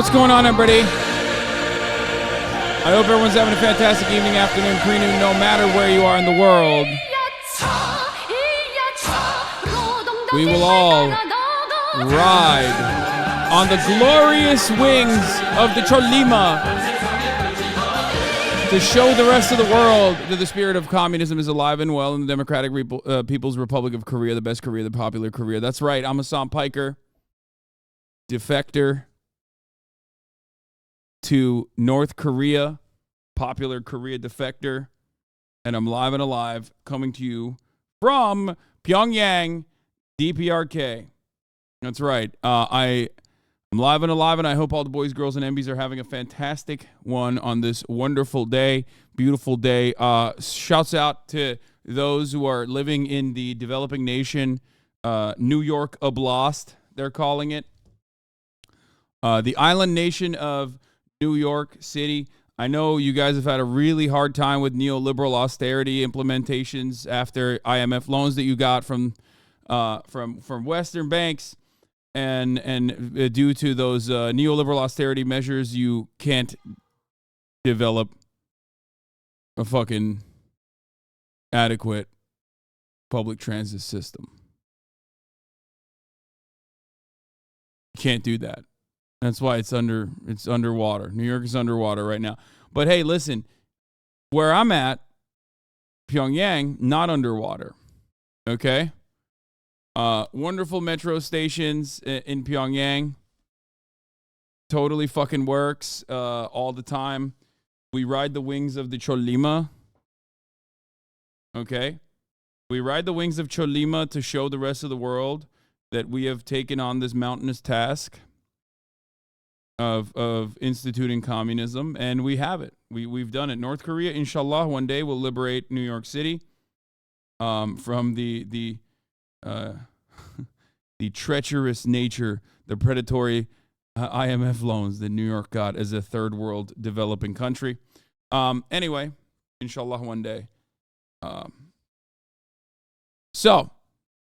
What's going on, everybody? I hope everyone's having a fantastic evening, afternoon, pre-noon, no matter where you are in the world. We will all ride on the glorious wings of the Cholima to show the rest of the world that the spirit of communism is alive and well in the Democratic People's Republic of Korea, the best Korea, the popular Korea. That's right, I'm Hasan Piker, defector to North Korea, popular Korea defector, and I'm live and alive coming to you from Pyongyang, DPRK. That's right. I'm live and alive, and I hope all the boys, girls, and MBs are having a fantastic one on this wonderful day, beautiful day. Shouts out to those who are living in the developing nation, New York Oblast, they're calling it. The island nation of New York City. I know you guys have had a really hard time with neoliberal austerity implementations after IMF loans that you got from Western banks, and due to those neoliberal austerity measures, you can't develop a fucking adequate public transit system. You can't do that. That's why it's underwater. New York is underwater right now. But hey, listen, where I'm at, Pyongyang, not underwater. Okay? Wonderful metro stations in Pyongyang. Totally fucking works all the time. We ride the wings of the Cholima. Okay? We ride the wings of Cholima to show the rest of the world that we have taken on this mountainous task of instituting communism, and we have it. We've done it. North Korea, inshallah, one day will liberate New York City from the treacherous nature, the predatory IMF loans that New York got as a third world developing country. Anyway, inshallah, one day. So,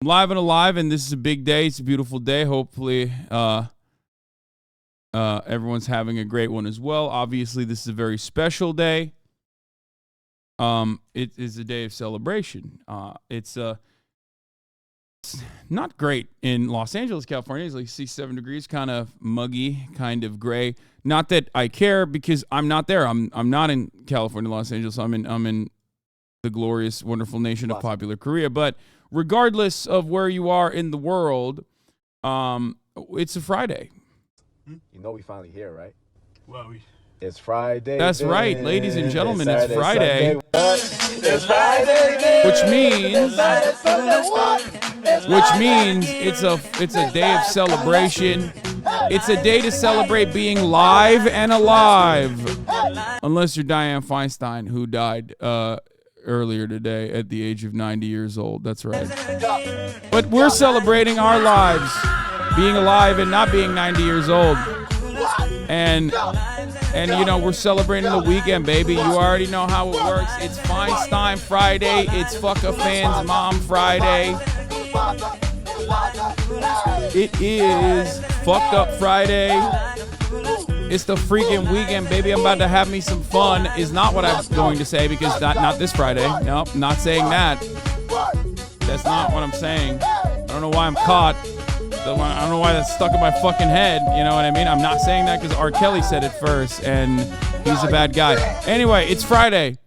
live and alive, and this is a big day. It's a beautiful day. Hopefully, everyone's having a great one as well. Obviously, this is a very special day. It is a day of celebration. It's not great in Los Angeles, California. It's like 67 degrees, kind of muggy, kind of gray. Not that I care, because I'm not there. I'm not in California, Los Angeles. I'm in the glorious, wonderful nation of popular Korea. But regardless of where you are in the world, it's a Friday. You know we finally here, right? Well, It's Friday. That's baby. right, ladies and gentlemen. It's It's Friday, It's Friday, baby. which means it's a day of celebration. It's a day to celebrate being live and alive, unless you're Dianne Feinstein, who died earlier today at the age of 90 years old. That's right. But we're celebrating our lives, being alive and not being 90 years old. And you know, we're celebrating the weekend, baby. You already know how it works. It's Feinstein Friday. It's Fuck a Fan's Mom Friday. It is Fucked Up Friday. It's the freaking weekend, baby. I'm about to have me some fun is not what I'm going to say, because not this Friday. Nope, not saying that. That's not what I'm saying. I don't know why I'm caught. I don't know why that's stuck in my fucking head. You know what I mean? I'm not saying that because R. Kelly said it first, and he's a bad guy. Anyway, it's Friday.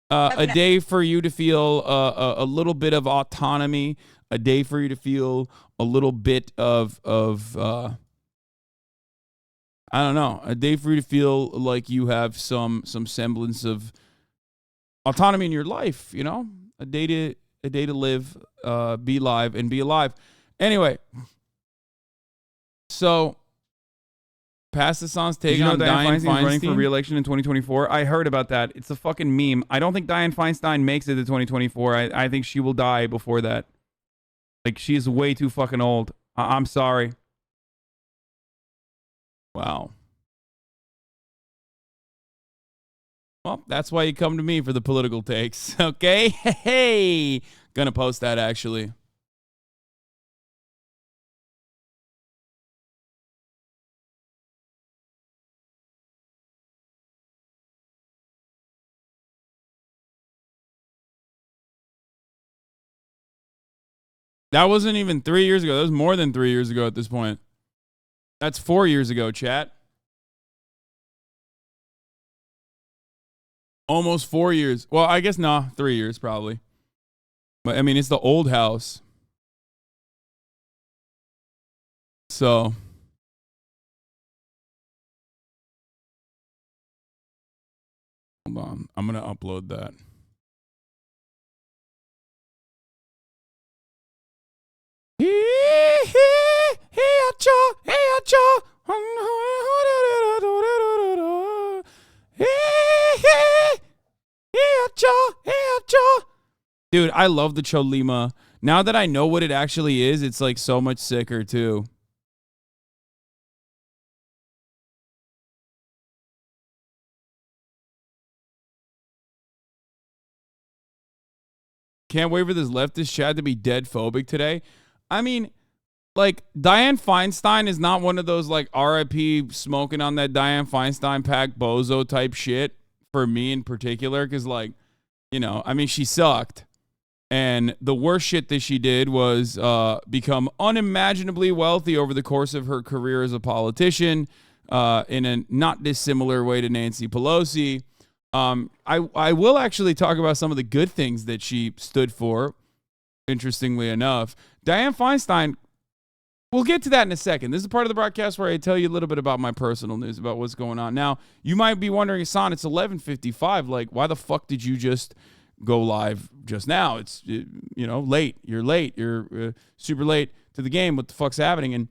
A day for you to feel a little bit of autonomy. A day for you to feel a little bit of I don't know. A day for you to feel like you have some semblance of autonomy in your life. You know, a day to live, be live, and be alive. Anyway. So, Past Hasan's take on Dianne Feinstein running for reelection in 2024. I heard about that. It's a fucking meme. I don't think Dianne Feinstein makes it to 2024. I think she will die before that. Like, she's way too fucking old. I'm sorry. Wow. Well, that's why you come to me for the political takes, okay? Hey, gonna post that, actually. That wasn't even 3 years ago. That was more than 3 years ago at this point. That's 4 years ago, chat. Almost 4 years. Well, I guess 3 years probably. But I mean, it's the old house. So hold on. I'm going to upload that. Dude, I love the Cholima. Now that I know what it actually is, it's like so much sicker too. Can't wait for this leftist chat to be dead phobic today. I mean, like, Dianne Feinstein is not one of those, like, RIP smoking on that Dianne Feinstein pack bozo type shit for me in particular. Because, like, you know, I mean, she sucked. And the worst shit that she did was become unimaginably wealthy over the course of her career as a politician in a not dissimilar way to Nancy Pelosi. I will actually talk about some of the good things that she stood for, interestingly enough. Dianne Feinstein, we'll get to that in a second. This is part of the broadcast where I tell you a little bit about my personal news, about what's going on. Now, you might be wondering, Hasan, it's 11:55. Like, why the fuck did you just go live just now? It's, you know, late. You're late. You're super late to the game. What the fuck's happening? And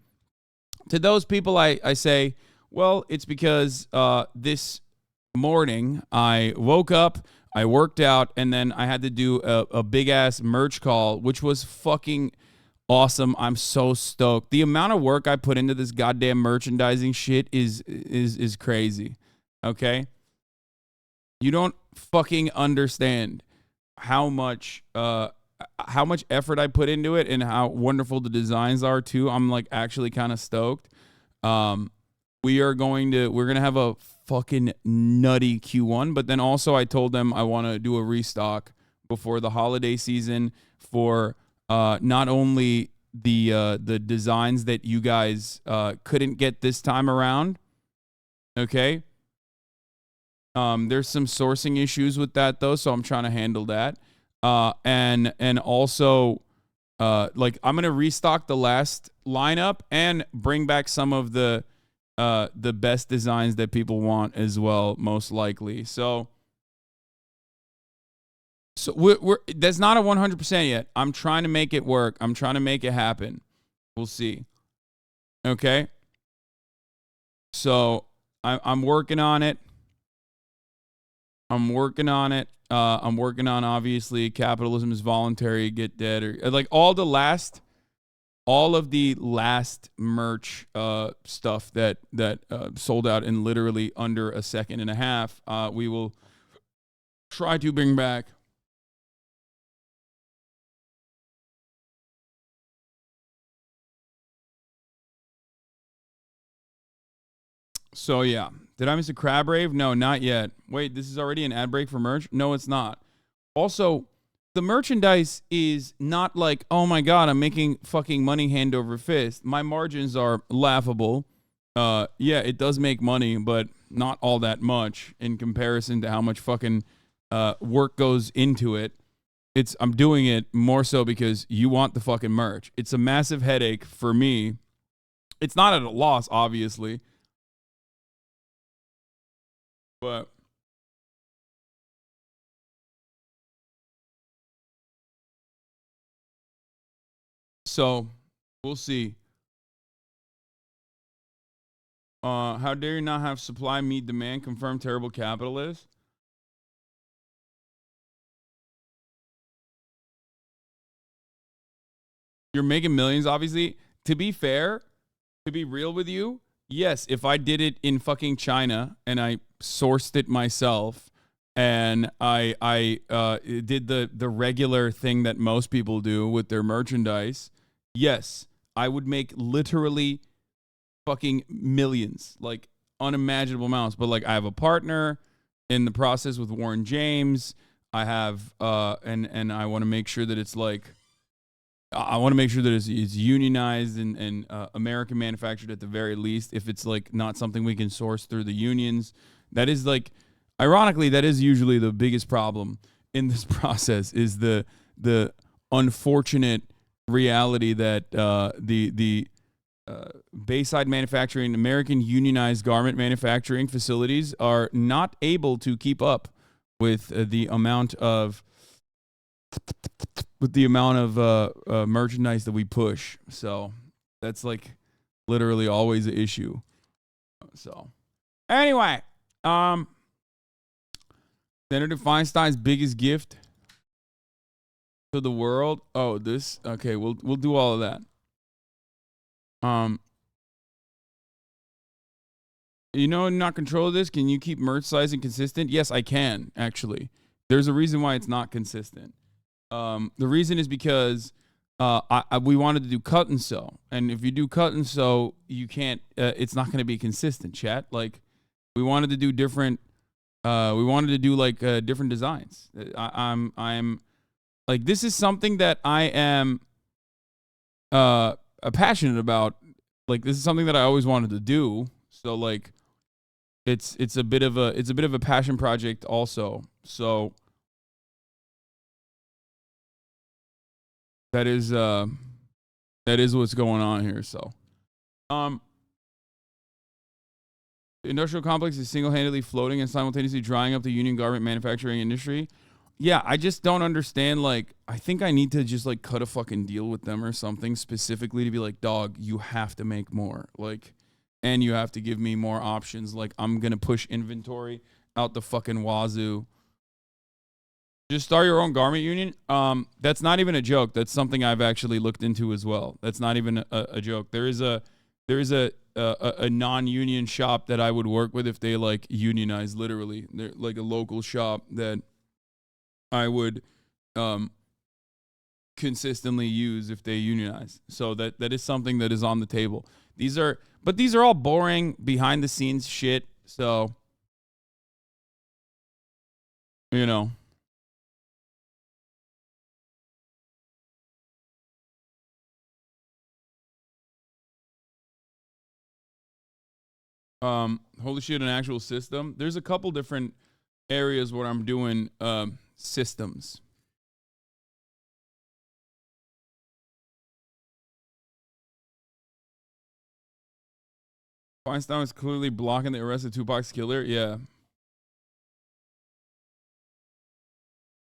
to those people, I say, well, it's because this morning I woke up, I worked out, and then I had to do a big ass merch call, which was fucking awesome. I'm so stoked. The amount of work I put into this goddamn merchandising shit is crazy. Okay? You don't fucking understand how much effort I put into it and how wonderful the designs are too. I'm like actually kind of stoked. We're gonna have a fucking nutty Q1, but then also I told them I want to do a restock before the holiday season for not only the designs that you guys couldn't get this time around. Okay. There's some sourcing issues with that though, so I'm trying to handle that. And also like I'm gonna restock the last lineup and bring back some of the best designs that people want as well, most likely. So we're that's not a 100% yet. I'm trying to make it work. I'm trying to make it happen. We'll see. Okay. So I'm working on it. I'm working on it. I'm working on, obviously, capitalism is voluntary, get dead, or like all of the last merch stuff that sold out in literally under a second and a half. We will try to bring back. So yeah, did I miss a crab rave? No, not yet. Wait, this is already an ad break for merch? No, it's not. Also, the merchandise is not like, oh my God, I'm making fucking money hand over fist. My margins are laughable. Yeah, it does make money, but not all that much in comparison to how much fucking work goes into it. I'm doing it more so because you want the fucking merch. It's a massive headache for me. It's not at a loss, obviously. But so we'll see. How dare you not have supply meet demand? Confirmed terrible capitalist. You're making millions, obviously. To be fair, to be real with you, yes, if I did it in fucking China and I sourced it myself and I did the regular thing that most people do with their merchandise, yes, I would make literally fucking millions, like unimaginable amounts. But like I have a partner in the process with Warren James. I have and I want to make sure that it's like I want to make sure that it's unionized and American manufactured at the very least. If it's like not something we can source through the unions, that is like, ironically, that is usually the biggest problem in this process, is the unfortunate reality that the Bayside manufacturing, American unionized garment manufacturing facilities are not able to keep up with the amount of merchandise that we push. So that's like literally always an issue. So anyway, Senator Feinstein's biggest gift to the world. Oh, this. Okay, we'll do all of that. Not control this. Can you keep merch sizing consistent? Yes, I can, actually. There's a reason why it's not consistent. The reason is because we wanted to do cut and sew. And if you do cut and sew, you can't, it's not going to be consistent, chat. Like, we wanted to do different, different designs. I'm like, this is something that I am passionate about. Like, this is something that I always wanted to do. So like, it's a bit of a passion project also. So that is what's going on here. So the industrial complex is single-handedly floating and simultaneously drying up the union garment manufacturing industry. Yeah, I just don't understand. Like, I think I need to just like cut a fucking deal with them or something specifically to be like, dog, you have to make more. Like, and you have to give me more options. Like, I'm going to push inventory out the fucking wazoo. Just start your own garment union. That's not even a joke. That's something I've actually looked into as well. That's not even a joke. There is a non-union shop that I would work with if they like unionize. Literally, they're like a local shop that I would consistently use if they unionize. So that is something that is on the table. These are all boring behind the scenes shit. So holy shit, an actual system. There's a couple different areas where I'm doing systems. Feinstein was clearly blocking the arrest of Tupac's killer. Yeah.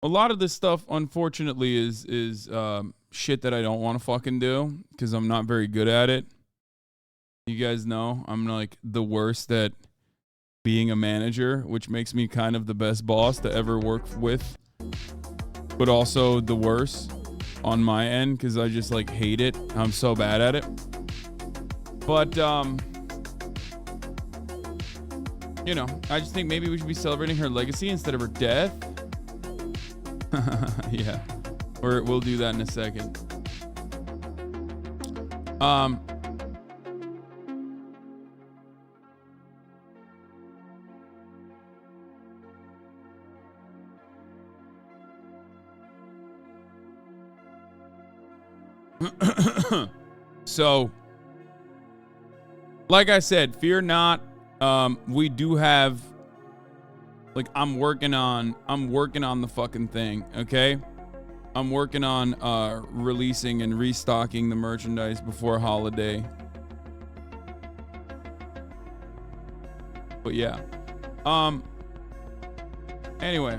A lot of this stuff, unfortunately, is shit that I don't want to fucking do because I'm not very good at it. You guys know I'm like the worst at being a manager, which makes me kind of the best boss to ever work with, but also the worst on my end because I just like hate it. I'm so bad at it. But I just think maybe we should be celebrating her legacy instead of her death. Yeah, we'll do that in a second. So, like I said, fear not. We do have, like, I'm working on the fucking thing, okay? I'm working on releasing and restocking the merchandise before holiday. But yeah. Anyway,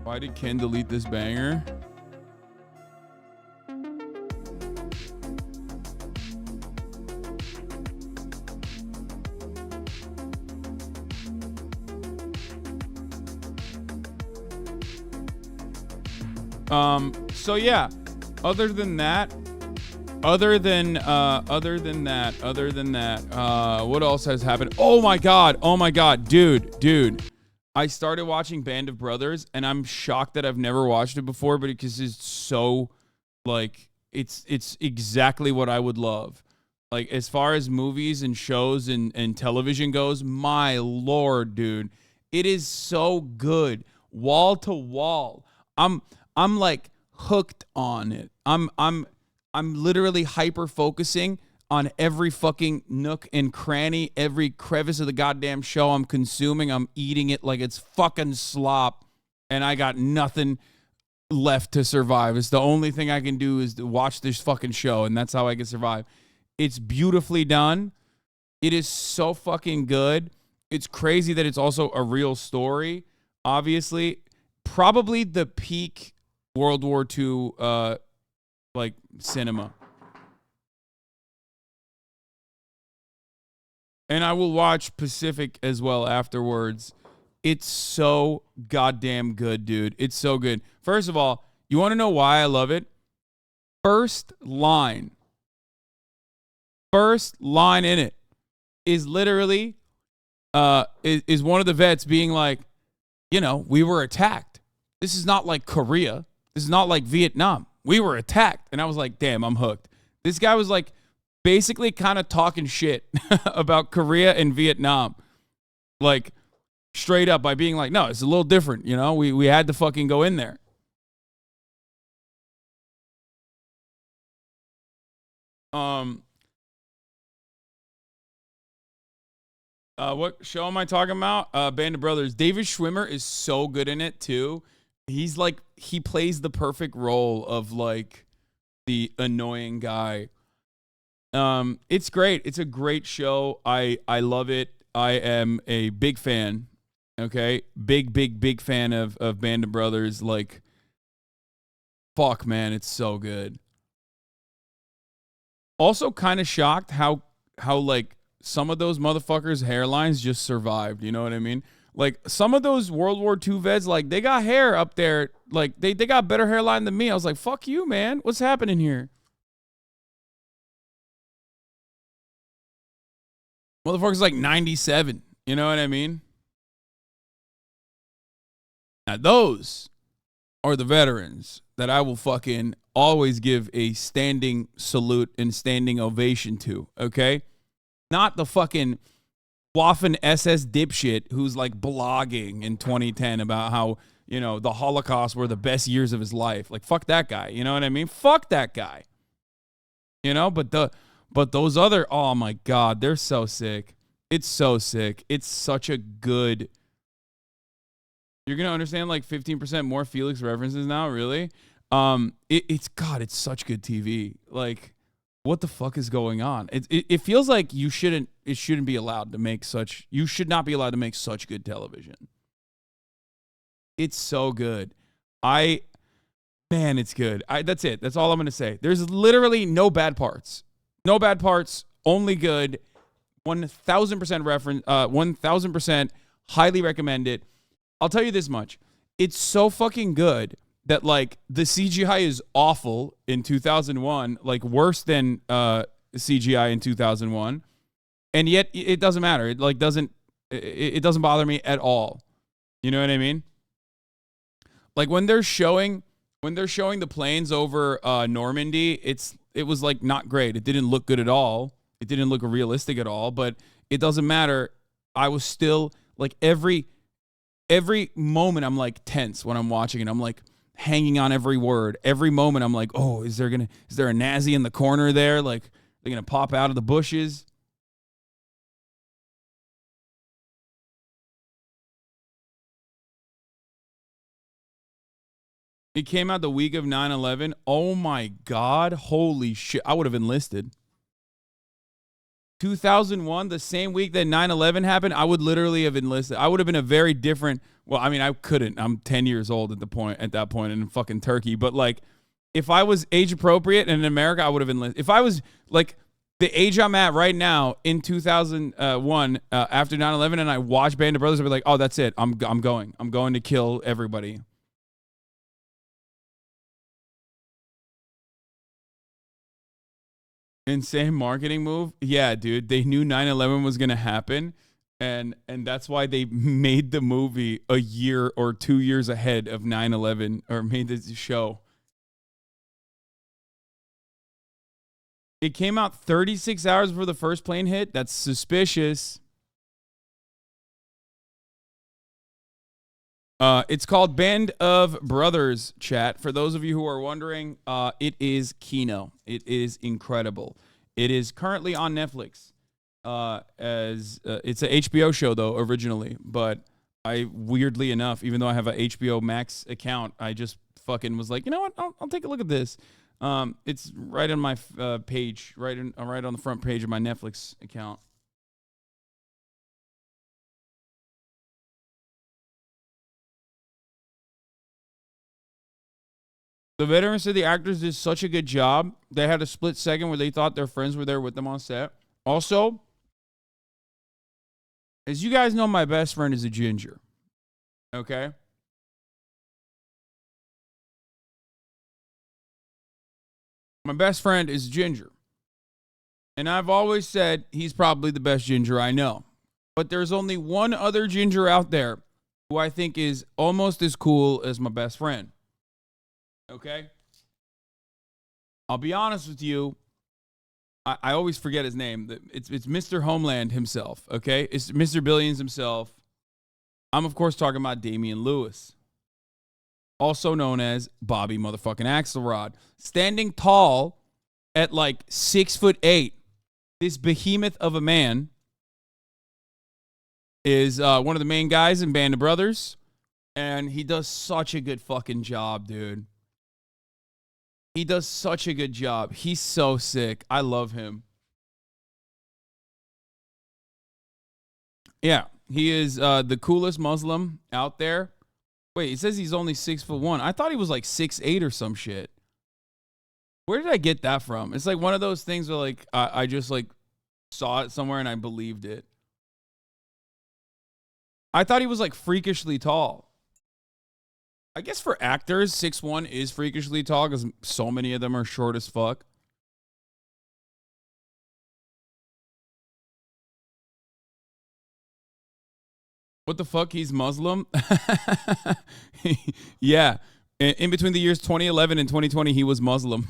why did Ken delete this banger? So yeah, other than that, what else has happened? Oh my God, dude. I started watching Band of Brothers and I'm shocked that I've never watched it before, but because it's so like, it's exactly what I would love. Like, as far as movies and shows and television goes, my Lord, dude, it is so good. Wall to wall. I'm like hooked on it. I'm I'm literally hyper focusing on every fucking nook and cranny, every crevice of the goddamn show I'm consuming. I'm eating it like it's fucking slop, and I got nothing left to survive. It's the only thing I can do is to watch this fucking show, and that's how I can survive. It's beautifully done. It is so fucking good. It's crazy that it's also a real story. Obviously, probably the peak World War II like cinema. And I will watch Pacific as well afterwards. It's so goddamn good, dude. It's so good. First of all, you want to know why I love it? First line in it is literally is one of the vets being like, you know, we were attacked. This is not like Korea. This is not like Vietnam. We were attacked. And I was like, damn, I'm hooked. This guy was like basically kind of talking shit about Korea and Vietnam. Like straight up by being like, no, it's a little different. You know, we had to fucking go in there. What show am I talking about? Band of Brothers. David Schwimmer is so good in it too. He's like, he plays the perfect role of like the annoying guy. It's great. It's a great show. I love it. I am a big fan. Okay. Big fan of Band of Brothers. Like, fuck, man. It's so good. Also kind of shocked how like some of those motherfuckers' hairlines just survived. You know what I mean? Like some of those World War II vets, like they got hair up there. Like they got better hairline than me. I was like, fuck you, man. What's happening here? Motherfucker's like 97. You know what I mean? Now those are the veterans that I will fucking always give a standing salute and standing ovation to, okay? Not the fucking Waffen SS dipshit who's like blogging in 2010 about how, you know, the Holocaust were the best years of his life. Like, fuck that guy. You know what I mean? Fuck that guy. You know, but those other, oh my God, they're so sick. It's so sick. It's such a good. You're going to understand like 15% more Felix references now, really? It's such good TV. Like, what the fuck is going on? It feels like you should not be allowed to make such good television. It's so good. Man, it's good. That's it. That's all I'm going to say. There's literally no bad parts. No bad parts, only good. 1000% reference, 1000% highly recommend it. I'll tell you this much. It's so fucking good that like the CGI is awful in 2001, like worse than CGI in 2001, and yet it doesn't matter. It like doesn't bother me at all. You know what I mean? Like when they're showing the planes over Normandy, it was like not great. It didn't look good at all. It didn't look realistic at all, but it doesn't matter. I was still like every moment I'm like tense when I'm watching it. I'm like hanging on every word. Every moment I'm like, oh, is there a Nazi in the corner there? Like they're gonna pop out of the bushes. It came out the week of 9/11. Oh my God, holy shit! I would have enlisted. 2001, the same week that 9/11 happened, I would literally have enlisted. I would have been a very different. Well, I mean, I couldn't. I'm 10 years old at that point in fucking Turkey. But like, if I was age appropriate and in America, I would have enlisted. If I was like the age I'm at right now in 2001 after 9/11, and I watch Band of Brothers, I'd be like, oh, that's it. I'm going. I'm going to kill everybody. Insane marketing move. Yeah, dude. They knew 9/11 was going to happen. And that's why they made the movie a year or 2 years ahead of 9/11, or made this show. It came out 36 hours before the first plane hit. That's suspicious. It's called Band of Brothers, chat. For those of you who are wondering, it is Kino. It is incredible. It is currently on Netflix. It's an HBO show though originally, but I weirdly enough, even though I have a HBO Max account, I just fucking was like, you know what? I'll take a look at this. It's right on my page, right on the front page of my Netflix account. The veterans said the actors did such a good job. They had a split second where they thought their friends were there with them on set. Also, as you guys know, my best friend is a ginger. Okay? My best friend is ginger. And I've always said he's probably the best ginger I know. But there's only one other ginger out there who I think is almost as cool as my best friend. Okay? I'll be honest with you. I always forget his name. It's Mr. Homeland himself, okay? It's Mr. Billions himself. I'm, of course, talking about Damian Lewis, also known as Bobby motherfucking Axelrod. Standing tall at like 6'8", this behemoth of a man is one of the main guys in Band of Brothers, and he does such a good fucking job, dude. He does such a good job. He's so sick. I love him. Yeah, he is the coolest Muslim out there. Wait, it says he's only 6'1". I thought he was like 6'8" or some shit. Where did I get that from? It's like one of those things where like I just like saw it somewhere and I believed it. I thought he was like freakishly tall. I guess for actors, 6'1" is freakishly tall because so many of them are short as fuck. What the fuck? He's Muslim? Yeah. In between the years 2011 and 2020, he was Muslim.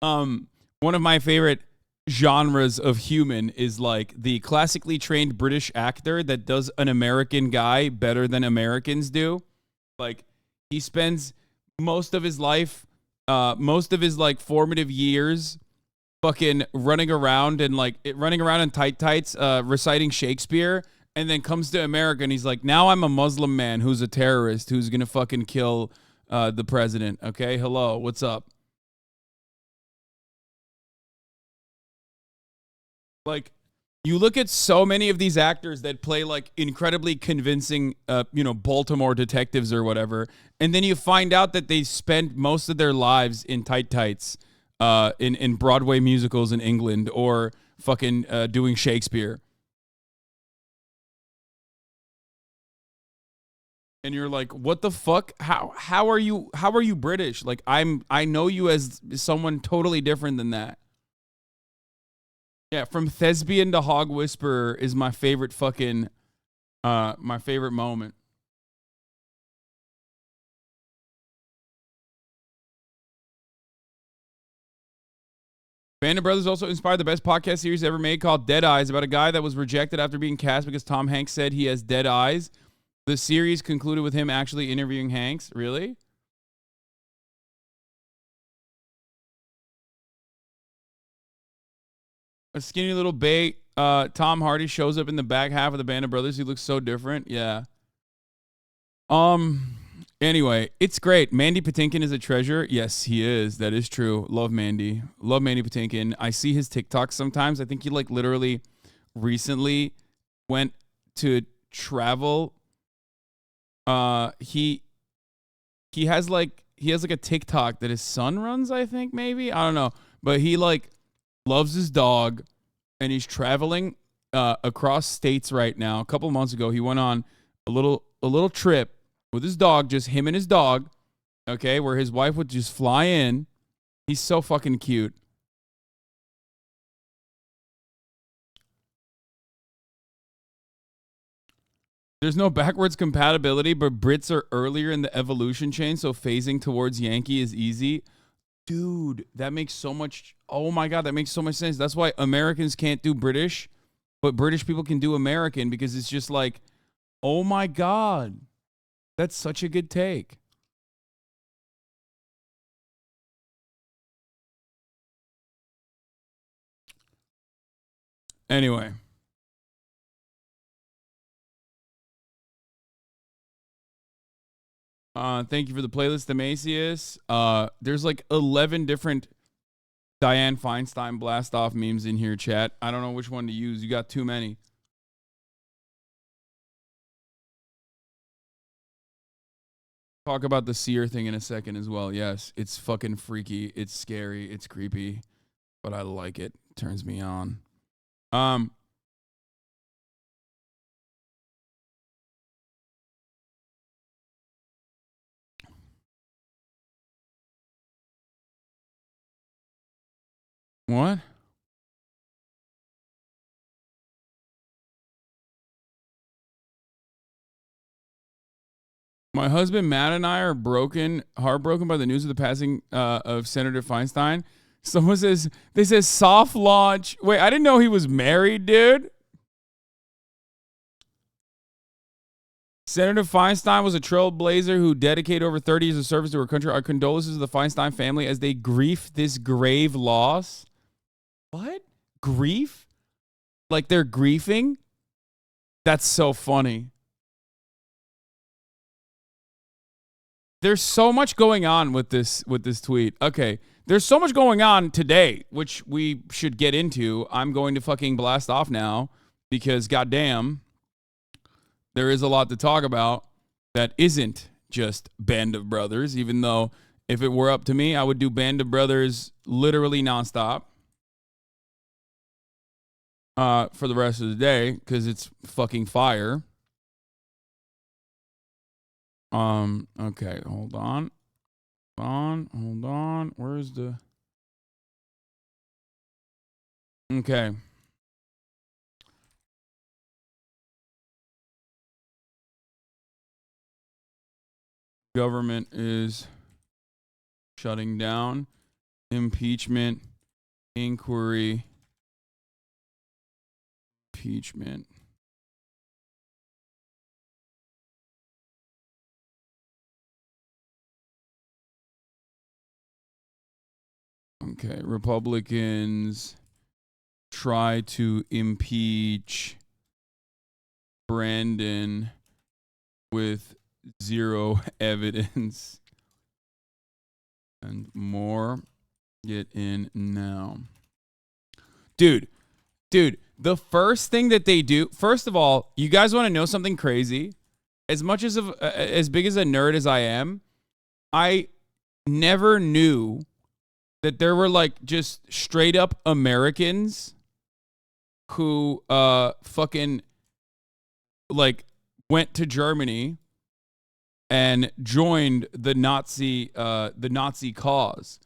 One of my favorite genres of human is like the classically trained British actor that does an American guy better than Americans do. Like he spends most of his life, most of his like formative years fucking running around in tights, reciting Shakespeare, and then comes to America and he's like, now I'm a Muslim man who's a terrorist who's gonna fucking kill the president. Okay, hello, what's up? Like, you look at so many of these actors that play like incredibly convincing, Baltimore detectives or whatever, and then you find out that they spent most of their lives in tights, in Broadway musicals in England or fucking doing Shakespeare. And you're like, what the fuck? How are you British? Like I know you as someone totally different than that. Yeah, from thespian to hog whisperer is my favorite fucking my favorite moment. Band of Brothers also inspired the best podcast series ever made called Dead Eyes, about a guy that was rejected after being cast because Tom Hanks said he has dead eyes. The series concluded with him actually interviewing Hanks. Really? A skinny little bait. Tom Hardy shows up in the back half of the Band of Brothers. He looks so different. Yeah. Anyway, it's great. Mandy Patinkin is a treasure. Yes, he is. That is true. Love Mandy. Love Mandy Patinkin. I see his TikToks sometimes. I think he like literally recently went to travel. He has like a TikTok that his son runs, I think, maybe. I don't know. But he like loves his dog and he's traveling across states right now. A couple months ago, he went on a little trip with his dog, just him and his dog, okay, where his wife would just fly in. He's so fucking cute. There's no backwards compatibility, but Brits are earlier in the evolution chain, so phasing towards Yankee is easy. Dude, that makes so much... Oh my God, that makes so much sense. That's why Americans can't do British, but British people can do American, because it's just like... Oh my God. That's such a good take. Anyway. Thank you for the playlist, Demasius. There's like 11 different Dianne Feinstein blast off memes in here, chat. I don't know which one to use. You got too many. Talk about the seer thing in a second as well. Yes, it's fucking freaky. It's scary. It's creepy, but I like it. It turns me on. What? My husband Matt and I are heartbroken by the news of the passing of Senator Feinstein. Someone says, they says soft launch. Wait, I didn't know he was married, dude. Senator Feinstein was a trailblazer who dedicated over 30 years of service to her country. Our condolences to the Feinstein family as they grieve this grave loss. What? Grief? Like they're griefing? That's so funny. There's so much going on with this tweet. Okay. There's so much going on today, which we should get into. I'm going to fucking blast off now because goddamn, there is a lot to talk about that isn't just Band of Brothers, even though if it were up to me, I would do Band of Brothers literally nonstop for the rest of the day because it's fucking fire. Okay, hold on. Hold on. Where's the... Okay. Government is shutting down. Impeachment. Inquiry. Impeachment. Okay, Republicans try to impeach Brandon with zero evidence and more. Get in now. Dude, the first thing that they do, first of all, you guys want to know something crazy? As much as big as a nerd as I am, I never knew that there were like just straight up Americans who fucking like went to Germany and joined the Nazi cause.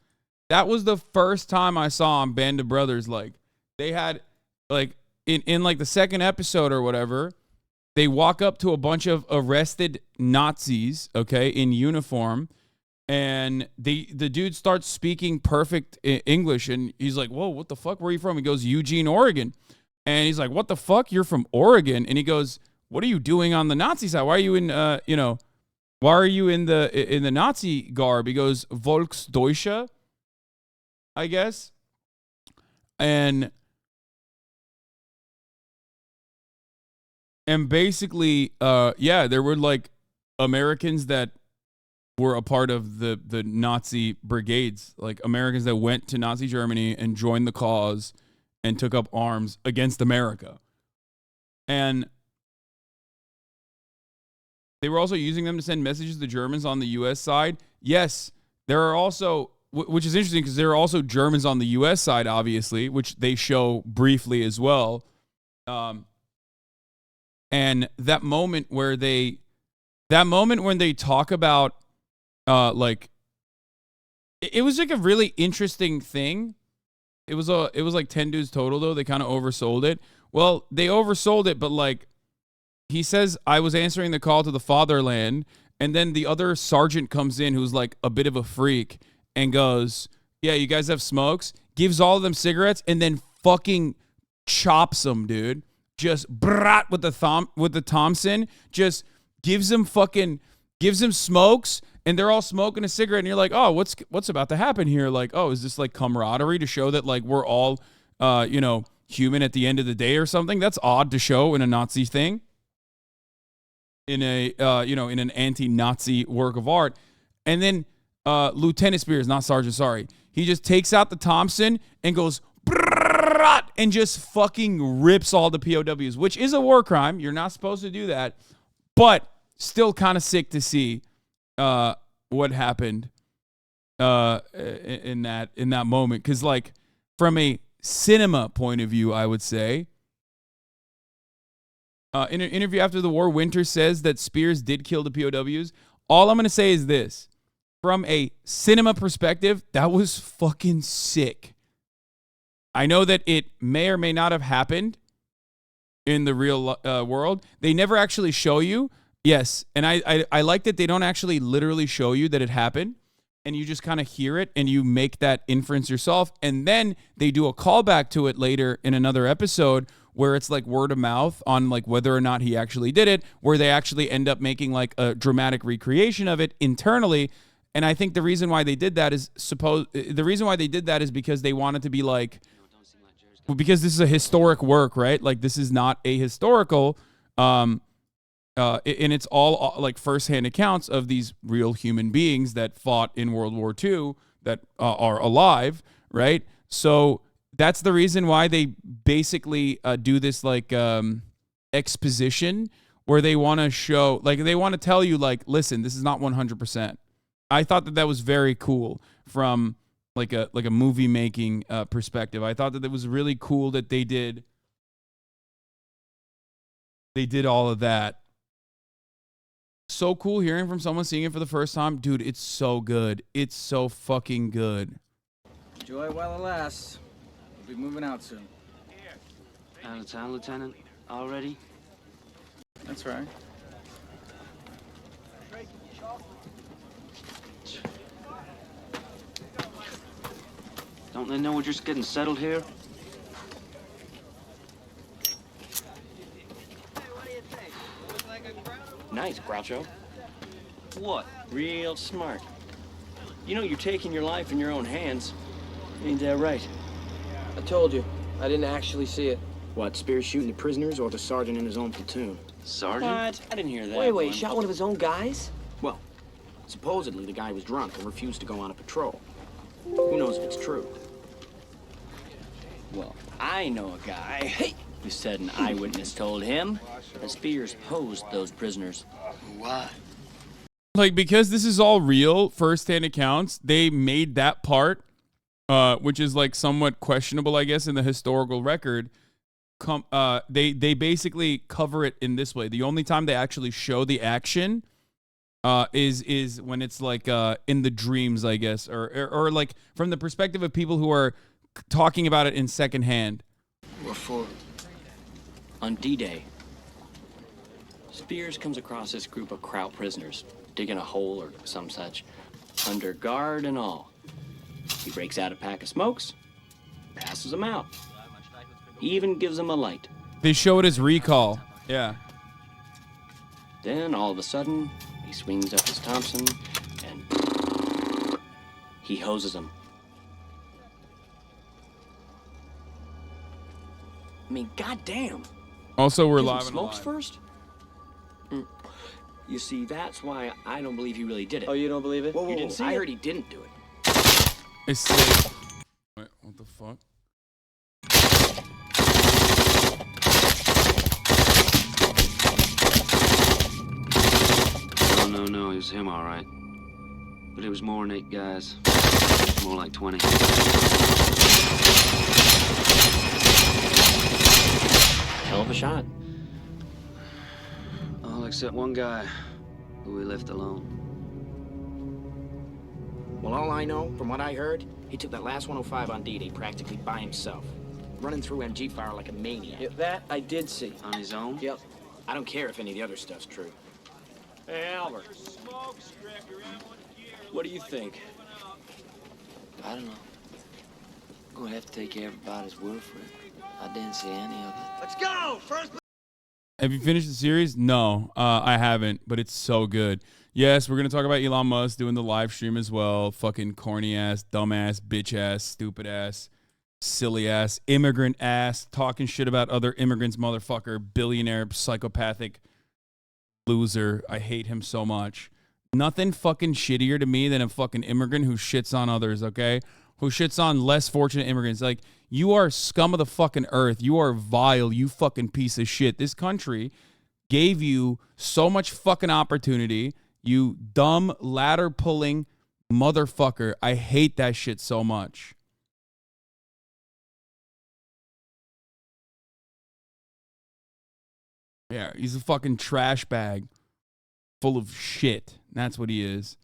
That was the first time I saw on Band of Brothers. Like they had like in like the second episode or whatever, they walk up to a bunch of arrested Nazis, okay, in uniform. And the dude starts speaking perfect English, and he's like, whoa, what the fuck? Where are you from? He goes, Eugene, Oregon. And he's like, what the fuck? You're from Oregon? And he goes, what are you doing on the Nazi side? Why are you in, why are you in the Nazi garb? He goes, Volksdeutsche, I guess. And basically, there were like Americans that were a part of the Nazi brigades, like Americans that went to Nazi Germany and joined the cause and took up arms against America. And they were also using them to send messages to the Germans on the U.S. side. Yes, there are also, which is interesting because there are also Germans on the U.S. side, obviously, which they show briefly as well. And that moment when they talk about, like, it was like a really interesting thing. It was like 10 dudes total though. They kind of oversold it. Well, they oversold it, but like he says, I was answering the call to the fatherland, and then the other sergeant comes in who's like a bit of a freak and goes, yeah, you guys have smokes? Gives all of them cigarettes and then fucking chops them, dude. just brat with the Thompson, just gives him smokes, and they're all smoking a cigarette, and you're like, oh, what's about to happen here? Like, oh, is this like camaraderie to show that like we're all human at the end of the day or something? That's odd to show in a Nazi thing, in a in an anti-Nazi work of art. And then Lieutenant Spears, not Sergeant, sorry, he just takes out the Thompson and goes and just fucking rips all the POWs, which is a war crime. You're not supposed to do that, but still kind of sick to see what happened in that moment. Because like from a cinema point of view, I would say, in an interview after the war, Winter says that Spears did kill the POWs. All I'm going to say is this. From a cinema perspective, that was fucking sick. I know that it may or may not have happened in the real world. They never actually show you. Yes, and I like that they don't actually literally show you that it happened, and you just kind of hear it, and you make that inference yourself, and then they do a callback to it later in another episode where it's like word of mouth on like whether or not he actually did it, where they actually end up making like a dramatic recreation of it internally. And I think the reason why they did that is because they wanted to be like, because this is a historic work, right? Like this is not a historical, and it's all like firsthand accounts of these real human beings that fought in World War II that are alive, right? So that's the reason why they basically do this like exposition where they want to show, like they want to tell you like, listen, this is not 100%. I thought that was very cool from like a movie making perspective. I thought that it was really cool that they did all of that. So cool hearing from someone seeing it for the first time. Dude, it's so good. It's so fucking good. Enjoy it while it lasts. We'll be moving out soon. Out of town, Lieutenant? Already? That's right. Don't they know we're just getting settled here? Nice, Groucho. What? Real smart. You know you're taking your life in your own hands. Ain't that right? I told you. I didn't actually see it. What, Spears shooting the prisoners or the sergeant in his own platoon? Sergeant? What? I didn't hear that. Wait, he one. shot one of his own guys? Well, supposedly the guy was drunk and refused to go on a patrol. Who knows if it's true? Well, I know a guy who said an eyewitness told him that Spears posed those prisoners. Why? Like, because this is all real first-hand accounts, they made that part, which is like somewhat questionable, I guess, in the historical record. They basically cover it in this way. The only time they actually show the action is when it's like in the dreams, I guess, or like from the perspective of people who are talking about it in secondhand. What for? On D-Day, Spears comes across this group of Kraut prisoners, digging a hole or some such, under guard and all. He breaks out a pack of smokes, passes them out. He even gives them a light. They show it as recall. Yeah. Then, all of a sudden, he swings up his Thompson, and he hoses them. I mean, goddamn. Also, we're Give him live and smokes alive. first? You see, that's why I don't believe he really did it. Oh, you don't believe it? Whoa, You didn't see I it? heard he didn't do it. It's sick. Wait, what the fuck? No, it was him, all right. But it was more than 8 guys. More like 20. Hell of a shot. All except one guy who we left alone. Well, all I know, from what I heard, he took that last 105 on D-Day practically by himself, running through MG fire like a maniac. Yeah, that I did see. On his own? Yep. I don't care if any of the other stuff's true. Hey, Albert. What do you think? I don't know. I'm gonna have to take everybody's word for it. I didn't see any of it. Let's go! First. Have you finished the series? No, I haven't, but it's so good. Yes, we're going to talk about Elon Musk doing the live stream as well. Fucking corny ass, dumb ass, bitch ass, stupid ass, silly ass, immigrant ass, talking shit about other immigrants, motherfucker, billionaire, psychopathic loser. I hate him so much. Nothing fucking shittier to me than a fucking immigrant who shits on others, okay? Who shits on less fortunate immigrants. Like, you are scum of the fucking earth. You are vile, you fucking piece of shit. This country gave you so much fucking opportunity. You dumb ladder pulling motherfucker. I hate that shit so much. Yeah, he's a fucking trash bag full of shit. That's what he is.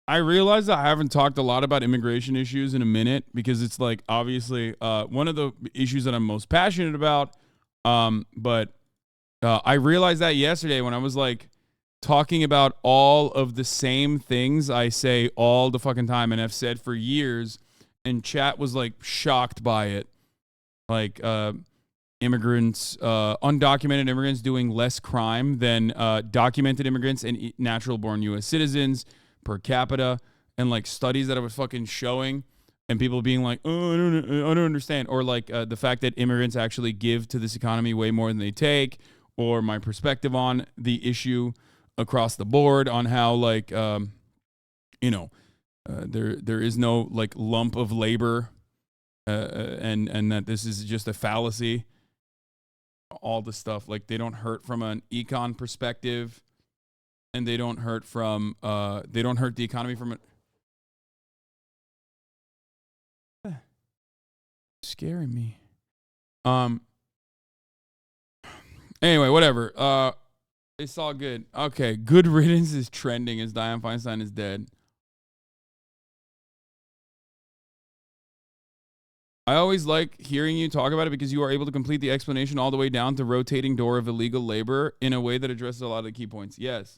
I realize that I haven't talked a lot about immigration issues in a minute because it's like obviously one of the issues that I'm most passionate about. But I realized that yesterday when I was like talking about all of the same things I say all the fucking time and have said for years, and chat was like shocked by it. Like immigrants, undocumented immigrants doing less crime than documented immigrants and natural born U.S. citizens per capita, and like studies that I was fucking showing, and people being like, oh, I don't understand, or like the fact that immigrants actually give to this economy way more than they take, or my perspective on the issue across the board on how like there is no like lump of labor, and that this is just a fallacy. All the stuff, like they don't hurt from an econ perspective. And they don't hurt from, they don't hurt the economy from it. Scaring me. Anyway, whatever. It's all good. Okay, good riddance is trending as Dianne Feinstein is dead. I always like hearing you talk about it because you are able to complete the explanation all the way down to rotating door of illegal labor in a way that addresses a lot of the key points. Yes.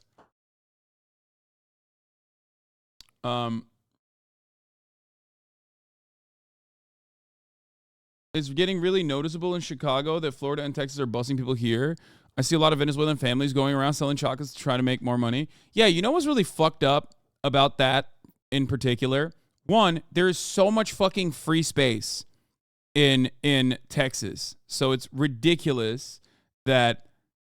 It's getting really noticeable in Chicago that Florida and Texas are busing people here. I see a lot of Venezuelan families going around selling chocolates to try to make more money. Yeah, you know what's really fucked up about that in particular? One, there is so much fucking free space in Texas. So it's ridiculous that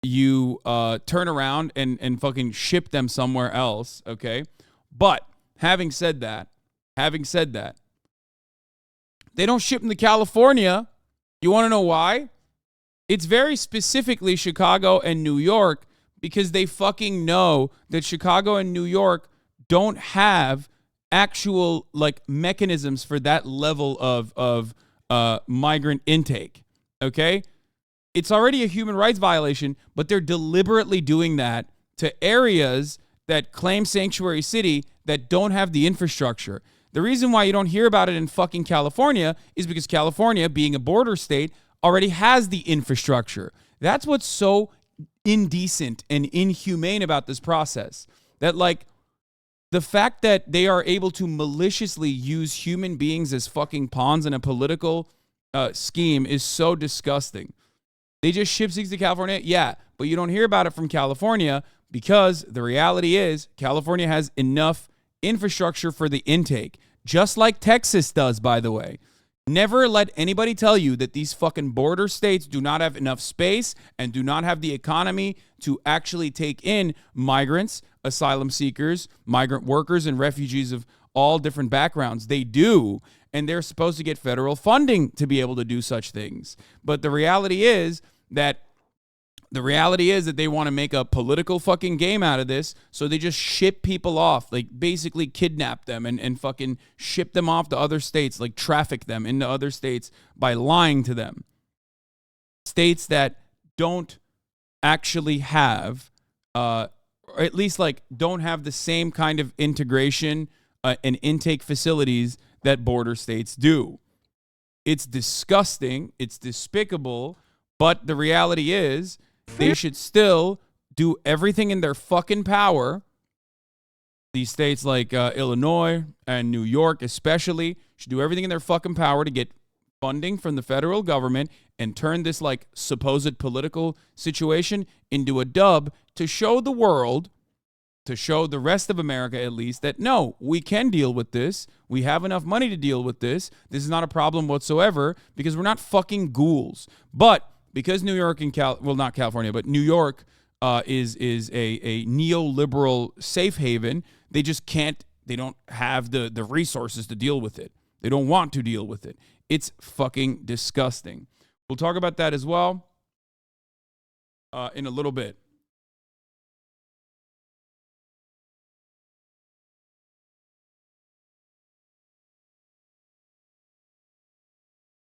you turn around and fucking ship them somewhere else, okay? But having said that, they don't ship them to California. You want to know why? It's very specifically Chicago and New York because they fucking know that Chicago and New York don't have actual like mechanisms for that level of migrant intake. Okay? It's already a human rights violation, but they're deliberately doing that to areas that claim sanctuary city that don't have the infrastructure. The reason why you don't hear about it in fucking California is because California, being a border state, already has the infrastructure. That's what's so indecent and inhumane about this process. That like the fact that they are able to maliciously use human beings as fucking pawns in a political scheme is so disgusting. They just ship things to California? Yeah, but you don't hear about it from California because the reality is California has enough infrastructure for the intake, just like Texas does, by the way. Never let anybody tell you that these fucking border states do not have enough space and do not have the economy to actually take in migrants, asylum seekers, migrant workers, and refugees of all different backgrounds. They do, and they're supposed to get federal funding to be able to do such things. But the reality is that they want to make a political fucking game out of this, so they just ship people off, like basically kidnap them and fucking ship them off to other states, like traffic them into other states by lying to them. States that don't actually have, or at least like don't have the same kind of integration and intake facilities that border states do. It's disgusting. It's despicable. But the reality is, they should still do everything in their fucking power. These states like Illinois and New York especially should do everything in their fucking power to get funding from the federal government and turn this like supposed political situation into a dub to show the world, to show the rest of America at least, that no, we can deal with this. We have enough money to deal with this. This is not a problem whatsoever because we're not fucking ghouls. But because New York and not California, but New York is a neoliberal safe haven, they just can't, they don't have the resources to deal with it. They don't want to deal with it. It's fucking disgusting. We'll talk about that as well in a little bit.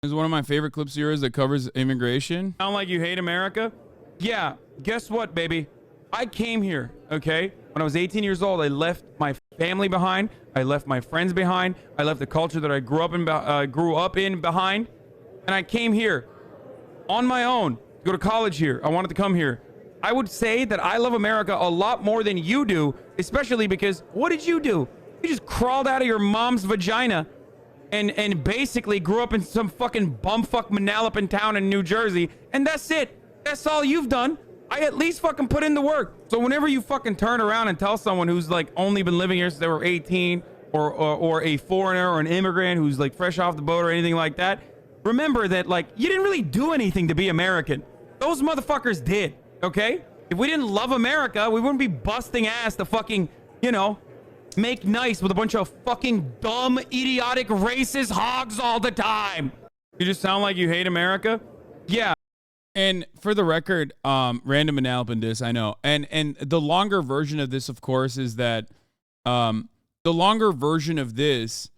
This is one of my favorite clip series that covers immigration. Sound like you hate America? Yeah, guess what, baby? I came here, okay? When I was 18 years old, I left my family behind. I left my friends behind. I left the culture that I grew up in behind. And I came here on my own to go to college here. I wanted to come here. I would say that I love America a lot more than you do, especially because what did you do? You just crawled out of your mom's vagina and basically grew up in some fucking bumfuck Manalapan town in New Jersey, and that's it. That's all you've done. I at least fucking put in the work. So whenever you fucking turn around and tell someone who's like only been living here since they were 18, or a foreigner or an immigrant who's like fresh off the boat or anything like that, remember that like you didn't really do anything to be American. Those motherfuckers did, okay? If we didn't love America, we wouldn't be busting ass to fucking, you know, make nice with a bunch of fucking dumb, idiotic, racist hogs all the time. You just sound like you hate America? Yeah. And for the record, random Manalapan diss, I know. And the longer version of this, of course, is that the longer version of this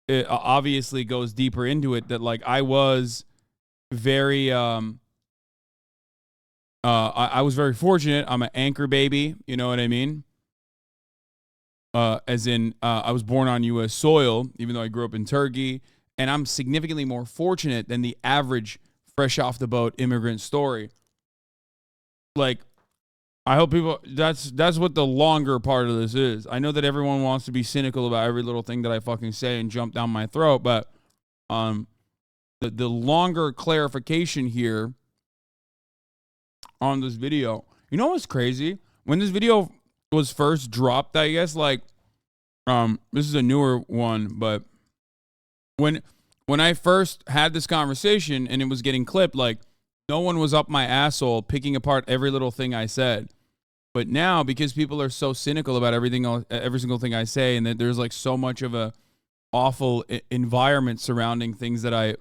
it obviously goes deeper into it, that like I was very I was very fortunate. I'm an anchor baby, you know what I mean? As in, I was born on U.S. soil, even though I grew up in Turkey, and I'm significantly more fortunate than the average fresh off the boat immigrant story. Like, I hope people, that's what the longer part of this is. I know that everyone wants to be cynical about every little thing that I fucking say and jump down my throat, but the longer clarification here on this video. You know what's crazy? When this video was first dropped, I guess, like, this is a newer one, but when I first had this conversation and it was getting clipped, like, no one was up my asshole picking apart every little thing I said. But now, because people are so cynical about every single thing I say, and that there's like so much of a awful environment surrounding things that I,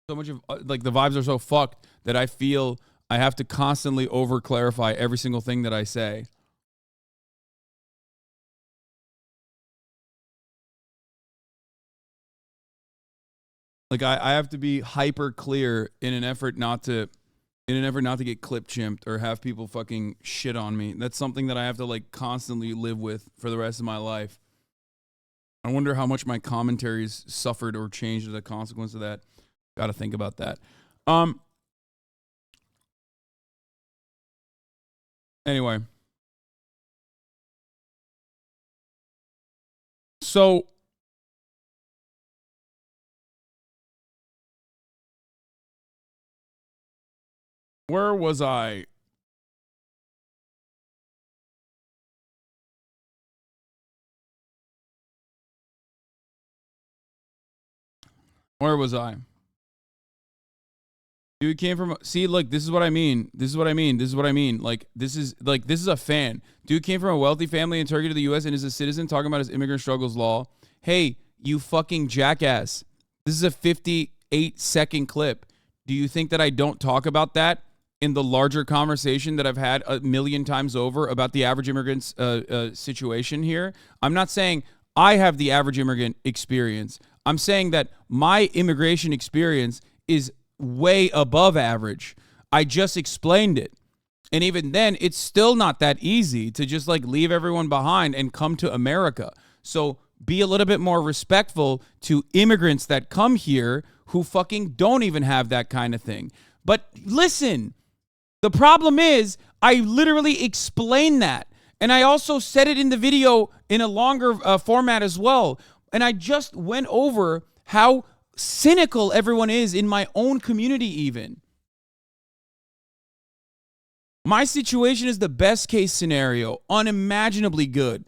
so much of like the vibes are so fucked that I feel I have to constantly over clarify every single thing that I say. Like I have to be hyper clear in an effort not to get clip chimped or have people fucking shit on me. That's something that I have to like constantly live with for the rest of my life. I wonder how much my commentaries suffered or changed as a consequence of that. Got to think about that. Anyway. So where was I? Where was I? Dude came from, see, look, this is what I mean. This is what I mean. This is what I mean. Like, this is a fan. Dude came from a wealthy family in Turkey to the U.S. and is a citizen talking about his immigrant struggles law. Hey, you fucking jackass. This is a 58-second clip. Do you think that I don't talk about that in the larger conversation that I've had a million times over about the average immigrant's situation here? I'm not saying I have the average immigrant experience. I'm saying that my immigration experience is way above average. I just explained it. And even then, it's still not that easy to just like leave everyone behind and come to America. So be a little bit more respectful to immigrants that come here who fucking don't even have that kind of thing. But listen, the problem is I literally explained that. And I also said it in the video in a longer format as well. And I just went over how cynical everyone is in my own community even. My situation is the best case scenario, unimaginably good.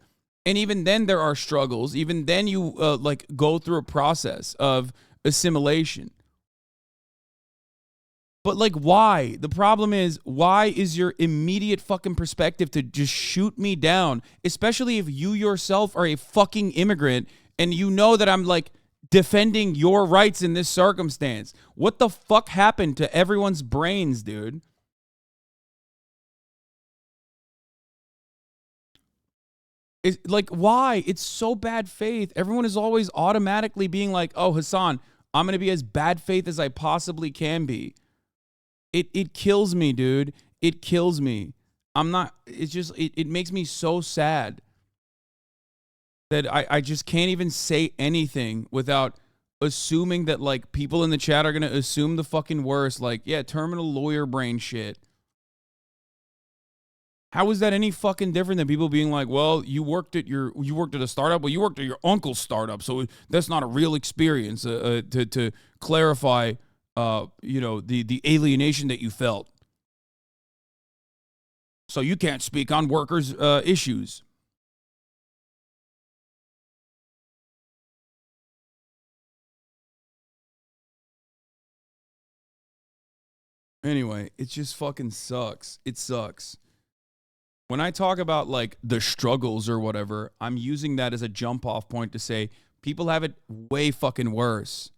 And even then there are struggles. Even then you like go through a process of assimilation. But like, why? The problem is, why is your immediate fucking perspective to just shoot me down? Especially if you yourself are a fucking immigrant and you know that I'm like defending your rights in this circumstance. What the fuck happened to everyone's brains, dude? It's like, why? It's so bad faith. Everyone is always automatically being like, oh, Hasan, I'm going to be as bad faith as I possibly can be. It kills me, dude. It kills me. I'm not, it's just, it makes me so sad that I just can't even say anything without assuming that like people in the chat are going to assume the fucking worst. Like, yeah, terminal lawyer brain shit. How is that any fucking different than people being like, well, you worked at a startup, well, you worked at your uncle's startup, so that's not a real experience. To clarify, you know, the alienation that you felt. So you can't speak on workers' issues. Anyway, it just fucking sucks. It sucks. When I talk about like the struggles or whatever, I'm using that as a jump off point to say people have it way fucking worse.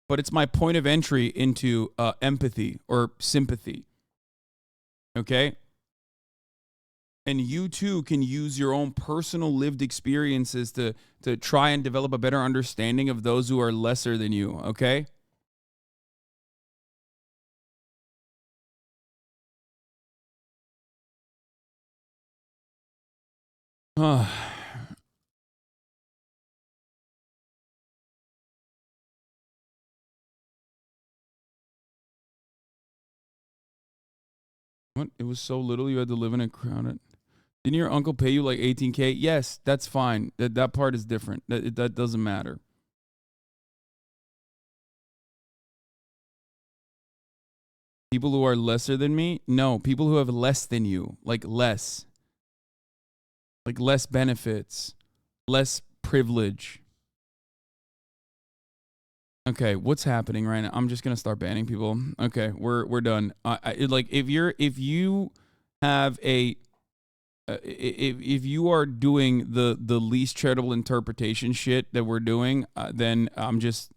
But it's my point of entry into empathy or sympathy. Okay? And you too can use your own personal lived experiences to try and develop a better understanding of those who are lesser than you. Okay? What? It was so little you had to live in a crowded. Didn't your uncle pay you like $18K? Yes, that's fine. That part is different. That doesn't matter. People who are lesser than me? No, people who have less than you. Like less. Like less benefits. Less privilege. Okay, what's happening right now? I'm just gonna start banning people. Okay, we're done. Like if you have a if you are doing the least charitable interpretation shit that we're doing, then I'm just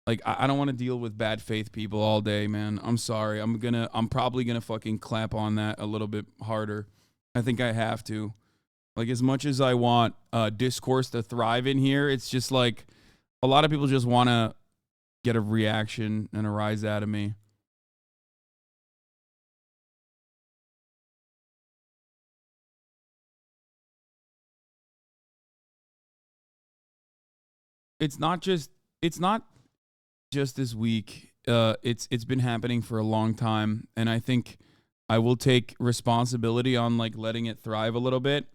like I don't want to deal with bad faith people all day, man. I'm sorry. I'm probably gonna fucking clap on that a little bit harder. I think I have to. Like as much as I want discourse to thrive in here, it's just like a lot of people just want to get a reaction and a rise out of me. It's not just this week. It's been happening for a long time, and I think I will take responsibility on like letting it thrive a little bit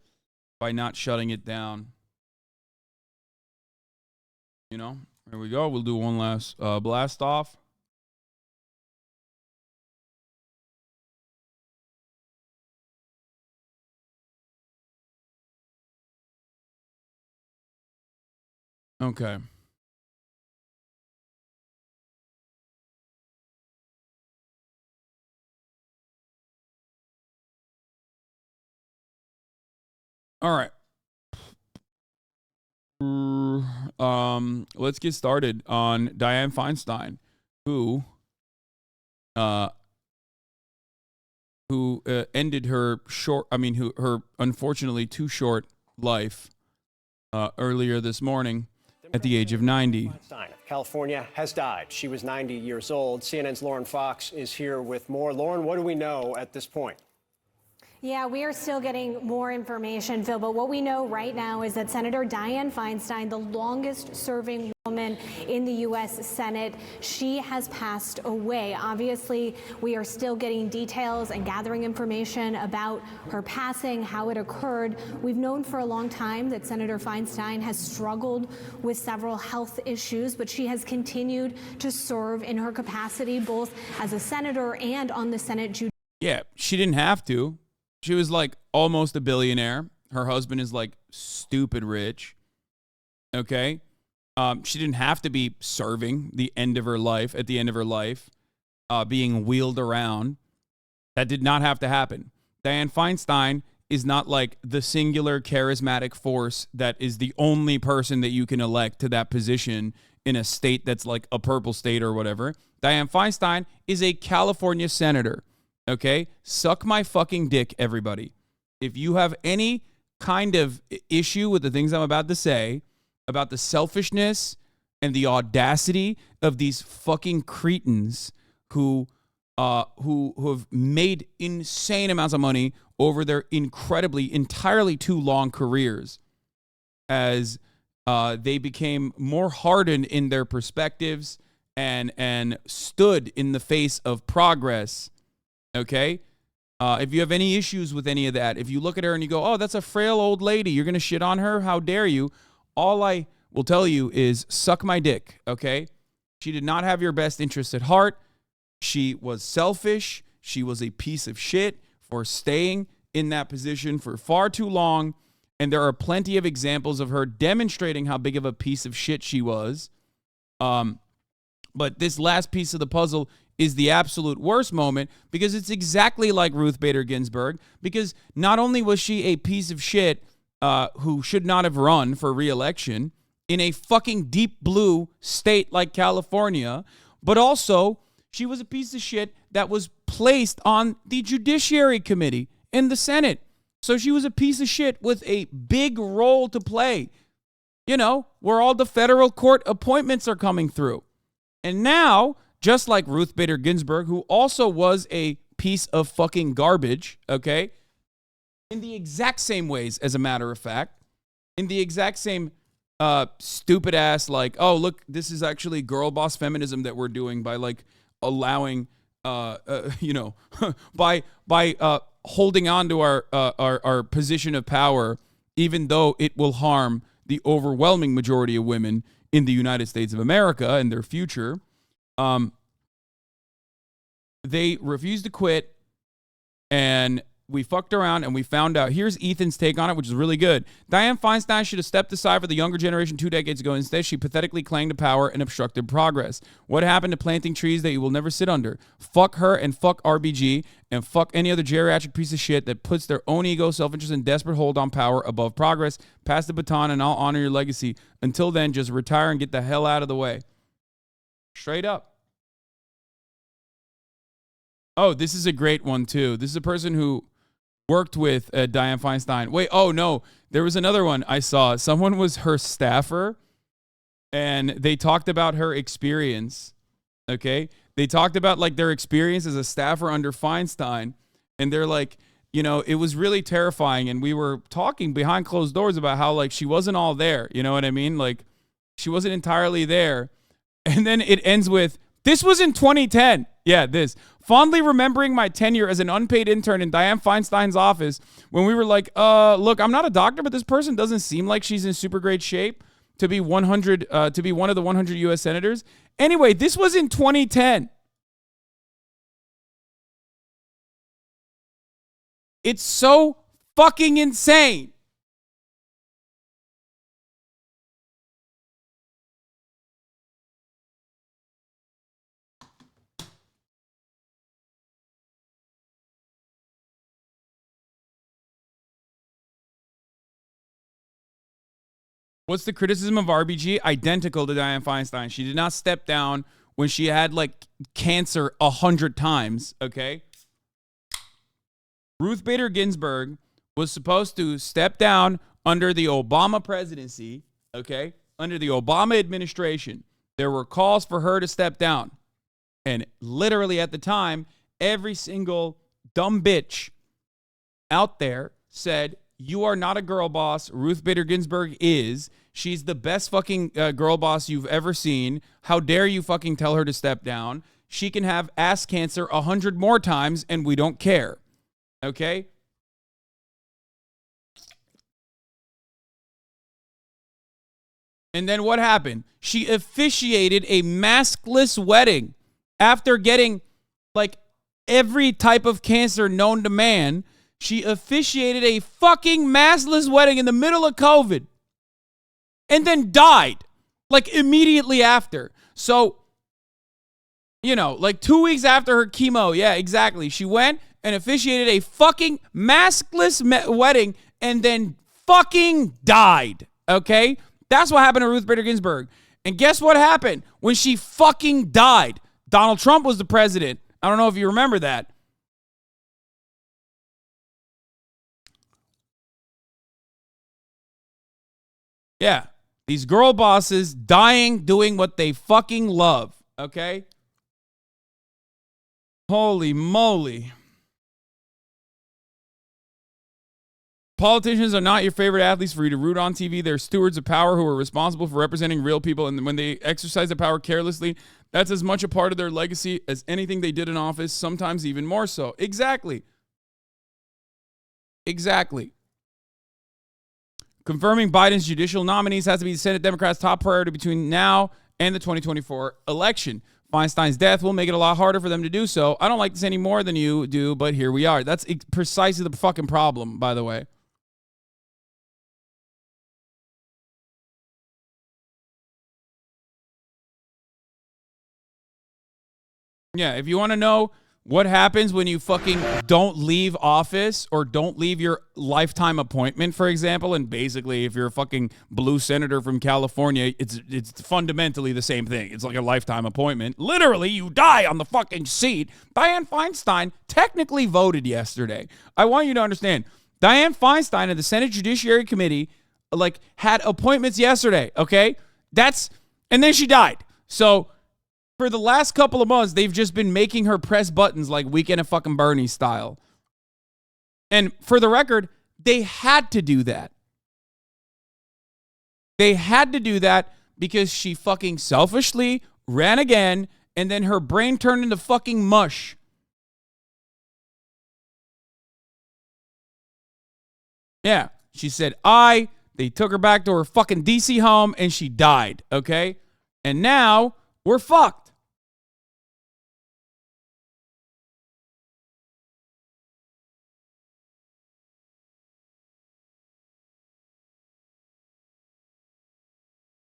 by not shutting it down. You know? Here we go. We'll do one last blast off. Okay. All right. Let's get started on Dianne Feinstein, who ended her her unfortunately too short life earlier this morning at the age of 90. California has died. She was 90 years old. CNN's Lauren Fox is here with more. Lauren, what do we know at this point? Yeah, we are still getting more information, Phil, but what we know right now is that Senator Dianne Feinstein, the longest serving woman in the U.S. Senate, she has passed away. Obviously, we are still getting details and gathering information about her passing, how it occurred. We've known for a long time that Senator Feinstein has struggled with several health issues, but she has continued to serve in her capacity both as a senator and on the Senate Judiciary. Yeah, she didn't have to. She was like almost a billionaire. Her husband is like stupid rich. Okay. She didn't have to be serving the end of her life, at the end of her life, being wheeled around. That did not have to happen. Dianne Feinstein is not like the singular charismatic force that is the only person that you can elect to that position in a state that's like a purple state or whatever. Dianne Feinstein is a California senator. Okay, suck my fucking dick, everybody. If you have any kind of issue with the things I'm about to say about the selfishness and the audacity of these fucking cretins who have made insane amounts of money over their entirely too long careers, as they became more hardened in their perspectives and stood in the face of progress. Okay, if you have any issues with any of that, if you look at her and you go, oh, that's a frail old lady, you're going to shit on her? How dare you? All I will tell you is suck my dick, okay? She did not have your best interests at heart. She was selfish. She was a piece of shit for staying in that position for far too long. And there are plenty of examples of her demonstrating how big of a piece of shit she was. But this last piece of the puzzle is the absolute worst moment, because it's exactly like Ruth Bader Ginsburg, because not only was she a piece of shit who should not have run for re-election in a fucking deep blue state like California, but also she was a piece of shit that was placed on the Judiciary Committee in the Senate. So she was a piece of shit with a big role to play, you know, where all the federal court appointments are coming through. And now, just like Ruth Bader Ginsburg, who also was a piece of fucking garbage, okay, in the exact same ways, as a matter of fact, in the exact same stupid ass, like, oh, look, this is actually girl boss feminism that we're doing by like allowing, you know, by holding on to our position of power, even though it will harm the overwhelming majority of women in the United States of America and their future. They refused to quit, and we fucked around and we found out. Here's Ethan's take on it, which is really good. Dianne Feinstein should have stepped aside for the younger generation 2 decades ago. Instead, she pathetically clanged to power and obstructed progress. What happened to planting trees that you will never sit under? Fuck her and fuck RBG and fuck any other geriatric piece of shit that puts their own ego, self-interest, and desperate hold on power above progress. Pass the baton and I'll honor your legacy. Until then, just retire and get the hell out of the way. Straight up. Oh, this is a great one, too. This is a person who worked with Dianne Feinstein. Wait, oh, no. There was another one I saw. Someone was her staffer, and they talked about her experience, okay? They talked about, like, their experience as a staffer under Feinstein, and they're like, you know, it was really terrifying, and we were talking behind closed doors about how, like, she wasn't all there. You know what I mean? Like, she wasn't entirely there. And then it ends with, this was in 2010. Yeah, this. Fondly remembering my tenure as an unpaid intern in Dianne Feinstein's office when we were like, look, I'm not a doctor, but this person doesn't seem like she's in super great shape to be 100, to be one of the 100 U.S. senators. Anyway, this was in 2010. It's so fucking insane. What's the criticism of RBG? Identical to Dianne Feinstein. She did not step down when she had like cancer 100 times, okay? Ruth Bader Ginsburg was supposed to step down under the Obama presidency, okay? Under the Obama administration. There were calls for her to step down. And literally at the time, every single dumb bitch out there said, you are not a girl boss. Ruth Bader Ginsburg is. She's the best fucking girl boss you've ever seen. How dare you fucking tell her to step down? She can have ass cancer 100 more times and we don't care. Okay? And then what happened? She officiated a maskless wedding after getting like every type of cancer known to man. She officiated a fucking maskless wedding in the middle of COVID and then died like immediately after. So, you know, like 2 weeks after her chemo. Yeah, exactly. She went and officiated a fucking maskless wedding and then fucking died. Okay? That's what happened to Ruth Bader Ginsburg. And guess what happened when she fucking died? Donald Trump was the president. I don't know if you remember that. Yeah. These girl bosses dying doing what they fucking love. Okay? Holy moly. Politicians are not your favorite athletes for you to root on TV. They're stewards of power who are responsible for representing real people. And when they exercise the power carelessly, that's as much a part of their legacy as anything they did in office, sometimes even more so. Exactly. Exactly. Confirming Biden's judicial nominees has to be the Senate Democrats' top priority between now and the 2024 election. Feinstein's death will make it a lot harder for them to do so. I don't like this any more than you do, but here we are. That's precisely the fucking problem, by the way. Yeah, if you want to know what happens when you fucking don't leave office or don't leave your lifetime appointment, for example, and basically if you're a fucking blue senator from California, it's fundamentally the same thing. It's like a lifetime appointment. Literally, you die on the fucking seat. Dianne Feinstein technically voted yesterday. I want you to understand. Dianne Feinstein and the Senate Judiciary Committee like had appointments yesterday, okay? And then she died. So for the last couple of months, they've just been making her press buttons like Weekend at fucking Bernie style. And for the record, they had to do that. They had to do that because she fucking selfishly ran again, and then her brain turned into fucking mush. Yeah, she said they took her back to her fucking DC home, and she died, okay? And now we're fucked.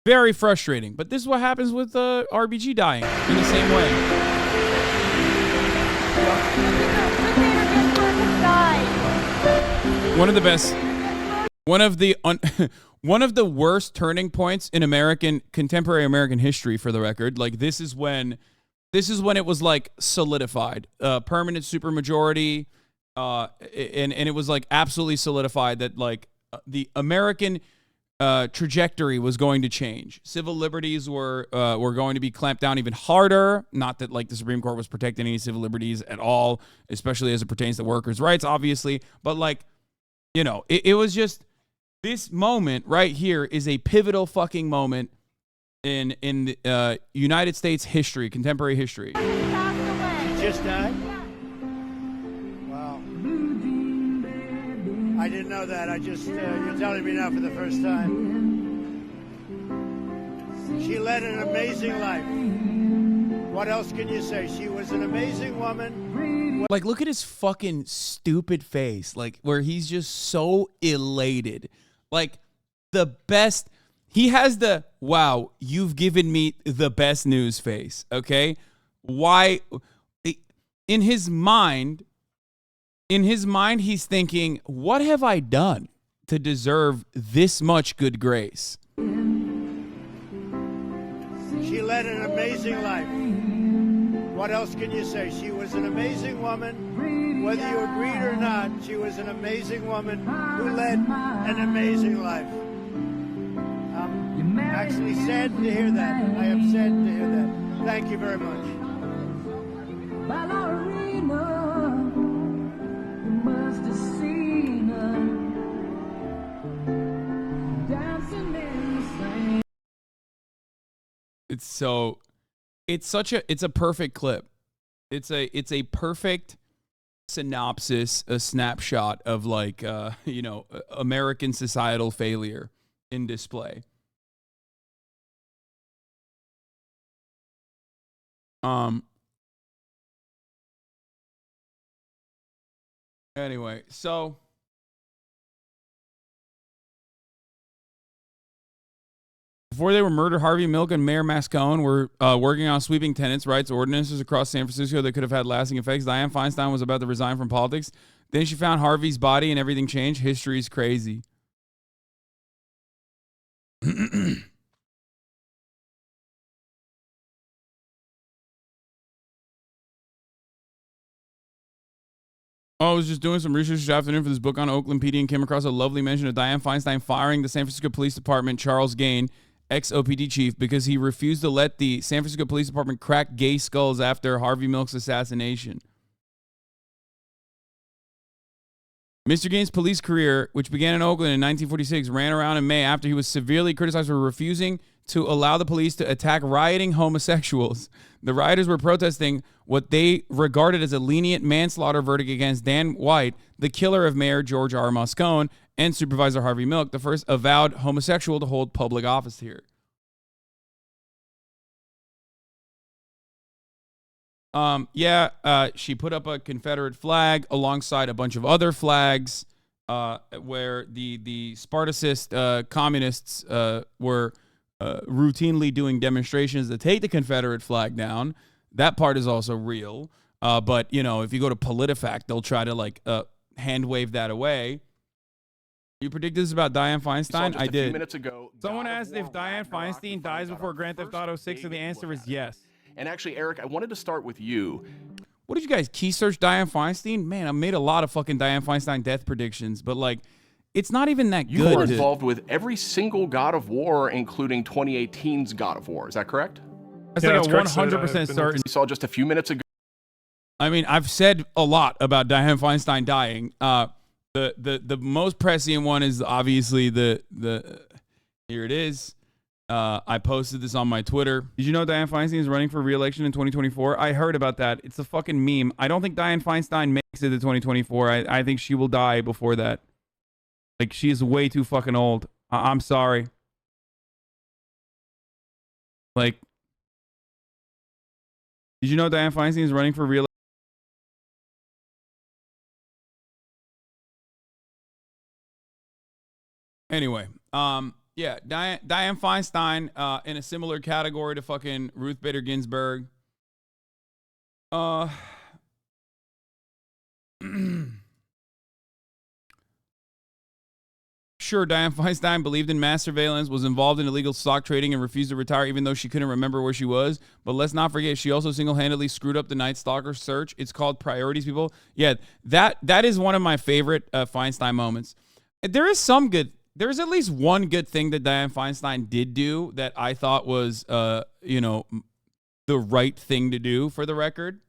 Very frustrating. But this is what happens with RBG dying in the same way. One of the best, one of the worst turning points in contemporary American history, for the record. Like this is when it was like solidified, permanent supermajority, and it was like absolutely solidified that like the American trajectory was going to change. Civil liberties were going to be clamped down even harder. Not that like the Supreme Court was protecting any civil liberties at all, especially as it pertains to workers' rights, obviously. But like, you know, it was just this moment right here is a pivotal fucking moment in United States history, contemporary history. She just died? Wow. I didn't know that. You're telling me now for the first time. She led an amazing life. What else can you say? She was an amazing woman. Like, look at his fucking stupid face, like, where he's just so elated. Like, the best, he has the, wow, you've given me the best news face, okay? Why, in his mind, he's thinking, what have I done to deserve this much good grace? She led an amazing life. What else can you say? She was an amazing woman. Whether you agreed or not, she was an amazing woman who led an amazing life. I'm actually sad to hear that. I am sad to hear that. Thank you very much. Ballerina, you must have seen It's a perfect clip. It's a perfect synopsis, a snapshot of like American societal failure in display. Anyway, so before they were murdered, Harvey Milk and Mayor Moscone were working on sweeping tenants' rights ordinances across San Francisco that could have had lasting effects. Dianne Feinstein was about to resign from politics. Then she found Harvey's body and everything changed. History's crazy. I was just doing some research this afternoon for this book on Oakland PD and came across a lovely mention of Dianne Feinstein firing the San Francisco Police Department Charles Gain, ex-OPD chief, because he refused to let the San Francisco Police Department crack gay skulls after Harvey Milk's assassination. Mr. Gaines' police career, which began in Oakland in 1946, ran around in May after he was severely criticized for refusing to allow the police to attack rioting homosexuals. The rioters were protesting what they regarded as a lenient manslaughter verdict against Dan White, the killer of Mayor George R. Moscone, and Supervisor Harvey Milk, the first avowed homosexual to hold public office here. She put up a Confederate flag alongside a bunch of other flags where the Spartacist communists were routinely doing demonstrations to take the Confederate flag down. That part is also real. But, if you go to PolitiFact, they'll try to hand wave that away. You predicted this about Dianne Feinstein? I did. A few minutes ago, someone asked if Dianne Feinstein dies before Grand Theft Auto 6, and the answer is yes. And actually, Eric, I wanted to start with you. What did you guys key search Dianne Feinstein? Man, I made a lot of fucking Dianne Feinstein death predictions, but it's not even that good. You were involved with every single God of War, including 2018's God of War. Is that correct? That's like a 100% certain. We saw just a few minutes ago. I mean, I've said a lot about Dianne Feinstein dying. The most prescient one is obviously the here it is. I posted this on my Twitter. Did you know Dianne Feinstein is running for re-election in 2024? I heard about that. It's a fucking meme. I don't think Dianne Feinstein makes it to 2024. I think she will die before that. She is way too fucking old. I'm sorry. Did you know Dianne Feinstein is running for re-election? Anyway, Dianne Feinstein in a similar category to fucking Ruth Bader Ginsburg. Sure, Dianne Feinstein believed in mass surveillance, was involved in illegal stock trading, and refused to retire even though she couldn't remember where she was. But let's not forget, she also single-handedly screwed up the Night Stalker search. It's called Priorities, people. Yeah, that is one of my favorite Feinstein moments. There is at least one good thing that Dianne Feinstein did do that I thought was, the right thing to do, for the record.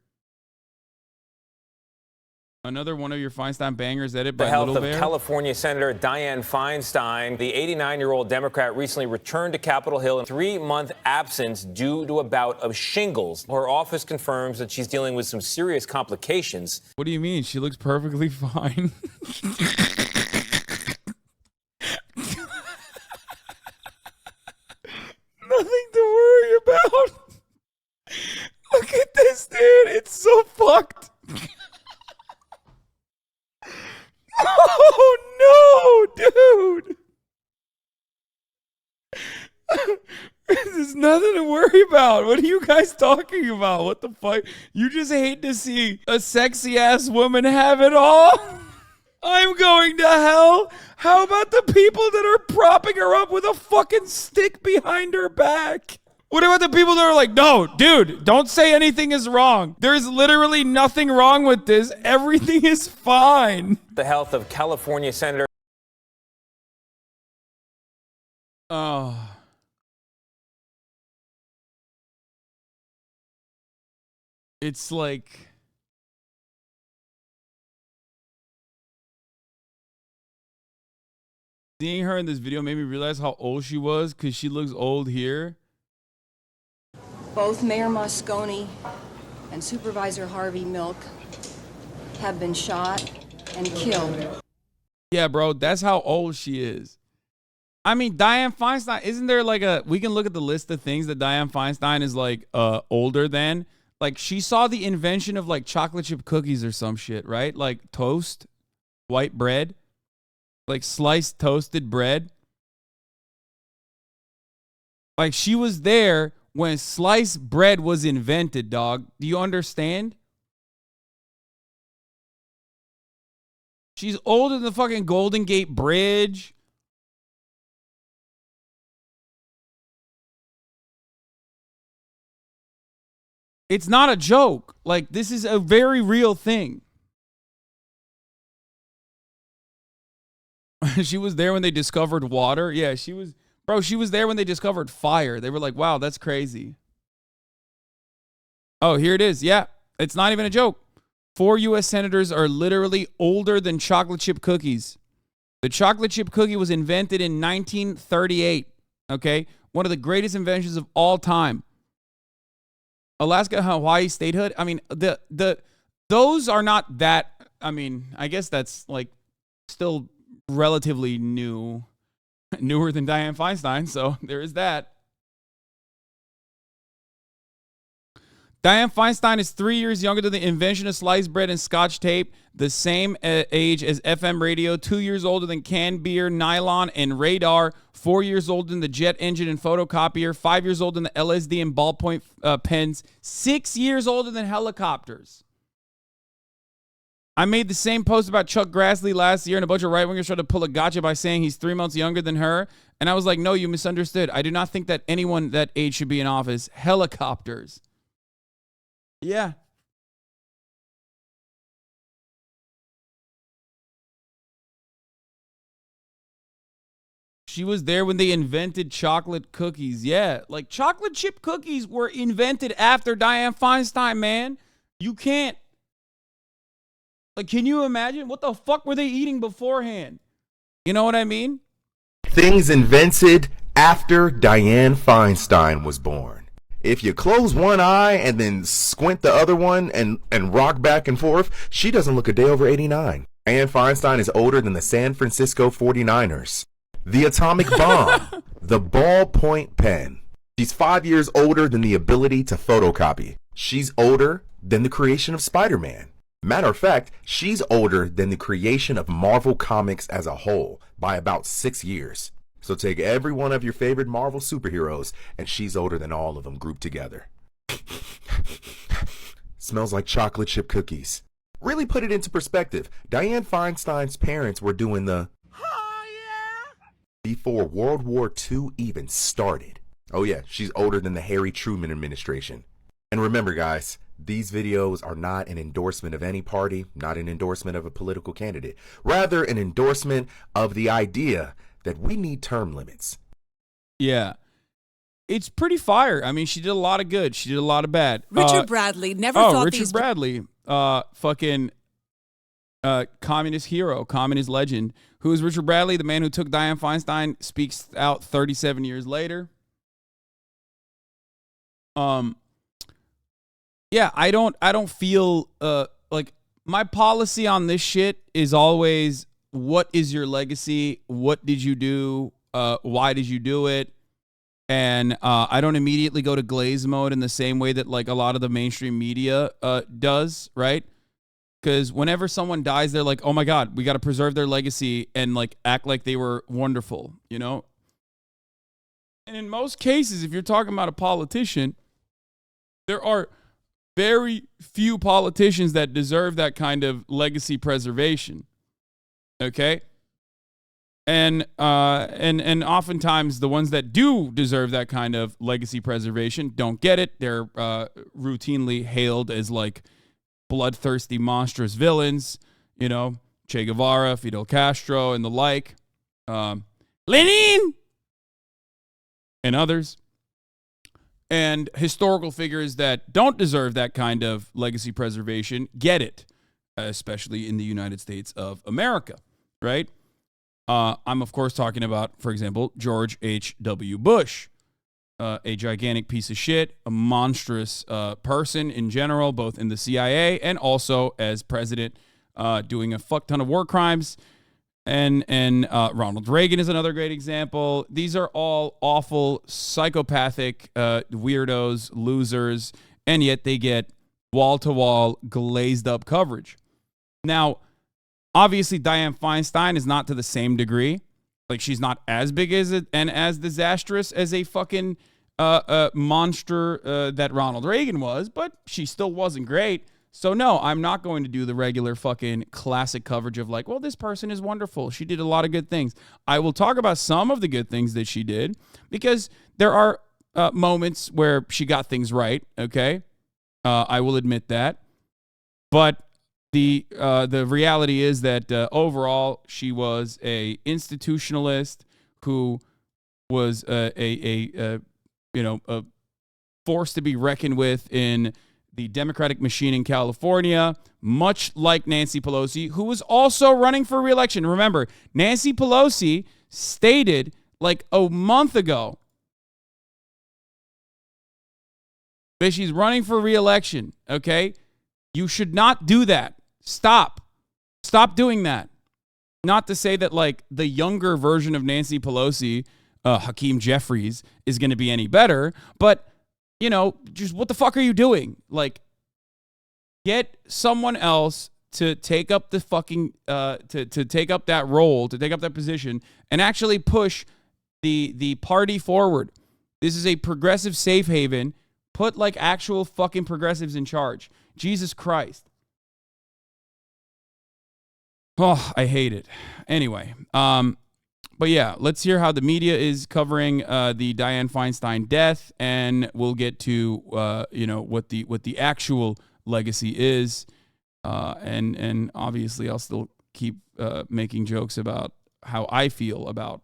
Another one of your Feinstein bangers, edit by Little Bear. The health of California Senator Dianne Feinstein. The 89-year-old Democrat recently returned to Capitol Hill in a 3-month absence due to a bout of shingles. Her office confirms that she's dealing with some serious complications. What do you mean? She looks perfectly fine. Nothing to worry about. Look at this, dude. It's so fucked. Oh, no, dude. There's nothing to worry about. What are you guys talking about? What the fuck? You just hate to see a sexy-ass woman have it all? I'm going to hell. How about the people that are propping her up with a fucking stick behind her back? What about the people that are like, no, dude, don't say anything is wrong. There's literally nothing wrong with this. Everything is fine. The health of California Senator. Oh. It's like... Seeing her in this video made me realize how old she was because she looks old here. Both Mayor Moscone and Supervisor Harvey Milk have been shot and killed. Yeah, bro, that's how old she is. I mean, Dianne Feinstein, isn't there like we can look at the list of things that Dianne Feinstein is like older than. Like, she saw the invention of like chocolate chip cookies or some shit, right? Like toast, white bread, like sliced toasted bread. Like, she was there when sliced bread was invented, dog. Do you understand? She's older than the fucking Golden Gate Bridge. It's not a joke. Like, this is a very real thing. She was there when they discovered water. Yeah, she was. Bro, she was there when they discovered fire. They were like, wow, that's crazy. Oh, here it is. Yeah, it's not even a joke. 4 U.S. senators are literally older than chocolate chip cookies. The chocolate chip cookie was invented in 1938. Okay? One of the greatest inventions of all time. Alaska, Hawaii statehood. I mean, those are not that. I mean, I guess that's like still relatively new. Newer than Dianne Feinstein, so there is that. Dianne Feinstein is 3 years younger than the invention of sliced bread and Scotch tape, the same age as FM radio, 2 years older than canned beer, nylon, and radar, 4 years older than the jet engine and photocopier, 5 years older than the LSD and ballpoint pens, 6 years older than helicopters. I made the same post about Chuck Grassley last year, and a bunch of right-wingers tried to pull a gotcha by saying he's 3 months younger than her. And I was like, no, you misunderstood. I do not think that anyone that age should be in office. Helicopters. Yeah. She was there when they invented chocolate cookies. Yeah, like chocolate chip cookies were invented after Dianne Feinstein, man. You can't. Like, can you imagine? What the fuck were they eating beforehand? You know what I mean? Things invented after Dianne Feinstein was born. If you close one eye and then squint the other one and rock back and forth, she doesn't look a day over 89. Dianne Feinstein is older than the San Francisco 49ers. The atomic bomb. The ballpoint pen. She's 5 years older than the ability to photocopy. She's older than the creation of Spider-Man. Matter of fact, she's older than the creation of Marvel Comics as a whole by about 6 years. So take every one of your favorite Marvel superheroes, and she's older than all of them grouped together. Smells like chocolate chip cookies. Really put it into perspective. Dianne Feinstein's parents were doing the before World War II even started. Oh yeah, she's older than the Harry Truman administration. And remember, guys, these videos are not an endorsement of any party, not an endorsement of a political candidate. Rather, an endorsement of the idea that we need term limits. Yeah. It's pretty fire. I mean, she did a lot of good. She did a lot of bad. Richard Bradley never thought Richard these... Bradley, fucking communist hero, communist legend. Who is Richard Bradley? The man who took Dianne Feinstein speaks out 37 years later. Yeah, I don't feel like my policy on this shit is always, what is your legacy? What did you do? Why did you do it? And I don't immediately go to glaze mode in the same way that like a lot of the mainstream media does, right? Because whenever someone dies, they're like, oh my God, we got to preserve their legacy and like act like they were wonderful, you know? And in most cases, if you're talking about a politician, there are very few politicians that deserve that kind of legacy preservation. Okay? And oftentimes the ones that do deserve that kind of legacy preservation don't get it. They're routinely hailed as like bloodthirsty, monstrous villains, you know, Che Guevara, Fidel Castro, and the like. Lenin! And others. And historical figures that don't deserve that kind of legacy preservation get it, especially in the United States of America, right? I'm, of course, talking about, for example, George H.W. Bush. a gigantic piece of shit, a monstrous person in general, both in the CIA and also as president, doing a fuck ton of war crimes. And Ronald Reagan is another great example. These are all awful, psychopathic weirdos, losers, and yet they get wall-to-wall, glazed-up coverage. Now, obviously, Dianne Feinstein is not to the same degree. Like, she's not as big as it and as disastrous as a fucking monster that Ronald Reagan was, but she still wasn't great. So, no, I'm not going to do the regular fucking classic coverage of like, well, this person is wonderful. She did a lot of good things. I will talk about some of the good things that she did because there are moments where she got things right, okay? I will admit that. But the reality is that overall, she was a institutionalist who was a force to be reckoned with in the Democratic machine in California, much like Nancy Pelosi, who was also running for re-election. Remember, Nancy Pelosi stated like a month ago that she's running for re-election, okay? You should not do that. Stop doing that. Not to say that like the younger version of Nancy Pelosi, Hakeem Jeffries, is going to be any better, but you know, just what the fuck are you doing? Like, get someone else to take up the fucking, to take up that role, to take up that position, and actually push the party forward. This is a progressive safe haven. Put like actual fucking progressives in charge. Jesus Christ. Oh, I hate it. Anyway, but yeah, let's hear how the media is covering the Dianne Feinstein death, and we'll get to what the actual legacy is, and obviously I'll still keep making jokes about how I feel about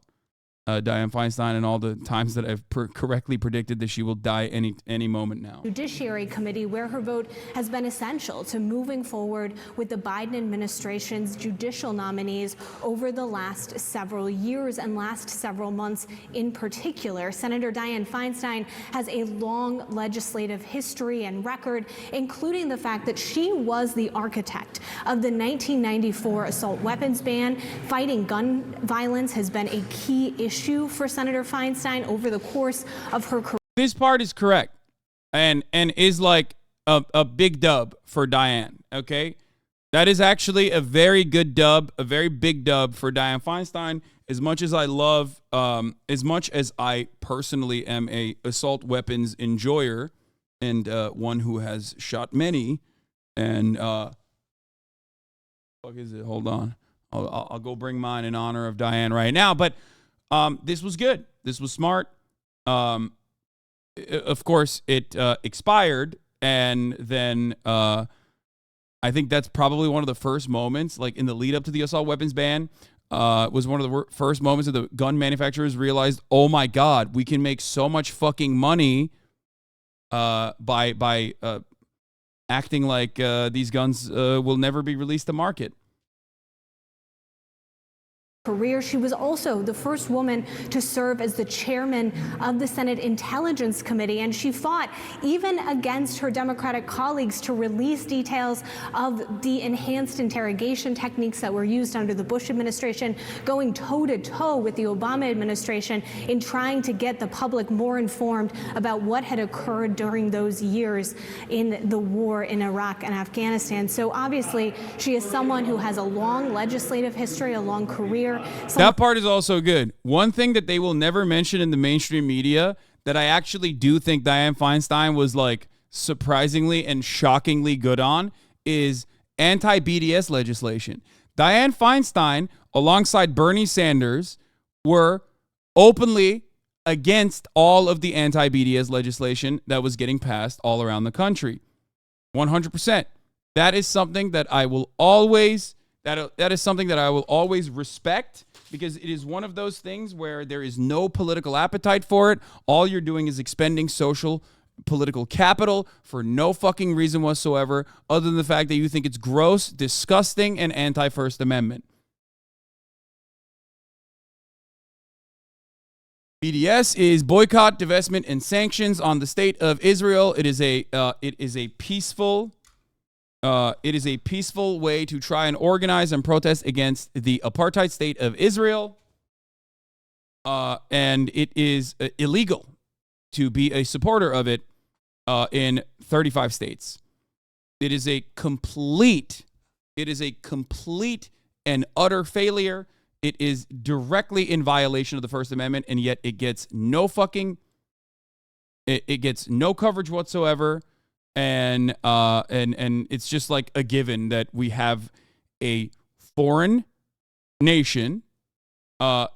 Dianne Feinstein and all the times that I've correctly predicted that she will die any moment now. Judiciary Committee, where her vote has been essential to moving forward with the Biden administration's judicial nominees over the last several years and last several months in particular. Senator Dianne Feinstein has a long legislative history and record, including the fact that she was the architect of the 1994 assault weapons ban. Fighting gun violence has been a key issue for Senator Feinstein over the course of her career. This part is correct and is like a big dub for Dianne, okay? That is actually a very good dub, a very big dub for Dianne Feinstein. As much as I love, as much as I personally am a assault weapons enjoyer and one who has shot many, and fuck is it? Hold on. I'll go bring mine in honor of Dianne right now, but this was good. This was smart. Of course, it expired, and then I think that's probably one of the first moments, like in the lead up to the assault weapons ban, was one of the first moments that the gun manufacturers realized, oh my God, we can make so much fucking money by acting like these guns will never be released to market. Career. She was also the first woman to serve as the chairman of the Senate Intelligence Committee, and she fought even against her Democratic colleagues to release details of the enhanced interrogation techniques that were used under the Bush administration, going toe-to-toe with the Obama administration in trying to get the public more informed about what had occurred during those years in the war in Iraq and Afghanistan. So obviously, she is someone who has a long legislative history, a long career. That part is also good. One thing that they will never mention in the mainstream media that I actually do think Dianne Feinstein was like surprisingly and shockingly good on is anti-BDS legislation. Dianne Feinstein, alongside Bernie Sanders, were openly against all of the anti-BDS legislation that was getting passed all around the country. 100%. That is something that I will always respect, because it is one of those things where there is no political appetite for it. All you're doing is expending social political capital for no fucking reason whatsoever, other than the fact that you think it's gross, disgusting, and anti-First Amendment. BDS is boycott, divestment, and sanctions on the state of Israel. It is a peaceful way to try and organize and protest against the apartheid state of Israel. And it is illegal to be a supporter of it in 35 states. It is a complete and utter failure. It is directly in violation of the First Amendment, and yet it gets no coverage whatsoever. And it's just like a given that we have a foreign nation, and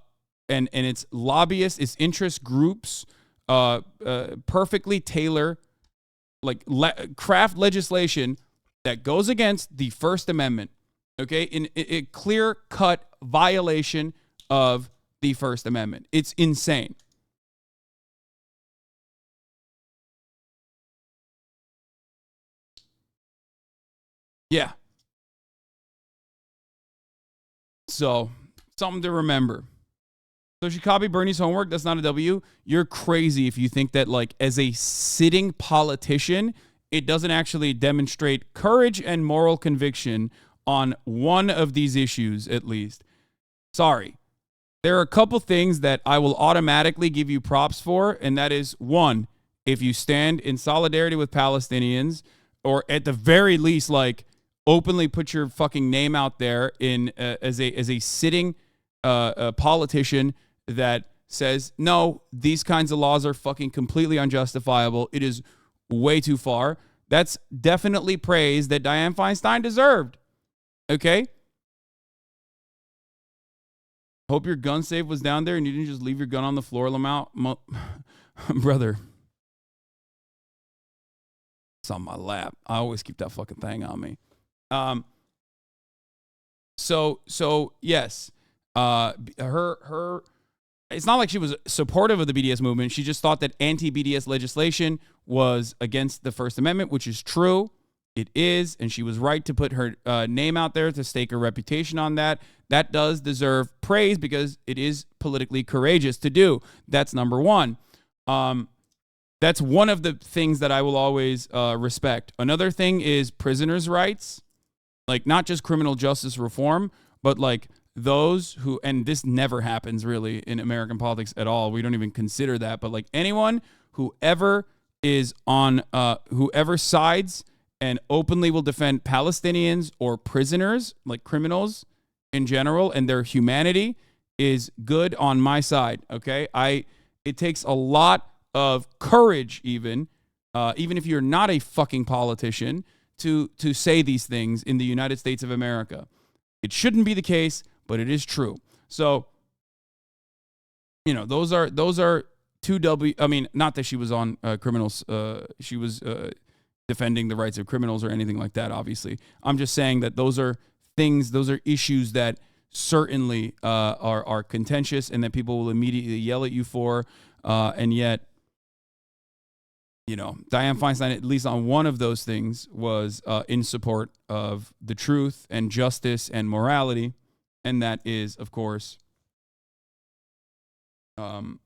its lobbyists, its interest groups, perfectly tailor, craft legislation that goes against the First Amendment. Okay, in a clear-cut violation of the First Amendment. It's insane. Yeah. So, something to remember. So she copied Bernie's homework. That's not a W. You're crazy if you think that, like, as a sitting politician, it doesn't actually demonstrate courage and moral conviction on one of these issues, at least. Sorry. There are a couple things that I will automatically give you props for, and that is, one, if you stand in solidarity with Palestinians, or at the very least, like, openly put your fucking name out there in as a sitting politician that says, no, these kinds of laws are fucking completely unjustifiable. It is way too far. That's definitely praise that Dianne Feinstein deserved. Okay? Hope your gun safe was down there and you didn't just leave your gun on the floor, Lamau. Brother. It's on my lap. I always keep that fucking thing on me. So yes. Her it's not like she was supportive of the BDS movement. She just thought that anti-BDS legislation was against the First Amendment, which is true. It is, and she was right to put her name out there to stake her reputation on that. That does deserve praise because it is politically courageous to do. That's number one. That's one of the things that I will always respect. Another thing is prisoners' rights, like not just criminal justice reform, but like those who, and this never happens really in American politics at all. We don't even consider that, but like anyone whoever is on, whoever sides and openly will defend Palestinians or prisoners, like criminals in general, and their humanity is good on my side, okay? It takes a lot of courage even if you're not a fucking politician, to say these things in the United States of America. It shouldn't be the case, but it is true. So, you know, those are two W. I mean, not that she was on criminals. She was defending the rights of criminals or anything like that, obviously. I'm just saying that those are things, those are issues that certainly are contentious and that people will immediately yell at you for. And yet, you know, Dianne Feinstein, at least on one of those things, was in support of the truth and justice and morality. And that is, of course, her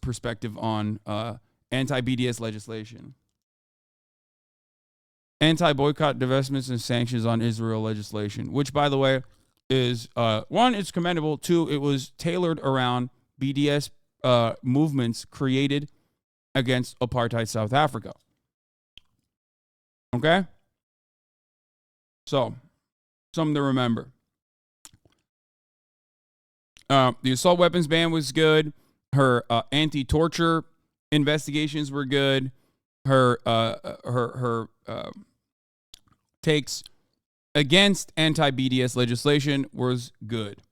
perspective on anti-BDS legislation. Anti-boycott, divestments, and sanctions on Israel legislation, which, by the way, is, one, it's commendable. Two, it was tailored around BDS movements created against apartheid South Africa. Okay? So, something to remember. The assault weapons ban was good. Her anti-torture investigations were good. Her takes against anti-BDS legislation was good.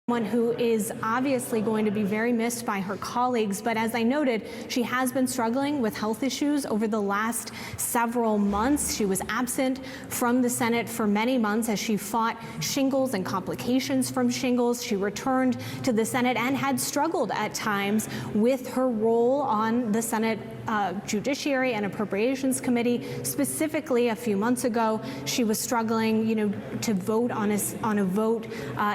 One who is obviously going to be very missed by her colleagues, but as I noted, she has been struggling with health issues over the last several months. She was absent from the Senate for many months as she fought shingles and complications from shingles. She returned to the Senate and had struggled at times with her role on the Senate Judiciary and Appropriations Committee. Specifically, a few months ago, she was struggling, to vote on a vote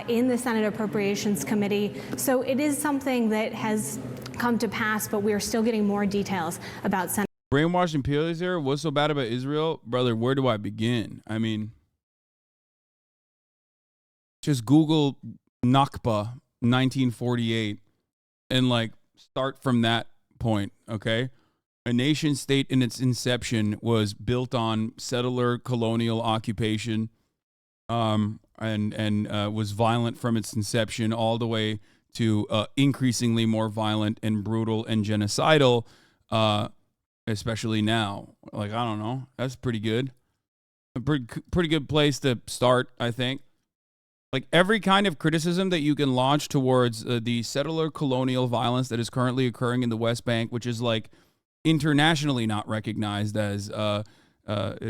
in the Senate Appropriations Committee. So it is something that has come to pass, but we are still getting more details about Senate. Brainwashed imperialists here. What's so bad about Israel? Brother, where do I begin? I mean, just Google Nakba 1948 and start from that point, okay? A nation state in its inception was built on settler colonial occupation, and was violent from its inception all the way to increasingly more violent and brutal and genocidal, especially now. I don't know. That's pretty good. A pretty good place to start, I think. Every kind of criticism that you can launch towards the settler colonial violence that is currently occurring in the West Bank, which is internationally not recognized as a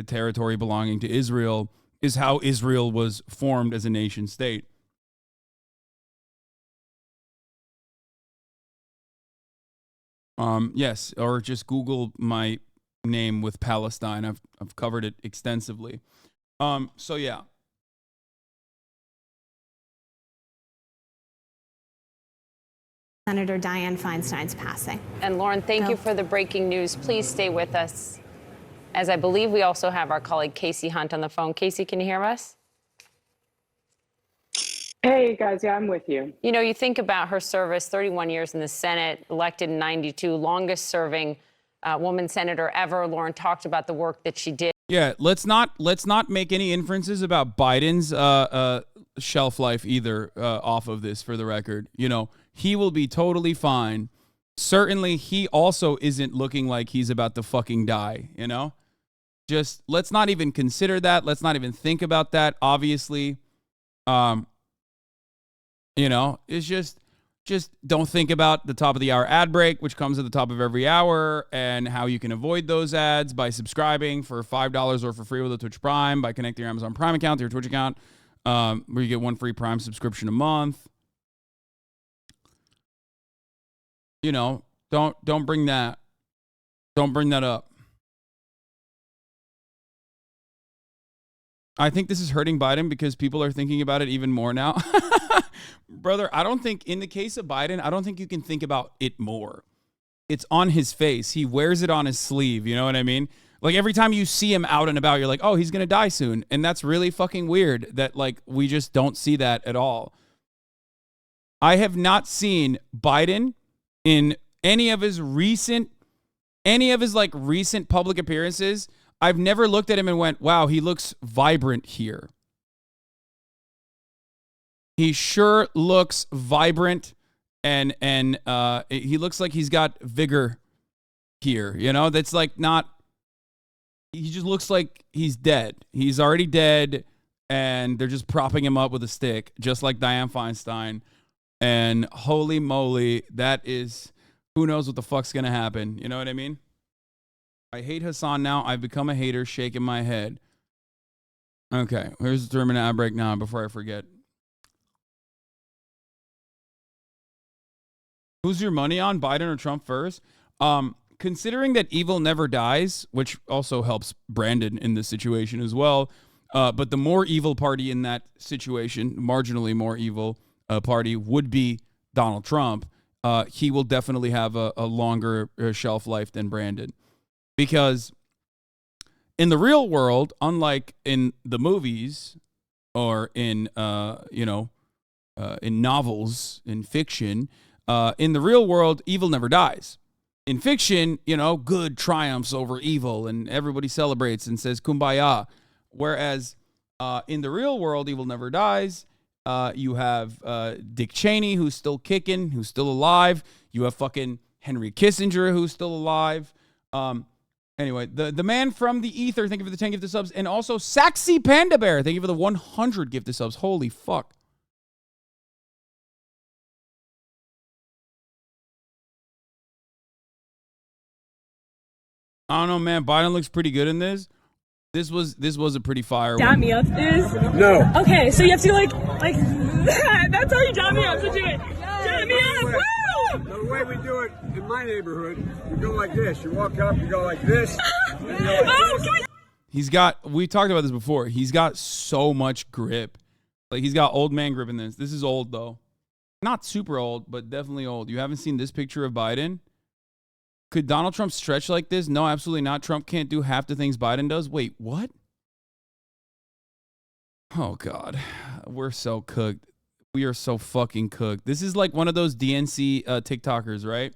territory belonging to Israel, is how Israel was formed as a nation state. Yes, or just Google my name with Palestine. I've covered it extensively. So yeah. Senator Dianne Feinstein's passing. And Lauren, thank you for the breaking news. Please stay with us, as I believe we also have our colleague Casey Hunt on the phone. Casey, can you hear us? Hey, guys. Yeah, I'm with you. You think about her service, 31 years in the Senate, elected in 92, longest serving woman senator ever. Lauren talked about the work that she did. Yeah, let's not make any inferences about Biden's shelf life either off of this, for the record. He will be totally fine. Certainly, he also isn't looking like he's about to fucking die, Just let's not even consider that. Let's not even think about that, obviously. It's just don't think about the top of the hour ad break, which comes at the top of every hour, and how you can avoid those ads by subscribing for $5 or for free with a Twitch Prime, by connecting your Amazon Prime account to your Twitch account, where you get one free Prime subscription a month. Don't bring that. Don't bring that up. I think this is hurting Biden because people are thinking about it even more now. Brother, I don't think, in the case of Biden, I don't think you can think about it more. It's on his face. He wears it on his sleeve. You know what I mean? Every time you see him out and about, you're like, oh, he's going to die soon. And that's really fucking weird that, we just don't see that at all. I have not seen Biden in any of his recent public appearances. I've never looked at him and went, wow, he looks vibrant here. He sure looks vibrant, and he looks like he's got vigor here. That's not, he just looks like he's dead. He's already dead, and they're just propping him up with a stick, just like Dianne Feinstein. And holy moly, that is, who knows what the fuck's going to happen. You know what I mean? I hate Hasan now. I've become a hater, shaking my head. Okay, here's the 3-minute ad break now before I forget. Who's your money on, Biden or Trump first? Considering that evil never dies, which also helps Brandon in this situation as well, but the more evil party in that situation, marginally more evil party, would be Donald Trump. He will definitely have a longer shelf life than Brandon. Because in the real world, unlike in the movies or in novels, in fiction, in the real world, evil never dies. In fiction, good triumphs over evil and everybody celebrates and says kumbaya. Whereas in the real world, evil never dies. You have Dick Cheney, who's still kicking, who's still alive. You have fucking Henry Kissinger, who's still alive. Anyway, the man from the ether, thank you for the 10 gifted subs. And also Saxy Panda Bear, thank you for the 100 gifted subs. Holy fuck. I don't know, man. Biden looks pretty good in this. This was a pretty fire dap one. me up is? No. Okay, so you have to like that. That's how you dap me up. So do it. Dap me up. Woo! The way we do it in my neighborhood, you go like this. You walk up, you go like this. And you go like this. He's got, we talked about this before. He's got so much grip. Like, he's got old man grip in this. This is old, though. Not super old, but definitely old. You haven't seen this picture of Biden? Could Donald Trump stretch like this? No, absolutely not. Trump can't do half the things Biden does. Wait, what? Oh, God. We're so cooked. We are so fucking cooked. This is like one of those DNC TikTokers, right?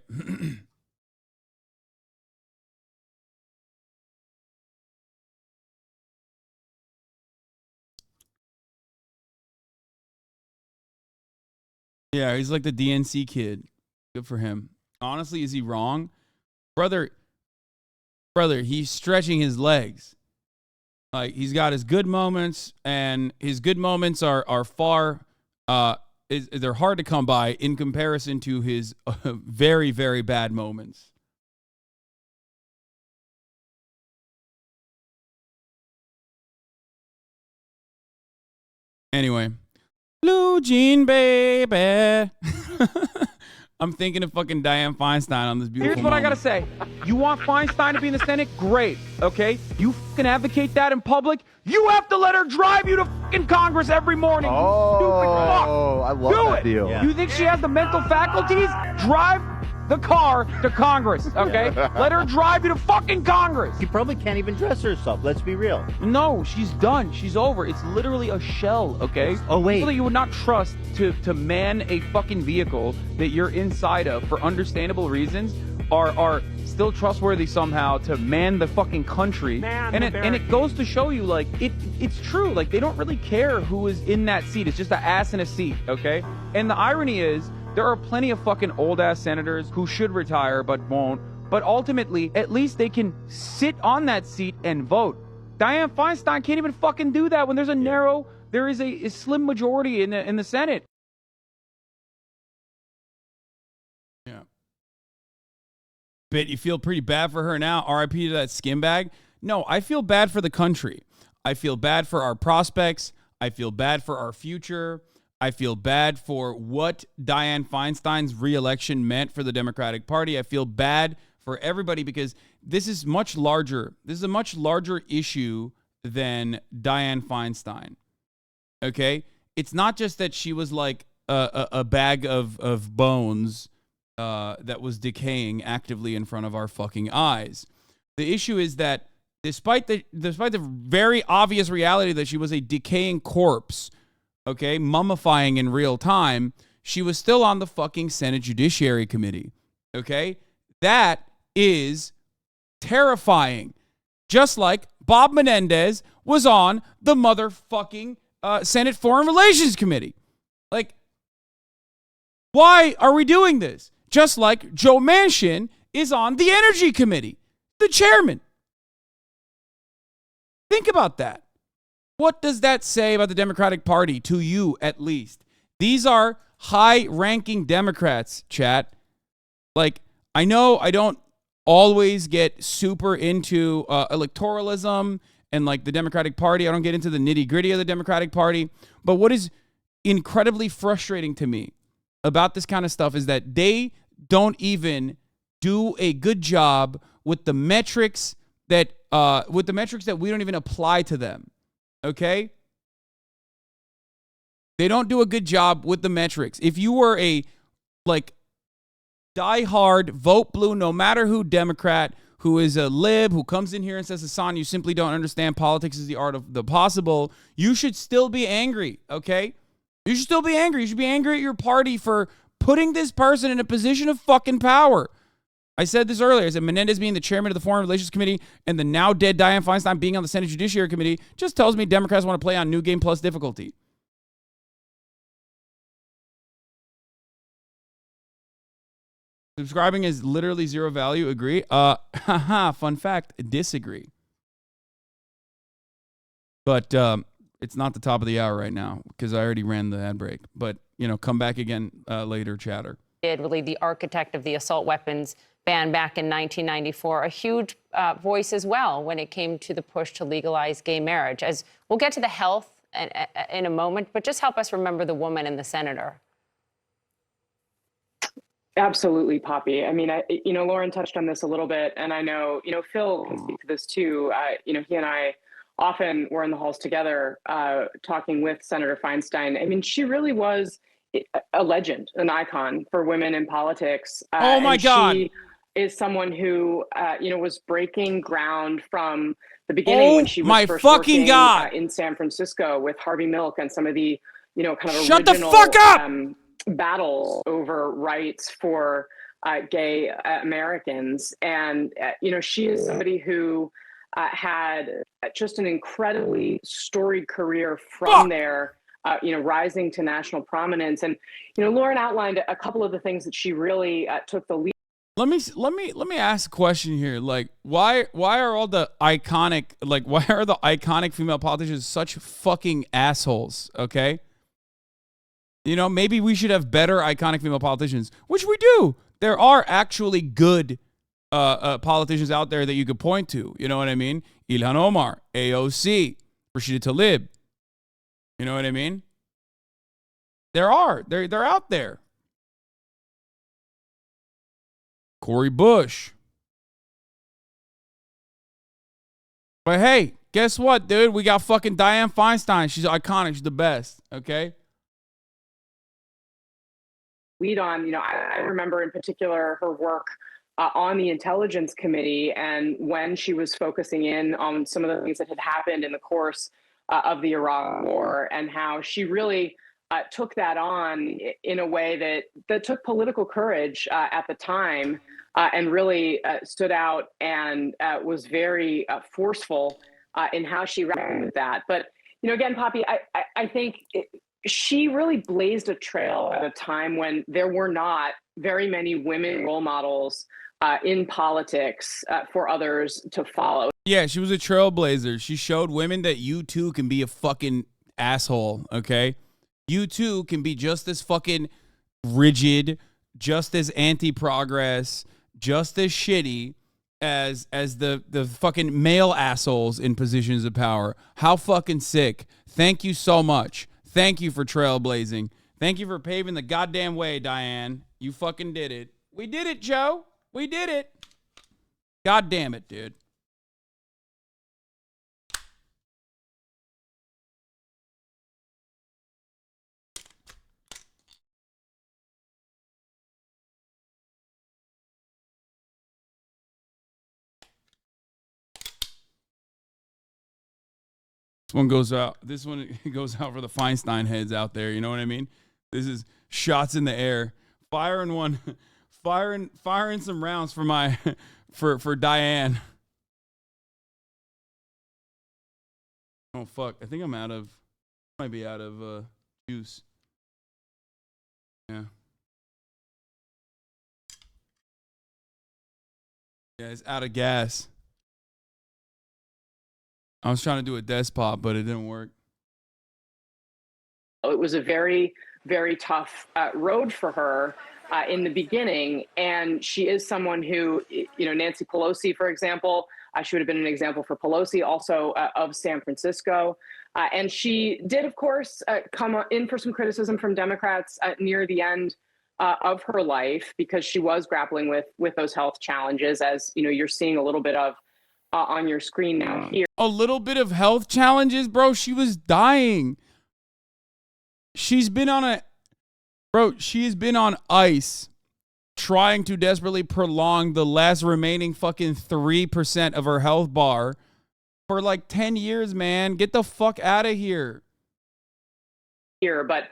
Yeah, he's like the DNC kid. Good for him. Honestly, is he wrong? Brother, he's stretching his legs. Like, he's got his good moments, and his good moments are far, they're hard to come by in comparison to his very, very bad moments. Anyway. Blue Jean Baby. I'm thinking of fucking Dianne Feinstein on this beautiful Here's what I gotta say. You want Feinstein to be in the Senate? Great, okay? You fucking advocate that in public. You have to let her drive you to fucking Congress every morning. Oh, you stupid fuck. I love Do that it. deal. You think she has the mental faculties? Drive the car to Congress, okay? Let her drive you to fucking Congress. She probably can't even dress herself. Let's be real. No, she's done. She's over. It's literally a shell, okay? Oh, wait. People that you would not trust to man a fucking vehicle that you're inside of for understandable reasons are still trustworthy somehow to man the fucking country. And it goes to show you, like, it's true. Like, they don't really care who is in that seat. It's just an ass in a seat, okay? And the irony is, there are plenty of fucking old-ass senators who should retire but won't. But ultimately, at least they can sit on that seat and vote. Dianne Feinstein can't even fucking do that when there's there is a slim majority in the Senate. Yeah. Bet you feel pretty bad for her now. RIP to that skin bag. No, I feel bad for the country. I feel bad for our prospects. I feel bad for our future. I feel bad for what Dianne Feinstein's reelection meant for the Democratic Party. I feel bad for everybody because this is much larger. This is a much larger issue than Dianne Feinstein. Okay? It's not just that she was like a bag of bones that was decaying actively in front of our fucking eyes. The issue is that despite the very obvious reality that she was a decaying corpse, okay, mummifying in real time, she was still on the fucking Senate Judiciary Committee, okay? That is terrifying. Just like Bob Menendez was on the motherfucking Senate Foreign Relations Committee. Like, why are we doing this? Just like Joe Manchin is on the Energy Committee, the chairman. Think about that. What does that say about the Democratic Party, to you at least? These are high-ranking Democrats, chat. Like, I know I don't always get super into electoralism and, like, the Democratic Party. I don't get into the nitty-gritty of the Democratic Party. But what is incredibly frustrating to me about this kind of stuff is that they don't even do a good job with the metrics that we don't even apply to them. Okay? They don't do a good job with the metrics. If you were a, like, diehard, vote blue, no matter who Democrat, who is a lib, who comes in here and says, Hasan, you simply don't understand politics is the art of the possible, you should still be angry, okay? You should still be angry. You should be angry at your party for putting this person in a position of fucking power. I said this earlier. I said Menendez being the chairman of the Foreign Relations Committee and the now dead Dianne Feinstein being on the Senate Judiciary Committee just tells me Democrats want to play on New Game Plus difficulty. Subscribing is literally zero value. Agree? Fun fact, disagree. But it's not the top of the hour right now because I already ran the ad break. But, come back again later, chatter. Really the architect of the assault weapons ban back in 1994, a huge voice as well when it came to the push to legalize gay marriage. As we'll get to the health in a moment, but just help us remember the woman and the senator. Absolutely, Poppy. I mean, Lauren touched on this a little bit, and I know, Phil can speak to this too. He and I often were in the halls together talking with Senator Feinstein. I mean, she really was a legend, an icon for women in politics. Oh my God. She is someone who, was breaking ground from the beginning when she was first working in San Francisco with Harvey Milk and some of the, kind of Shut original, the fuck up! battles over rights for gay Americans. And, she is somebody who had just an incredibly storied career from there, rising to national prominence. And, Lauren outlined a couple of the things that she really took the lead. Let me ask a question here. Like, why are all the iconic female politicians such fucking assholes? Okay. Maybe we should have better iconic female politicians, which we do. There are actually good politicians out there that you could point to. You know what I mean? Ilhan Omar, AOC, Rashida Tlaib. You know what I mean? They're out there. Cori Bush. But hey, guess what, dude? We got fucking Dianne Feinstein. She's iconic. She's the best. Okay. Lead on, I remember in particular her work on the Intelligence Committee, and when she was focusing in on some of the things that had happened in the course of the Iraq War, and how she really took that on in a way that took political courage at the time, and really stood out and was very forceful in how she reacted with that. But again, Poppy, I think she really blazed a trail at a time when there were not very many women role models in politics for others to follow. Yeah, she was a trailblazer. She showed women that you too can be a fucking asshole, okay? You too can be just as fucking rigid, just as anti-progress, just as shitty as the fucking male assholes in positions of power. How fucking sick. Thank you so much. Thank you for trailblazing. Thank you for paving the goddamn way, Dianne. You fucking did it. We did it, Joe. We did it. God damn it, dude. This one goes out. This one goes out for the Feinstein heads out there. You know what I mean? This is shots in the air. Firing some rounds for for Dianne. Oh fuck! I think might be out of juice. Yeah. Yeah, it's out of gas. I was trying to do a despot, but it didn't work. It was a very, very tough road for her in the beginning. And she is someone who, Nancy Pelosi, for example, she would have been an example for Pelosi, also of San Francisco. And she did, of course, come in for some criticism from Democrats near the end of her life, because she was grappling with those health challenges, as you're seeing a little bit of on your screen now here. A little bit of health challenges, bro. She was dying. She's been on ice trying to desperately prolong the last remaining fucking 3% of her health bar for like 10 years, man. Get the fuck out of here. But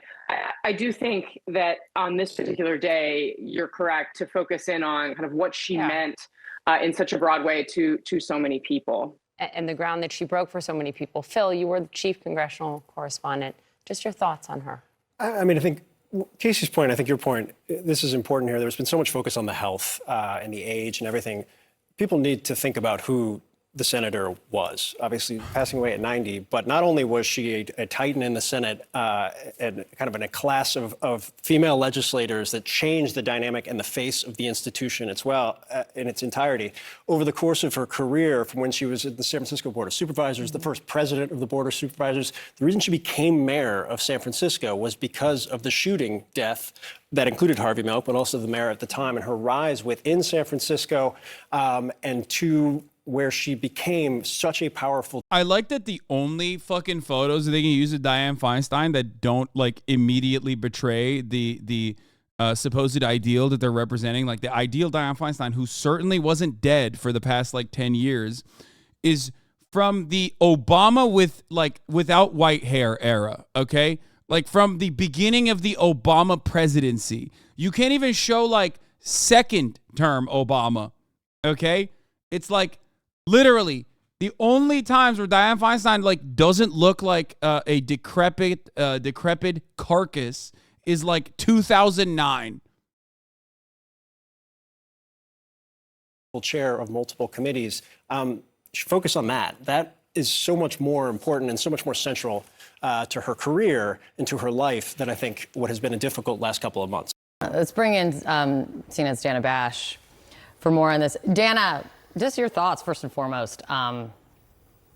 I do think that on this particular day, you're correct to focus in on kind of what she meant in such a broad way to so many people. And the ground that she broke for so many people. Phil, you were the chief congressional correspondent. Just your thoughts on her. I mean, I think Casey's point, I think your point, this is important here. There's been so much focus on the health and the age and everything. People need to think about who the senator was. Obviously, passing away at 90, but not only was she a titan in the Senate and kind of in a class of female legislators that changed the dynamic and the face of the institution as well in its entirety. Over the course of her career, from when she was at the San Francisco Board of Supervisors, the first president of the Board of Supervisors, the reason she became mayor of San Francisco was because of the shooting death that included Harvey Milk, but also the mayor at the time, and her rise within San Francisco and to where she became such a powerful. I like that the only fucking photos that they can use of Dianne Feinstein that don't like immediately betray the supposed ideal that they're representing, like the ideal Dianne Feinstein, who certainly wasn't dead for the past like 10 years, is from the Obama without white hair era, okay? Like from the beginning of the Obama presidency. You can't even show like second term Obama, okay? It's like literally the only times where Dianne Feinstein like doesn't look like a decrepit carcass is like 2009. Chair of multiple committees. Focus on that. That is so much more important and so much more central to her career and to her life than I think what has been a difficult last couple of months. Let's bring in CNN's Dana Bash for more on this. Dana, just your thoughts first and foremost about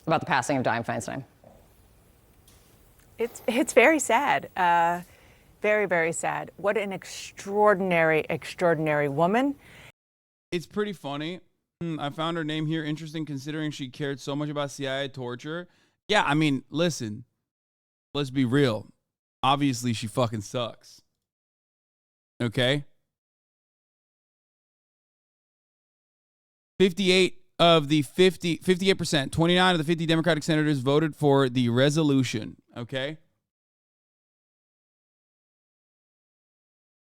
the passing of Dianne Feinstein. It's very sad. Very, very sad. What an extraordinary, extraordinary woman. It's pretty funny. I found her name here interesting considering she cared so much about CIA torture. Yeah, I mean, listen, let's be real. Obviously, she fucking sucks. Okay? 58% 29 of the 50 Democratic senators voted for the resolution. Okay?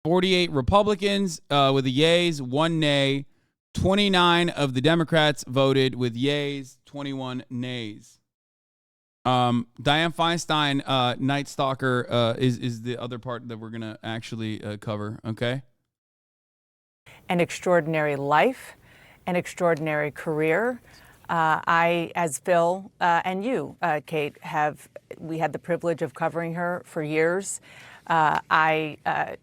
48 Republicans with the yeas, 1 nay. 29 of the Democrats voted with yeas, 21 nays. Dianne Feinstein, Night Stalker, is the other part that we're going to actually cover, okay? An extraordinary life, an extraordinary career. I, as Phil and you, Kate, we had the privilege of covering her for years. I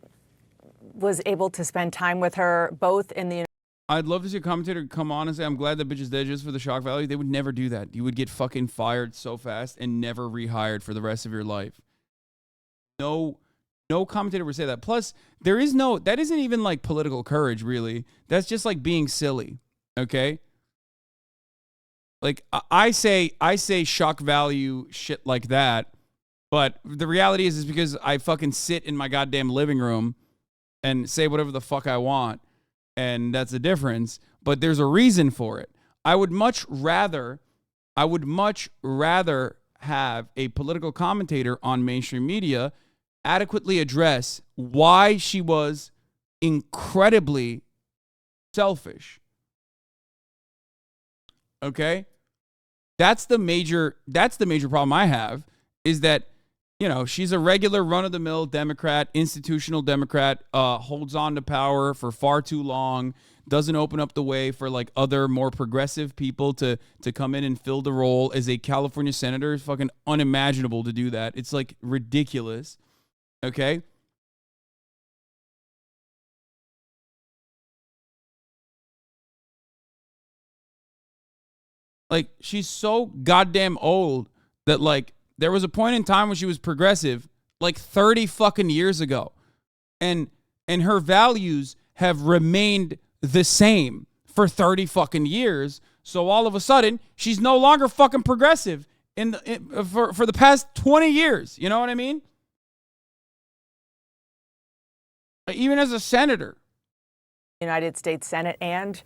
was able to spend time with her both in the. I'd love to see a commentator come on and say, I'm glad that bitch is dead just for the shock value. They would never do that. You would get fucking fired so fast and never rehired for the rest of your life. No commentator would say that. Plus, that isn't even like political courage, really. That's just like being silly, okay? Like, I say shock value shit like that, but the reality is because I fucking sit in my goddamn living room and say whatever the fuck I want. And that's the difference, but there's a reason for it. I would much rather have a political commentator on mainstream media adequately address why she was incredibly selfish. Okay? That's the major problem I have, is that, you know, she's a regular run-of-the-mill Democrat, institutional Democrat, holds on to power for far too long, doesn't open up the way for like other more progressive people to come in and fill the role as a California senator. It's fucking unimaginable to do that. It's like ridiculous. Okay? Like, she's so goddamn old that like there was a point in time when she was progressive, like 30 fucking years ago. And her values have remained the same for 30 fucking years. So all of a sudden, she's no longer fucking progressive for the past 20 years. You know what I mean? Even as a senator. United States Senate and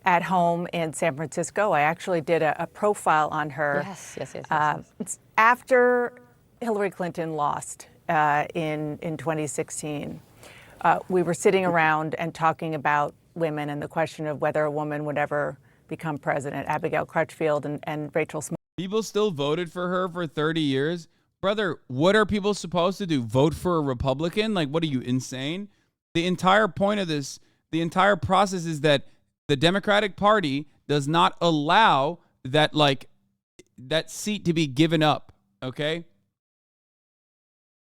at home in San Francisco. I actually did a profile on her. Yes. After Hillary Clinton lost in 2016, we were sitting around and talking about women and the question of whether a woman would ever become president. Abigail Crutchfield and Rachel Smith. People still voted for her for 30 years. Brother, what are people supposed to do? Vote for a Republican? Like, what are you, insane? The entire point of this, the entire process is that the Democratic Party does not allow that seat to be given up, okay?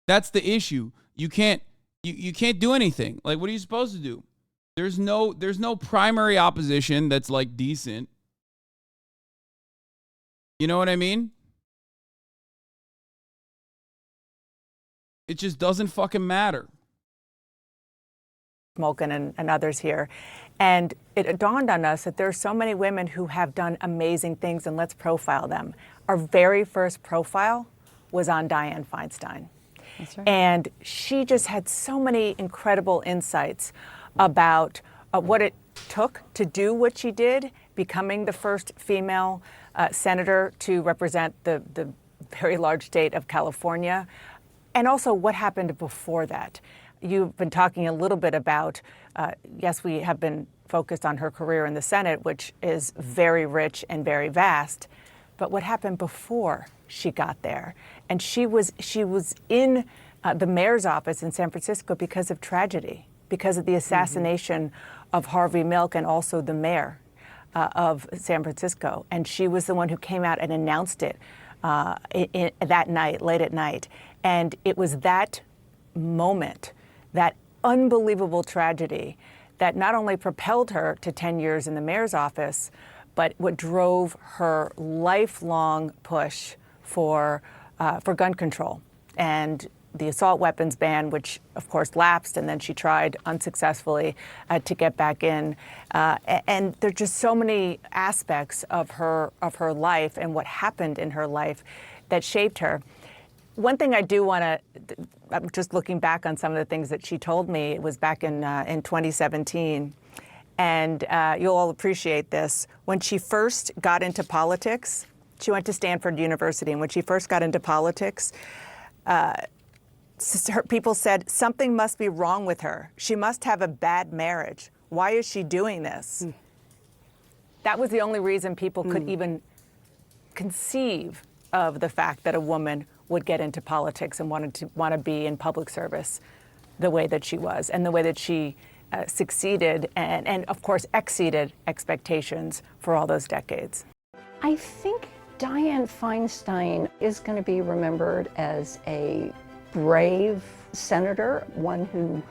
That's the issue. You can't do anything. Like, what are you supposed to do? There's no primary opposition that's like decent. You know what I mean? It just doesn't fucking matter. Mulkin and others here. And it dawned on us that there are so many women who have done amazing things, and let's profile them. Our very first profile was on Dianne Feinstein. That's right. And she just had so many incredible insights about what it took to do what she did, becoming the first female senator to represent the very large state of California, and also what happened before that. You've been talking a little bit about, yes, we have been focused on her career in the Senate, which is very rich and very vast, but what happened before she got there? And she was in the mayor's office in San Francisco because of tragedy, because of the assassination of Harvey Milk and also the mayor of San Francisco. And she was the one who came out and announced it that night, late at night. And it was that moment, that unbelievable tragedy, that not only propelled her to 10 years in the mayor's office, but what drove her lifelong push for gun control and the assault weapons ban, which of course lapsed, and then she tried unsuccessfully to get back in. And there's just so many aspects of her life and what happened in her life that shaped her. One thing I do want to, I'm just looking back on some of the things that she told me. It was back in 2017, and you'll all appreciate this. When she first got into politics, she went to Stanford University, and when she first got into politics, people said, something must be wrong with her. She must have a bad marriage. Why is she doing this? That was the only reason people could even conceive of the fact that a woman would get into politics and want to be in public service the way that she was, and the way that she succeeded and of course exceeded expectations for all those decades. I think Dianne Feinstein is going to be remembered as a brave senator, one who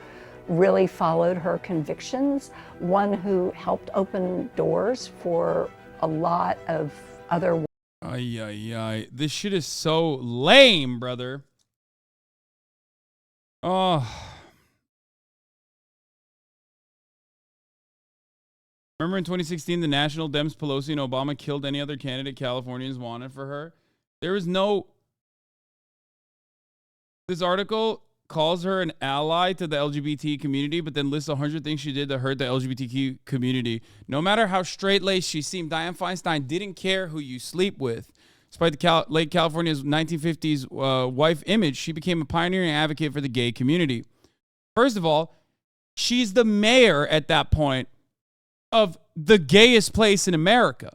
really followed her convictions, one who helped open doors for a lot of other. This shit is so lame, brother. Oh. Remember in 2016, the National Dems, Pelosi, and Obama killed any other candidate Californians wanted for her? There was no... This article calls her an ally to the LGBT community, but then lists 100 things she did to hurt the LGBTQ community. No matter how straight-laced she seemed, Dianne Feinstein didn't care who you sleep with. Despite the late California's 1950s wife image, she became a pioneering advocate for the gay community. First of all, she's the mayor at that point of the gayest place in America,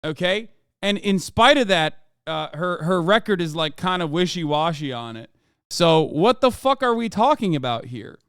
okay? And in spite of that, her record is like kind of wishy-washy on it. So what the fuck are we talking about here?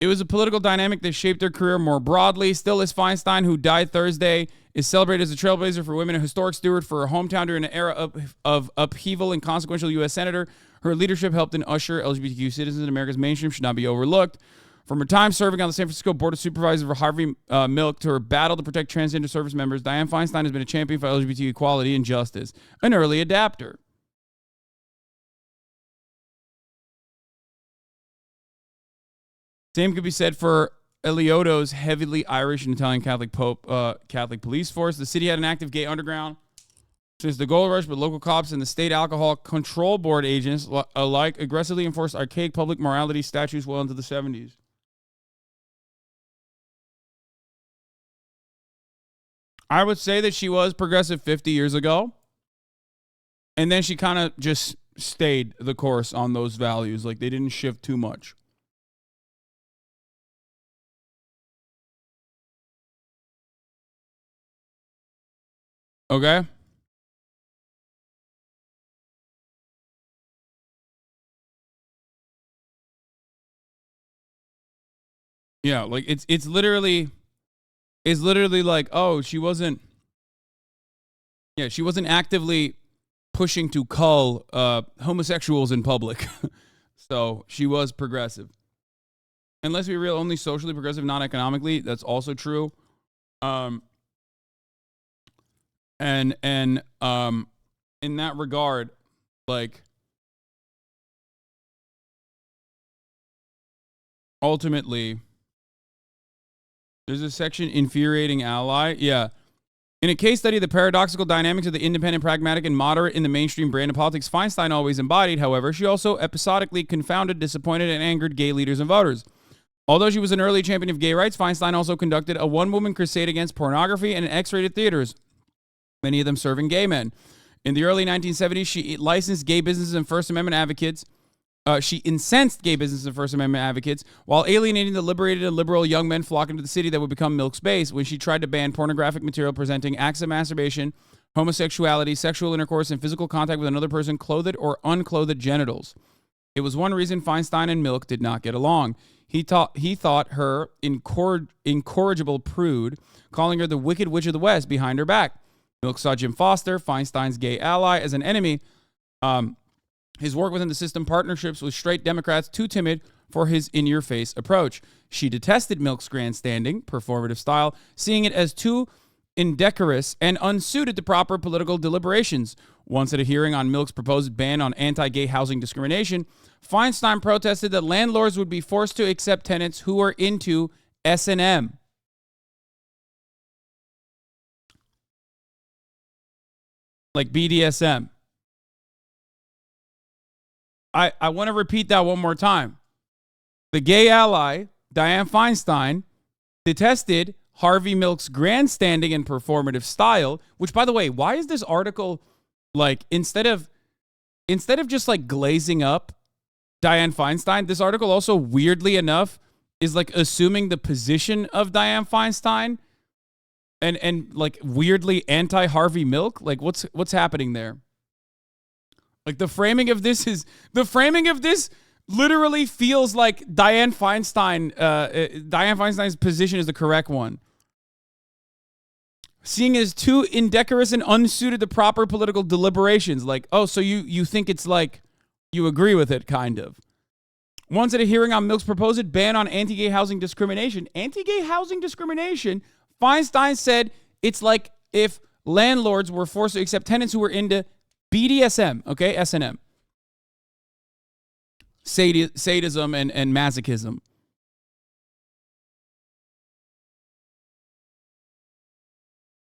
It was a political dynamic that shaped her career more broadly. Still, Liz Feinstein, who died Thursday, is celebrated as a trailblazer for women, a historic steward for her hometown during an era of upheaval and consequential U.S. senator. Her leadership helped in usher LGBTQ citizens in America's mainstream should not be overlooked. From her time serving on the San Francisco Board of Supervisors for Harvey Milk to her battle to protect transgender service members, Dianne Feinstein has been a champion for LGBT equality and justice, an early adapter. Same could be said for Eliotto's heavily Irish and Italian Catholic police force. The city had an active gay underground since the gold rush, but local cops and the state alcohol control board agents alike aggressively enforced archaic public morality statutes well into the 70s. I would say that she was progressive 50 years ago, and then she kind of just stayed the course on those values. Like, they didn't shift too much. Okay? Yeah, like it's literally is literally like, oh, she wasn't actively pushing to cull homosexuals in public. So she was progressive. And let's be real, only socially progressive, not economically. That's also true. And in that regard, like, ultimately, there's a section, infuriating ally. Yeah. In a case study, the paradoxical dynamics of the independent, pragmatic, and moderate in the mainstream brand of politics Feinstein always embodied, however, she also episodically confounded, disappointed, and angered gay leaders and voters. Although she was an early champion of gay rights, Feinstein also conducted a one-woman crusade against pornography and X-rated theaters, many of them serving gay men. In the early 1970s, she licensed gay businesses and First Amendment advocates. She incensed gay businesses and First Amendment advocates while alienating the liberated and liberal young men flocking to the city that would become Milk's base when she tried to ban pornographic material presenting acts of masturbation, homosexuality, sexual intercourse, and physical contact with another person, clothed or unclothed genitals. It was one reason Feinstein and Milk did not get along. He thought her incorrigible prude, calling her the Wicked Witch of the West behind her back. Milk saw Jim Foster, Feinstein's gay ally, as an enemy. His work within the system, partnerships with straight Democrats, too timid for his in-your-face approach. She detested Milk's grandstanding, performative style, seeing it as too indecorous and unsuited to proper political deliberations. Once at a hearing on Milk's proposed ban on anti-gay housing discrimination, Feinstein protested that landlords would be forced to accept tenants who are into S&M. Like BDSM. I want to repeat that one more time. The gay ally, Dianne Feinstein, detested Harvey Milk's grandstanding and performative style, which, by the way, why is this article, like, instead of just, like, glazing up Dianne Feinstein, this article also, weirdly enough, is, like, assuming the position of Dianne Feinstein and like, weirdly anti-Harvey Milk? Like, what's happening there? Like, the framing of this literally feels like Dianne Feinstein's position is the correct one. Seeing as too indecorous and unsuited to proper political deliberations. Like, oh, so you think it's like you agree with it, kind of. Once at a hearing on Milk's proposed ban on anti-gay housing discrimination, Feinstein said it's like if landlords were forced to accept tenants who were into BDSM, okay, S&M. Sadism and masochism.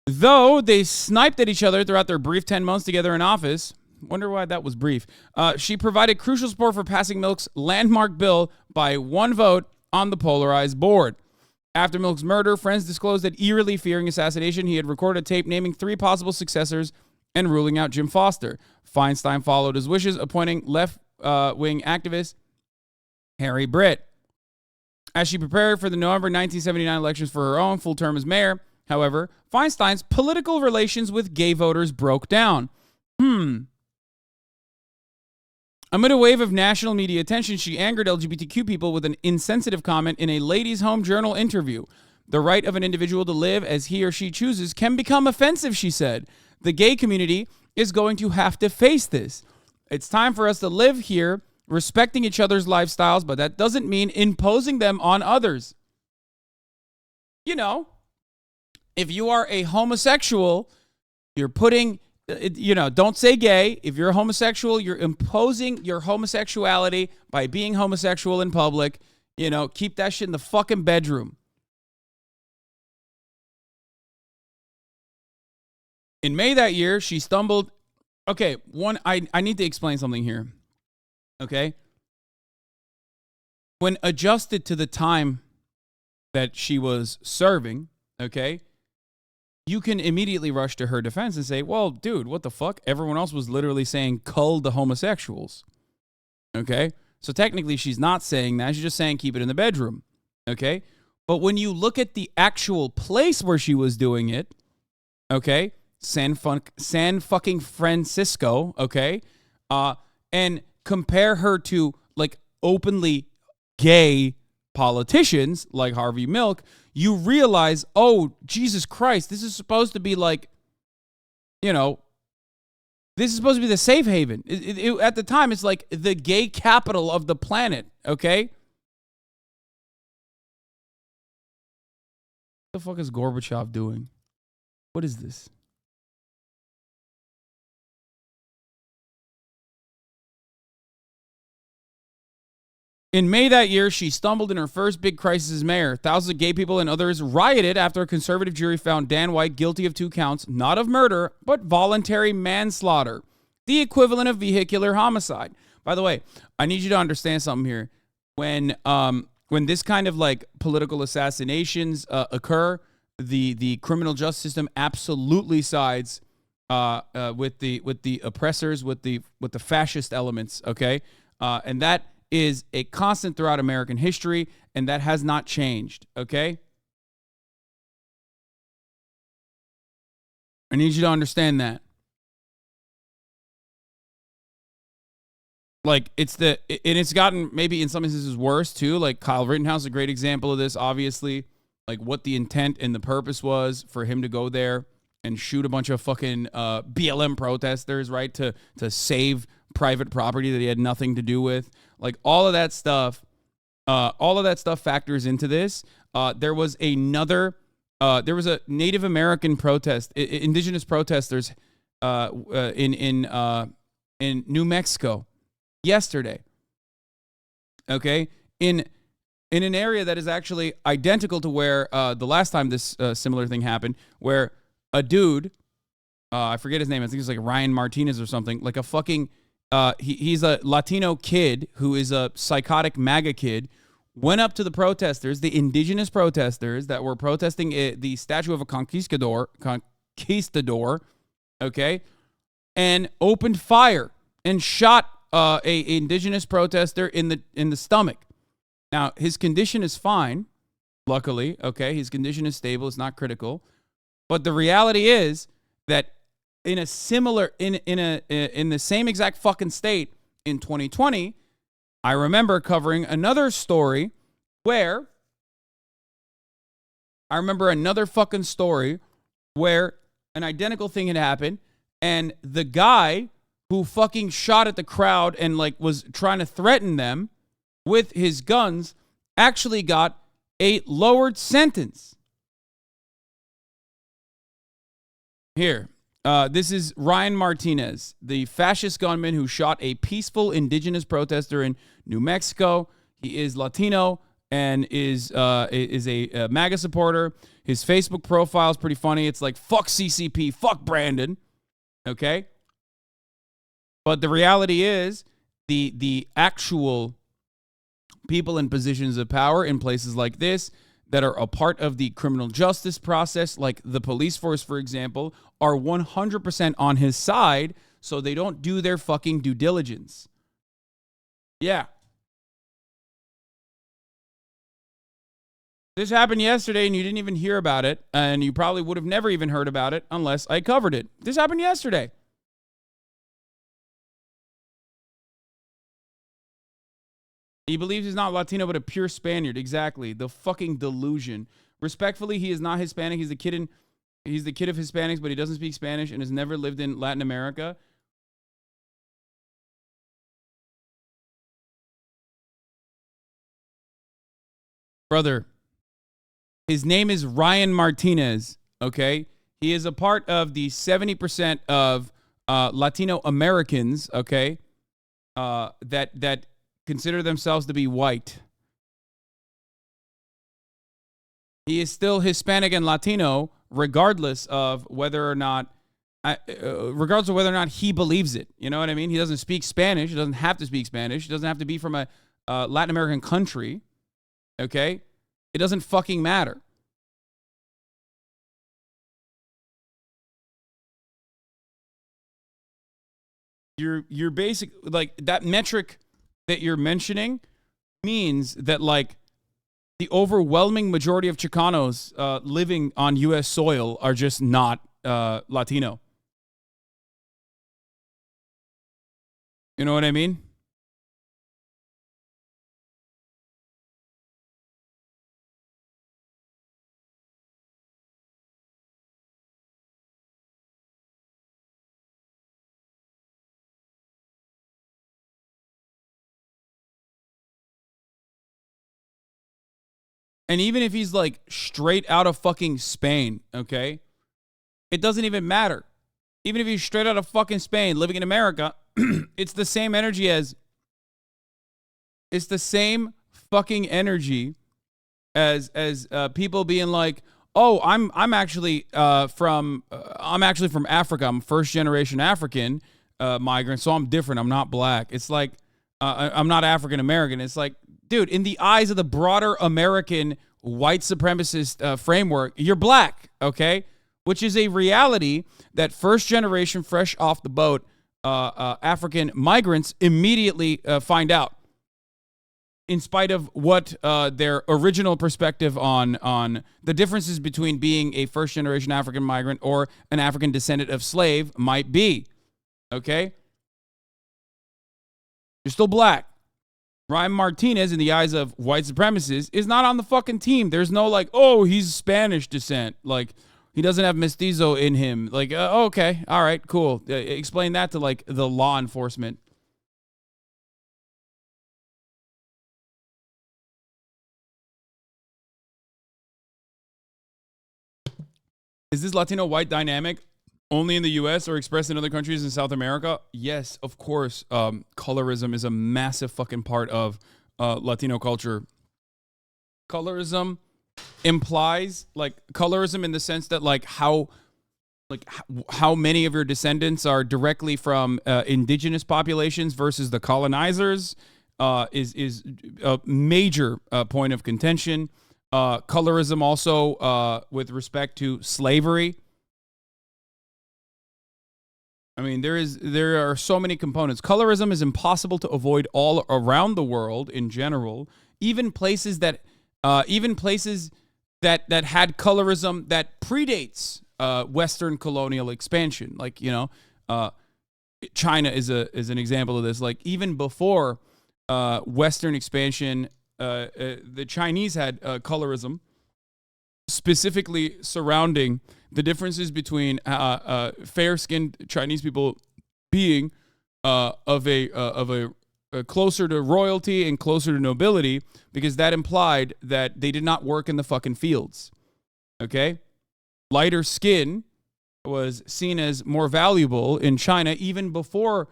Though they sniped at each other throughout their brief 10 months together in office, wonder why that was brief, she provided crucial support for passing Milk's landmark bill by one vote on the polarized board. After Milk's murder, friends disclosed that eerily fearing assassination, he had recorded a tape naming 3 possible successors and ruling out Jim Foster. Feinstein followed his wishes, appointing left-wing activist Harry Britt. As she prepared for the November 1979 elections for her own full term as mayor, however, Feinstein's political relations with gay voters broke down. Amid a wave of national media attention, she angered LGBTQ people with an insensitive comment in a Ladies' Home Journal interview. The right of an individual to live as he or she chooses can become offensive, she said. The gay community is going to have to face this. It's time for us to live here, respecting each other's lifestyles, but that doesn't mean imposing them on others. You know, if you are a homosexual, you're putting, don't say gay. If you're a homosexual, you're imposing your homosexuality by being homosexual in public. Keep that shit in the fucking bedroom. In May that year, she stumbled. Okay, I need to explain something here. Okay? When adjusted to the time that she was serving, okay, you can immediately rush to her defense and say, well, dude, what the fuck? Everyone else was literally saying cull the homosexuals. Okay? So technically she's not saying that. She's just saying keep it in the bedroom. Okay? But when you look at the actual place where she was doing it, okay, San fucking Francisco, okay, and compare her to like openly gay politicians like Harvey Milk, you realize, oh, Jesus Christ, this is supposed to be like, you know, this is supposed to be the safe haven. At the time, it's like the gay capital of the planet, okay? What the fuck is Gorbachev doing? What is this? In May that year, she stumbled in her first big crisis as mayor. Thousands of gay people and others rioted after a conservative jury found Dan White guilty of 2 counts, not of murder, but voluntary manslaughter, the equivalent of vehicular homicide. By the way, I need you to understand something here. When this kind of like political assassinations occur, the criminal justice system absolutely sides with the oppressors, with the fascist elements. Okay, and that is a constant throughout American history, and that has not changed, okay? I need you to understand that. Like, it's gotten maybe in some instances worse, too. Like, Kyle Rittenhouse is a great example of this, obviously. Like, what the intent and the purpose was for him to go there and shoot a bunch of fucking BLM protesters, right, to save private property that he had nothing to do with. Like, all of that stuff factors into this. There was a Native American protest, indigenous protesters in New Mexico yesterday. Okay, in an area that is actually identical to where the last time this similar thing happened, where a dude, I forget his name, I think it's like Ryan Martinez or something, like a fucking he's a Latino kid who is a psychotic MAGA kid, went up to the protesters, the indigenous protesters that were protesting the statue of a conquistador, okay, and opened fire and shot a indigenous protester in the stomach. Now, his condition is fine, luckily, okay? His condition is stable, it's not critical. But the reality is that in a similar, in the same exact fucking state in 2020, I remember covering another story where an identical thing had happened, and the guy who fucking shot at the crowd and like was trying to threaten them with his guns actually got a lowered sentence. Here. This is Ryan Martinez, the fascist gunman who shot a peaceful indigenous protester in New Mexico. He is Latino and is a MAGA supporter. His Facebook profile is pretty funny. It's like, fuck CCP, fuck Brandon. Okay? But the reality is, the actual people in positions of power in places like this that are a part of the criminal justice process, like the police force, for example, are 100% on his side, so they don't do their fucking due diligence. Yeah. This happened yesterday, and you didn't even hear about it, and you probably would have never even heard about it unless I covered it. This happened yesterday. He believes he's not Latino, but a pure Spaniard. Exactly. The fucking delusion. Respectfully, he is not Hispanic. He's the kid of Hispanics, but he doesn't speak Spanish and has never lived in Latin America. Brother, his name is Ryan Martinez, okay? He is a part of the 70% of Latino Americans, okay, that consider themselves to be white. He is still Hispanic and Latino, regardless of whether or not he believes it. You know what I mean? He doesn't speak Spanish. He doesn't have to speak Spanish. He doesn't have to be from a Latin American country. Okay? It doesn't fucking matter. You're basic, like, that metric that you're mentioning means that, like, the overwhelming majority of Chicanos living on U.S. soil are just not Latino. You know what I mean? And even if he's like straight out of fucking Spain, okay, it doesn't even matter. Even if he's straight out of fucking Spain, living in America, it's the same energy as, it's the same fucking energy as people being like, oh, I'm actually from Africa. I'm first generation African migrant, so I'm different. I'm not black. It's like I'm not African American. It's like, dude, in the eyes of the broader American white supremacist framework, you're black, okay? Which is a reality that first generation, fresh off the boat, African migrants immediately find out. In spite of what their original perspective on the differences between being a first generation African migrant or an African descendant of slave might be. Okay? You're still black. Ryan Martinez, in the eyes of white supremacists, is not on the fucking team. There's no like, oh, he's Spanish descent. Like, he doesn't have mestizo in him. Like, okay, all right, cool. Explain that to like the law enforcement. Is this Latino white dynamic only in the U.S. or expressed in other countries in South America? Yes, of course. Colorism is a massive fucking part of Latino culture. Colorism implies like colorism in the sense that like how many of your descendants are directly from indigenous populations versus the colonizers is a major point of contention. Colorism also with respect to slavery. I mean, there are so many components. Colorism is impossible to avoid all around the world in general. Even places that had colorism that predates Western colonial expansion, like China is an example of this. Like even before Western expansion, the Chinese had colorism, specifically surrounding the differences between fair-skinned Chinese people being of a closer to royalty and closer to nobility, because that implied that they did not work in the fucking fields. Okay? Lighter skin was seen as more valuable in China even before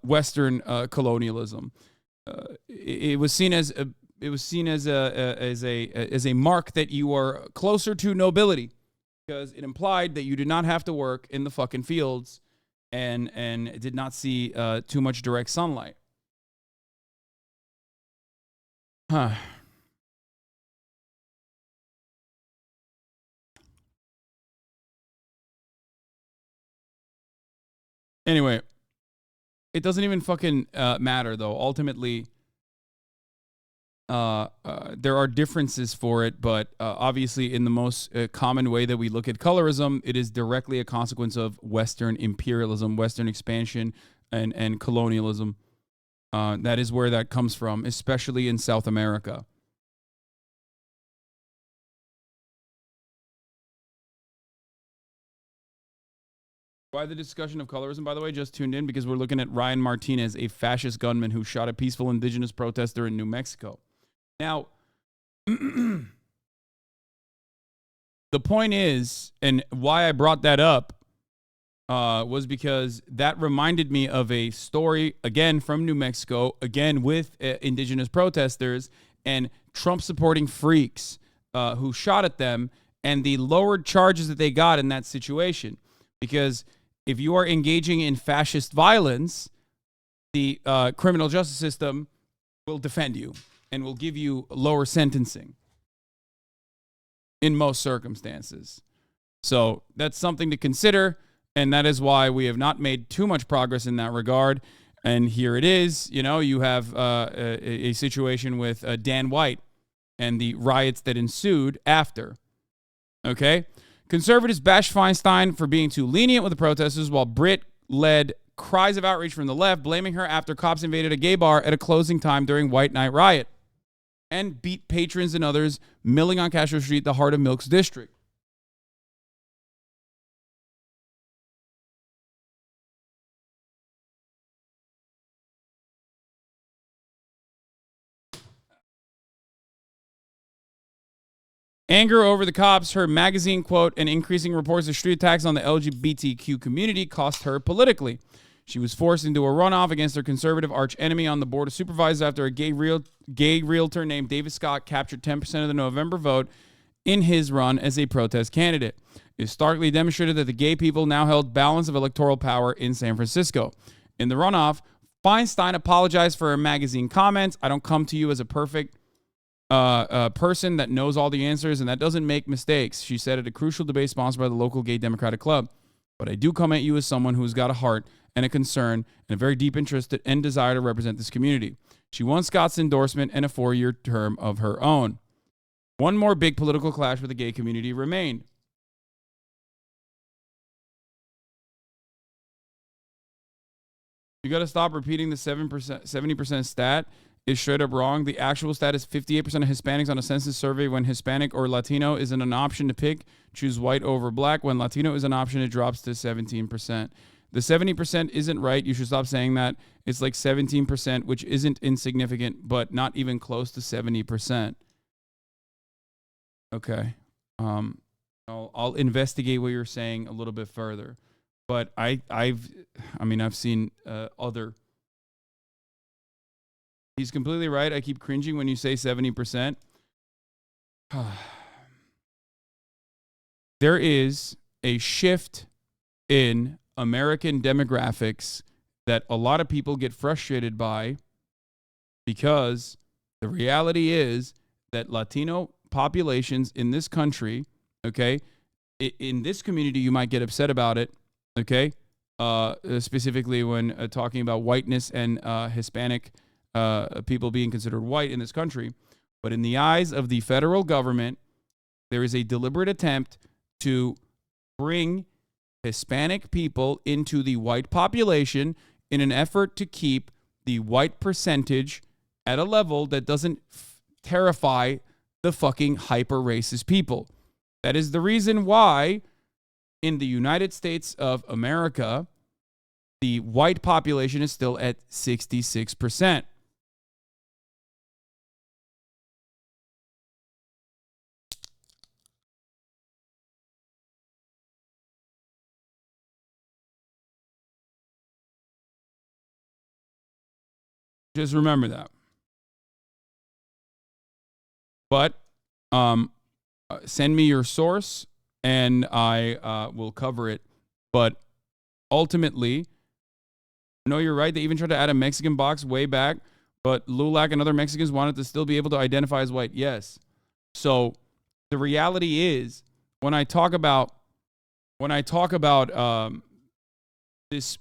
Western colonialism. It was seen as a mark that you are closer to nobility, because it implied that you did not have to work in the fucking fields and did not see too much direct sunlight. Huh. Anyway, it doesn't even fucking matter though. Ultimately, there are differences for it, but obviously in the most common way that we look at colorism, it is directly a consequence of Western imperialism, Western expansion, and colonialism. That is where that comes from, especially in South America. Why the discussion of colorism, by the way? Just tuned in because we're looking at Ryan Martinez, a fascist gunman who shot a peaceful indigenous protester in New Mexico. Now, the point is, and why I brought that up, was because that reminded me of a story, again, from New Mexico, again, with indigenous protesters and Trump-supporting freaks who shot at them, and the lowered charges that they got in that situation. Because if you are engaging in fascist violence, the criminal justice system will defend you and will give you lower sentencing in most circumstances. So that's something to consider, and that is why we have not made too much progress in that regard. And here it is. You have a situation with Dan White and the riots that ensued after. Okay? Conservatives bashed Feinstein for being too lenient with the protesters, while Britt led cries of outrage from the left, blaming her after cops invaded a gay bar at a closing time during White Night Riot and beat patrons and others milling on Castro Street, the heart of Milk's district. Anger over the cops, her magazine quote, and increasing reports of street attacks on the LGBTQ community cost her politically. She was forced into a runoff against her conservative archenemy on the board of supervisors after a gay realtor named David Scott captured 10% of the November vote in his run as a protest candidate. It starkly demonstrated that the gay people now held balance of electoral power in San Francisco. In the runoff, Feinstein apologized for her magazine comments. I don't come to you as a perfect person that knows all the answers and that doesn't make mistakes, she said at a crucial debate sponsored by the local gay Democratic club. But I do come at you as someone who's got a heart and a concern and a very deep interest and desire to represent this community. She won Scott's endorsement and a 4-year term of her own. One more big political clash with the gay community remained. You got to stop repeating the 70% stat. Is straight up wrong. The actual stat is 58% of Hispanics on a census survey. When Hispanic or Latino isn't an option to pick, choose white over black. When Latino is an option, it drops to 17%. The 70% isn't right. You should stop saying that. It's like 17%, which isn't insignificant, but not even close to 70%. Okay. I'll investigate what you're saying a little bit further. But I've seen other. He's completely right. I keep cringing when you say 70%. There is a shift in American demographics that a lot of people get frustrated by, because the reality is that Latino populations in this country, okay, in this community, you might get upset about it, okay, specifically when talking about whiteness and Hispanic people being considered white in this country. But in the eyes of the federal government, there is a deliberate attempt to bring Hispanic people into the white population in an effort to keep the white percentage at a level that doesn't terrify the fucking hyper racist people. That is the reason why in the United States of America, the white population is still at 66%. Just remember that. But send me your source and I will cover it. But ultimately, no, you're right. They even tried to add a Mexican box way back, but Lulac and other Mexicans wanted to still be able to identify as white. Yes. So the reality is, when I talk about this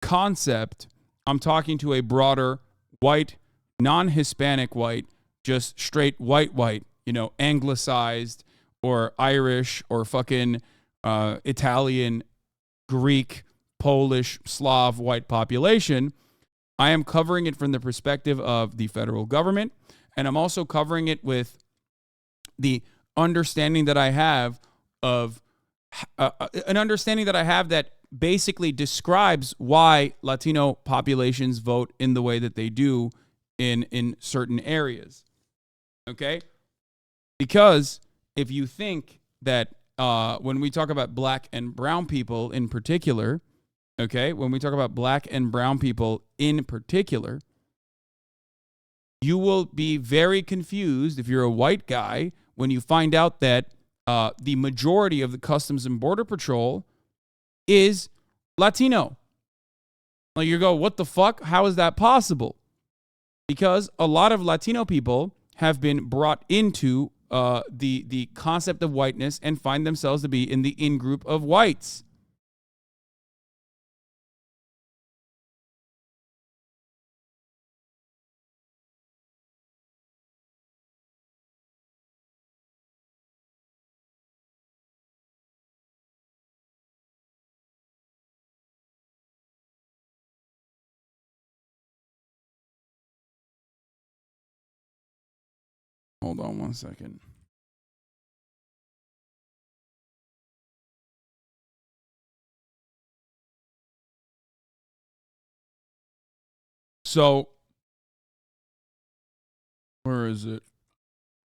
concept, I'm talking to a broader white, non-Hispanic white, just straight white, anglicized or Irish or fucking Italian, Greek, Polish, Slav white population. I am covering it from the perspective of the federal government, and I'm also covering it with the understanding that I have of an understanding that I have that basically describes why Latino populations vote in the way that they do in certain areas. Okay? Because if you think that when we talk about black and brown people in particular, okay, when we talk about black and brown people in particular, you will be very confused if you're a white guy when you find out that the majority of the Customs and Border Patrol is Latino. Like, you go, what the fuck? How is that possible? Because a lot of Latino people have been brought into the concept of whiteness and find themselves to be in the in-group of whites. Hold on one second. So, where is it?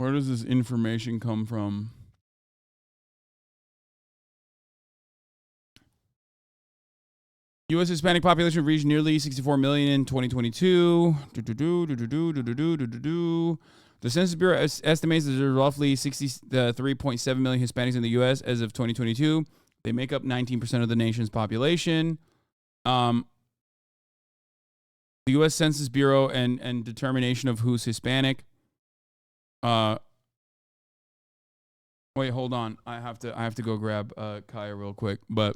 Where does this information come from? U.S. Hispanic population reached nearly 64 million in 2022. The Census Bureau estimates that there are roughly 63.7 million Hispanics in the U.S. as of 2022. They make up 19% of the nation's population. The U.S. Census Bureau and determination of who's Hispanic. Wait, hold on. I have to go grab Kaya real quick. But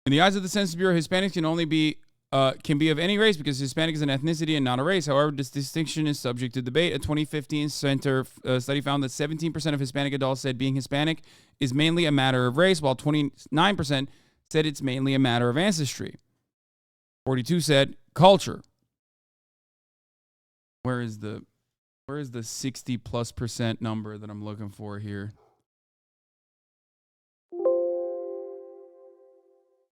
in the eyes of the Census Bureau, Hispanics can be of any race because Hispanic is an ethnicity and not a race. However, this distinction is subject to debate. A 2015 Center study found that 17% of Hispanic adults said being Hispanic is mainly a matter of race, while 29% said it's mainly a matter of ancestry. 42% said culture. Where is the 60+% number that I'm looking for here?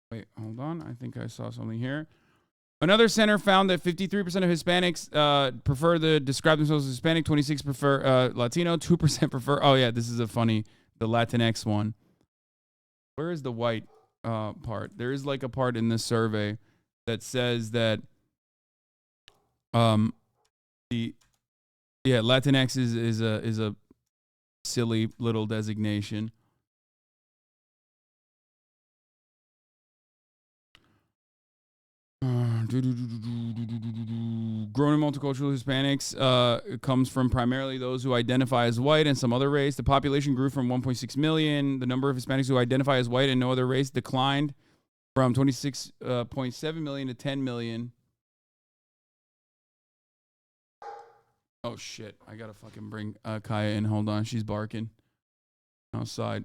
Wait, hold on. I think I saw something here. Another center found that 53% of Hispanics prefer to describe themselves as Hispanic, 26% prefer Latino, 2% prefer. Oh yeah, this is a funny, the Latinx one. Where is the white part? There is like a part in this survey that says that Latinx is a silly little designation. Growing multicultural Hispanics comes from primarily those who identify as white and some other race. The population grew from 1.6 million. The number of Hispanics who identify as white and no other race declined from 26.7 million to 10 million. Oh, shit. I got to fucking bring Kaya in. Hold on. She's barking outside.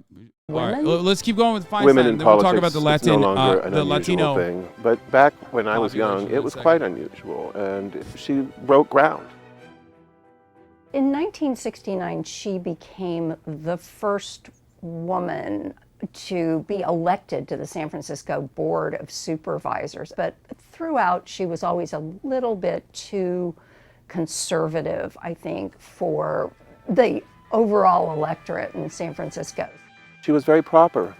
All right, let's keep going with Feinstein. Women in then we'll politics, talk about the it's no Latin, longer an the unusual Latino thing. But back when I was young, it was quite unusual, and she broke ground. In 1969, she became the first woman to be elected to the San Francisco Board of Supervisors. But throughout, she was always a little bit too conservative, I think, for the overall electorate in San Francisco. She was very proper.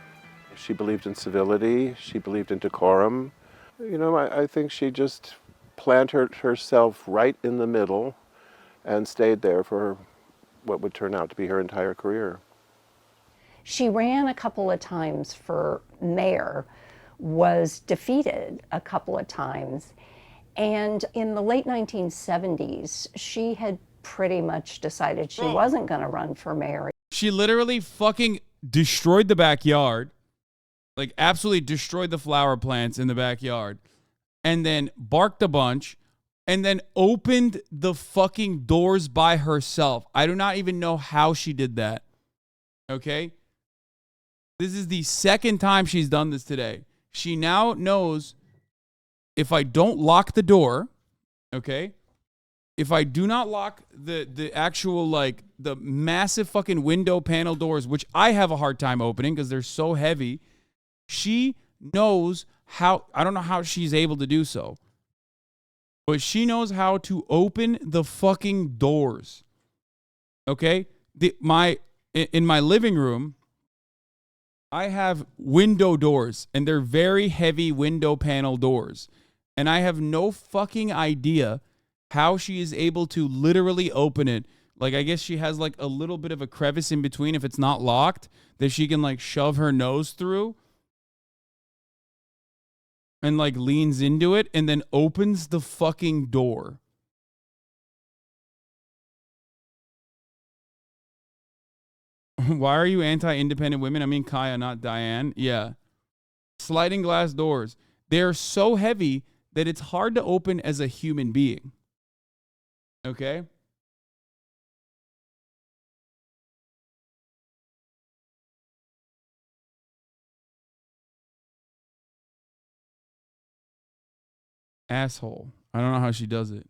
She believed in civility. She believed in decorum. You know, I think she just planted herself right in the middle and stayed there for what would turn out to be her entire career. She ran a couple of times for mayor, was defeated a couple of times, and in the late 1970s, she had pretty much decided she wasn't going to run for mayor. She literally fucking destroyed the backyard, like absolutely destroyed the flower plants in the backyard, and then barked a bunch, and then opened the fucking doors by herself. I do not even know how she did that. Okay? This is the second time she's done this today. She now knows if I don't lock the door, okay? If I do not lock the actual, like, the massive fucking window panel doors, which I have a hard time opening because they're so heavy, she knows how, I don't know how she's able to do so, but she knows how to open the fucking doors. Okay? In my living room, I have window doors, and they're very heavy window panel doors. And I have no fucking idea how she is able to literally open it. Like, I guess she has like a little bit of a crevice in between if it's not locked that she can like shove her nose through and like leans into it and then opens the fucking door. Why are you anti-independent women? I mean, Kaya, not Dianne. Yeah. Sliding glass doors. They're so heavy that it's hard to open as a human being. Okay? Asshole. I don't know how she does it.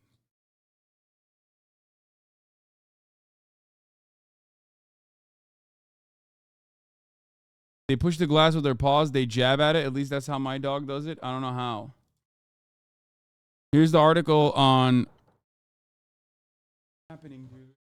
They push the glass with their paws. They jab at it. At least that's how my dog does it. I don't know how. Here's the article on happening, dude?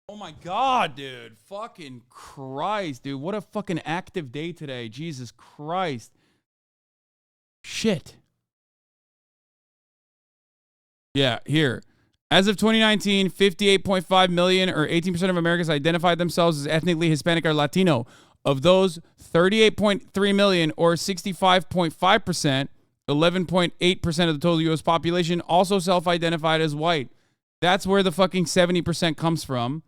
Oh my God, dude. Fucking Christ, dude. What a fucking active day today. Jesus Christ. Shit. Yeah, here. As of 2019, 58.5 million or 18% of Americans identified themselves as ethnically Hispanic or Latino. Of those, 38.3 million or 65.5%, 11.8% of the total U.S. population also self-identified as white. That's where the fucking 70% comes from.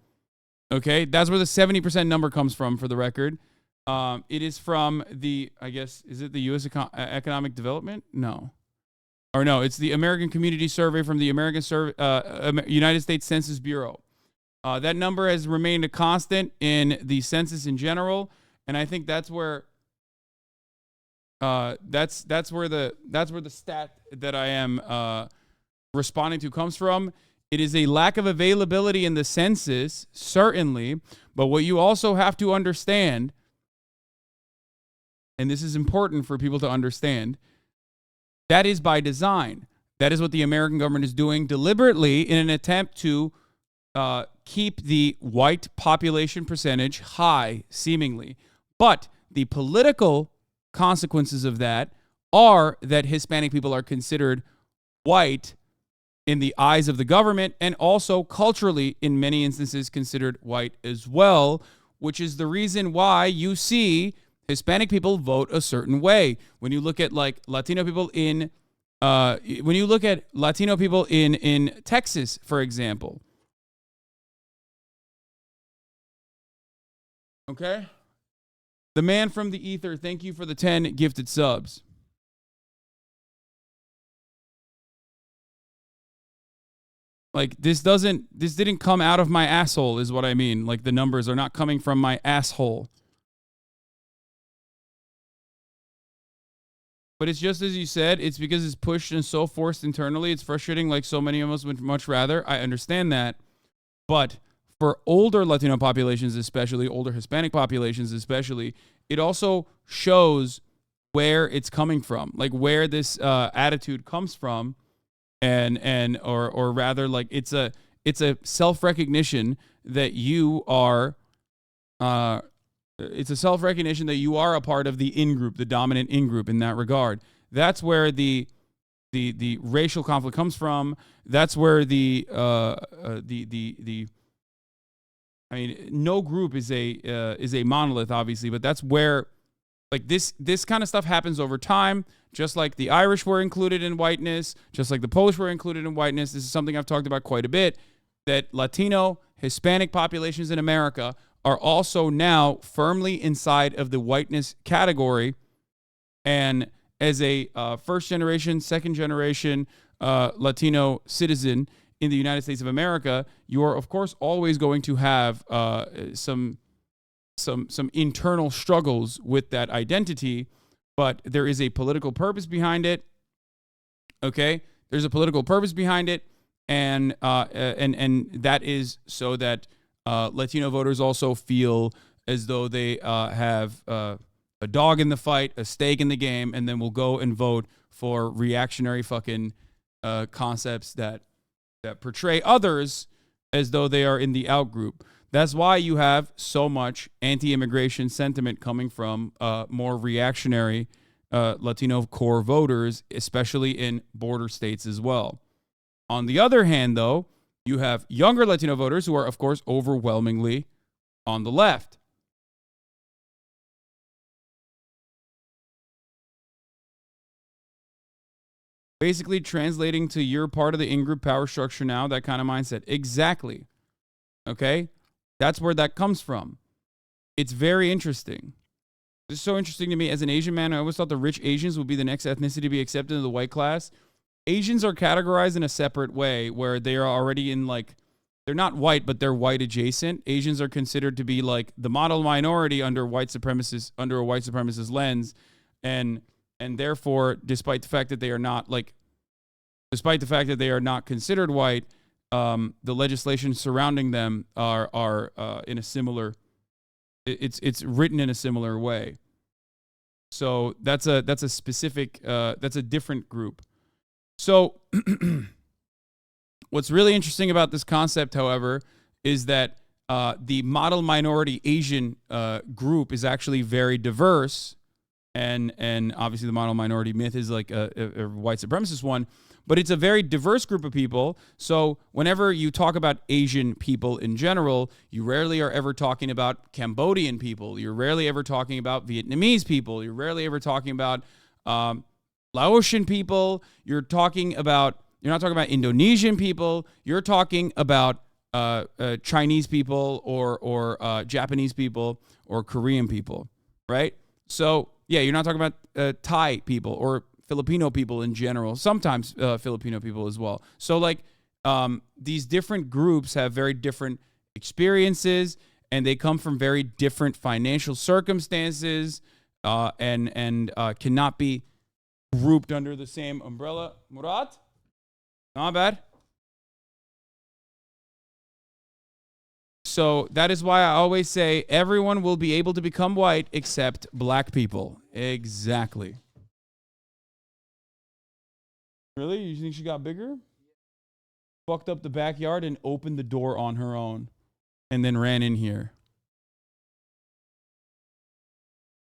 Okay, that's where the 70% number comes from, for the record. It is from the, I guess, is it the U.S. Economic Development? No. Or no, it's the American Community Survey from the United States Census Bureau. That number has remained a constant in the census in general, and I think that's where that's where the stat that I am responding to comes from. It is a lack of availability in the census, certainly, but what you also have to understand, and this is important for people to understand, that is by design. That is what the American government is doing deliberately in an attempt to keep the white population percentage high, seemingly. But the political consequences of that are that Hispanic people are considered white in the eyes of the government, and also culturally, in many instances, considered white as well, which is the reason why you see Hispanic people vote a certain way. When you look at like Latino people in Texas, for example. Okay? The man from the ether, thank you for the 10 gifted subs. Like this didn't come out of my asshole is what I mean. Like the numbers are not coming from my asshole. But it's just as you said, it's because it's pushed and so forced internally. It's frustrating, like so many of us would much rather. I understand that. But for older Latino populations, especially, older Hispanic populations especially, it also shows where it's coming from, like where this attitude comes from, or rather, like it's a self-recognition that you are it's a self-recognition that you are a part of the in-group, the dominant in-group in that regard. That's where the racial conflict comes from. That's where I mean, no group is a monolith, obviously, but that's where like this kind of stuff happens over time. Just like the Irish were included in whiteness, just like the Polish were included in whiteness. This is something I've talked about quite a bit, that Latino, Hispanic populations in America are also now firmly inside of the whiteness category. And as a first generation, second generation Latino citizen in the United States of America, you are, of course, always going to have some internal struggles with that identity, but there is a political purpose behind it. Okay? There's a political purpose behind it, and that is so that Latino voters also feel as though they have a dog in the fight, a stake in the game, and then will go and vote for reactionary fucking concepts that portray others as though they are in the out group. That's why you have so much anti-immigration sentiment coming from more reactionary Latino core voters, especially in border states as well. On the other hand, though, you have younger Latino voters who are, of course, overwhelmingly on the left. Basically translating to you're part of the in-group power structure now, that kind of mindset. Exactly. Okay? That's where that comes from. It's very interesting. This is so interesting to me. As an Asian man, I always thought the rich Asians would be the next ethnicity to be accepted into the white class. Asians are categorized in a separate way where they are already in like they're not white, but they're white adjacent. Asians are considered to be like the model minority under a white supremacist lens, and therefore, despite the fact that they are not considered white, the legislation surrounding them are in a similar. It's written in a similar way. So that's a specific that's a different group. So what's really interesting about this concept, however, is that the model minority Asian group is actually very diverse, and obviously the model minority myth is like a white supremacist one, but it's a very diverse group of people. So whenever you talk about Asian people in general, you rarely are ever talking about Cambodian people. You're rarely ever talking about Vietnamese people. You're rarely ever talking about Laotian people. You're not talking about Indonesian people. You're talking about Chinese people or Japanese people or Korean people, right? So yeah, you're not talking about Thai people or Filipino people in general, sometimes Filipino people as well. So like these different groups have very different experiences, and they come from very different financial circumstances, and cannot be grouped under the same umbrella. Murat? Not bad. So that is why I always say everyone will be able to become white except black people. Exactly. Really? You think she got bigger? Fucked up the backyard and opened the door on her own and then ran in here.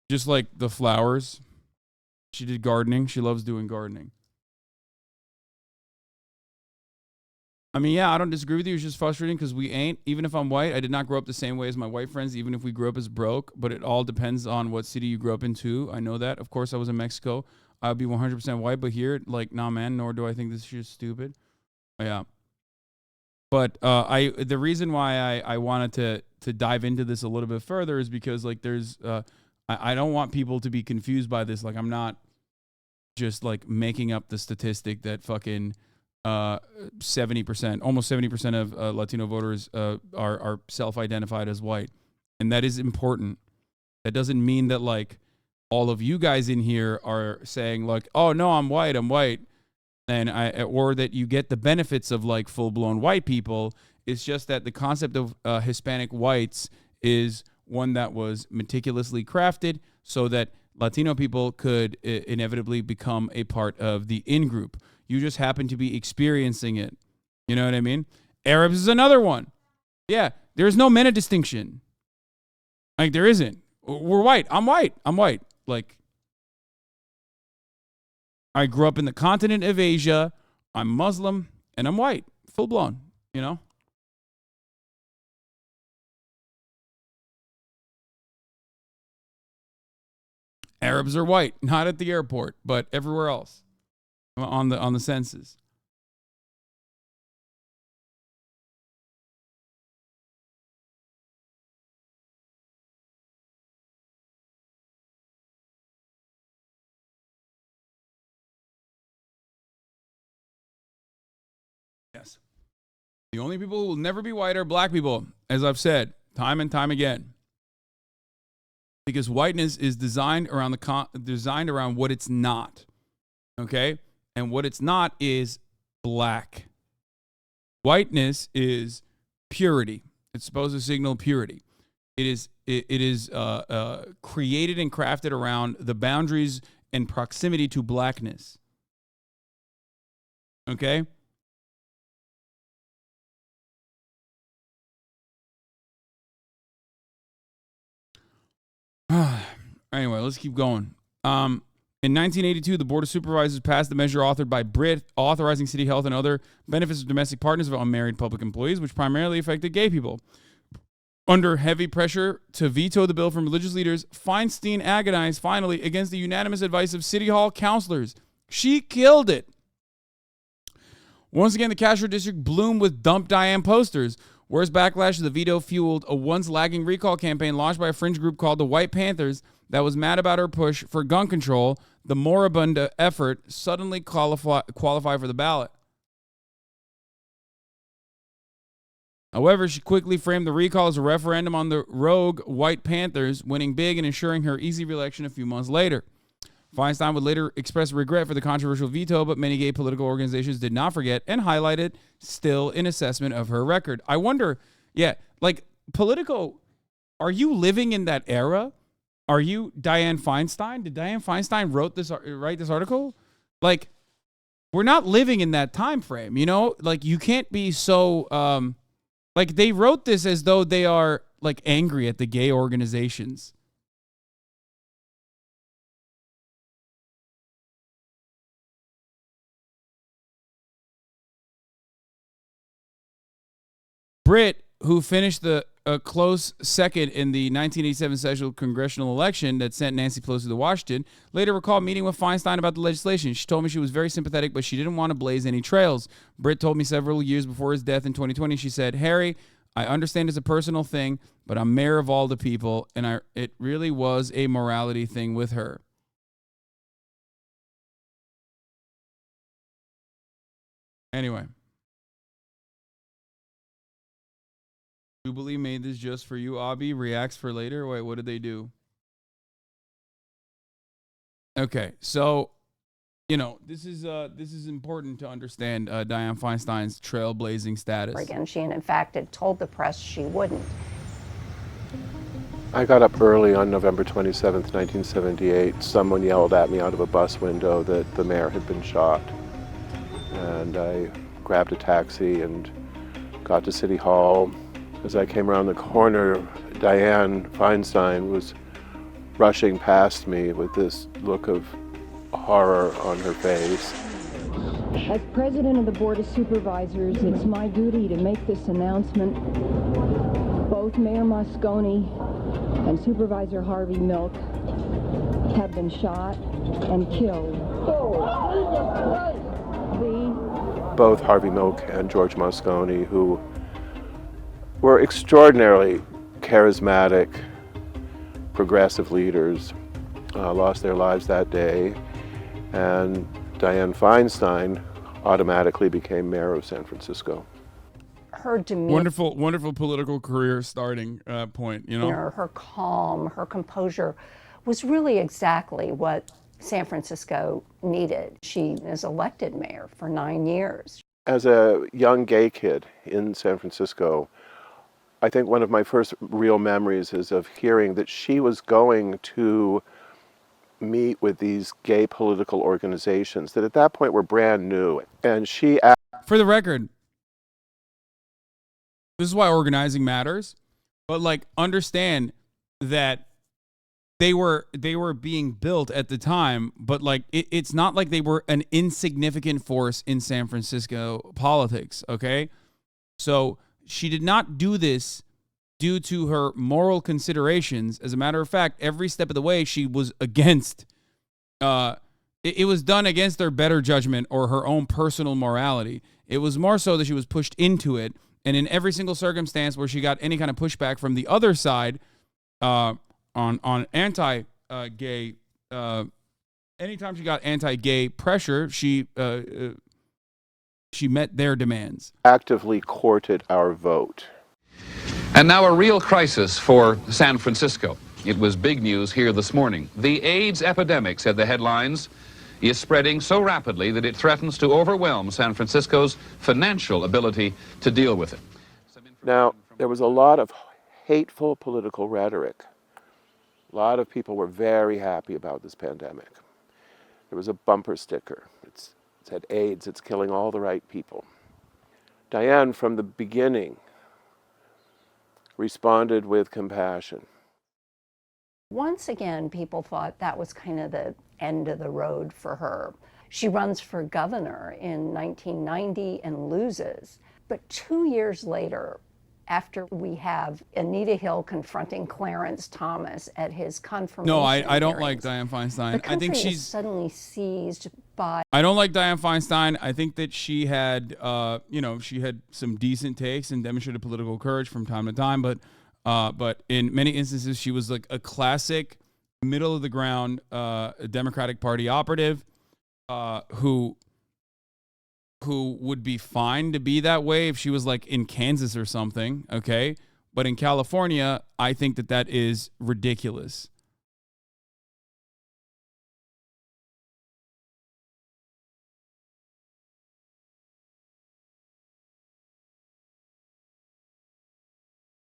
Just like the flowers. She did gardening. She loves doing gardening. I mean, yeah, I don't disagree with you. It's just frustrating because we ain't. Even if I'm white, I did not grow up the same way as my white friends, even if we grew up as broke. But it all depends on what city you grew up in, too. I know that. Of course, I was in Mexico. I would be 100% white, but here, like, nah, man, nor do I think this shit is stupid. Yeah. But the reason why I wanted to dive into this a little bit further is because, like, there's, I don't want people to be confused by this. Like, I'm not just, like, making up the statistic that fucking 70%, almost 70% of Latino voters are self-identified as white. And that is important. That doesn't mean that, like, all of you guys in here are saying like, oh no, I'm white, and or that you get the benefits of like full-blown white people. It's just that the concept of Hispanic whites is one that was meticulously crafted so that Latino people could inevitably become a part of the in-group. You just happen to be experiencing it. You know what I mean? Arabs is another one. Yeah, there's no meta distinction. Like, there isn't. We're white. I'm white. Like, I grew up in the continent of Asia. I'm Muslim and I'm white, full blown, you know? Arabs are white, not at the airport, but everywhere else on the census. Yes. The only people who will never be white are black people, as I've said time and time again. Because whiteness is designed around what it's not. Okay? And what it's not is black. Whiteness is purity. It's supposed to signal purity. It is created and crafted around the boundaries and proximity to blackness. Okay? Anyway, let's keep going. In 1982, the Board of Supervisors passed the measure authored by Britt authorizing city health and other benefits of domestic partners of unmarried public employees, which primarily affected gay people. Under heavy pressure to veto the bill from religious leaders, Feinstein agonized finally against the unanimous advice of City Hall councilors. She killed it. Once again, the Castro district bloomed with Dump Dianne posters. Worst backlash to the veto fueled a once lagging recall campaign launched by a fringe group called the White Panthers that was mad about her push for gun control. The moribund effort suddenly qualify for the ballot. However, she quickly framed the recall as a referendum on the rogue White Panthers, winning big and ensuring her easy reelection a few months later. Feinstein would later express regret for the controversial veto, but many gay political organizations did not forget and highlight it still in assessment of her record. I wonder, like Politico, are you living in that era? Are you Dianne Feinstein? Did Dianne Feinstein write this article? Like, we're not living in that time frame, you know? Like, you can't be so, like, they wrote this as though they are, like, angry at the gay organizations. Britt, who finished a close second in the 1987 special congressional election that sent Nancy Pelosi to Washington, later recalled meeting with Feinstein about the legislation. She told me she was very sympathetic, but she didn't want to blaze any trails. Britt told me several years before his death in 2020, she said, "Harry, I understand it's a personal thing, but I'm mayor of all the people," and it really was a morality thing with her. Anyway. Jubilee made this just for you, Abi. Reacts for later. Wait, what did they do? Okay, so, you know, this is important to understand Dianne Feinstein's trailblazing status. Again, she in fact had told the press she wouldn't. I got up early on November 27th, 1978. Someone yelled at me out of a bus window that the mayor had been shot. And I grabbed a taxi and got to City Hall. As I came around the corner, Dianne Feinstein was rushing past me with this look of horror on her face. As president of the Board of Supervisors, it's my duty to make this announcement. Both Mayor Moscone and Supervisor Harvey Milk have been shot and killed. Both Harvey Milk and George Moscone, who were extraordinarily charismatic, progressive leaders, lost their lives that day, and Dianne Feinstein automatically became mayor of San Francisco. Her demeanor, wonderful political career starting point, you know? her calm, her composure was really exactly what San Francisco needed. She is elected mayor for 9 years. As a young gay kid in San Francisco, I think one of my first real memories is of hearing that she was going to meet with these gay political organizations that at that point were brand new. And she... For the record, this is why organizing matters, but like understand that they were being built at the time, but like it's not like they were an insignificant force in San Francisco politics, okay? So she did not do this due to her moral considerations. As a matter of fact, every step of the way, she was against, it was done against her better judgment or her own personal morality. It was more so that she was pushed into it. And in every single circumstance where she got any kind of pushback from the other side on anti-gay, anytime she got anti-gay pressure, she met their demands. Actively courted our vote. And now a real crisis for San Francisco. It was big news here this morning. The AIDS epidemic, said the headlines, is spreading so rapidly that it threatens to overwhelm San Francisco's financial ability to deal with it. Now, there was a lot of hateful political rhetoric. A lot of people were very happy about this pandemic. There was a bumper sticker. It said, AIDS, it's killing all the right people. Dianne, from the beginning, responded with compassion. Once again, people thought that was kind of the end of the road for her. She runs for governor in 1990 and loses. But 2 years later, after we have Anita Hill confronting Clarence Thomas at his confirmation No, I don't hearings, like Dianne Feinstein. the country I think she's is suddenly seized by... I don't like Dianne Feinstein. I think that she had, she had some decent takes and demonstrated political courage from time to time, but in many instances, she was like a classic middle of the ground Democratic Party operative who who would be fine to be that way if she was like in Kansas or something, okay? But in California, I think that that is ridiculous.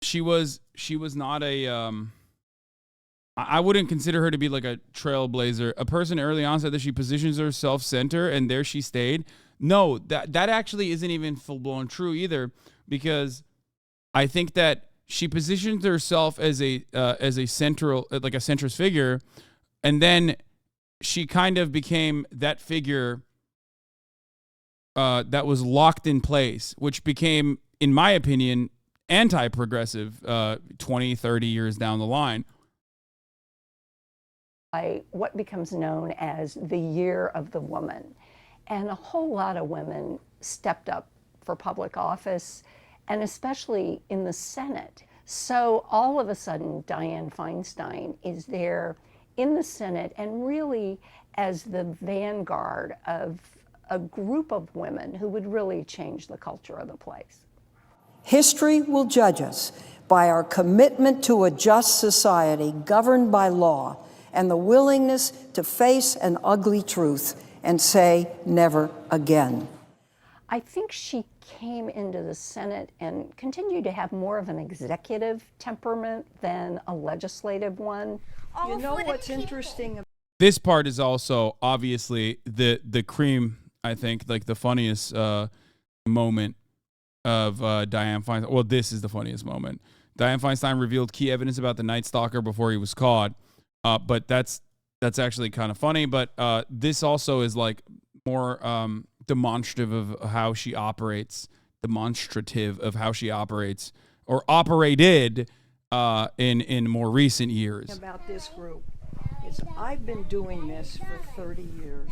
She was not a I wouldn't consider her to be like a trailblazer. A person early on said that she positions herself center and there she stayed. No, that actually isn't even full-blown true either, because I think that she positions herself as a central, like a centrist figure, and then she kind of became that figure that was locked in place, which became, in my opinion, anti-progressive 20, 30 years down the line. By what becomes known as the Year of the Woman. And a whole lot of women stepped up for public office, and especially in the Senate. So all of a sudden, Dianne Feinstein is there in the Senate and really as the vanguard of a group of women who would really change the culture of the place. History will judge us by our commitment to a just society governed by law and the willingness to face an ugly truth and say never again. I think she came into the Senate and continued to have more of an executive temperament than a legislative one. You know what's interesting? This part is also obviously the cream, I think, like the funniest moment of Dianne Feinstein. Well, this is the funniest moment. Dianne Feinstein revealed key evidence about the Night Stalker before he was caught. But that's actually kind of funny. But this also is like more demonstrative of how she operates, or operated in more recent years. About this group is I've been doing this for 30 years.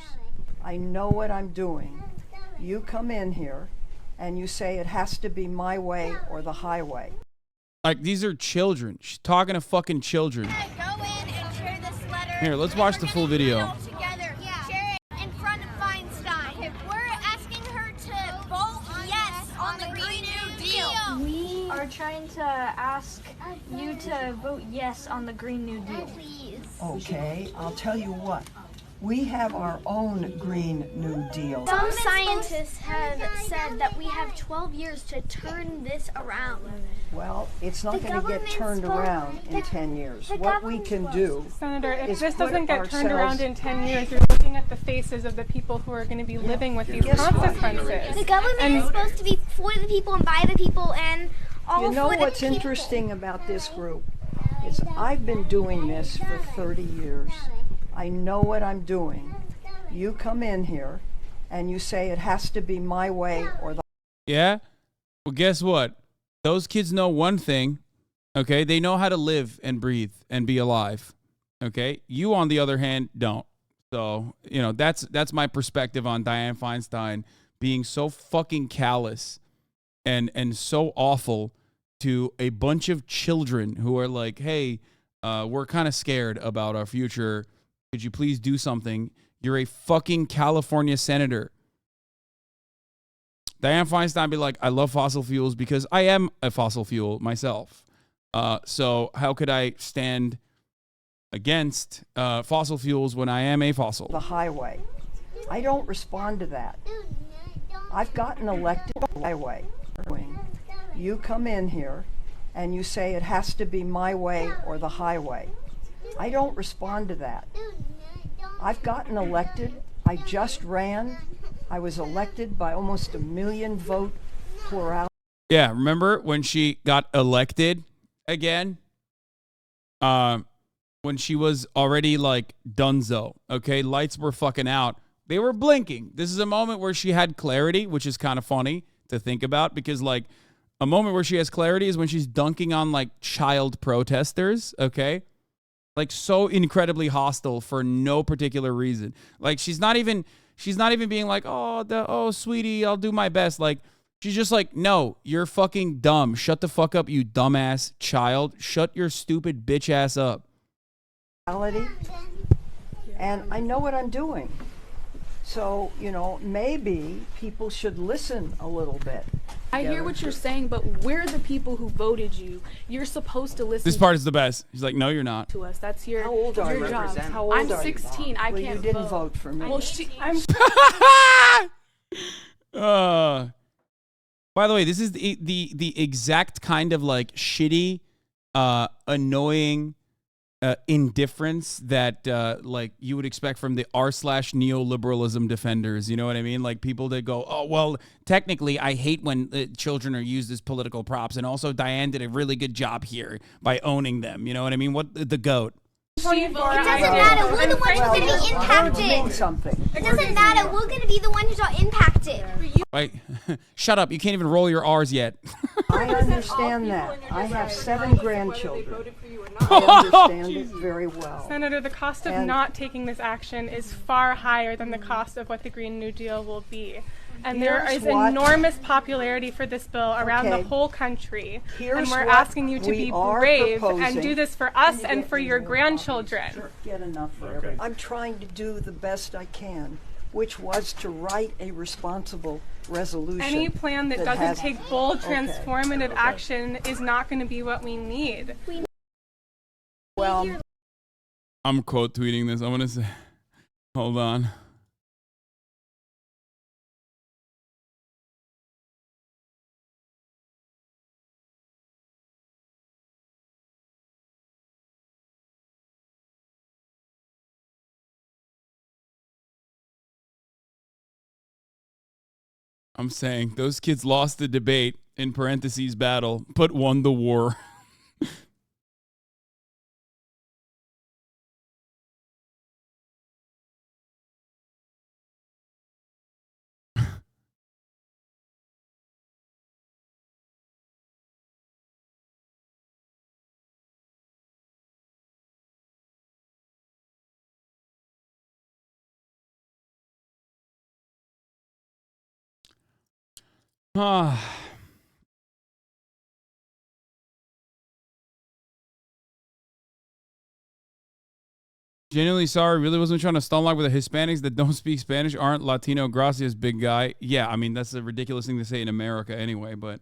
I know what I'm doing. You come in here and you say it has to be my way or the highway. Like, these are children. She's talking to fucking children. Here, let's watch the full video. Together, share it in front of Feinstein. We're asking her to vote yes on the Green New Deal. We are trying to ask you to vote yes on the Green New Deal. Please. Okay, I'll tell you what. We have our own Green New Deal. Some scientists have said that we have 12 years to turn this around. Well, it's not going to get turned around in 10 years. What we can do, Senator, if is this put doesn't get turned ourselves- around in 10 years, you're looking at the faces of the people who are going to be living with these consequences. The government is supposed to be for the people and by the people and all You know for the what's people. interesting about this group is I've been doing this for 30 years. I know what I'm doing. You come in here and you say it has to be my way or the... Yeah? Well, guess what? Those kids know one thing, okay? They know how to live and breathe and be alive, okay? You, on the other hand, don't. So, you know, that's my perspective on Dianne Feinstein being so fucking callous and so awful to a bunch of children who are like, hey, we're kind of scared about our future. Could you please do something? You're a fucking California senator. Dianne Feinstein be like, I love fossil fuels because I am a fossil fuel myself. So how could I stand against fossil fuels when I am a fossil? The highway. I don't respond to that. I've gotten elected the highway. You come in here and you say it has to be my way or the highway. I don't respond to that. I've gotten elected. I just ran. I was elected by almost 1 million vote plurality. Yeah, remember when she got elected again? When she was already like donezo, okay? Lights were fucking out. They were blinking. This is a moment where she had clarity, which is kind of funny to think about because like a moment where she has clarity is when she's dunking on like child protesters, okay? Like so incredibly hostile for no particular reason. Like she's not even being like, oh sweetie, I'll do my best. Like she's just like, no, you're fucking dumb. Shut the fuck up, you dumbass child. Shut your stupid bitch ass up. And I know what I'm doing. So, you know, maybe people should listen a little bit. I hear what you're saying, but we're the people who voted you. You're supposed to listen. This part is the best. He's like, no, you're not. To us. That's your, How old are your you? job. How old I'm are you? 16. I Well, can't you didn't vote for me. Well, I'm By the way, this is the exact kind of like shitty, annoying indifference that like you would expect from the r/neoliberalism defenders. You know what I mean? Like people that go, oh, well, technically, I hate when children are used as political props. And also, Dianne did a really good job here by owning them. You know what I mean? What the GOAT? It doesn't matter. We're the ones who's going to be impacted. Something. It doesn't matter. We're going to be the ones who are impacted. Wait, shut up. You can't even roll your R's yet. I understand that. I have 7 grandchildren. I understand it very well. Senator, the cost of And- not taking this action is far higher than the cost of what the Green New Deal will be. And there Here's is what- enormous popularity for this bill around Okay. the whole country. Here's And we're what asking you to we be are brave proposing. and do this for us and for your grandchildren. Get enough for everyone. I'm trying to do the best I can, which was to write a responsible resolution. Any plan that doesn't has- take bold, Okay. transformative action is not going to be what we need. Well, I'm quote tweeting this. I'm going to say, hold on. I'm saying those kids lost the debate, in parentheses battle, but won the war. Genuinely sorry, really wasn't trying to stunlock with the Hispanics that don't speak Spanish aren't Latino. Gracias, big guy. Yeah, I mean, that's a ridiculous thing to say in America anyway, but.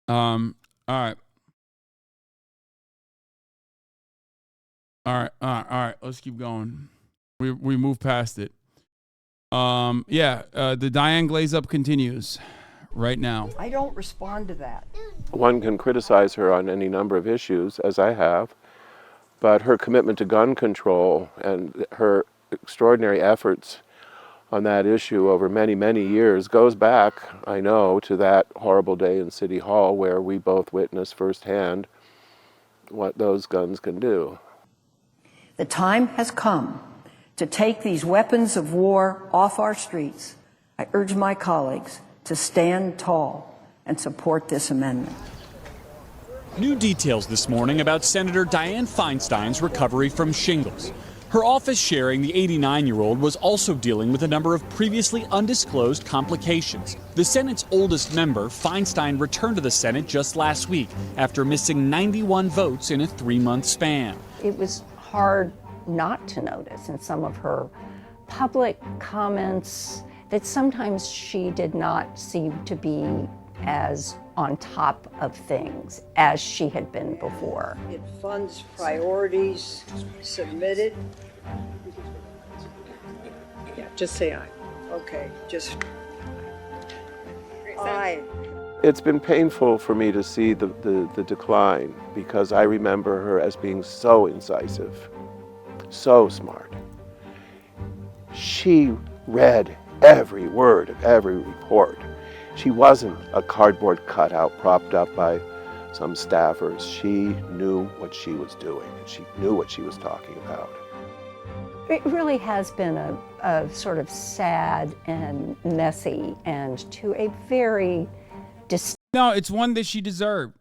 All right. All right. Let's keep going. We move past it. The Dianne glaze up continues right now. I don't respond to that. One can criticize her on any number of issues, as I have, but her commitment to gun control and her extraordinary efforts on that issue over many, many years goes back, I know, to that horrible day in City Hall where we both witnessed firsthand what those guns can do. The time has come to take these weapons of war off our streets. I urge my colleagues to stand tall and support this amendment. New details this morning about Senator Dianne Feinstein's recovery from shingles. Her office sharing the 89-year-old was also dealing with a number of previously undisclosed complications. The Senate's oldest member, Feinstein, returned to the Senate just last week after missing 91 votes in a 3-month span. It was hard not to notice in some of her public comments that sometimes she did not seem to be as on top of things as she had been before. It funds priorities submitted. Yeah, just say aye. Okay, just aye. It's been painful for me to see the decline because I remember her as being so incisive, so smart. She read every word of every report. She wasn't a cardboard cutout propped up by some staffers. She knew what she was doing, and she knew what she was talking about. It really has been a sort of sad and messy and to a very No, it's one that she deserved.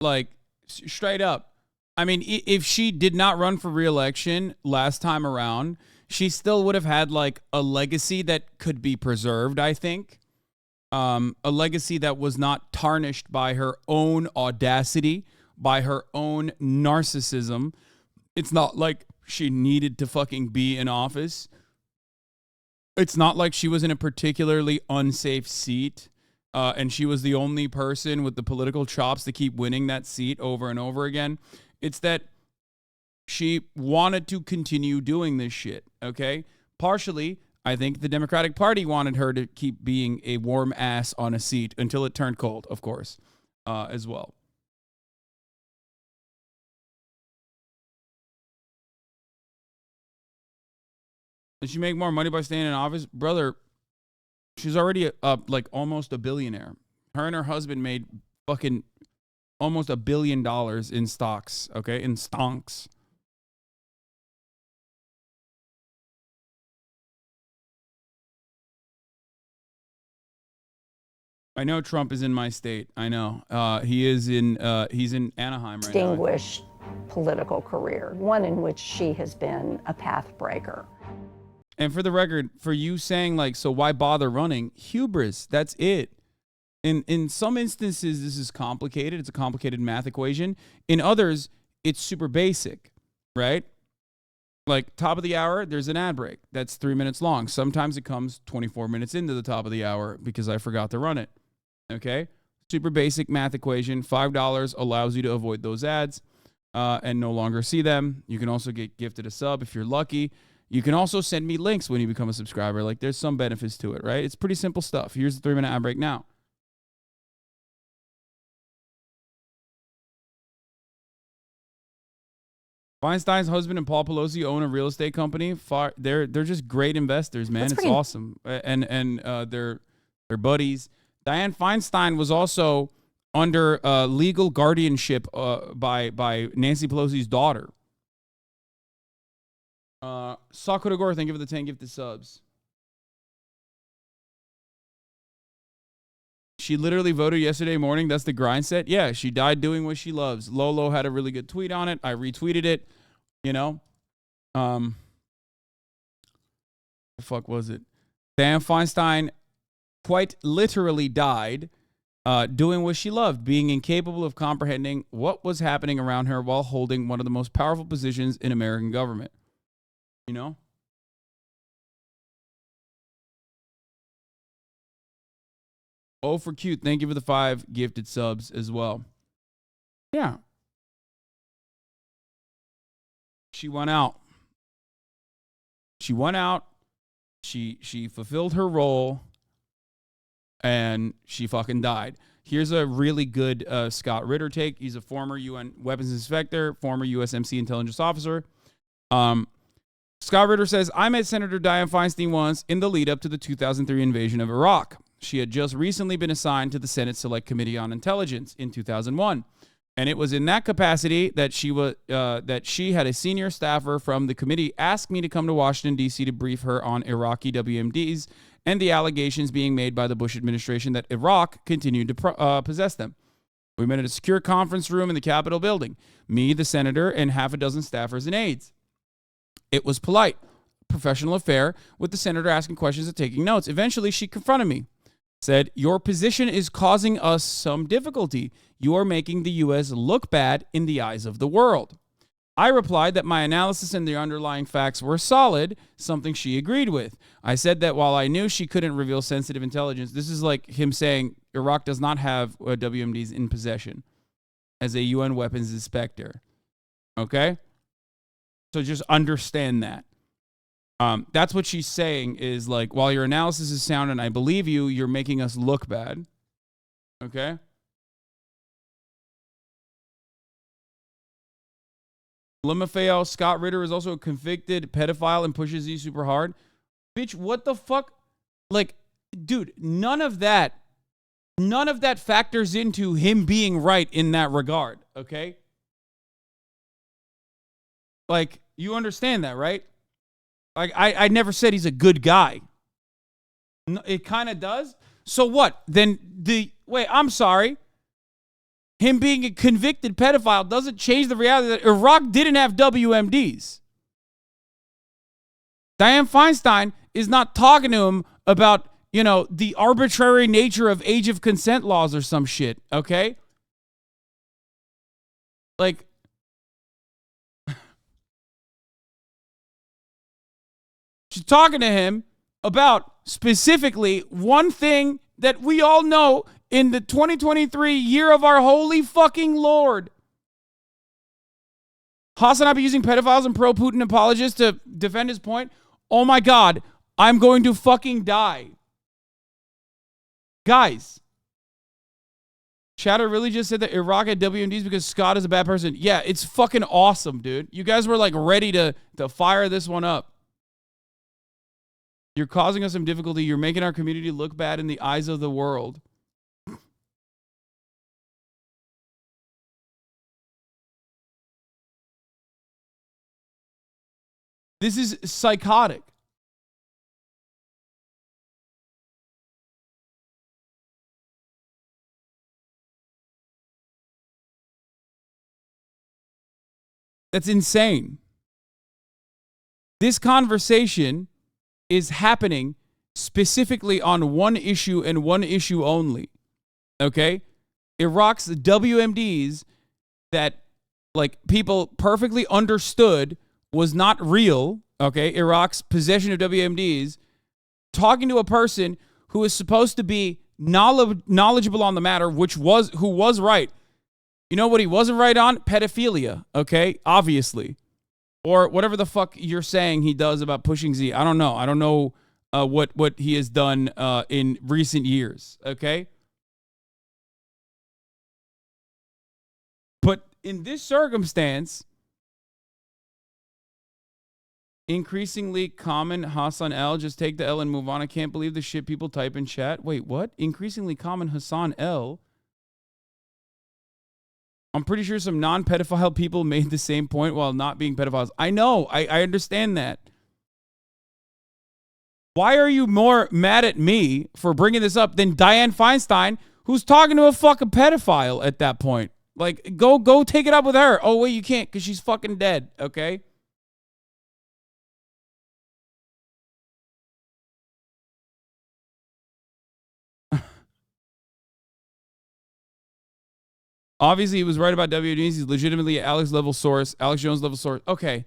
Like, straight up. I mean, if she did not run for re-election last time around, she still would have had like a legacy that could be preserved, I think. A legacy that was not tarnished by her own audacity, by her own narcissism, It's not like she needed to fucking be in office. It's not like she was in a particularly unsafe seat and she was the only person with the political chops to keep winning that seat over and over again. It's that she wanted to continue doing this shit, okay? Partially, I think the Democratic Party wanted her to keep being a warm ass on a seat until it turned cold, of course, as well. Did she make more money by staying in office? Brother, she's already like almost a billionaire. Her and her husband made fucking almost $1 billion in stocks, okay? In stonks. I know Trump is in my state. I know. He's in Anaheim right now. Distinguished political career, one in which she has been a path breaker. And for the record, for you saying like, so why bother running? Hubris, that's it. In some instances, this is complicated. It's a complicated math equation. In others, it's super basic, right? Like top of the hour, there's an ad break. That's 3 minutes long. Sometimes it comes 24 minutes into the top of the hour because I forgot to run it. Okay? Super basic math equation. $5 allows you to avoid those ads and no longer see them. You can also get gifted a sub if you're lucky. You can also send me links when you become a subscriber. Like, there's some benefits to it, right? It's pretty simple stuff. Here's the 3-minute ad break now. Feinstein's husband and Paul Pelosi own a real estate company. They're just great investors, man. It's awesome. And they're buddies. Dianne Feinstein was also under legal guardianship by Nancy Pelosi's daughter. Sakuragor, thank you for the 10 gifted subs. She literally voted yesterday morning. That's the grind set. Yeah, she died doing what she loves. Lolo had a really good tweet on it. I retweeted it. You know, the fuck was it? Dianne Feinstein quite literally died doing what she loved, being incapable of comprehending what was happening around her while holding one of the most powerful positions in American government. You know? Oh, for cute. Thank you for the 5 gifted subs as well. Yeah. She went out. She went out. She fulfilled her role. And she fucking died. Here's a really good Scott Ritter take. He's a former UN weapons inspector, former USMC intelligence officer. Scott Ritter says, I met Senator Dianne Feinstein once in the lead up to the 2003 invasion of Iraq. She had just recently been assigned to the Senate Select Committee on Intelligence in 2001. And it was in that capacity that she had a senior staffer from the committee ask me to come to Washington, D.C. to brief her on Iraqi WMDs and the allegations being made by the Bush administration that Iraq continued to possess them. We met at a secure conference room in the Capitol building. Me, the senator, and half a dozen staffers and aides. It was polite, professional affair, with the senator asking questions and taking notes. Eventually, she confronted me, said, your position is causing us some difficulty. You are making the U.S. look bad in the eyes of the world. I replied that my analysis and the underlying facts were solid, something she agreed with. I said that while I knew she couldn't reveal sensitive intelligence, this is like him saying Iraq does not have WMDs in possession as a UN weapons inspector. Okay? So just understand that. That's what she's saying is like, while your analysis is sound and I believe you, you're making us look bad. Okay? LeMaffeo, Scott Ritter is also a convicted pedophile and pushes you super hard. Bitch, what the fuck? Like, dude, none of that factors into him being right in that regard, okay? Like, you understand that, right? Like, I never said he's a good guy. It kind of does. So what? Then I'm sorry. Him being a convicted pedophile doesn't change the reality that Iraq didn't have WMDs. Dianne Feinstein is not talking to him about, the arbitrary nature of age of consent laws or some shit, okay? Like, She's talking to him about specifically one thing that we all know in the 2023 year of our holy fucking Lord. HasanAbi using pedophiles and pro-Putin apologists to defend his point. Oh my God, I'm going to fucking die. Guys, Chatter really just said that Iraq had WMDs because Scott is a bad person. Yeah, it's fucking awesome, dude. You guys were like ready to fire this one up. You're causing us some difficulty. You're making our community look bad in the eyes of the world. This is psychotic. That's insane. This conversation is happening specifically on one issue and one issue only. Okay? Iraq's WMDs that like people perfectly understood was not real. Okay? Iraq's possession of WMDs, talking to a person who is supposed to be knowledgeable on the matter, who was right. You know what he wasn't right on? Pedophilia, okay? Obviously. Or whatever the fuck you're saying he does about pushing Z. I don't know. I don't know what he has done in recent years, okay? But in this circumstance, increasingly common Hasan L. Just take the L and move on. I can't believe the shit people type in chat. Wait, what? Increasingly common Hasan L. I'm pretty sure some non-pedophile people made the same point while not being pedophiles. I know. I understand that. Why are you more mad at me for bringing this up than Dianne Feinstein, who's talking to a fucking pedophile at that point? Like, go take it up with her. Oh, wait, you can't because she's fucking dead, okay? Obviously, he was right about WMDs. He's legitimately Alex Jones level source. Okay.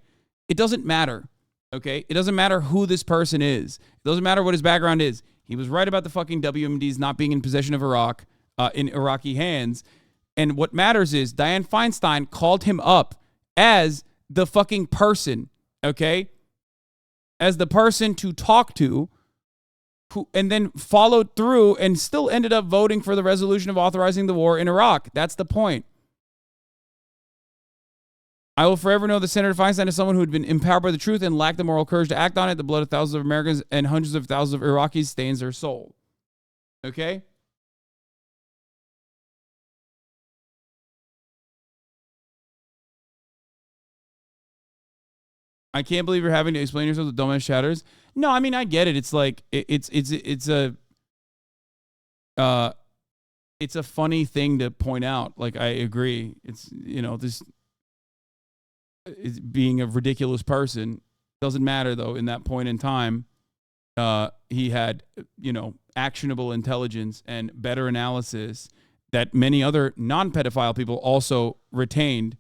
It doesn't matter. Okay? It doesn't matter who this person is. It doesn't matter what his background is. He was right about the fucking WMDs not being in possession of Iraq, in Iraqi hands. And what matters is Dianne Feinstein called him up as the fucking person. Okay? As the person to talk to. And then followed through and still ended up voting for the resolution of authorizing the war in Iraq. That's the point. I will forever know that Senator Feinstein is someone who had been empowered by the truth and lacked the moral courage to act on it. The blood of thousands of Americans and hundreds of thousands of Iraqis stains their soul. Okay? I can't believe you're having to explain yourself to dumbass chatters. No, I mean, I get it. It's like it's a funny thing to point out. Like, I agree. It's, you know, this is being a ridiculous person. Doesn't matter though. In that point in time, he had, you know, actionable intelligence and better analysis that many other non-pedophile people also retained.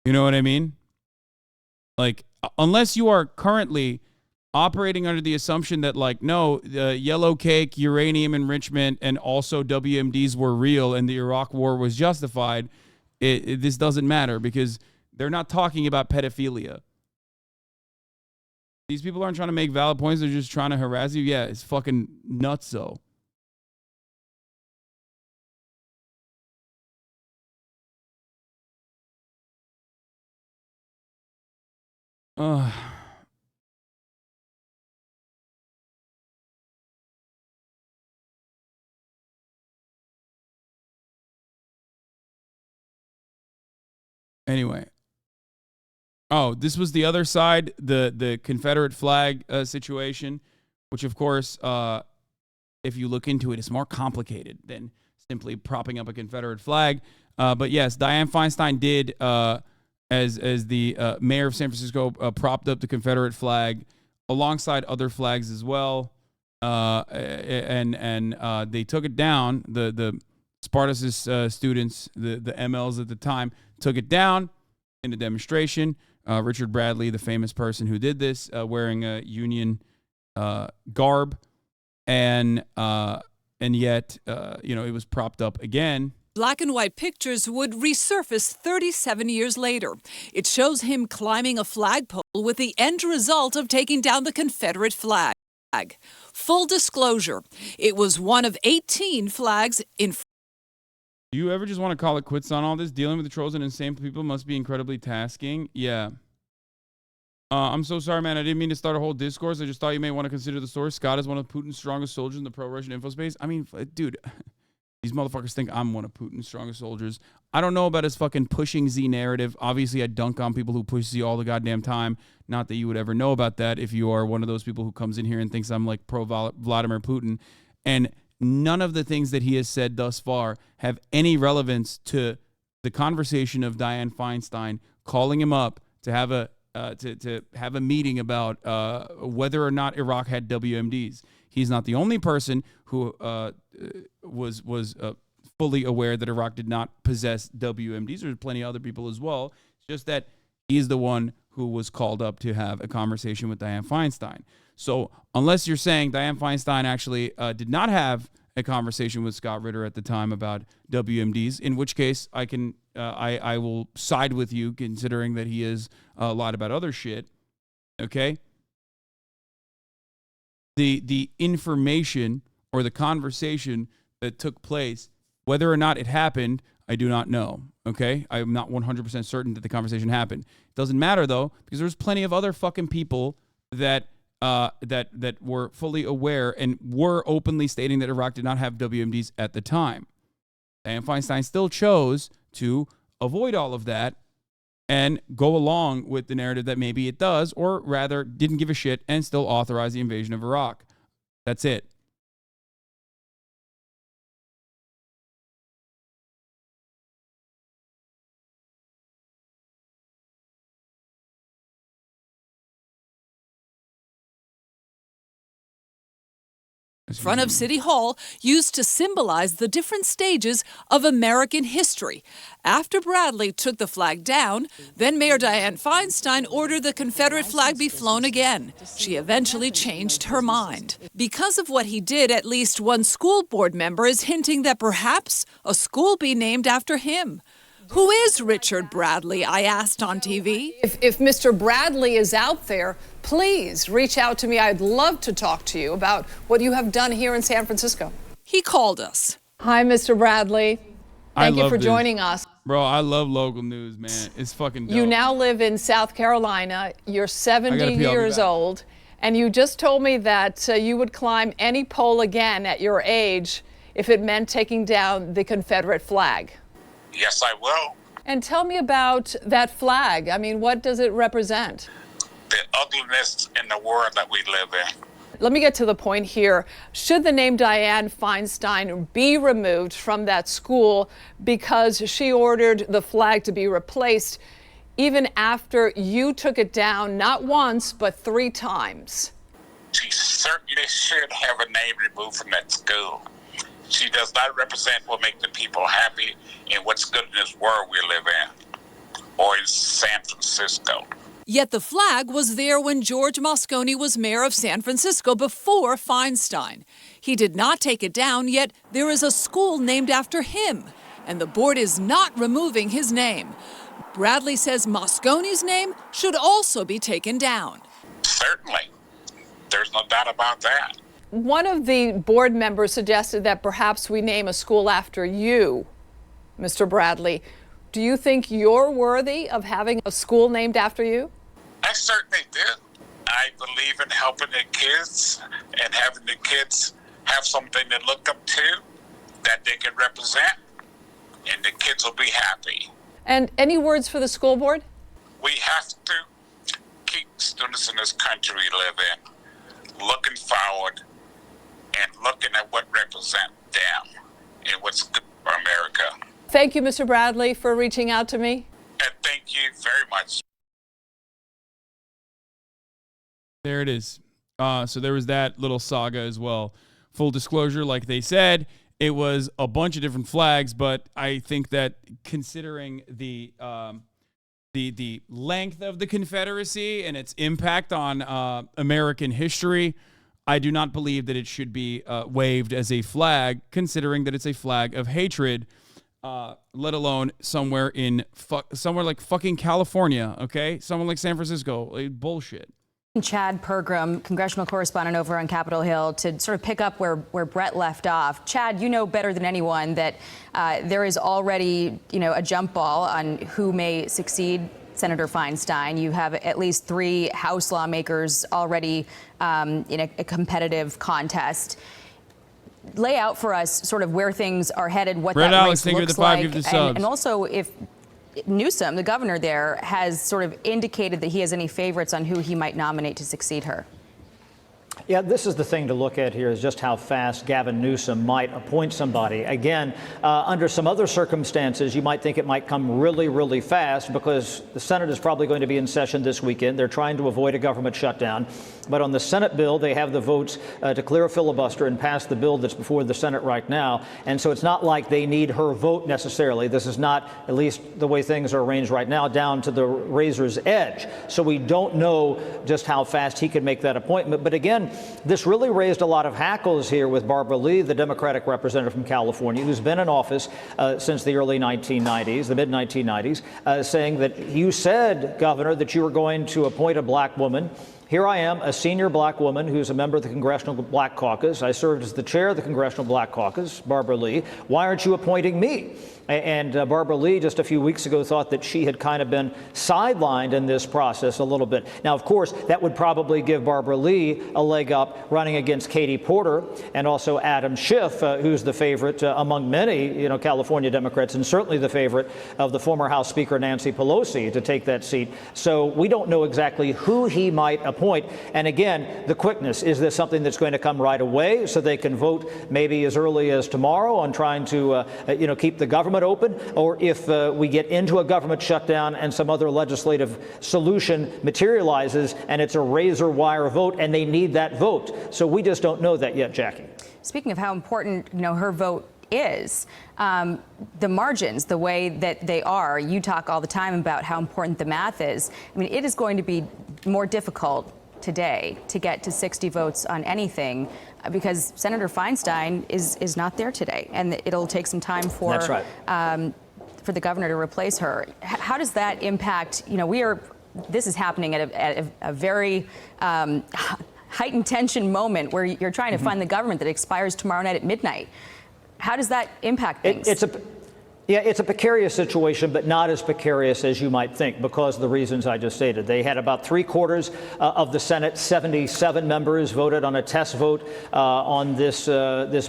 You know what I mean? Like, unless you are currently operating under the assumption that, like, no, the yellow cake, uranium enrichment, and also WMDs were real and the Iraq war was justified, this doesn't matter because they're not talking about pedophilia. These people aren't trying to make valid points. They're just trying to harass you. Yeah, it's fucking nuts, though. Anyway. Oh, this was the other side, the Confederate flag situation, which, of course, if you look into it, it's more complicated than simply propping up a Confederate flag. But yes, Dianne Feinstein did, as the mayor of San Francisco, propped up the Confederate flag alongside other flags as well. And they took it down. The Spartacus students, the MLs at the time, took it down in a demonstration. Richard Bradley, the famous person who did this, wearing a Union garb, and yet, it was propped up again. Black and white pictures would resurface 37 years later. It shows him climbing a flagpole with the end result of taking down the Confederate flag. Full disclosure, it was one of 18 flags in. Do you ever just want to call it quits on all this? Dealing with the trolls and insane people must be incredibly tasking. Yeah. I'm so sorry, man. I didn't mean to start a whole discourse. I just thought you may want to consider the source. Scott is one of Putin's strongest soldiers in the pro-Russian info space. I mean, dude, these motherfuckers think I'm one of Putin's strongest soldiers. I don't know about his fucking pushing Z narrative. Obviously, I dunk on people who push Z all the goddamn time. Not that you would ever know about that if you are one of those people who comes in here and thinks I'm like pro-Vladimir Putin. And none of the things that he has said thus far have any relevance to the conversation of Dianne Feinstein calling him up to have a meeting about whether or not Iraq had WMDs. He's not the only person who was fully aware that Iraq did not possess WMDs. There's plenty of other people as well. It's just that he's the one who was called up to have a conversation with Dianne Feinstein. So unless you're saying Dianne Feinstein actually did not have a conversation with Scott Ritter at the time about WMDs, in which case I will side with you, considering that he has lied about other shit. Okay. The information or the conversation that took place, whether or not it happened, I do not know. Okay, I'm not 100% certain that the conversation happened. It doesn't matter though, because there's plenty of other fucking people that that were fully aware and were openly stating that Iraq did not have WMDs at the time. And Feinstein still chose to avoid all of that and go along with the narrative that maybe it does, or rather didn't give a shit and still authorize the invasion of Iraq. That's it. Front of City Hall, used to symbolize the different stages of American history. After Bradley took the flag down, then Mayor Dianne Feinstein ordered the Confederate flag be flown again. She eventually changed her mind. Because of what he did, at least one school board member is hinting that perhaps a school be named after him. Who is Richard Bradley? I asked on TV. If Mr. Bradley is out there, please reach out to me. I'd love to talk to you about what you have done here in San Francisco. He called us. Hi, Mr. Bradley. Thank you for joining us. Bro, I love local news, man. It's fucking dope. You now live in South Carolina. You're 70 years old. And you just told me that you would climb any pole again at your age if it meant taking down the Confederate flag. Yes, I will. And tell me about that flag. I mean, what does it represent? The ugliness in the world that we live in. Let me get to the point here. Should the name Dianne Feinstein be removed from that school because she ordered the flag to be replaced even after you took it down not once but 3 times? She certainly should have a name removed from that school. She does not represent what makes the people happy and what's good in this world we live in, or in San Francisco. Yet the flag was there when George Moscone was mayor of San Francisco before Feinstein. He did not take it down, yet there is a school named after him, and the board is not removing his name. Bradley says Moscone's name should also be taken down. Certainly. There's no doubt about that. One of the board members suggested that perhaps we name a school after you, Mr. Bradley. Do you think you're worthy of having a school named after you? I certainly do. I believe in helping the kids and having the kids have something to look up to that they can represent, and the kids will be happy. And any words for the school board? We have to keep students in this country we live in looking forward and looking at what represents them and what's good for America. Thank you, Mr. Bradley, for reaching out to me. And thank you very much. There it is. So there was that little saga as well. Full disclosure, like they said, it was a bunch of different flags, but I think that considering the length of the Confederacy and its impact on American history, I do not believe that it should be waved as a flag, considering that it's a flag of hatred, let alone somewhere like fucking California, okay? Somewhere like San Francisco. Like, bullshit. Chad Pergram, congressional correspondent over on Capitol Hill, to sort of pick up where Brett left off. Chad, you know better than anyone that there is already, a jump ball on who may succeed Senator Feinstein. You have at least 3 House lawmakers already in a competitive contest. Lay out for us sort of where things are headed, what Brett that Alex, race looks like, and also if Newsom, the governor there, has sort of indicated that he has any favorites on who he might nominate to succeed her. Yeah, this is the thing to look at here, is just how fast Gavin Newsom might appoint somebody. Again, under some other circumstances, you might think it might come really, really fast because the Senate is probably going to be in session this weekend. They're trying to avoid a government shutdown. But on the Senate bill, they have the votes to clear a filibuster and pass the bill that's before the Senate right now. And so it's not like they need her vote necessarily. This is not, at least the way things are arranged right now, down to the razor's edge. So we don't know just how fast he could make that appointment. But again, this really raised a lot of hackles here with Barbara Lee, the Democratic representative from California, who's been in office since the early 1990s, the mid-1990s, saying that you said, Governor, that you were going to appoint a black woman. Here I am, a senior black woman who's a member of the Congressional Black Caucus. I served as the chair of the Congressional Black Caucus, Barbara Lee. Why aren't you appointing me? And Barbara Lee just a few weeks ago thought that she had kind of been sidelined in this process a little bit. Now, of course, that would probably give Barbara Lee a leg up running against Katie Porter and also Adam Schiff, who's the favorite among many, California Democrats, and certainly the favorite of the former House Speaker Nancy Pelosi to take that seat. So we don't know exactly who he might appoint. And again, the quickness, is this something that's going to come right away so they can vote maybe as early as tomorrow on trying to, keep the government open, or if we get into a government shutdown and some other legislative solution materializes and it's a razor wire vote and they need that vote. So we just don't know that yet, Jackie. Speaking of how important, her vote is, the margins, the way that they are, you talk all the time about how important the math is. I mean, it is going to be more difficult today to get to 60 votes on anything because Senator Feinstein is not there today, and it'll take some time for That's right. For the governor to replace her. How does that impact? This is happening at a very heightened tension moment where you're trying to find the government that expires tomorrow night at midnight. How does that impact things? It's a precarious situation, but not as precarious as you might think because of the reasons I just stated. They had about 3/4 of the Senate, 77 members voted on a test vote on this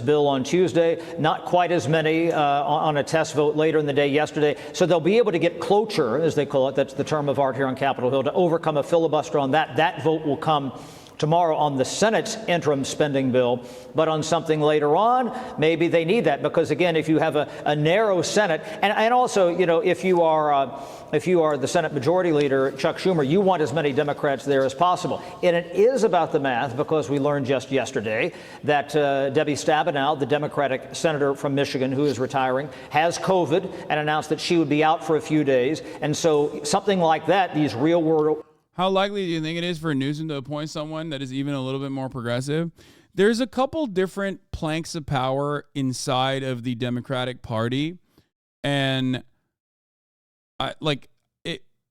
bill on Tuesday. Not quite as many on a test vote later in the day yesterday. So they'll be able to get cloture, as they call it. That's the term of art here on Capitol Hill, to overcome a filibuster on that. That vote will come tomorrow on the Senate's interim spending bill, but on something later on, maybe they need that because, again, if you have a narrow Senate, and also, if you are the Senate Majority Leader, Chuck Schumer, you want as many Democrats there as possible. And it is about the math because we learned just yesterday that Debbie Stabenow, the Democratic senator from Michigan who is retiring, has COVID and announced that she would be out for a few days. And so something like that, these real world. How likely do you think it is for Newsom to appoint someone that is even a little bit more progressive? There's a couple different planks of power inside of the Democratic Party. And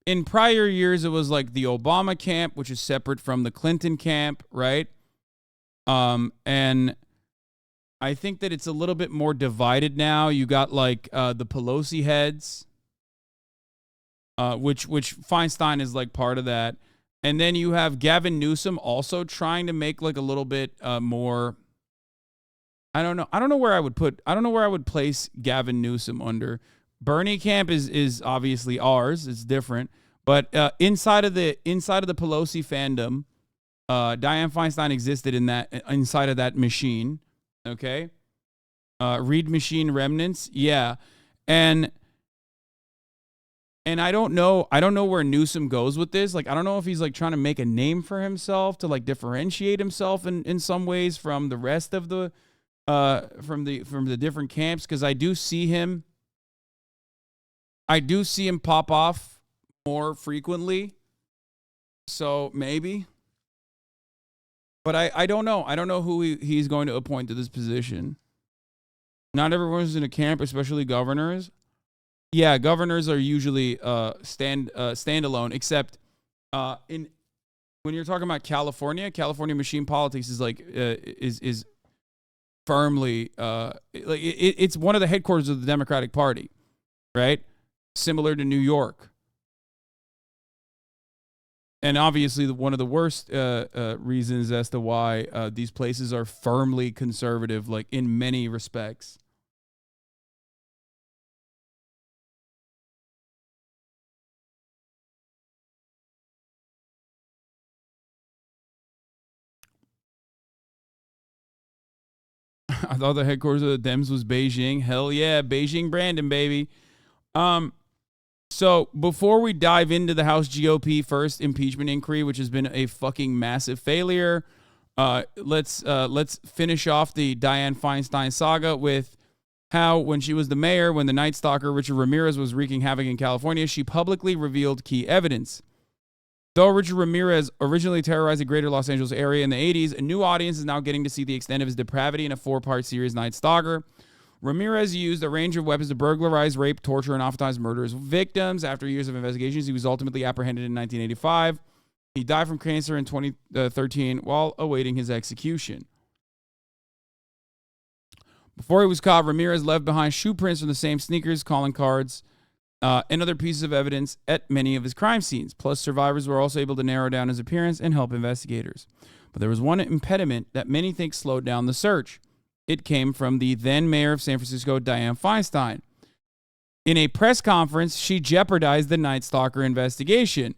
in prior years, it was like the Obama camp, which is separate from the Clinton camp, right? And I think that it's a little bit more divided now. You got the Pelosi heads. Which Feinstein is part of that. And then you have Gavin Newsom also trying to make a little bit more. I don't know where I would place Gavin Newsom under. Bernie camp is obviously ours. It's different. But inside of the Pelosi fandom, Dianne Feinstein existed inside of that machine. Okay. Reed machine remnants. Yeah. And I don't know where Newsom goes with this. I don't know if he's trying to make a name for himself to differentiate himself in some ways from the rest of the from the different camps, because I do see him pop off more frequently. So maybe. But I don't know. I don't know who he's going to appoint to this position. Not everyone's in a camp, especially governors. Yeah, governors are usually standalone, except when you're talking about California machine politics is like is firmly it's one of the headquarters of the Democratic Party, right? Similar to New York. And obviously, one of the worst reasons as to why these places are firmly conservative, like in many respects. I thought the headquarters of the Dems was Beijing. Hell yeah, Beijing Brandon, baby. So before we dive into the House GOP first impeachment inquiry, which has been a fucking massive failure, let's finish off the Dianne Feinstein saga with how, when she was the mayor, when the Night Stalker Richard Ramirez was wreaking havoc in California, she publicly revealed key evidence. Though Richard Ramirez originally terrorized the greater Los Angeles area in the 80s, a new audience is now getting to see the extent of his depravity in a 4-part series, Night Stalker. Ramirez used a range of weapons to burglarize, rape, torture, and oftentimes murder his victims. After years of investigations, he was ultimately apprehended in 1985. He died from cancer in 2013 while awaiting his execution. Before he was caught, Ramirez left behind shoe prints from the same sneakers, calling cards, and other pieces of evidence at many of his crime scenes. Plus, survivors were also able to narrow down his appearance and help investigators. But there was one impediment that many think slowed down the search. It came from the then mayor of San Francisco, Dianne Feinstein. In a press conference, she jeopardized the Night Stalker investigation.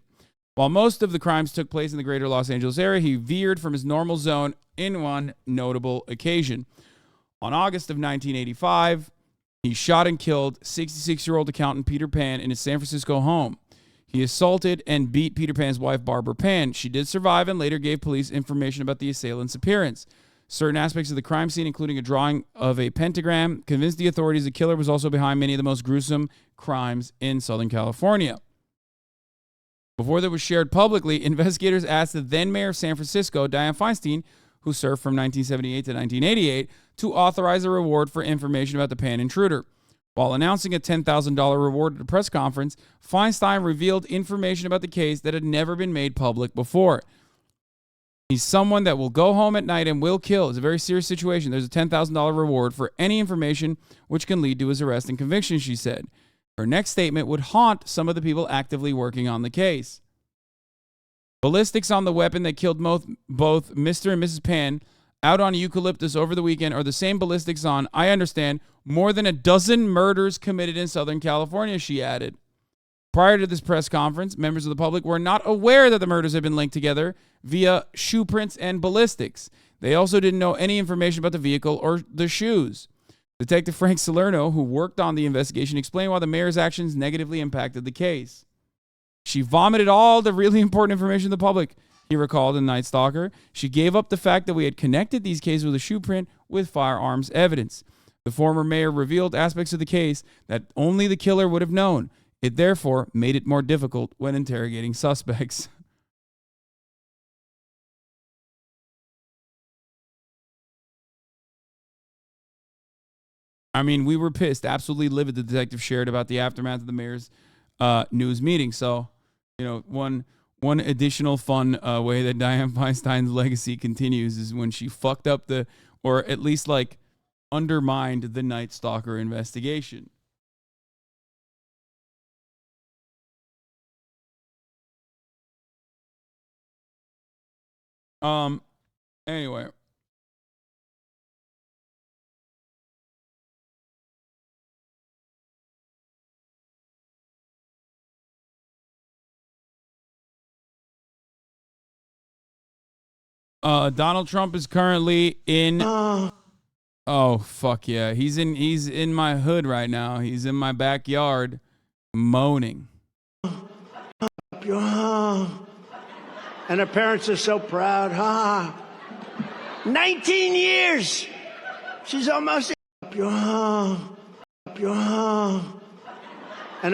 While most of the crimes took place in the greater Los Angeles area, he veered from his normal zone in one notable occasion. On August of 1985, he shot and killed 66-year-old accountant Peter Pan in his San Francisco home. He assaulted and beat Peter Pan's wife, Barbara Pan. She did survive and later gave police information about the assailant's appearance. Certain aspects of the crime scene, including a drawing of a pentagram, convinced the authorities the killer was also behind many of the most gruesome crimes in Southern California. Before that was shared publicly, investigators asked the then mayor of San Francisco, Dianne Feinstein, who served from 1978 to 1988, to authorize a reward for information about the Pan intruder. While announcing a $10,000 reward at a press conference, Feinstein revealed information about the case that had never been made public before. He's someone that will go home at night and will kill. It's a very serious situation. There's a $10,000 reward for any information which can lead to his arrest and conviction, she said. Her next statement would haunt some of the people actively working on the case. Ballistics on the weapon that killed both Mr. and Mrs. Pan out on eucalyptus over the weekend are the same ballistics on, I understand, more than a dozen murders committed in Southern California, she added. Prior to this press conference, members of the public were not aware that the murders had been linked together via shoe prints and ballistics. They also didn't know any information about the vehicle or the shoes. Detective Frank Salerno, who worked on the investigation, explained why the mayor's actions negatively impacted the case. She vomited all the really important information to the public, he recalled in Night Stalker. She gave up the fact that we had connected these cases with a shoe print with firearms evidence. The former mayor revealed aspects of the case that only the killer would have known. It therefore made it more difficult when interrogating suspects. I mean, we were pissed, absolutely livid, the detective shared about the aftermath of the mayor's news meeting. So, you know, one additional fun way that Dianne Feinstein's legacy continues is when she fucked up or at least like undermined the Night Stalker investigation. Anyway. Donald Trump is currently in. Oh fuck yeah, he's in my hood right now. He's in my backyard, moaning. And her parents are so proud. 19 years She's almost and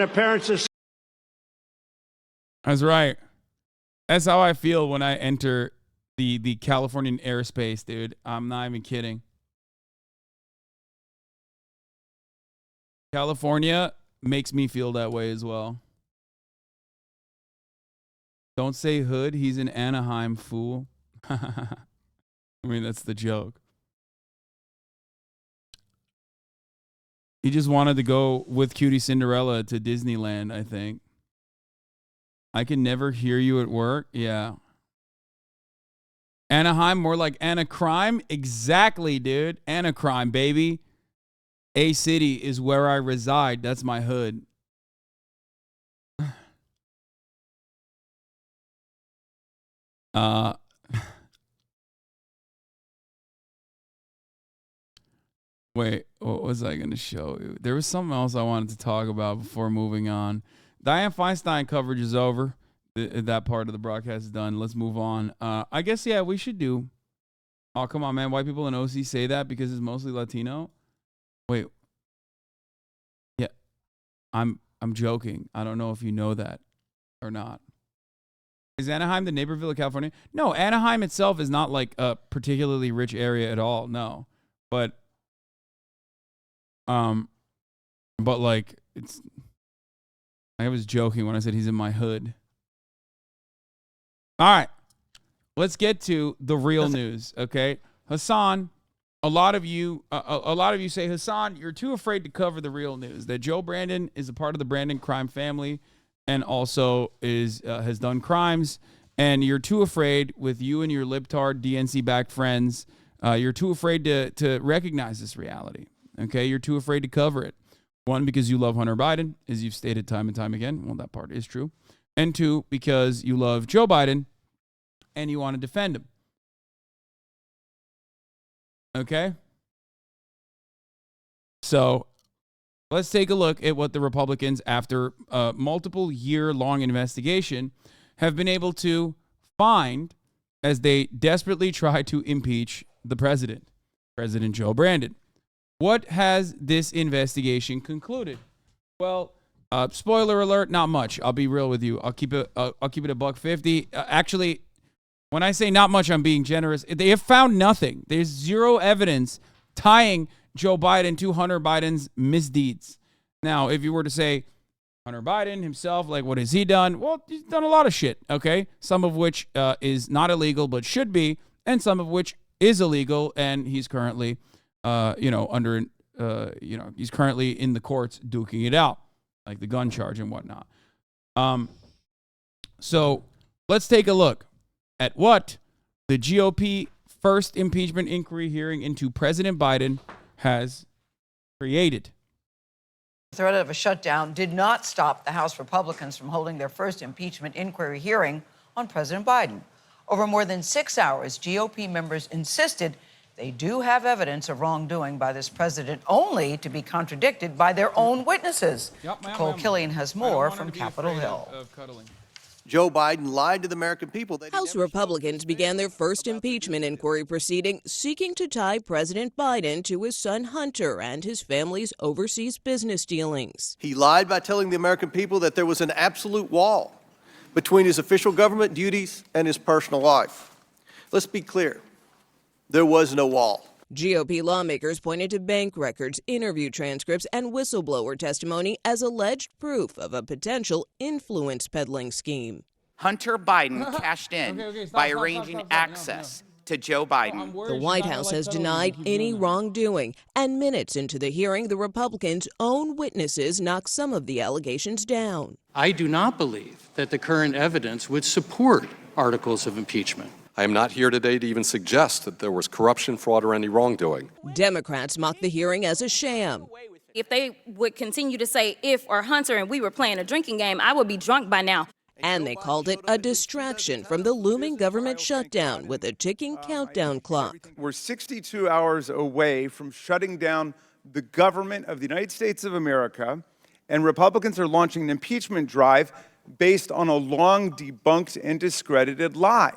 her parents are. That's right. That's how I feel when I enter the Californian airspace, dude. I'm not even kidding. California makes me feel that way as well. Don't say hood. He's in Anaheim, fool. I mean, that's the joke. He just wanted to go with Cutie Cinderella to Disneyland, I think. I can never hear you at work. Yeah. Anaheim, more like Anacrime. Exactly, dude. Anacrime, baby. A City is where I reside. That's my hood. Wait, what was I going to show you? There was something else I wanted to talk about before moving on. Dianne Feinstein coverage is over. That part of the broadcast is done. Let's move on. I guess, yeah, we should do. Oh, come on, man. White people in OC say that because it's mostly Latino. Wait. Yeah. I'm joking. I don't know if you know that or not. Is Anaheim the neighborville of California? No, Anaheim itself is not like a particularly rich area at all. No. But like it's I was joking when I said he's in my hood. All right. Let's get to the real news, okay? Hasan, a lot of you say, Hasan, you're too afraid to cover the real news. That Joe Brandon is a part of the Brandon crime family and also has done crimes, and you're too afraid with you and your libtard DNC-backed friends, you're too afraid to recognize this reality, okay? You're too afraid to cover it. One, because you love Hunter Biden, as you've stated time and time again. Well, that part is true. And two, because you love Joe Biden and you want to defend him. Okay? So let's take a look at what the Republicans, after a multiple year-long investigation, have been able to find as they desperately try to impeach the president, President Joe Brandon. What has this investigation concluded? Well, spoiler alert, not much. I'll be real with you. I'll keep it $1.50. Actually, when I say not much, I'm being generous. They have found nothing. There's zero evidence tying Joe Biden to Hunter Biden's misdeeds. Now, if you were to say Hunter Biden himself, like, what has he done? Well, he's done a lot of shit, okay? Some of which is not illegal but should be, and some of which is illegal, and he's currently, he's currently in the courts duking it out, like the gun charge and whatnot. So let's take a look at what the GOP first impeachment inquiry hearing into President Biden has created. The threat of a shutdown did not stop the House Republicans from holding their first impeachment inquiry hearing on President Biden. Over more than 6 hours, GOP members insisted they do have evidence of wrongdoing by this president, only to be contradicted by their own witnesses. Nicole Killian has more from Capitol Hill. Joe Biden lied to the American people. House Republicans began their first impeachment inquiry proceeding seeking to tie President Biden to his son Hunter and his family's overseas business dealings. He lied by telling the American people that there was an absolute wall between his official government duties and his personal life. Let's be clear. There was no wall. GOP lawmakers pointed to bank records, interview transcripts, and whistleblower testimony as alleged proof of a potential influence peddling scheme. Hunter Biden cashed in by arranging access to Joe Biden. The White House has denied any wrongdoing, and minutes into the hearing, the Republicans' own witnesses knocked some of the allegations down. I do not believe that the current evidence would support articles of impeachment. I am not here today to even suggest that there was corruption, fraud, or any wrongdoing. Democrats mocked the hearing as a sham. If they would continue to say if or Hunter and we were playing a drinking game, I would be drunk by now. And they called it a distraction from the looming government shutdown with a ticking countdown clock. We're 62 hours away from shutting down the government of the United States of America, and Republicans are launching an impeachment drive based on a long debunked and discredited lie.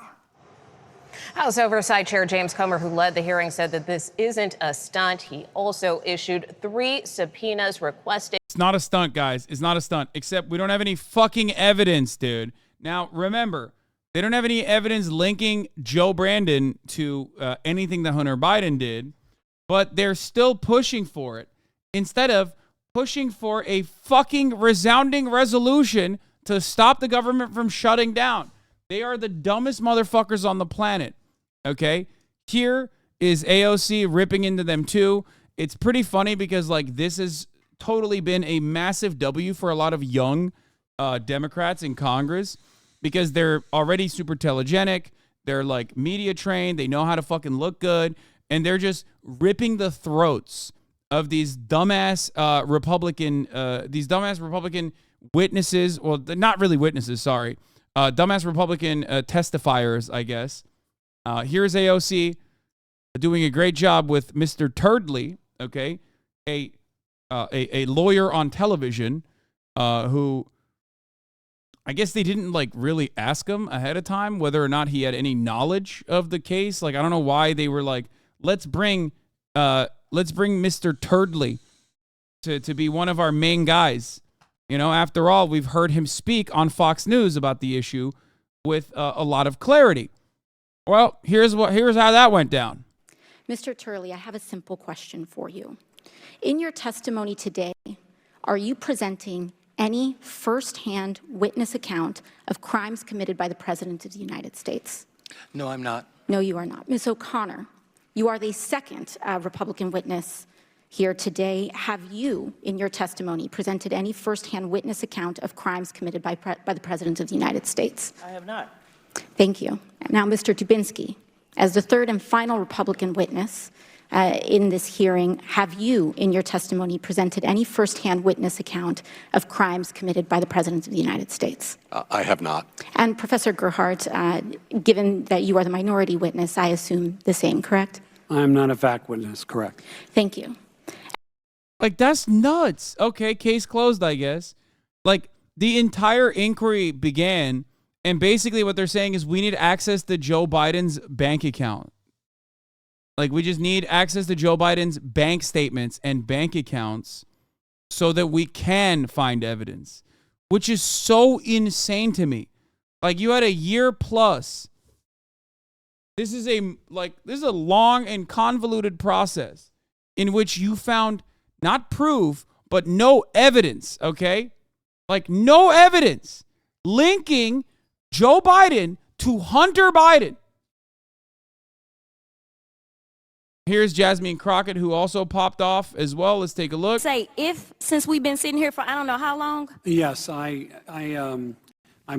House Oversight Chair James Comer, who led the hearing, said that this isn't a stunt. He also issued 3 subpoenas requesting. It's not a stunt, guys. It's not a stunt, except we don't have any fucking evidence, dude. Now, remember, they don't have any evidence linking Joe Brandon to anything that Hunter Biden did, but they're still pushing for it instead of pushing for a fucking resounding resolution to stop the government from shutting down. They are the dumbest motherfuckers on the planet, okay? Here is AOC ripping into them too. It's pretty funny because, like, this has totally been a massive W for a lot of young Democrats in Congress because they're already super telegenic. They're, like, media trained. They know how to fucking look good. And they're just ripping the throats of these dumbass Republican witnesses. Well, they're not really witnesses, sorry. Dumbass Republican testifiers, I guess. Here's AOC doing a great job with Mr. Turdley, okay, a lawyer on television who I guess they didn't like really ask him ahead of time whether or not he had any knowledge of the case. Like, I don't know why they were like, let's bring Mr. Turdley to be one of our main guys. You know, after all, we've heard him speak on Fox News about the issue with a lot of clarity. Well, here's how that went down. Mr. Turley, I have a simple question for you. In your testimony today, are you presenting any firsthand witness account of crimes committed by the President of the United States? No, I'm not. No, you are not. Ms. O'Connor, you are the second Republican witness here today. Have you, in your testimony, presented any firsthand witness account of crimes committed by the President of the United States? I have not. Thank you. Now, Mr. Dubinsky, as the third and final Republican witness in this hearing, have you, in your testimony, presented any firsthand witness account of crimes committed by the President of the United States? I have not. And Professor Gerhardt, given that you are the minority witness, I assume the same, correct? I am not a fact witness, correct. Thank you. Like, that's nuts. Okay, case closed, I guess. Like, the entire inquiry began, and basically what they're saying is we need access to Joe Biden's bank account. Like, we just need access to Joe Biden's bank statements and bank accounts so that we can find evidence, which is so insane to me. Like, you had a year plus. This is a long and convoluted process in which you found not proof, but no evidence, okay? Like, no evidence linking Joe Biden to Hunter Biden. Here's Jasmine Crockett, who also popped off as well. Let's take a look. Since we've been sitting here for I don't know how long. Yes, I've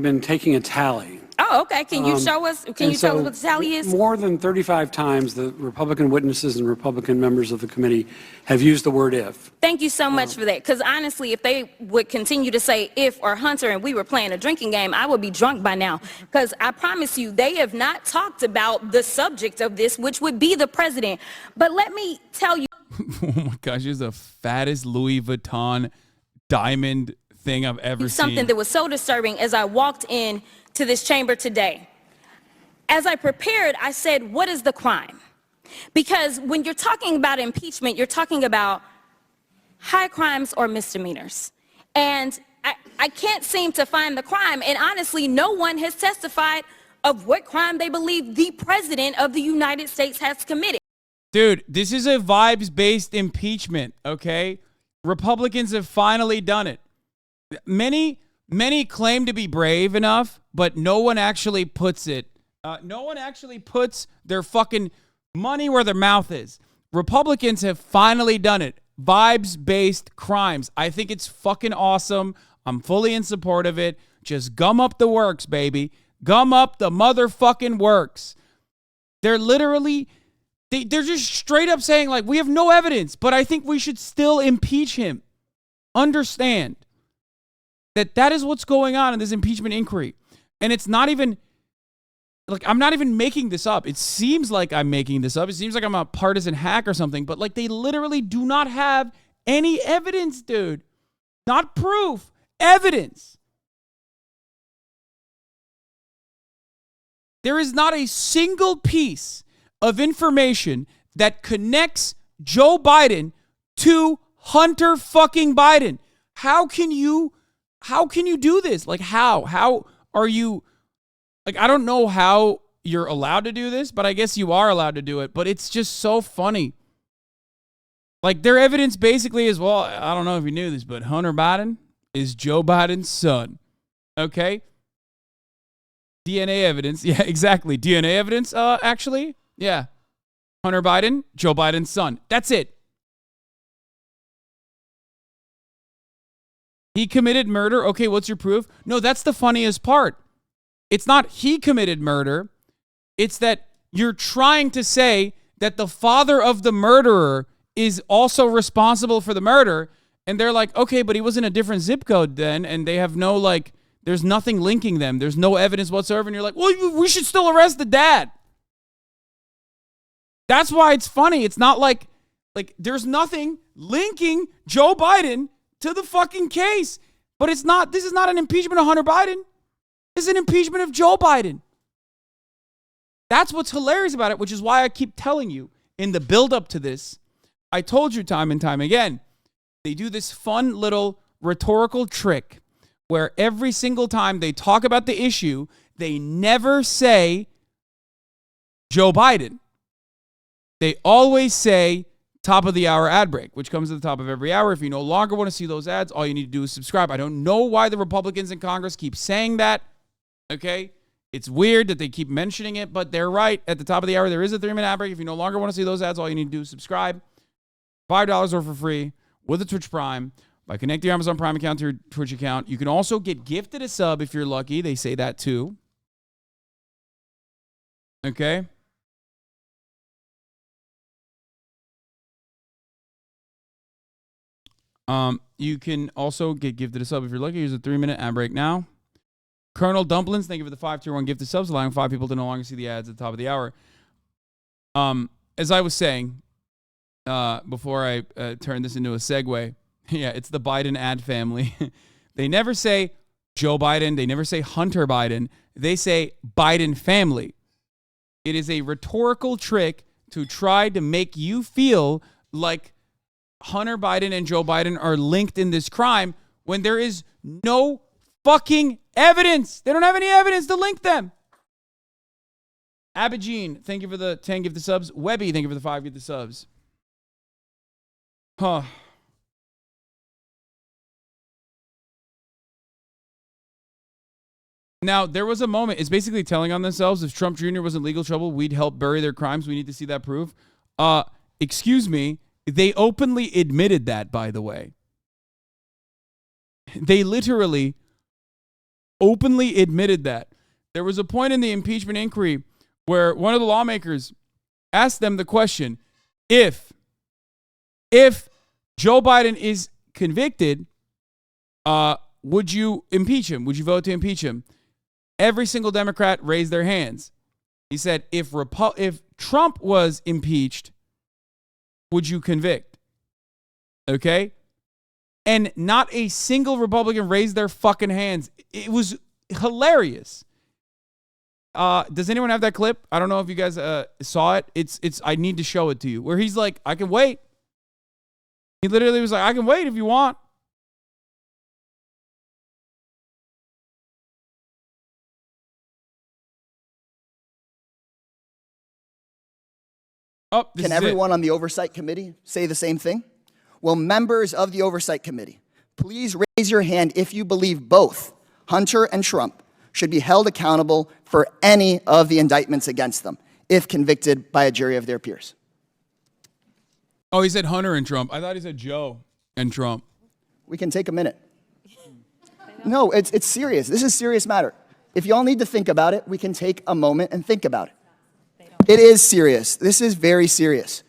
been taking a tally. Oh, okay. Can you show us? Can you tell us what the tally is? More than 35 times, the Republican witnesses and Republican members of the committee have used the word if. Thank you so much for that. Because honestly, if they would continue to say if or Hunter and we were playing a drinking game, I would be drunk by now. Because I promise you, they have not talked about the subject of this, which would be the president. But let me tell you. Oh my gosh, here's the fattest Louis Vuitton diamond thing I've ever seen. Something that was so disturbing as I walked in to this chamber today. As I prepared, I said, what is the crime? Because when you're talking about impeachment, you're talking about high crimes or misdemeanors. And I can't seem to find the crime. And honestly, no one has testified of what crime they believe the President of the United States has committed. Dude, this is a vibes-based impeachment, okay? Republicans have finally done it. Many claim to be brave enough, but no one actually puts it. No one actually puts their fucking money where their mouth is. Republicans have finally done it. Vibes-based crimes. I think it's fucking awesome. I'm fully in support of it. Just gum up the works, baby. Gum up the motherfucking works. They're literally, they're just straight up saying, like, we have no evidence, but I think we should still impeach him. Understand that is what's going on in this impeachment inquiry. And it's not even, like, I'm not even making this up. It seems like I'm making this up. It seems like I'm a partisan hack or something, but, like, they literally do not have any evidence, dude. Not proof, evidence. There is not a single piece of information that connects Joe Biden to Hunter fucking Biden. How can you do this? Like, how are you, like, I don't know how you're allowed to do this, but I guess you are allowed to do it. But it's just so funny. Like, their evidence basically is, well, I don't know if you knew this, but Hunter Biden is Joe Biden's son. Okay? DNA evidence. Yeah, exactly. DNA evidence, actually. Yeah. Hunter Biden, Joe Biden's son. That's it. He committed murder. Okay, what's your proof? No, that's the funniest part. It's not he committed murder. It's that you're trying to say that the father of the murderer is also responsible for the murder. And they're like, okay, but he was in a different zip code then. And they have no, like, there's nothing linking them. There's no evidence whatsoever. And you're like, well, we should still arrest the dad. That's why it's funny. It's not like there's nothing linking Joe Biden to the fucking case. But it's not, this is not an impeachment of Hunter Biden. This is an impeachment of Joe Biden. That's what's hilarious about it, which is why I keep telling you in the build-up to this, I told you time and time again, they do this fun little rhetorical trick where every single time they talk about the issue, they never say Joe Biden. They always say top of the hour ad break, which comes at the top of every hour. If you no longer want to see those ads, all you need to do is subscribe. I don't know why the Republicans in Congress keep saying that. Okay? It's weird that they keep mentioning it, but they're right. At the top of the hour, there is a 3-minute ad break. If you no longer want to see those ads, all you need to do is subscribe. $5 or for free with a Twitch Prime by connecting your Amazon Prime account to your Twitch account. You can also get gifted a sub if you're lucky. They say that too. Okay? You can also get gifted a sub if you're lucky. Here's a 3-minute ad break now. Colonel Dumplings, thank you for the 5-tier-1 gifted subs, allowing 5 people to no longer see the ads at the top of the hour. As I was saying, before I turn this into a segue, yeah, it's the Biden ad family. They never say Joe Biden. They never say Hunter Biden. They say Biden family. It is a rhetorical trick to try to make you feel like Hunter Biden and Joe Biden are linked in this crime when there is no fucking evidence. They don't have any evidence to link them. Abidine, thank you for the 10 gifted subs. Webby, thank you for the 5 gifted subs. Huh. Now, there was a moment, it's basically telling on themselves, if Trump Jr. was in legal trouble, we'd help bury their crimes. We need to see that proof. Excuse me. They openly admitted that, by the way. They literally openly admitted that. There was a point in the impeachment inquiry where one of the lawmakers asked them the question, if Joe Biden is convicted, would you impeach him? Would you vote to impeach him? Every single Democrat raised their hands. He said, if Trump was impeached, would you convict? Okay? And not a single Republican raised their fucking hands. It was hilarious. Does anyone have that clip? I don't know if you guys saw it. It's. I need to show it to you. Where he's like, I can wait. He literally was like, I can wait if you want. Oh, Can everyone on the Oversight Committee say the same thing? Will members of the Oversight Committee please raise your hand if you believe both Hunter and Trump should be held accountable for any of the indictments against them if convicted by a jury of their peers? Oh, he said Hunter and Trump. I thought he said Joe and Trump. We can take a minute. No, it's serious. This is a serious matter. If y'all need to think about it, we can take a moment and think about it. It is serious. This is very serious.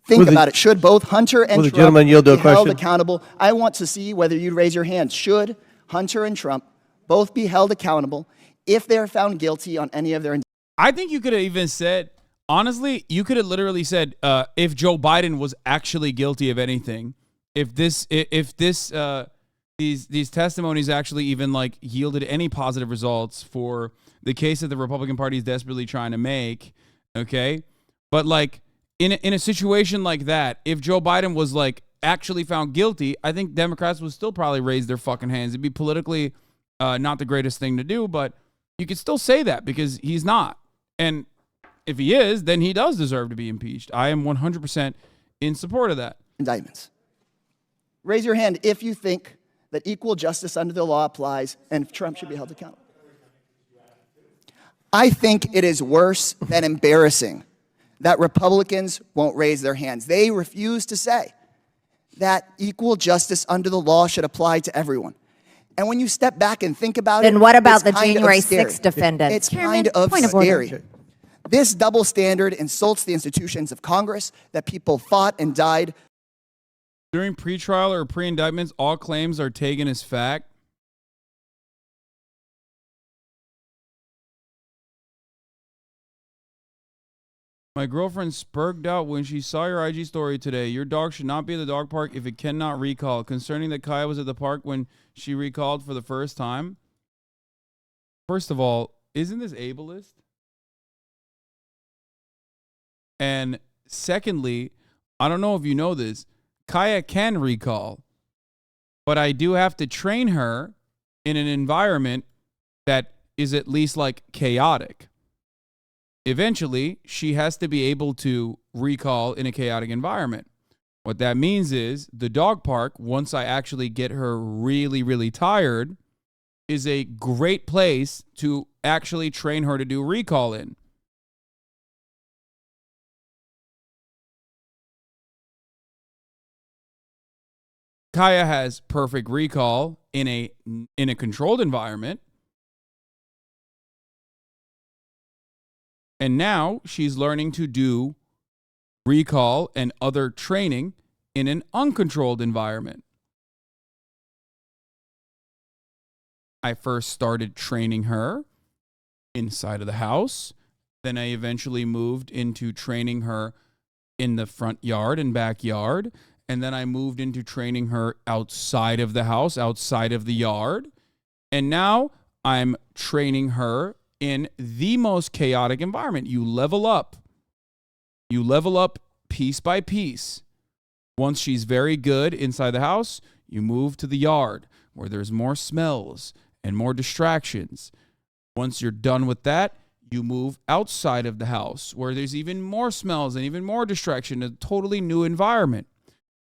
Think about it. Should both Hunter and Trump be held accountable? I want to see whether you'd raise your hand. Should Hunter and Trump both be held accountable if they're found guilty on any of their indictments? I think you could have even said, honestly, you could have literally said, if Joe Biden was actually guilty of anything, if this these testimonies actually even like yielded any positive results for the case that the Republican Party is desperately trying to make. Okay, but like in a situation like that, if Joe Biden was like actually found guilty, I think Democrats would still probably raise their fucking hands. It'd be politically not the greatest thing to do, but you could still say that because he's not. And if he is, then he does deserve to be impeached. I am 100% in support of that. Indictments. Raise your hand if you think that equal justice under the law applies and Trump should be held accountable. I think it is worse than embarrassing that Republicans won't raise their hands. They refuse to say that equal justice under the law should apply to everyone. And when you step back and think about it, then what about the it's kind January of scary. 6th defendants? It's kind of scary. This double standard insults the institutions of Congress that people fought and died. During pretrial or pre-indictments, all claims are taken as fact. My girlfriend spurged out when she saw your IG story today. Your dog should not be at the dog park if it cannot recall. Concerning that Kaya was at the park when she recalled for the first time. First of all, isn't this ableist? And secondly, I don't know if you know this, Kaya can recall, but I do have to train her in an environment that is at least like chaotic. Eventually, she has to be able to recall in a chaotic environment. What that means is the dog park, once I actually get her really, really tired, is a great place to actually train her to do recall in. Kaya has perfect recall in a controlled environment. And now she's learning to do recall and other training in an uncontrolled environment. I first started training her inside of the house. Then I eventually moved into training her in the front yard and backyard. And then I moved into training her outside of the house, outside of the yard. And now I'm training her in the most chaotic environment. You level up. You level up piece by piece. Once she's very good inside the house, you move to the yard where there's more smells and more distractions. Once you're done with that, you move outside of the house where there's even more smells and even more distraction, a totally new environment.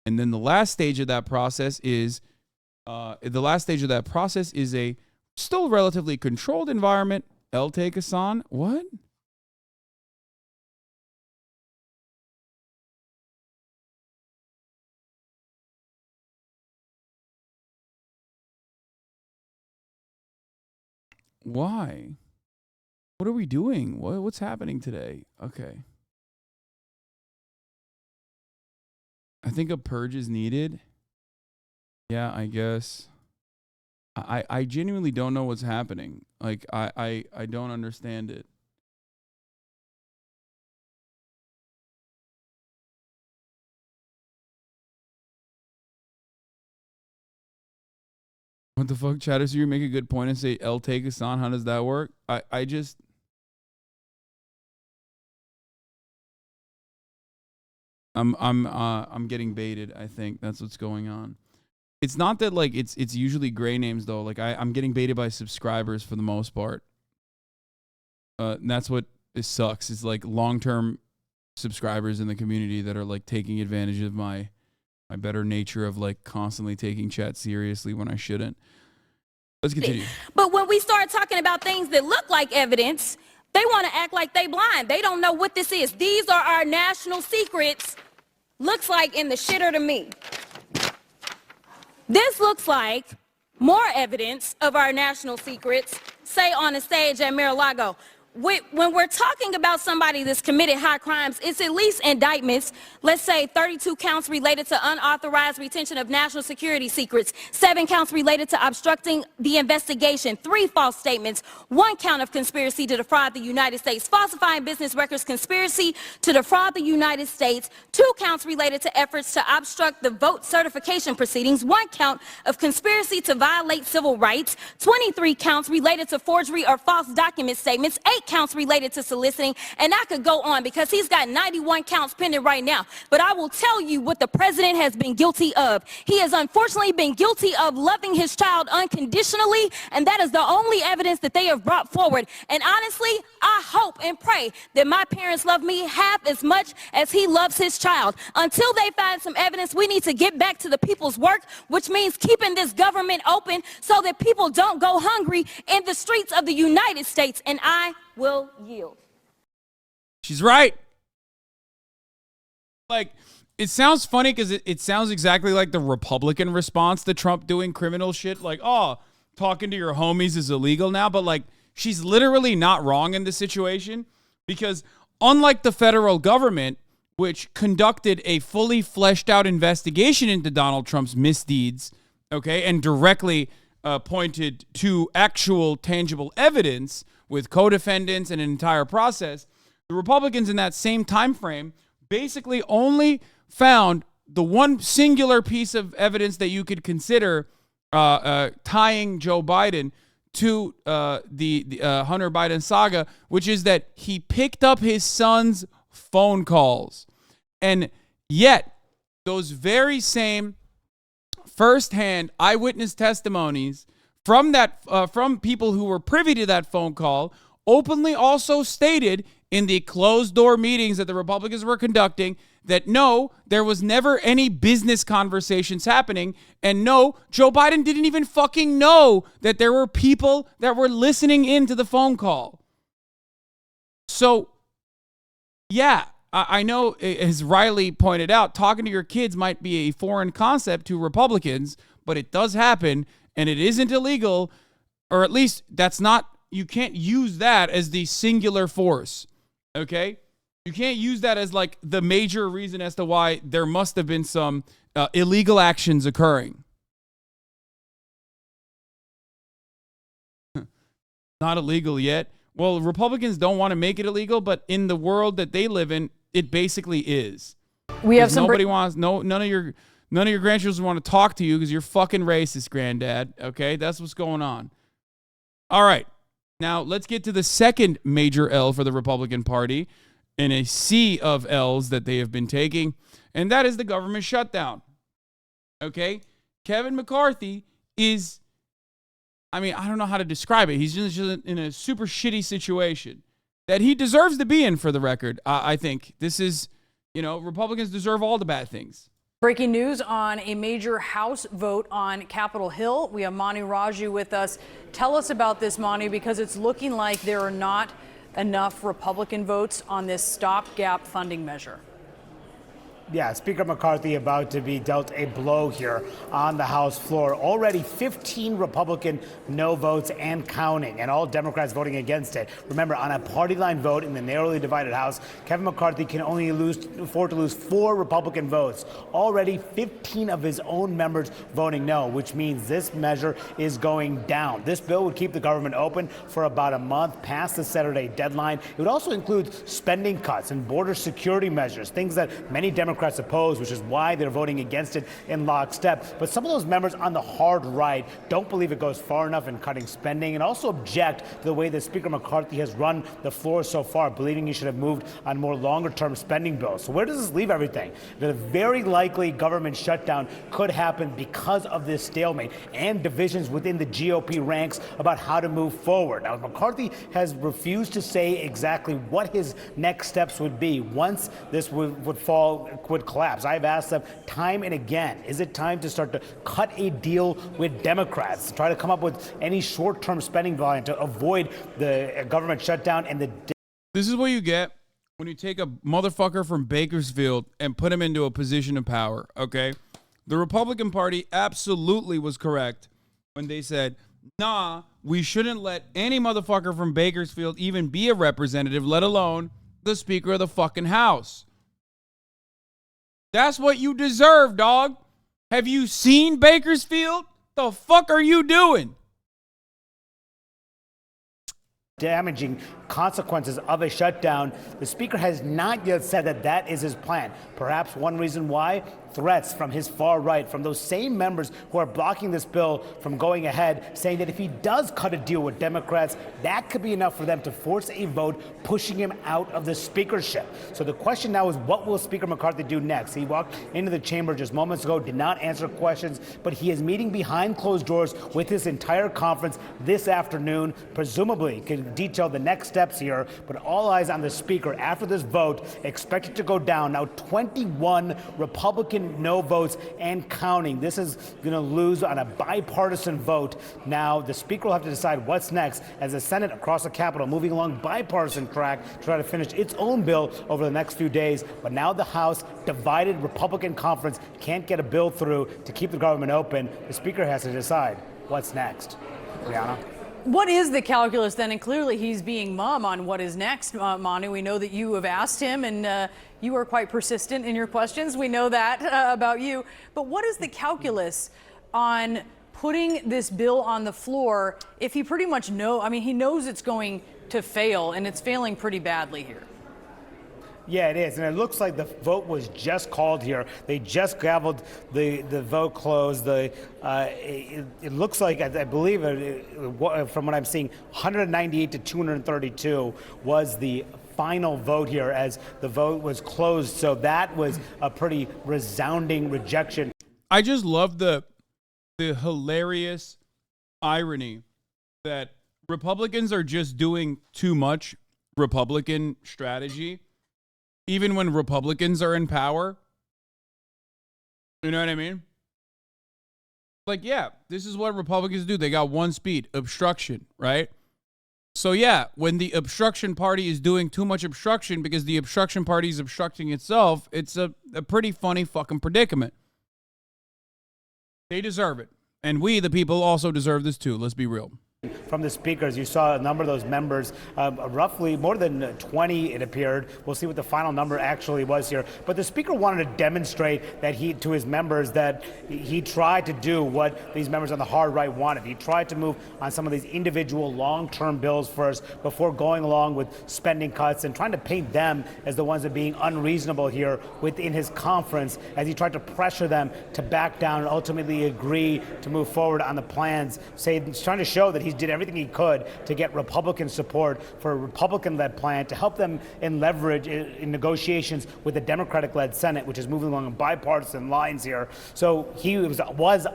And then the last stage of that process is a still relatively controlled environment. Take Hasan. What? Why? What are we doing? What's happening today? Okay. I think a purge is needed. Yeah, I guess. I genuinely don't know what's happening. Like, I don't understand it. What the fuck, Chatter? So you make a good point and say, take Hasan. How does that work? I just... I'm getting baited. I think that's what's going on. It's not that like it's usually gray names though. Like I'm getting baited by subscribers for the most part. And that's what it sucks. It's like long-term subscribers in the community that are like taking advantage of my better nature of like constantly taking chat seriously when I shouldn't. Let's continue. But when we start talking about things that look like evidence, they want to act like they blind. They don't know what this is. These are our national secrets. Looks like in the shitter to me. This looks like more evidence of our national secrets, say on a stage at Mar-a-Lago. when we're talking about somebody that's committed high crimes, it's at least indictments. Let's say 32 counts related to unauthorized retention of national security secrets, 7 counts related to obstructing the investigation, 3 false statements, 1 count of conspiracy to defraud the United States, falsifying business records, conspiracy to defraud the United States, 2 counts related to efforts to obstruct the vote certification proceedings, 1 count of conspiracy to violate civil rights, 23 counts related to forgery or false document statements, 8 counts related to soliciting, and I could go on because he's got 91 counts pending right now. But I will tell you what the president has been guilty of. He has unfortunately been guilty of loving his child unconditionally, and that is the only evidence that they have brought forward. And honestly, I hope and pray that my parents love me half as much as he loves his child. Until they find some evidence, we need to get back to the people's work, which means keeping this government open so that people don't go hungry in the streets of the United States. And I will yield. She's right. Like, it sounds funny because it sounds exactly like the Republican response to Trump doing criminal shit. Like, oh, talking to your homies is illegal now. But, like, she's literally not wrong in this situation because unlike the federal government, which conducted a fully fleshed out investigation into Donald Trump's misdeeds, okay, and directly pointed to actual tangible evidence with co-defendants and an entire process, the Republicans in that same time frame basically only found the one singular piece of evidence that you could consider tying Joe Biden to the Hunter Biden saga, which is that he picked up his son's phone calls. And yet, those very same firsthand eyewitness testimonies from people who were privy to that phone call openly also stated in the closed-door meetings that the Republicans were conducting that no, there was never any business conversations happening, and no, Joe Biden didn't even fucking know that there were people that were listening into the phone call. So, yeah, I know, as Riley pointed out, talking to your kids might be a foreign concept to Republicans, but it does happen, and it isn't illegal, or at least that's not, you can't use that as the singular force, okay? You can't use that as like the major reason as to why there must have been some illegal actions occurring. Not illegal yet. Well, Republicans don't want to make it illegal, but in the world that they live in, it basically is. We have some nobody wants none of your grandchildren want to talk to you because you're fucking racist, granddad. Okay, that's what's going on. All right, now let's get to the second major L for the Republican Party in a sea of L's that they have been taking, and that is the government shutdown. Okay, Kevin McCarthy is, I mean, I don't know how to describe it. He's just in a super shitty situation that he deserves to be in, for the record. I think this is, Republicans deserve all the bad things. Breaking news on a major House vote on Capitol Hill. We have Manu Raju with us. Tell us about this, Manu, because it's looking like there are not enough Republican votes on this stopgap funding measure. Yeah, Speaker McCarthy about to be dealt a blow here on the House floor. Already 15 Republican no votes and counting, and all Democrats voting against it. Remember, on a party line vote in the narrowly divided House, Kevin McCarthy can only afford to lose 4 Republican votes. Already 15 of his own members voting no, which means this measure is going down. This bill would keep the government open for about a month past the Saturday deadline. It would also include spending cuts and border security measures, things that many Democrats oppose, which is why they're voting against it in lockstep. But some of those members on the hard right don't believe it goes far enough in cutting spending and also object to the way that Speaker McCarthy has run the floor so far, believing he should have moved on more longer-term spending bills. So where does this leave everything? The very likely government shutdown could happen because of this stalemate and divisions within the GOP ranks about how to move forward. Now, McCarthy has refused to say exactly what his next steps would be once this would collapse. I've asked them time and again, is it time to start to cut a deal with Democrats, to try to come up with any short-term spending volume to avoid the government shutdown and the... This is what you get when you take a motherfucker from Bakersfield and put him into a position of power, okay? The Republican Party absolutely was correct when they said nah, we shouldn't let any motherfucker from Bakersfield even be a representative, let alone the Speaker of the fucking House. That's what you deserve, dog. Have you seen Bakersfield? The fuck are you doing? Damaging consequences of a shutdown. The Speaker has not yet said that that is his plan. Perhaps one reason why? Threats from his far right, from those same members who are blocking this bill from going ahead, saying that if he does cut a deal with Democrats, that could be enough for them to force a vote pushing him out of the speakership. So the question now is, what will Speaker McCarthy do next? He walked into the chamber just moments ago, did not answer questions, but he is meeting behind closed doors with his entire conference this afternoon, presumably can detail the next steps here, but all eyes on the Speaker after this vote, expected to go down. Now 21 Republican no votes and counting. This is going to lose on a bipartisan vote. Now the Speaker will have to decide what's next as the Senate across the Capitol moving along bipartisan track to try to finish its own bill over the next few days. But now the House, divided Republican conference, can't get a bill through to keep the government open. The Speaker has to decide what's next. Brianna? What is the calculus then? And clearly he's being mum on what is next, Manu. We know that you have asked him, and you are quite persistent in your questions. We know that about you. But what is the calculus on putting this bill on the floor if he pretty much he knows it's going to fail, and it's failing pretty badly here? Yeah, it is. And it looks like the vote was just called here. They just gavelled the vote closed. It looks like, I believe, from what I'm seeing, 198 to 232 was the final vote here as the vote was closed. So that was a pretty resounding rejection. I just love the hilarious irony that Republicans are just doing too much Republican strategy. Even when Republicans are in power. You know what I mean? Like, yeah, this is what Republicans do. They got one speed, obstruction, right? So, yeah, when the obstruction party is doing too much obstruction because the obstruction party is obstructing itself, it's a pretty funny fucking predicament. They deserve it. And we, the people, also deserve this too. Let's be real. From the speakers, you saw a number of those members, roughly more than 20 it appeared. We'll see what the final number actually was here. But the speaker wanted to demonstrate that to his members that he tried to do what these members on the hard right wanted. He tried to move on some of these individual long-term bills first before going along with spending cuts and trying to paint them as the ones that are being unreasonable here within his conference as he tried to pressure them to back down and ultimately agree to move forward on the plans. He's trying to show that he did everything he could to get Republican support for a Republican-led plan to help them in leverage in negotiations with the Democratic-led Senate, which is moving along in bipartisan lines here. So he was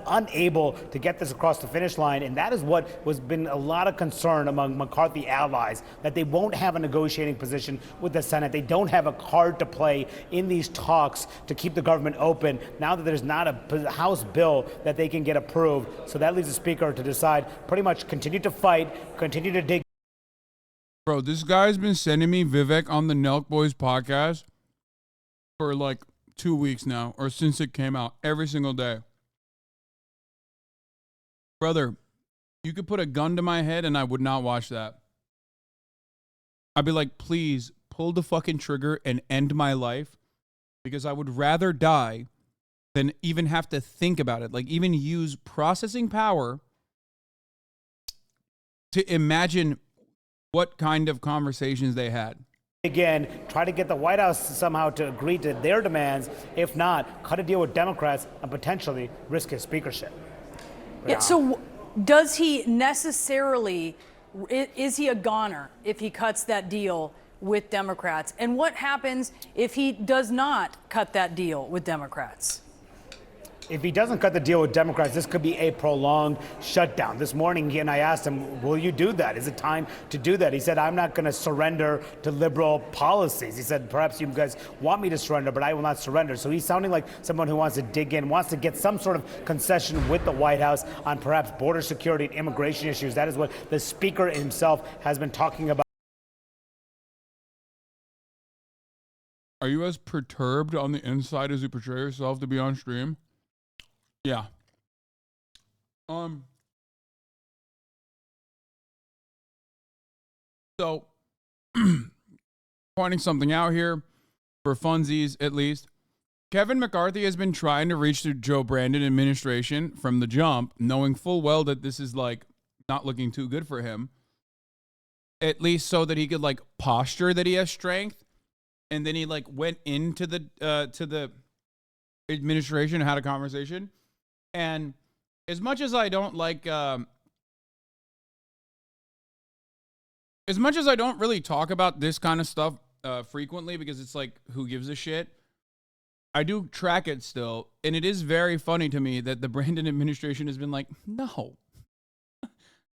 unable to get this across the finish line, and that is what has been a lot of concern among McCarthy allies, that they won't have a negotiating position with the Senate. They don't have a card to play in these talks to keep the government open now that there's not a House bill that they can get approved. So that leaves the Speaker to decide pretty much continue to fight, continue to dig. Bro, this guy's been sending me Vivek on the Nelk Boys podcast for like 2 weeks now, or since it came out, every single day. Brother, you could put a gun to my head and I would not watch that. I'd be like, please pull the fucking trigger and end my life, because I would rather die than even have to think about it. Like, even use processing power to imagine what kind of conversations they had. Again, try to get the White House somehow to agree to their demands. If not, cut a deal with Democrats and potentially risk his speakership. Yeah, so does he necessarily, is he a goner if he cuts that deal with Democrats? And what happens if he does not cut that deal with Democrats? If he doesn't cut the deal with Democrats, this could be a prolonged shutdown. This morning, I asked him, will you do that? Is it time to do that? He said, I'm not going to surrender to liberal policies. He said, perhaps you guys want me to surrender, but I will not surrender. So he's sounding like someone who wants to dig in, wants to get some sort of concession with the White House on perhaps border security and immigration issues. That is what the Speaker himself has been talking about. Are you as perturbed on the inside as you portray yourself to be on stream? Yeah. So, pointing something out here for funsies, at least. Kevin McCarthy has been trying to reach the Joe Brandon administration from the jump, knowing full well that this is like not looking too good for him. At least so that he could like posture that he has strength. And then he like went into the administration and had a conversation. And as much as I don't like, as much as I don't really talk about this kind of stuff frequently, because it's like, who gives a shit? I do track it still, and it is very funny to me that the Brandon administration has been like, no,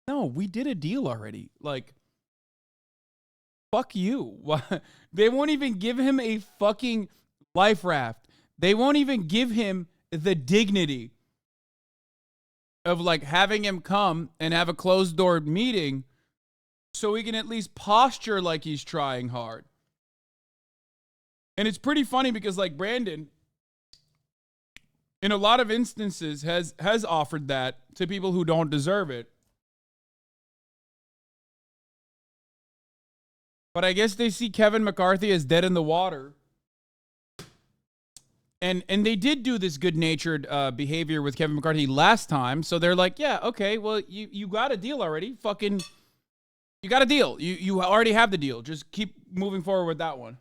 we did a deal already. Like, fuck you. They won't even give him a fucking life raft. They won't even give him the dignity of like having him come and have a closed door meeting so he can at least posture like he's trying hard. And it's pretty funny because like Brandon, in a lot of instances, has offered that to people who don't deserve it. But I guess they see Kevin McCarthy as dead in the water. And they did do this good-natured behavior with Kevin McCarthy last time. So they're like, yeah, okay, well, you got a deal already. Fucking, you got a deal. You already have the deal. Just keep moving forward with that one.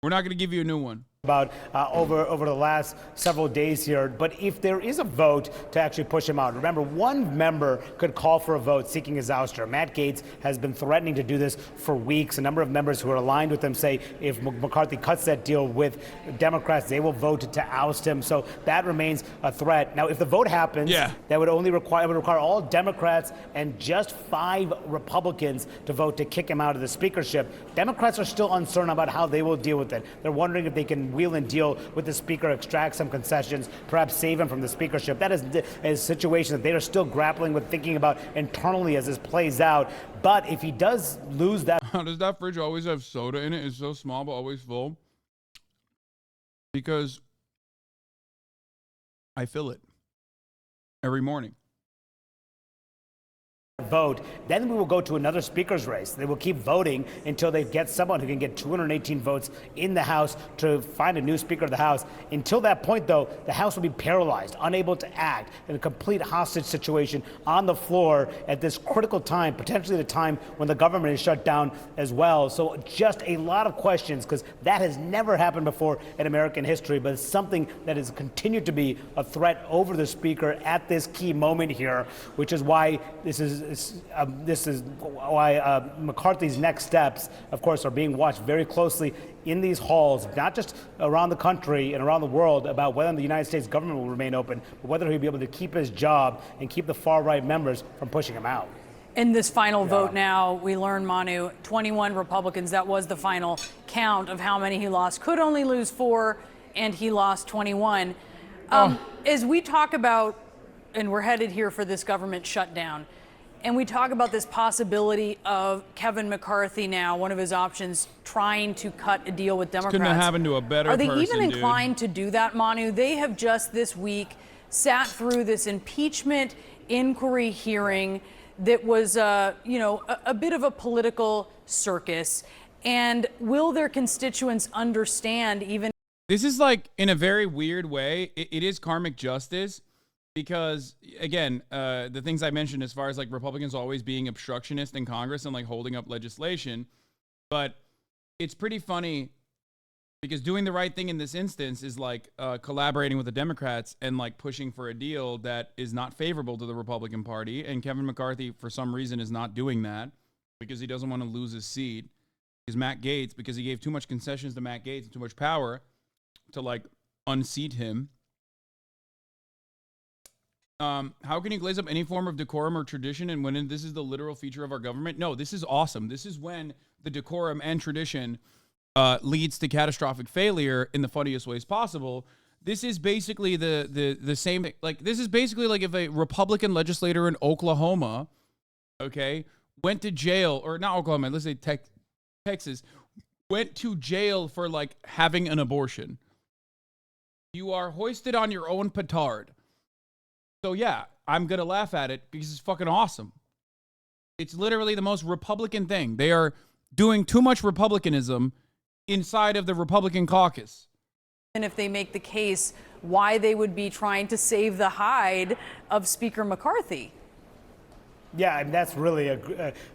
We're not going to give you a new one. About over the last several days here, but if there is a vote to actually push him out, remember, one member could call for a vote seeking his ouster. Matt Gaetz has been threatening to do this for weeks. A number of members who are aligned with him say if McCarthy cuts that deal with Democrats, they will vote to oust him. So that remains a threat. Now, if the vote happens, that would only require all Democrats and just 5 Republicans to vote to kick him out of the speakership. Democrats are still uncertain about how they will deal with it. They're wondering if they can wheel and deal with the speaker, extract some concessions, perhaps save him from the speakership. That is a situation that they are still grappling with, thinking about internally as this plays out. But if he does lose that... Does that fridge always have soda in it? It's so small but always full. Because I fill it every morning. Vote, then we will go to another speaker's race. They will keep voting until they get someone who can get 218 votes in the House to find a new Speaker of the House. Until that point, though, the House will be paralyzed, unable to act, in a complete hostage situation on the floor at this critical time, potentially the time when the government is shut down as well. So just a lot of questions, because that has never happened before in American history, but it's something that has continued to be a threat over the Speaker at this key moment here, which is why this is why McCarthy's next steps, of course, are being watched very closely in these halls, not just around the country and around the world, about whether the United States government will remain open, but whether he'll be able to keep his job and keep the far-right members from pushing him out. In this final vote now, we learn, Manu, 21 Republicans, that was the final count of how many he lost, could only lose 4, and he lost 21. As we talk about, and we're headed here for this government shutdown, and we talk about this possibility of Kevin McCarthy now, one of his options, trying to cut a deal with Democrats. Couldn't have happened to a better person, Are they even inclined to do that, Manu? They have just this week sat through this impeachment inquiry hearing that was, a bit of a political circus. And will their constituents understand even? This is like, in a very weird way, it is karmic justice. Because, again, the things I mentioned as far as, like, Republicans always being obstructionist in Congress and, like, holding up legislation. But it's pretty funny because doing the right thing in this instance is, like, collaborating with the Democrats and, like, pushing for a deal that is not favorable to the Republican Party. And Kevin McCarthy, for some reason, is not doing that because he doesn't want to lose his seat. Because Matt Gaetz, because he gave too much concessions to Matt Gaetz and too much power to, like, unseat him. How can you glaze up any form of decorum or tradition and when this is the literal feature of our government? No, this is awesome. This is when the decorum and tradition leads to catastrophic failure in the funniest ways possible. This is basically the same, like, this is basically like if a Republican legislator in Oklahoma, okay, went to jail, or not Oklahoma, let's say Texas, went to jail for, like, having an abortion. You are hoisted on your own petard. So, yeah, I'm going to laugh at it because it's fucking awesome. It's literally the most Republican thing. They are doing too much Republicanism inside of the Republican caucus. And if they make the case why they would be trying to save the hide of Speaker McCarthy. Yeah, and that's really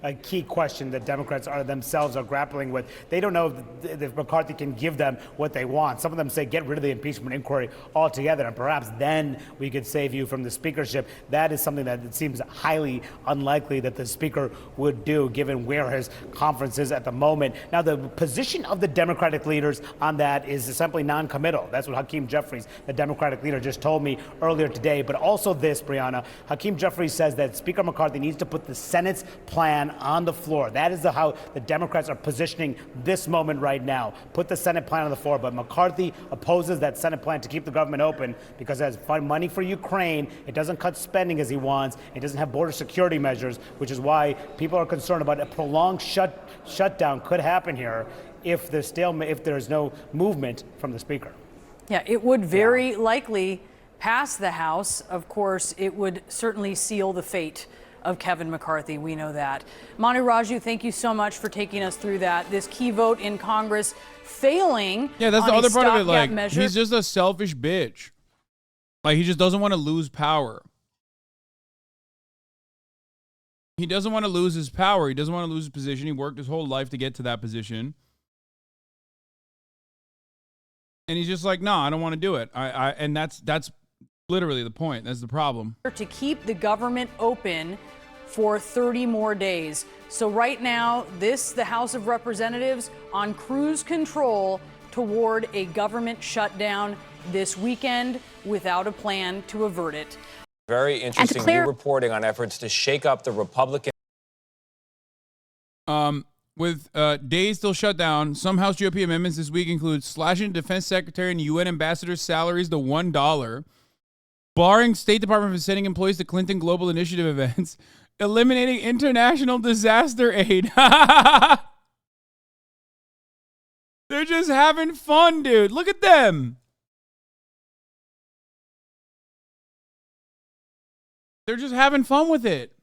a key question that Democrats themselves are grappling with. They don't know if McCarthy can give them what they want. Some of them say get rid of the impeachment inquiry altogether, and perhaps then we could save you from the speakership. That is something that it seems highly unlikely that the speaker would do, given where his conference is at the moment. Now, the position of the Democratic leaders on that is simply non-committal. That's what Hakeem Jeffries, the Democratic leader, just told me earlier today. But also this, Brianna, Hakeem Jeffries says that Speaker McCarthy needs to put the Senate's plan on the floor. That is how the Democrats are positioning this moment right now. Put the Senate plan on the floor, but McCarthy opposes that Senate plan to keep the government open because it has money for Ukraine. It doesn't cut spending as he wants. It doesn't have border security measures, which is why people are concerned about a prolonged shutdown could happen here if there's no movement from the speaker. Yeah, it would very likely pass the House. Of course, it would certainly seal the fate of Kevin McCarthy. We know that. Manu Raju, thank you so much for taking us through that. This key vote in Congress failing. Yeah, that's the other part of it. Like, measure. he's just a selfish bitch. Like, he just doesn't want to lose power. He doesn't want to lose his power. He doesn't want to lose his position. He worked his whole life to get to that position. And he's just like, no, I don't want to do it. And that's literally the point. That's the problem. To keep the government open for 30 more days. So right now, the House of Representatives on cruise control toward a government shutdown this weekend without a plan to avert it. Very interesting new reporting on efforts to shake up the Republican. With days still shut down, some House GOP amendments this week include slashing Defense Secretary and UN ambassadors' salaries to $1, barring State Department from sending employees to Clinton Global Initiative events, eliminating international disaster aid. They're just having fun, dude. Look at them. They're just having fun with it.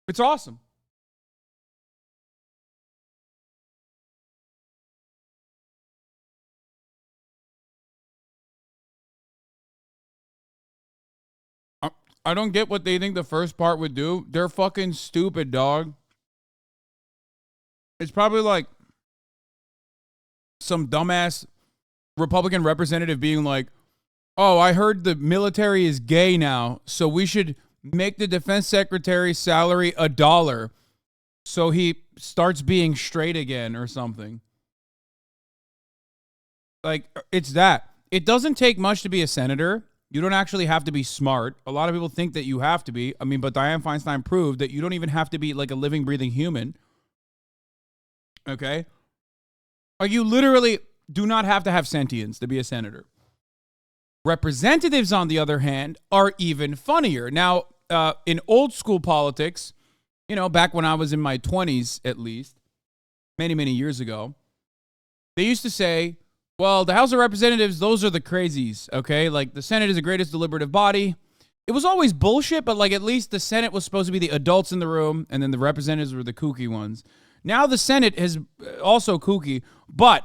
It's awesome. I don't get what they think the first part would do. They're fucking stupid, dog. It's probably like some dumbass Republican representative being like, oh, I heard the military is gay now, so we should make the defense secretary's salary $1 so he starts being straight again or something. Like, it's that. It doesn't take much to be a senator. You don't actually have to be smart. A lot of people think that you have to be. I mean, but Dianne Feinstein proved that you don't even have to be like a living, breathing human. Okay? Like, you literally do not have to have sentience to be a senator. Representatives, on the other hand, are even funnier. Now, in old school politics, you know, back when I was in my 20s at least, many, many years ago, they used to say, well, the House of Representatives, those are the crazies, okay? Like, the Senate is the greatest deliberative body. It was always bullshit, but, like, at least the Senate was supposed to be the adults in the room, and then the representatives were the kooky ones. Now the Senate is also kooky, but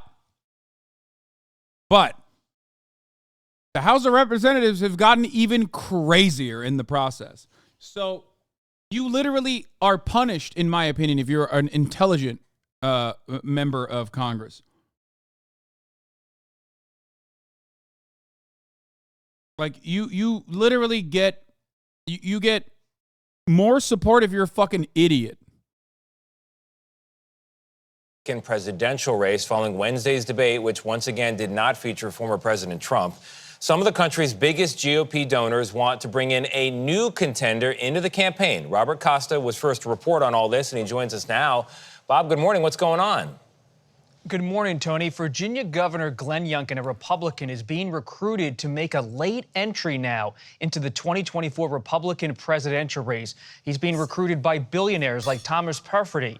the House of Representatives have gotten even crazier in the process. So you literally are punished, in my opinion, if you're an intelligent member of Congress. Like, you literally get, you get more support if you're a fucking idiot. Presidential race following Wednesday's debate, which once again did not feature former President Trump. Some of the country's biggest GOP donors want to bring in a new contender into the campaign. Robert Costa was first to report on all this, and he joins us now. Bob, good morning. What's going on? Good morning, Tony. Virginia Governor Glenn Youngkin, a Republican, is being recruited to make a late entry now into the 2024 Republican presidential race. He's being recruited by billionaires like Thomas Perfety.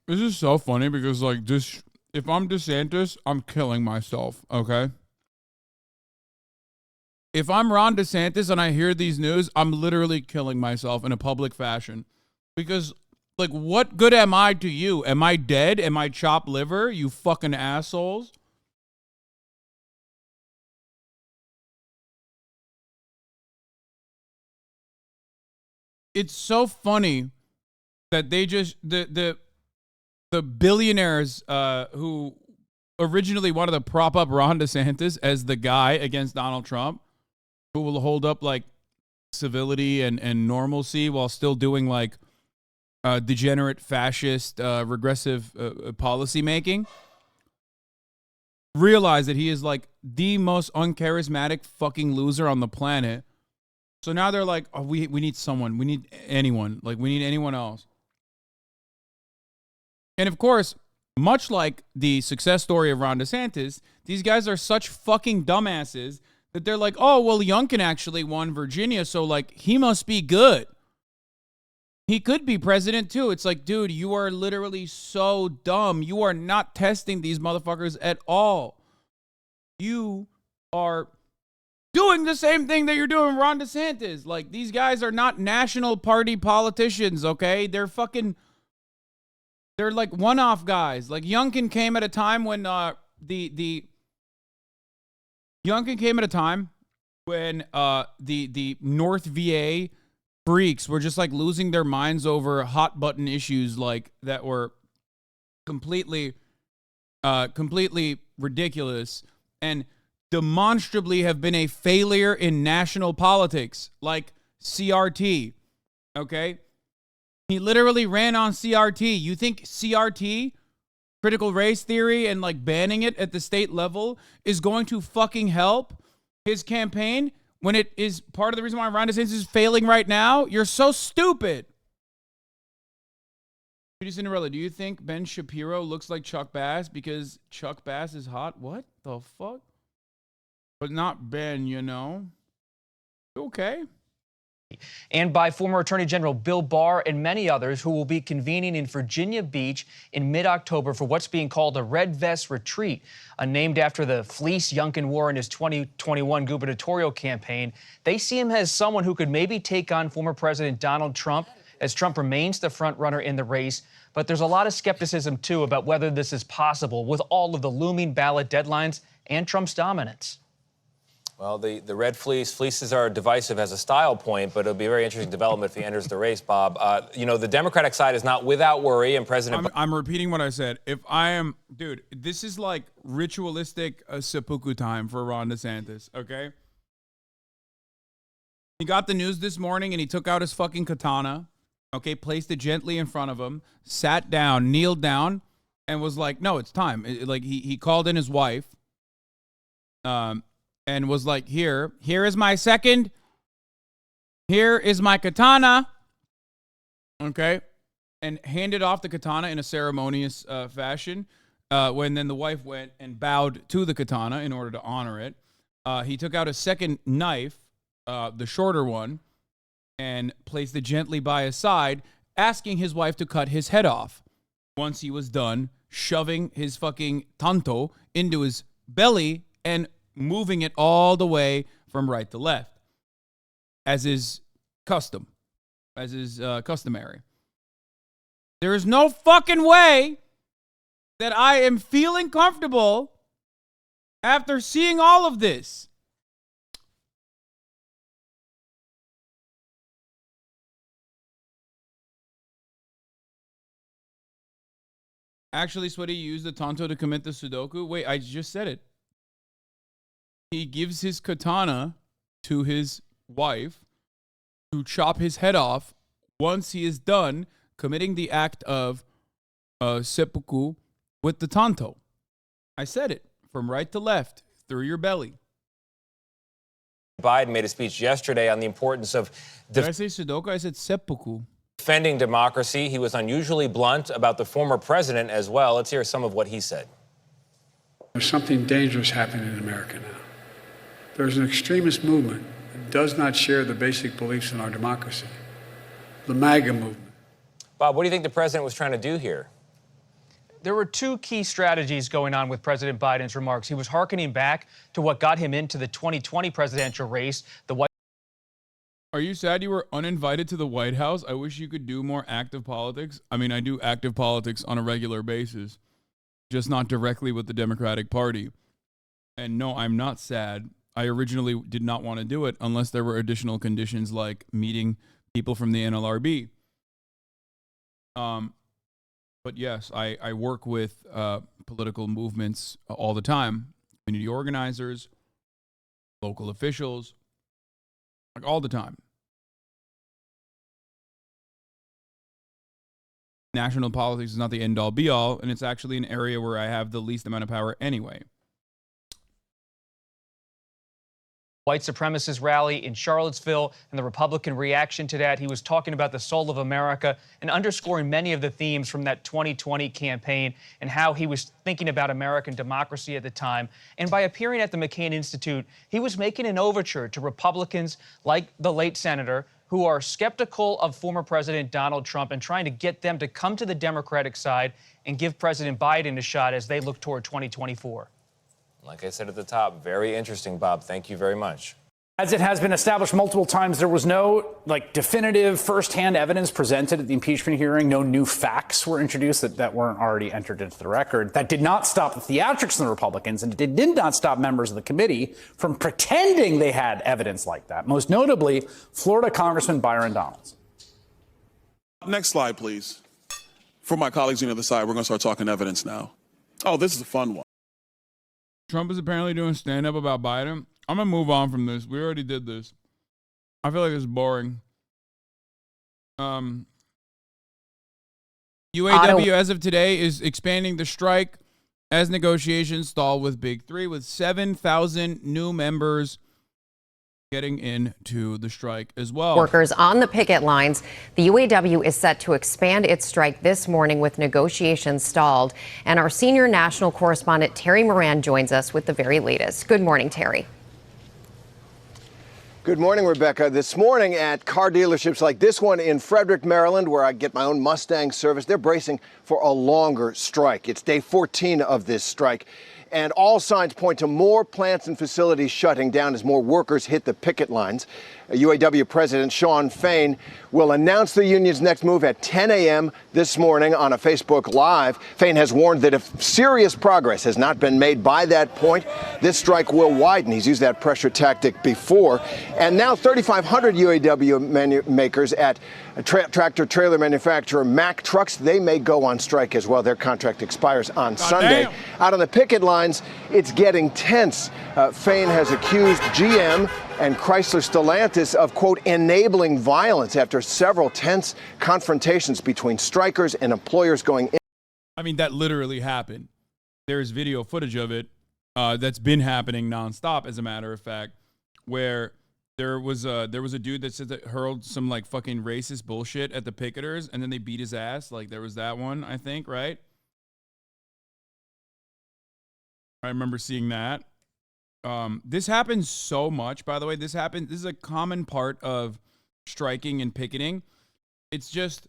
This is so funny because, like, this, if I'm DeSantis, I'm killing myself, okay? if I'm Ron DeSantis and I hear these news, I'm literally killing myself in a public fashion. Because, like, what good am I to you? Am I dead? Am I chopped liver? You fucking assholes. It's so funny that they just, the billionaires who originally wanted to prop up Ron DeSantis as the guy against Donald Trump, who will hold up like civility and normalcy while still doing like degenerate, fascist, regressive policy making, realize that he is like the most uncharismatic fucking loser on the planet. So now they're like, oh, we need someone. We need anyone. Like, we need anyone else. And of course, much like the success story of Ron DeSantis, these guys are such fucking dumbasses that they're like, oh, well, Youngkin actually won Virginia, so, like, he must be good. He could be president, too. It's like, dude, you are literally so dumb. You are not testing these motherfuckers at all. You are doing the same thing that you're doing Ron DeSantis. Like, these guys are not national party politicians, okay? They're like one-off guys. Like, Youngkin came at a time when Youngkin came at a time when the North VA freaks were just like losing their minds over hot button issues like that were completely ridiculous and demonstrably have been a failure in national politics, like CRT. Okay? He literally ran on CRT. You think CRT, critical race theory, and like banning it at the state level is going to fucking help his campaign when it is part of the reason why Ron DeSantis is failing right now? You're so stupid. Judy Cinderella, do you think Ben Shapiro looks like Chuck Bass because Chuck Bass is hot? What the fuck? But not Ben, you know? Okay. And by former Attorney General Bill Barr and many others who will be convening in Virginia Beach in mid-October for what's being called a Red Vest Retreat, named after the fleece Youngkin wore in his 2021 gubernatorial campaign. They see him as someone who could maybe take on former President Donald Trump, as Trump remains the front runner in the race. But there's a lot of skepticism, too, about whether this is possible with all of the looming ballot deadlines and Trump's dominance. Well, the red fleeces are divisive as a style point, but it'll be a very interesting development if he enters the race, Bob. You know, the Democratic side is not without worry, and President... I'm repeating what I said. If I am... Dude, this is like ritualistic seppuku time for Ron DeSantis, okay? He got the news this morning, and he took out his fucking katana, okay, placed it gently in front of him, sat down, kneeled down, and was like, no, it's time. He called in his wife, and was like, here is my second, here is my katana, okay, and handed off the katana in a ceremonious fashion, when then the wife went and bowed to the katana in order to honor it. He took out a second knife, the shorter one, and placed it gently by his side, asking his wife to cut his head off. Once he was done shoving his fucking tanto into his belly and moving it all the way from right to left, as is customary. There is no fucking way that I am feeling comfortable after seeing all of this. Actually, Sweaty used the tanto to commit the Sudoku. Wait, I just said it. He gives his katana to his wife to chop his head off once he is done committing the act of seppuku with the tanto. I said it, from right to left, through your belly. Biden made a speech yesterday on the importance of... Did I say Sudoku? I said seppuku. Defending democracy. He was unusually blunt about the former president as well. Let's hear some of what he said. There's something dangerous happening in America now. There's an extremist movement that does not share the basic beliefs in our democracy. The MAGA movement. Bob, what do you think the president was trying to do here? there were two key strategies going on with President Biden's remarks. He was hearkening back to what got him into the 2020 presidential race. Are you sad you were uninvited to the White House? I wish you could do more active politics. I mean, I do active politics on a regular basis, just not directly with the Democratic Party. And no, I'm not sad. I originally did not want to do it unless there were additional conditions like meeting people from the NLRB. But yes, I work with political movements all the time. Community organizers, local officials, like all the time. National politics is not the end all be all, and it's actually an area where I have the least amount of power anyway. White supremacist rally in Charlottesville and the Republican reaction to that. He was talking about the soul of America and underscoring many of the themes from that 2020 campaign and how he was thinking about American democracy at the time. And by appearing at the McCain Institute, he was making an overture to Republicans like the late senator who are skeptical of former President Donald Trump and trying to get them to come to the Democratic side and give President Biden a shot as they look toward 2024. Like I said at the top, very interesting, Bob. Thank you very much. As it has been established multiple times, there was no definitive firsthand evidence presented at the impeachment hearing. No new facts were introduced that weren't already entered into the record. That did not stop the theatrics in the Republicans, and it did not stop members of the committee from pretending they had evidence like that. Most notably, Florida Congressman Byron Donalds. Next slide, please. For my colleagues on the other side, we're going to start talking evidence now. Oh, this is a fun one. Trump is apparently doing stand-up about Biden. I'm going to move on from this. We already did this. I feel like it's boring. UAW, as of today, is expanding the strike as negotiations stall with Big Three, with 7,000 new members getting into the strike as well. Workers on the picket lines. The UAW is set to expand its strike this morning with negotiations stalled. And our senior national correspondent, Terry Moran, joins us with the very latest. Good morning, Terry. Good morning, Rebecca. This morning at car dealerships like this one in Frederick, Maryland, where I get my own Mustang service, they're bracing for a longer strike. It's day 14 of this strike. And all signs point to more plants and facilities shutting down as more workers hit the picket lines. UAW President Shawn Fain will announce the union's next move at 10 a.m. this morning on a Facebook Live. Fain has warned that if serious progress has not been made by that point, this strike will widen. He's used that pressure tactic before. And now 3,500 UAW makers at tractor-trailer manufacturer Mack Trucks, they may go on strike as well. Their contract expires on Sunday. Out on the picket lines, it's getting tense. Fain has accused GM and Chrysler Stellantis of, quote, enabling violence after several tense confrontations between strikers and employers going in. I mean, that literally happened. There's video footage of it that's been happening nonstop, as a matter of fact, where there was a dude that said that hurled some like fucking racist bullshit at the picketers, and then they beat his ass. Like there was that one, I think, right? I remember seeing that. This happens so much, by the way. This is a common part of striking and picketing. It's just,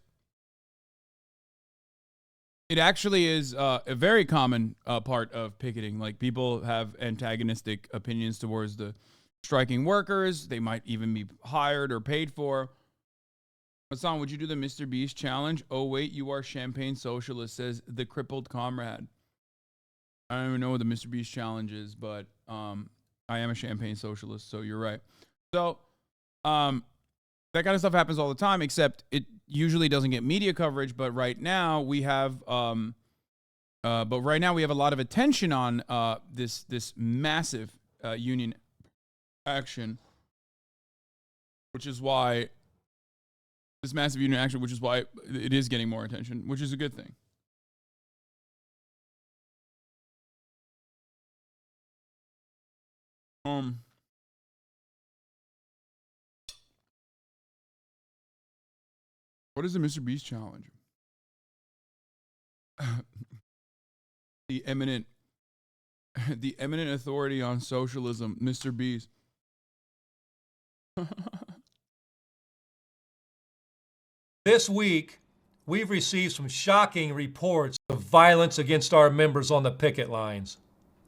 it actually is a very common part of picketing. Like people have antagonistic opinions towards the striking workers. They might even be hired or paid for. Hasan, would you do the Mr. Beast challenge? Oh, wait, you are champagne socialist, says the crippled comrade. I don't even know what the Mr. Beast challenge is, but I am a champagne socialist, so you're right. So that kind of stuff happens all the time, except it usually doesn't get media coverage. But right now we have, a lot of attention on this massive union action, which is why it is getting more attention, which is a good thing. What is the Mr. Beast challenge? the eminent authority on socialism, Mr. Beast. This week, we've received some shocking reports of violence against our members on the picket lines.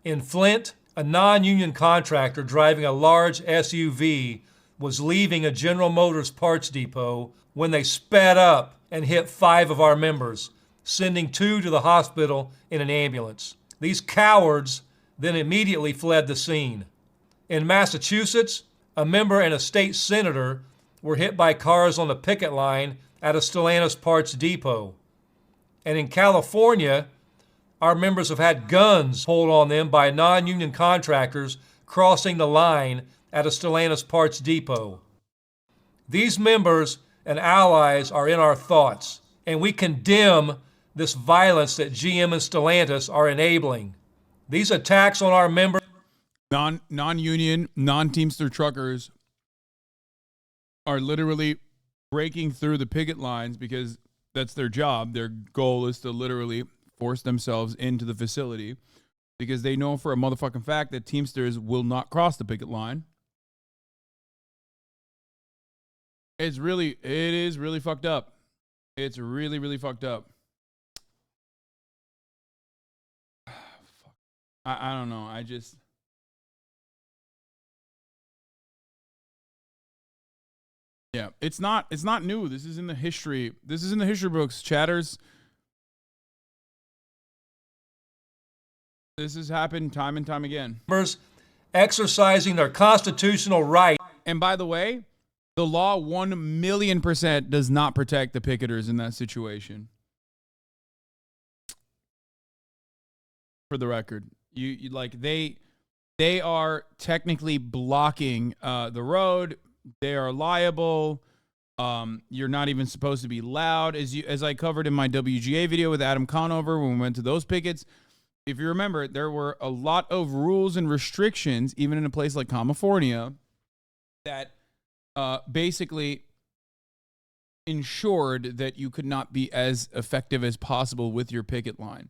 In Flint, a non-union contractor driving a large SUV was leaving a General Motors parts depot when they sped up and hit 5 of our members, sending 2 to the hospital in an ambulance. These cowards then immediately fled the scene. In Massachusetts, a member and a state senator were hit by cars on the picket line at a Stellantis parts depot. And in California, our members have had guns pulled on them by non-union contractors crossing the line at a Stellantis parts depot. These members and allies are in our thoughts, and we condemn this violence that GM and Stellantis are enabling. These attacks on our members, non-union, non-Teamster truckers are literally breaking through the picket lines because that's their job. Their goal is to literally force themselves into the facility because they know for a motherfucking fact that Teamsters will not cross the picket line. It is really fucked up. It's really, really fucked up. I don't know. Yeah, it's not new. This is in the history. This is in the history books, chatters. This has happened time and time again. Exercising their constitutional right. And by the way, the law 1,000,000% does not protect the picketers in that situation. For the record, you like they are technically blocking the road. They are liable. You're not even supposed to be loud, as I covered in my WGA video with Adam Conover when we went to those pickets. If you remember, there were a lot of rules and restrictions, even in a place like California, that basically ensured that you could not be as effective as possible with your picket line.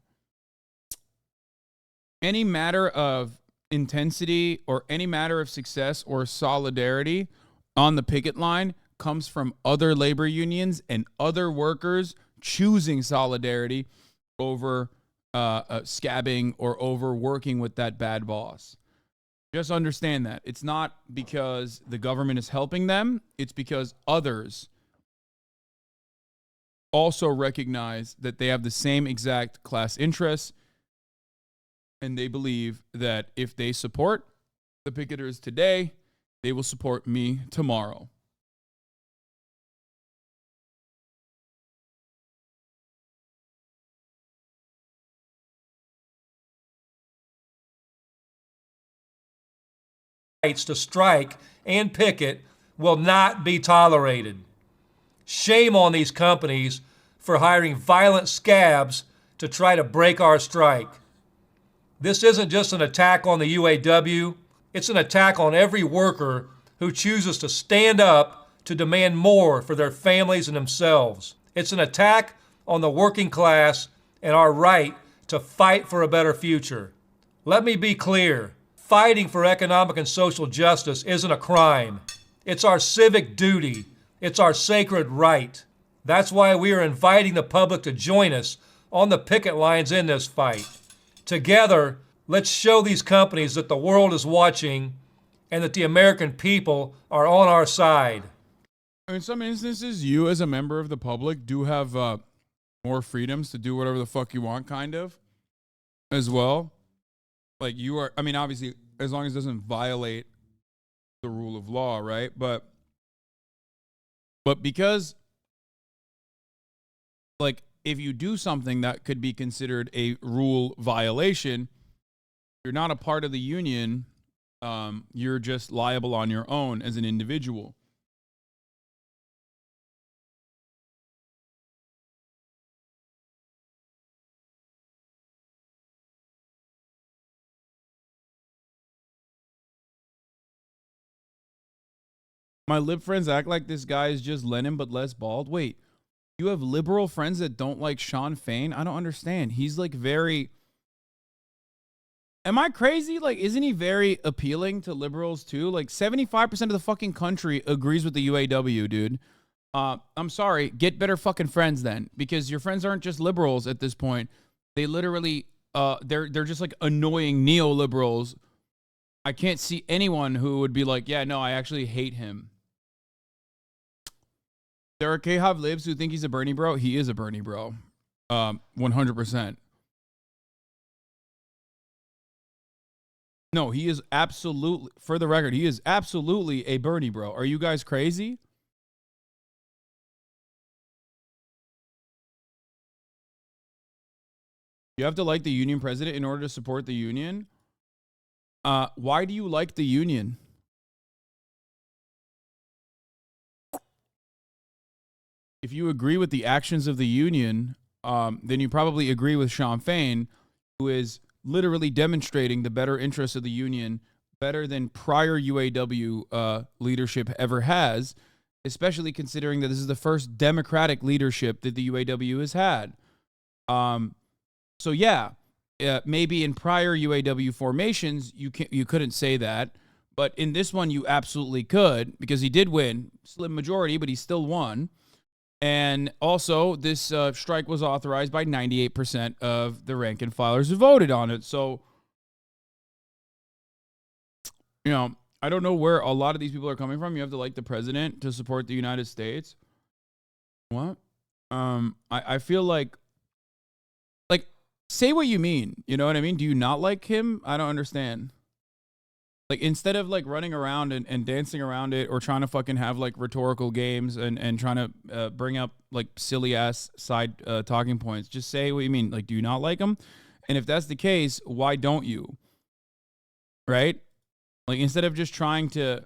Any matter of intensity or any matter of success or solidarity on the picket line comes from other labor unions and other workers choosing solidarity over scabbing or over working with that bad boss. Just understand that. It's not because the government is helping them. It's because others also recognize that they have the same exact class interests, and they believe that if they support the picketers today, they will support me tomorrow. Rights to strike and picket will not be tolerated. Shame on these companies for hiring violent scabs to try to break our strike. This isn't just an attack on the UAW, it's an attack on every worker who chooses to stand up to demand more for their families and themselves. It's an attack on the working class and our right to fight for a better future. Let me be clear. Fighting for economic and social justice isn't a crime. It's our civic duty. It's our sacred right. That's why we are inviting the public to join us on the picket lines in this fight. Together, let's show these companies that the world is watching and that the American people are on our side. In some instances, you as a member of the public do have more freedoms to do whatever the fuck you want, kind of, as well. Like you are, I mean, obviously, as long as it doesn't violate the rule of law, right? But because, like, if you do something that could be considered a rule violation, you're not a part of the union. You're just liable on your own as an individual. My lib friends act like this guy is just Lenin but less bald. Wait, you have liberal friends that don't like Sean Fain? I don't understand. He's like very... Am I crazy? Like, isn't he very appealing to liberals too? Like 75% of the fucking country agrees with the UAW, dude. I'm sorry, get better fucking friends then, because your friends aren't just liberals at this point. They literally, they're just like annoying neoliberals. I can't see anyone who would be like, yeah, no, I actually hate him. There are K-Hov libs who think he's a Bernie bro. He is a Bernie bro. 100%. No, he is absolutely, for the record, he is absolutely a Bernie bro. Are you guys crazy? You have to like the union president in order to support the union? Why do you like the union? If you agree with the actions of the union, then you probably agree with Shawn Fain, who is literally demonstrating the better interests of the union better than prior UAW leadership ever has, especially considering that this is the first democratic leadership that the UAW has had. So yeah, maybe in prior UAW formations, you couldn't say that, but in this one, you absolutely could, because he did win, slim majority, but he still won. And also, this strike was authorized by 98% of the rank and filers who voted on it. So, you know, I don't know where a lot of these people are coming from. You have to like the president to support the United States. What? I feel like, say what you mean. You know what I mean? Do you not like him? I don't understand. Like, instead of like running around and dancing around it, or trying to fucking have like rhetorical games and trying to bring up like silly ass side talking points, just say what you mean. Like, do you not like him? And if that's the case, why don't you? Right? Like, instead of just trying to,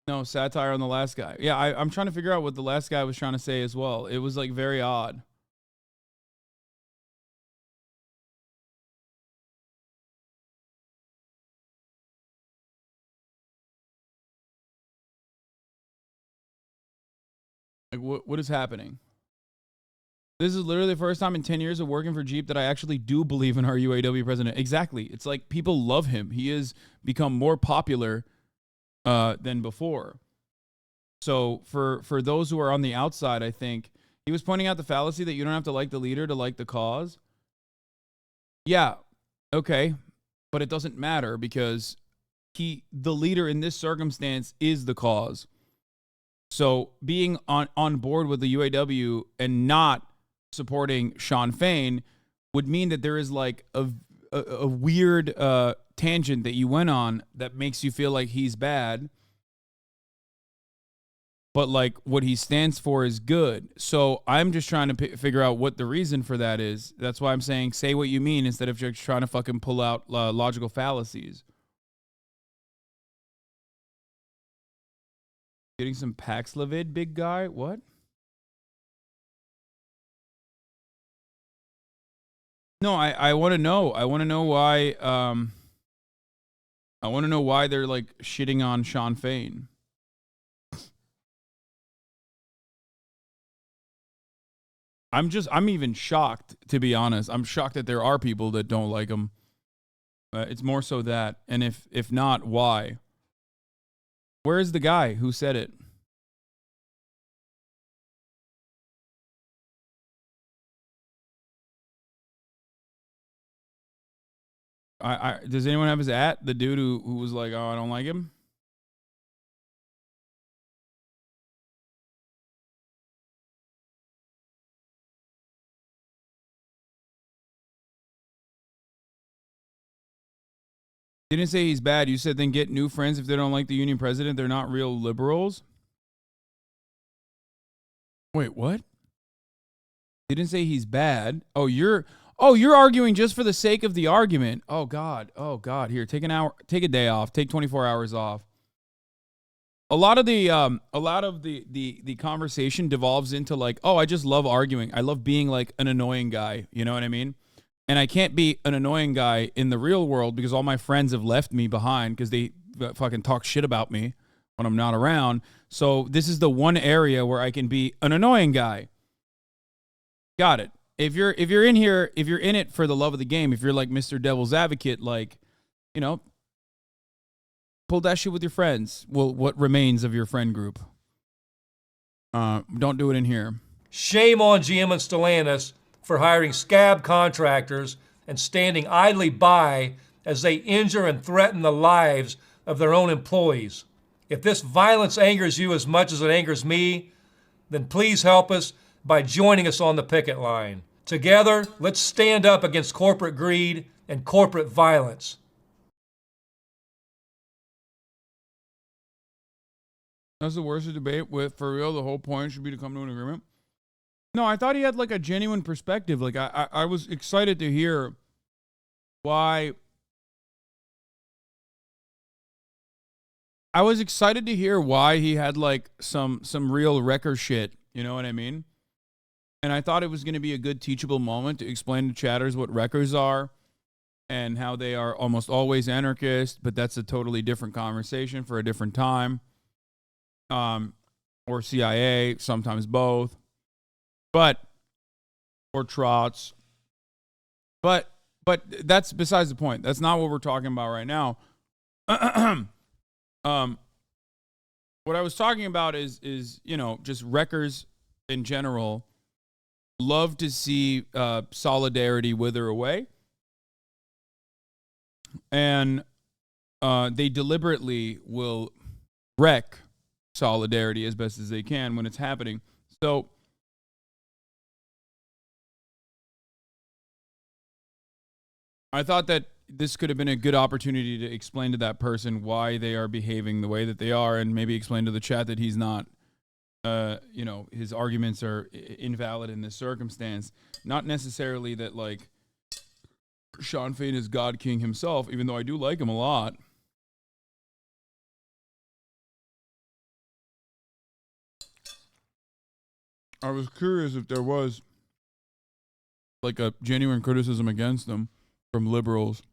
no, satire on the last guy. Yeah, I'm trying to figure out what the last guy was trying to say as well. It was like very odd. Like, what is happening? This is literally the first time in 10 years of working for Jeep that I actually do believe in our UAW president. Exactly. It's like people love him. He has become more popular than before. So for those who are on the outside, I think he was pointing out the fallacy that you don't have to like the leader to like the cause. Yeah, okay. But it doesn't matter, because the leader in this circumstance is the cause. So being on board with the UAW and not supporting Shawn Fain would mean that there is like a weird tangent that you went on that makes you feel like he's bad, but like what he stands for is good. So I'm just trying to figure out what the reason for that is. That's why I'm saying say what you mean instead of just trying to fucking pull out logical fallacies. Getting some Paxlovid, big guy? What? No, I want to know. I want to know why. I want to know why they're like shitting on Shawn Fain. I'm even shocked, to be honest. I'm shocked that there are people that don't like him. It's more so that, and if not, why? Where is the guy who said it? Does anyone have his @ the dude who was like, oh, I don't like him? You didn't say he's bad. You said then get new friends if they don't like the union president. They're not real liberals. Wait, what? You didn't say he's bad. Oh, you're arguing just for the sake of the argument. Oh God. Here, take an hour, take a day off, take 24 hours off. A lot of the conversation devolves into like, oh, I just love arguing. I love being like an annoying guy. You know what I mean? And I can't be an annoying guy in the real world because all my friends have left me behind because they fucking talk shit about me when I'm not around. So this is the one area where I can be an annoying guy. Got it. If you're in here, if you're in it for the love of the game, if you're like Mr. Devil's Advocate, like, you know, pull that shit with your friends. Well, what remains of your friend group. Don't do it in here. Shame on GM and Stellantis for hiring scab contractors and standing idly by as they injure and threaten the lives of their own employees. If this violence angers you as much as it angers me, then please help us by joining us on the picket line. Together, let's stand up against corporate greed and corporate violence. That's the worst of debate with, for real, the whole point should be to come to an agreement. No, I thought he had like a genuine perspective. Like I was excited to hear why. I was excited to hear why he had like some real wrecker shit. You know what I mean? And I thought it was going to be a good teachable moment to explain to chatters what wreckers are and how they are almost always anarchist, but that's a totally different conversation for a different time. Or CIA, sometimes both. Or trots. But that's besides the point. That's not what we're talking about right now. What I was talking about is just wreckers in general love to see solidarity wither away, and they deliberately will wreck solidarity as best as they can when it's happening. So I thought that this could have been a good opportunity to explain to that person why they are behaving the way that they are, and maybe explain to the chat that he's not, his arguments are invalid in this circumstance. Not necessarily that, like, Sean Fain is God King himself, even though I do like him a lot. I was curious if there was, like, a genuine criticism against him from liberals.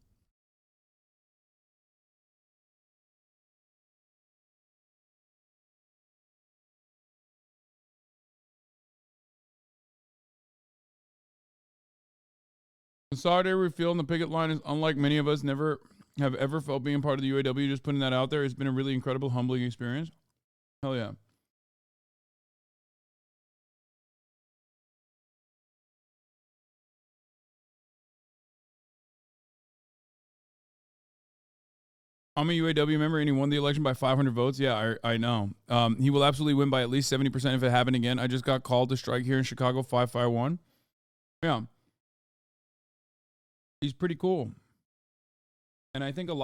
The solidarity we feel in the picket line is unlike many of us never have ever felt being part of the UAW. Just putting that out there. It's been a really incredible, humbling experience. Hell yeah. I'm a UAW member and he won the election by 500 votes. Yeah, I know. He will absolutely win by at least 70% if it happened again. I just got called to strike here in Chicago, 551. Yeah. He's pretty cool. And I think he's a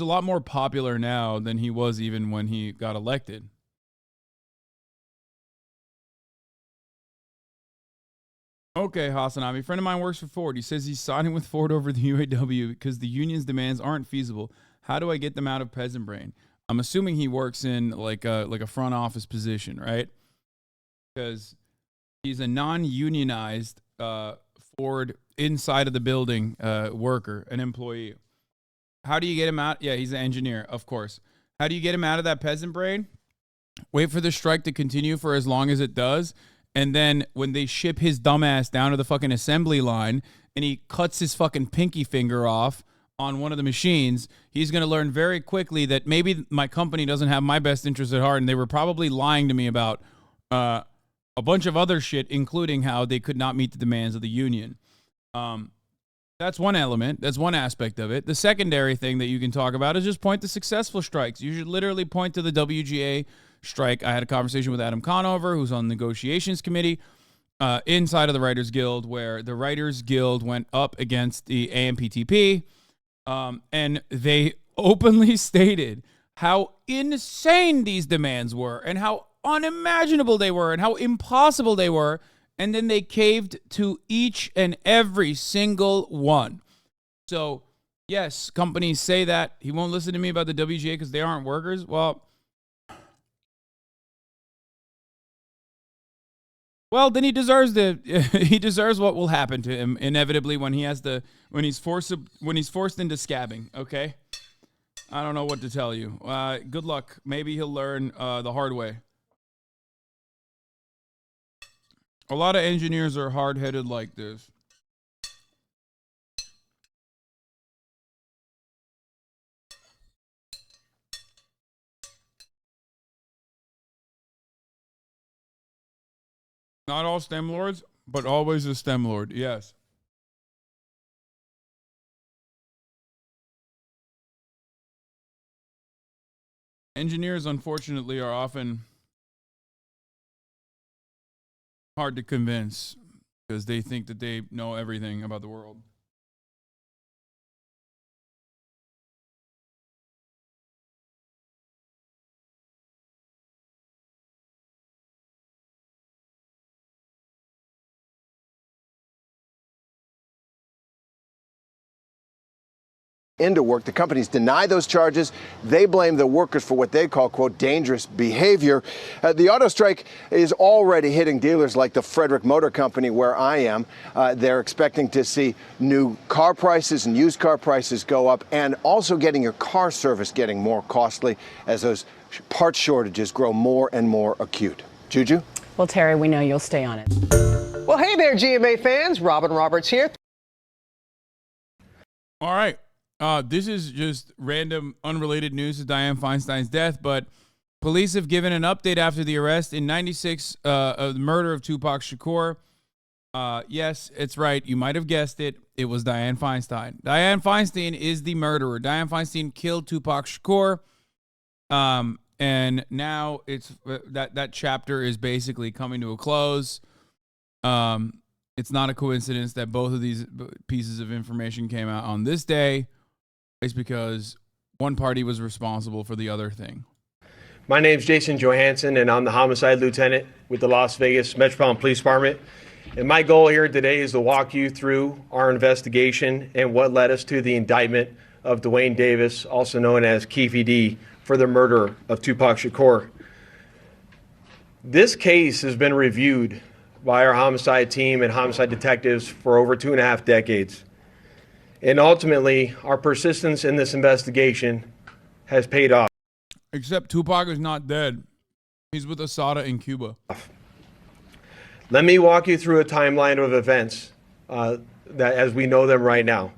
lot more popular now than he was even when he got elected. Okay, HasanAbi. A friend of mine works for Ford. He says he's siding with Ford over the UAW because the union's demands aren't feasible. How do I get them out of peasant brain? I'm assuming he works in like a front office position, right? Because he's a non-unionized Ford inside of the building worker, an employee. How do you get him out? Yeah, he's an engineer, of course. How do you get him out of that peasant brain? Wait for the strike to continue for as long as it does. And then when they ship his dumbass down to the fucking assembly line and he cuts his fucking pinky finger off on one of the machines, he's going to learn very quickly that maybe my company doesn't have my best interest at heart, and they were probably lying to me about a bunch of other shit, including how they could not meet the demands of the union. That's one element. That's one aspect of it. The secondary thing that you can talk about is just point to successful strikes. You should literally point to the WGA strike. I had a conversation with Adam Conover, who's on the negotiations committee inside of the Writers Guild, where the Writers Guild went up against the AMPTP, and they openly stated how insane these demands were and how unimaginable they were and how impossible they were. And then they caved to each and every single one. So, yes, companies say that. He won't listen to me about the WGA because they aren't workers. Well, then he deserves he deserves what will happen to him inevitably when he's forced into scabbing. Okay, I don't know what to tell you. Good luck. Maybe he'll learn the hard way. A lot of engineers are hard-headed like this. Not all STEM lords, but always a STEM lord. Yes. Engineers, unfortunately, are often hard to convince because they think that they know everything about the world. Into work. The companies deny those charges. They blame the workers for what they call, quote, dangerous behavior. The auto strike is already hitting dealers like the Frederick Motor Company, where I am. They're expecting to see new car prices and used car prices go up, and also getting your car service getting more costly as those part shortages grow more and more acute. Juju? Well, Terry, we know you'll stay on it. Well, hey there, GMA fans. Robin Roberts here. All right. This is just random, unrelated news to Dianne Feinstein's death, but police have given an update after the arrest in 96 of the murder of Tupac Shakur. Yes, it's right. You might have guessed it. It was Dianne Feinstein. Dianne Feinstein is the murderer. Dianne Feinstein killed Tupac Shakur. And now it's that chapter is basically coming to a close. It's not a coincidence that both of these pieces of information came out on this day. It's because one party was responsible for the other thing. My name's Jason Johansson, and I'm the homicide lieutenant with the Las Vegas Metropolitan Police Department. And my goal here today is to walk you through our investigation and what led us to the indictment of Duane Davis, also known as Keefe D, for the murder of Tupac Shakur. This case has been reviewed by our homicide team and homicide detectives for over 2.5 decades. And ultimately, our persistence in this investigation has paid off. Except Tupac is not dead. He's with Asada in Cuba. Let me walk you through a timeline of events that as we know them right now.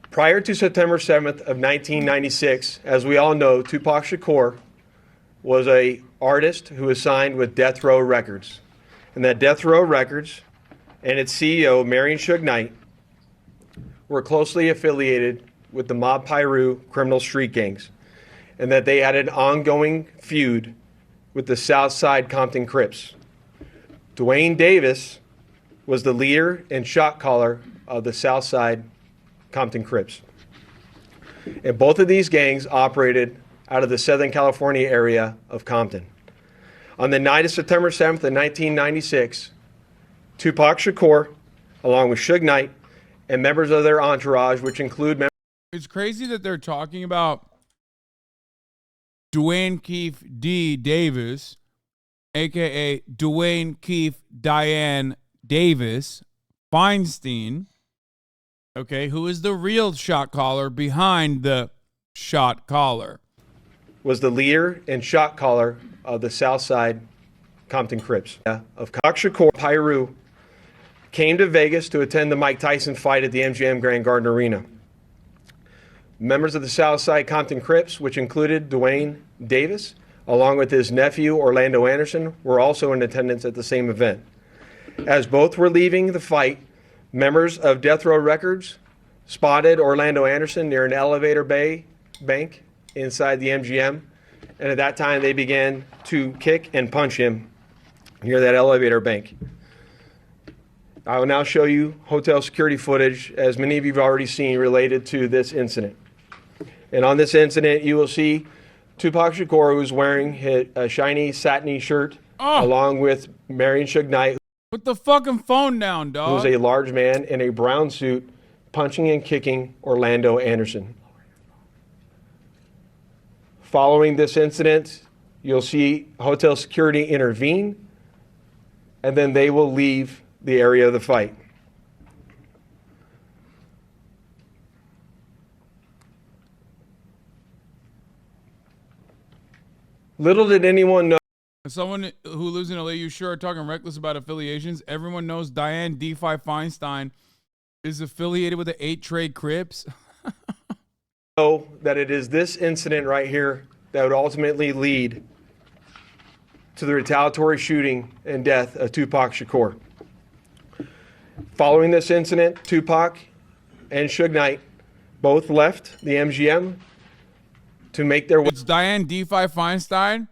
Prior to September 7th of 1996, as we all know, Tupac Shakur was an artist who was signed with Death Row Records. And that Death Row Records and its CEO, Marion Suge Knight, were closely affiliated with the Mob Piru criminal street gangs, and that they had an ongoing feud with the Southside Compton Crips. Duane Davis was the leader and shot caller of the Southside Compton Crips. And both of these gangs operated out of the Southern California area of Compton. On the night of September 7th of 1996, Tupac Shakur, along with Suge Knight, and members of their entourage, which include members. It's crazy that they're talking about Duane Keefe D. Davis, a.k.a. Duane Keefe Dianne Davis Feinstein, okay, who is the real shot caller behind the shot caller. Was the leader and shot caller of the Southside Compton Crips. Of Tupac Shakur, Piru, came to Vegas to attend the Mike Tyson fight at the MGM Grand Garden Arena. Members of the Southside Compton Crips, which included Duane Davis, along with his nephew Orlando Anderson, were also in attendance at the same event. As both were leaving the fight, members of Death Row Records spotted Orlando Anderson near an elevator bank inside the MGM, and at that time they began to kick and punch him near that elevator bank. I will now show you hotel security footage, as many of you have already seen, related to this incident. And on this incident, you will see Tupac Shakur, who's wearing a shiny satiny shirt, along with Marion Suge Knight. Put the fucking phone down, dog. Who's a large man in a brown suit, punching and kicking Orlando Anderson. Following this incident, you'll see hotel security intervene, and then they will leave the area of the fight. Little did anyone know. As someone who lives in LA, you sure are talking reckless about affiliations. Everyone knows Dianne D-Fi Feinstein is affiliated with the 8 Trade Crips. That it is this incident right here that would ultimately lead to the retaliatory shooting and death of Tupac Shakur. Following this incident, Tupac and Suge Knight both left the MGM to make their way. It's Dianne Feinstein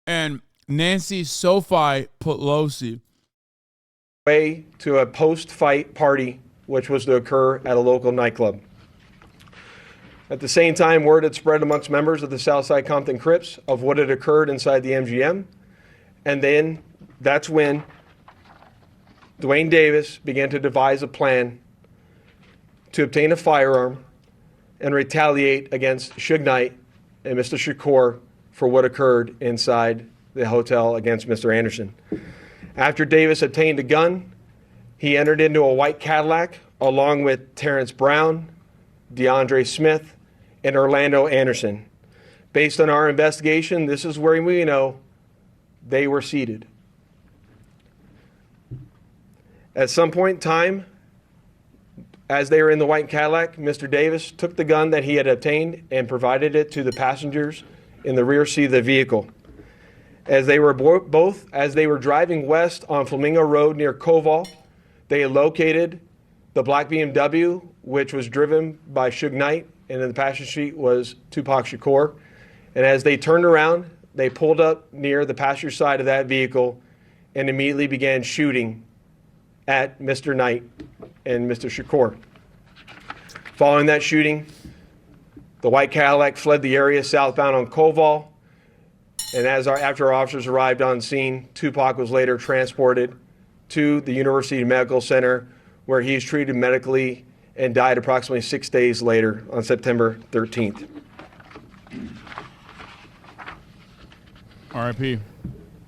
and Nancy Sophie Pelosi. Way to a post-fight party, which was to occur at a local nightclub. At the same time, word had spread amongst members of the Southside Compton Crips of what had occurred inside the MGM. And then that's when Duane Davis began to devise a plan to obtain a firearm and retaliate against Suge Knight and Mr. Shakur for what occurred inside the hotel against Mr. Anderson. After Davis obtained a gun, he entered into a white Cadillac along with Terrence Brown, DeAndre Smith, and Orlando Anderson. Based on our investigation, this is where we know they were seated. At some point in time, as they were in the white Cadillac, Mr. Davis took the gun that he had obtained and provided it to the passengers in the rear seat of the vehicle. As they were driving west on Flamingo Road near Koval, they located the black BMW, which was driven by Suge Knight, and in the passenger seat was Tupac Shakur. And as they turned around, they pulled up near the passenger side of that vehicle and immediately began shooting at Mr. Knight and Mr. Shakur. Following that shooting, the white Cadillac fled the area southbound on Koval. And after our officers arrived on scene, Tupac was later transported to the University Medical Center, where he was treated medically and died approximately 6 days later on September 13th. R.I.P.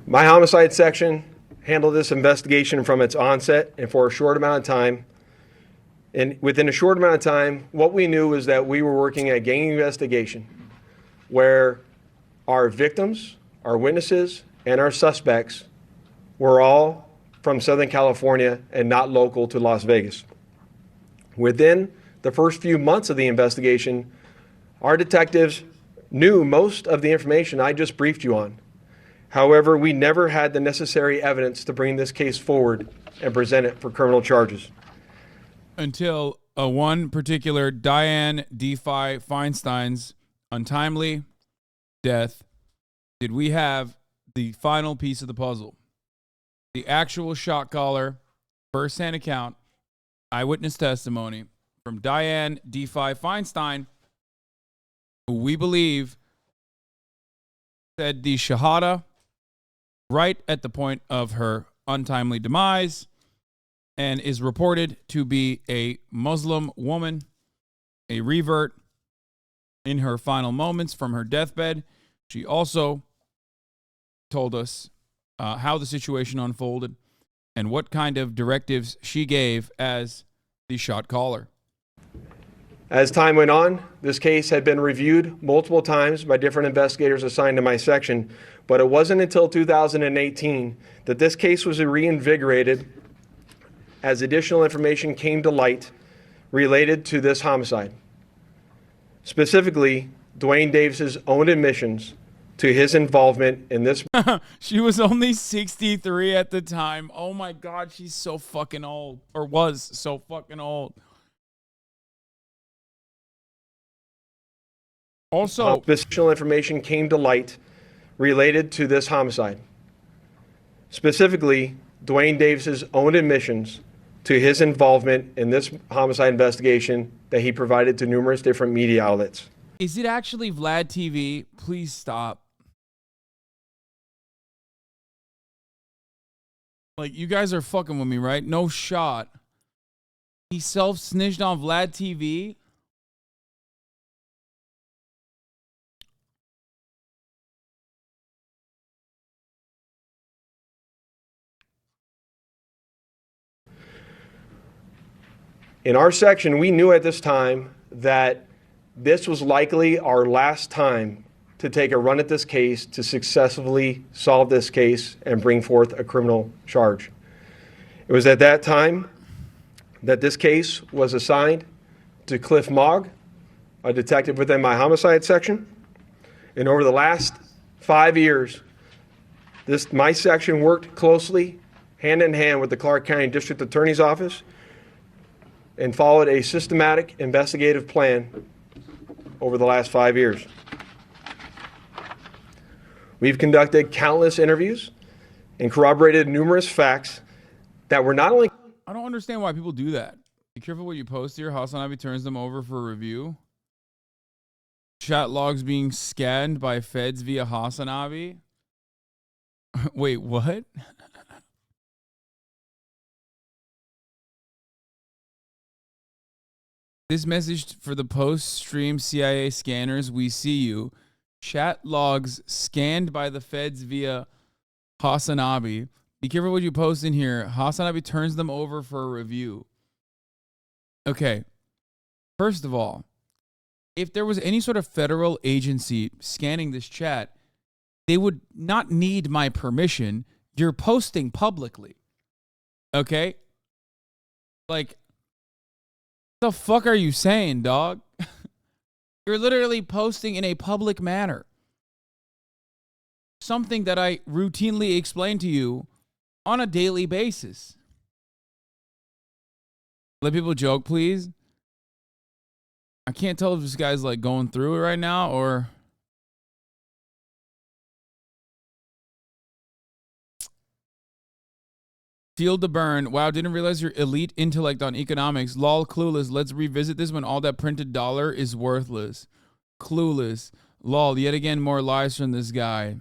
My homicide section handled this investigation from its onset and for a short amount of time. And within a short amount of time, what we knew was that we were working a gang investigation where our victims, our witnesses, and our suspects were all from Southern California and not local to Las Vegas. Within the first few months of the investigation, our detectives knew most of the information I just briefed you on. However, we never had the necessary evidence to bring this case forward and present it for criminal charges. Until one particular Dianne Feinstein's untimely death did we have the final piece of the puzzle. The actual shot caller, first-hand account, eyewitness testimony from Dianne Feinstein, who we believe said the Shahada right at the point of her untimely demise and is reported to be a Muslim woman, a revert in her final moments from her deathbed. She also told us how the situation unfolded and what kind of directives she gave as the shot caller. As time went on, this case had been reviewed multiple times by different investigators assigned to my section, but it wasn't until 2018 that this case was reinvigorated as additional information came to light related to this homicide. Specifically, Duane Davis's own admissions to his involvement in this. She was only 63 at the time. Oh my God, she's so fucking old, or was so fucking old. Also, additional information came to light related to this homicide. Specifically, Duane Davis's own admissions to his involvement in this homicide investigation that he provided to numerous different media outlets. Is it actually Vlad TV? Please stop. Like, you guys are fucking with me, right? No shot. He self-snitched on Vlad TV? In our section, we knew at this time that this was likely our last time to take a run at this case to successfully solve this case and bring forth a criminal charge. It was at that time that this case was assigned to Cliff Mogg, a detective within my homicide section. And over the last 5 years, My section worked closely, hand in hand with the Clark County District Attorney's Office and followed a systematic investigative plan over the last 5 years. We've conducted countless interviews and corroborated numerous facts that were not only... I don't understand why people do that. Be careful what you post here. HasanAbi turns them over for review. Chat logs being scanned by feds via HasanAbi. Wait, what? This message for the post-stream CIA scanners, we see you. Chat logs scanned by the feds via HasanAbi. Be careful what you post in here. HasanAbi turns them over for a review. Okay. First of all, if there was any sort of federal agency scanning this chat, they would not need my permission. You're posting publicly. Okay? Like, what the fuck are you saying, dog? You're literally posting in a public manner. Something that I routinely explain to you on a daily basis. Let people joke, please. I can't tell if this guy's like going through it right now or... Field to burn. Wow, didn't realize your elite intellect on economics. Lol, clueless. Let's revisit this when all that printed dollar is worthless. Clueless. Lol, yet again more lies from this guy.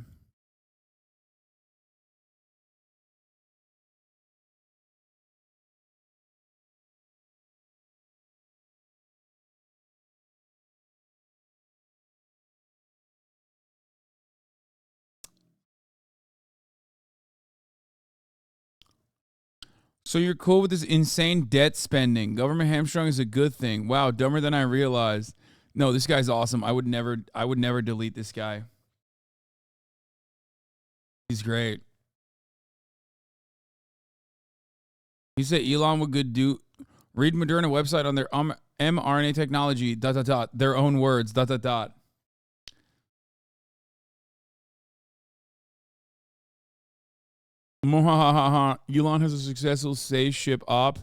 So you're cool with this insane debt spending. Government hamstrung is a good thing. Wow, dumber than I realized. No, this guy's awesome. I would never delete this guy. He's great. He said Elon would good do. Read Moderna website on their mRNA technology. ... Their own words. ... Elon has a successful spaceship op.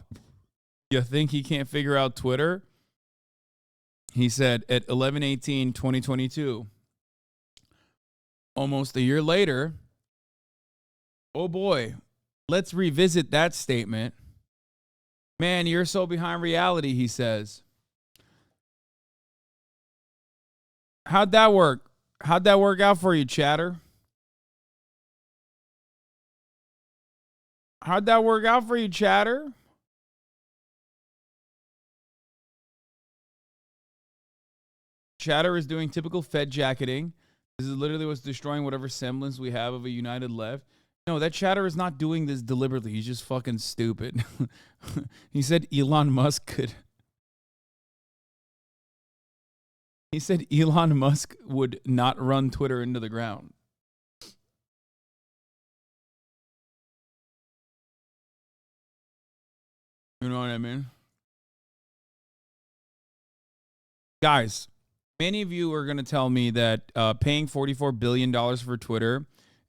You think he can't figure out Twitter? He said at 11/18/2022. Almost a year later. Oh boy. Let's revisit that statement. Man, you're so behind reality, he says. How'd that work? How'd that work out for you, chatter? How'd that work out for you, chatter? Chatter is doing typical Fed jacketing. This is literally what's destroying whatever semblance we have of a united left. No, that chatter is not doing this deliberately. He's just fucking stupid. He said Elon Musk could. He said Elon Musk would not run Twitter into the ground. You know what I mean? Guys, many of you are going to tell me that paying $44 billion for Twitter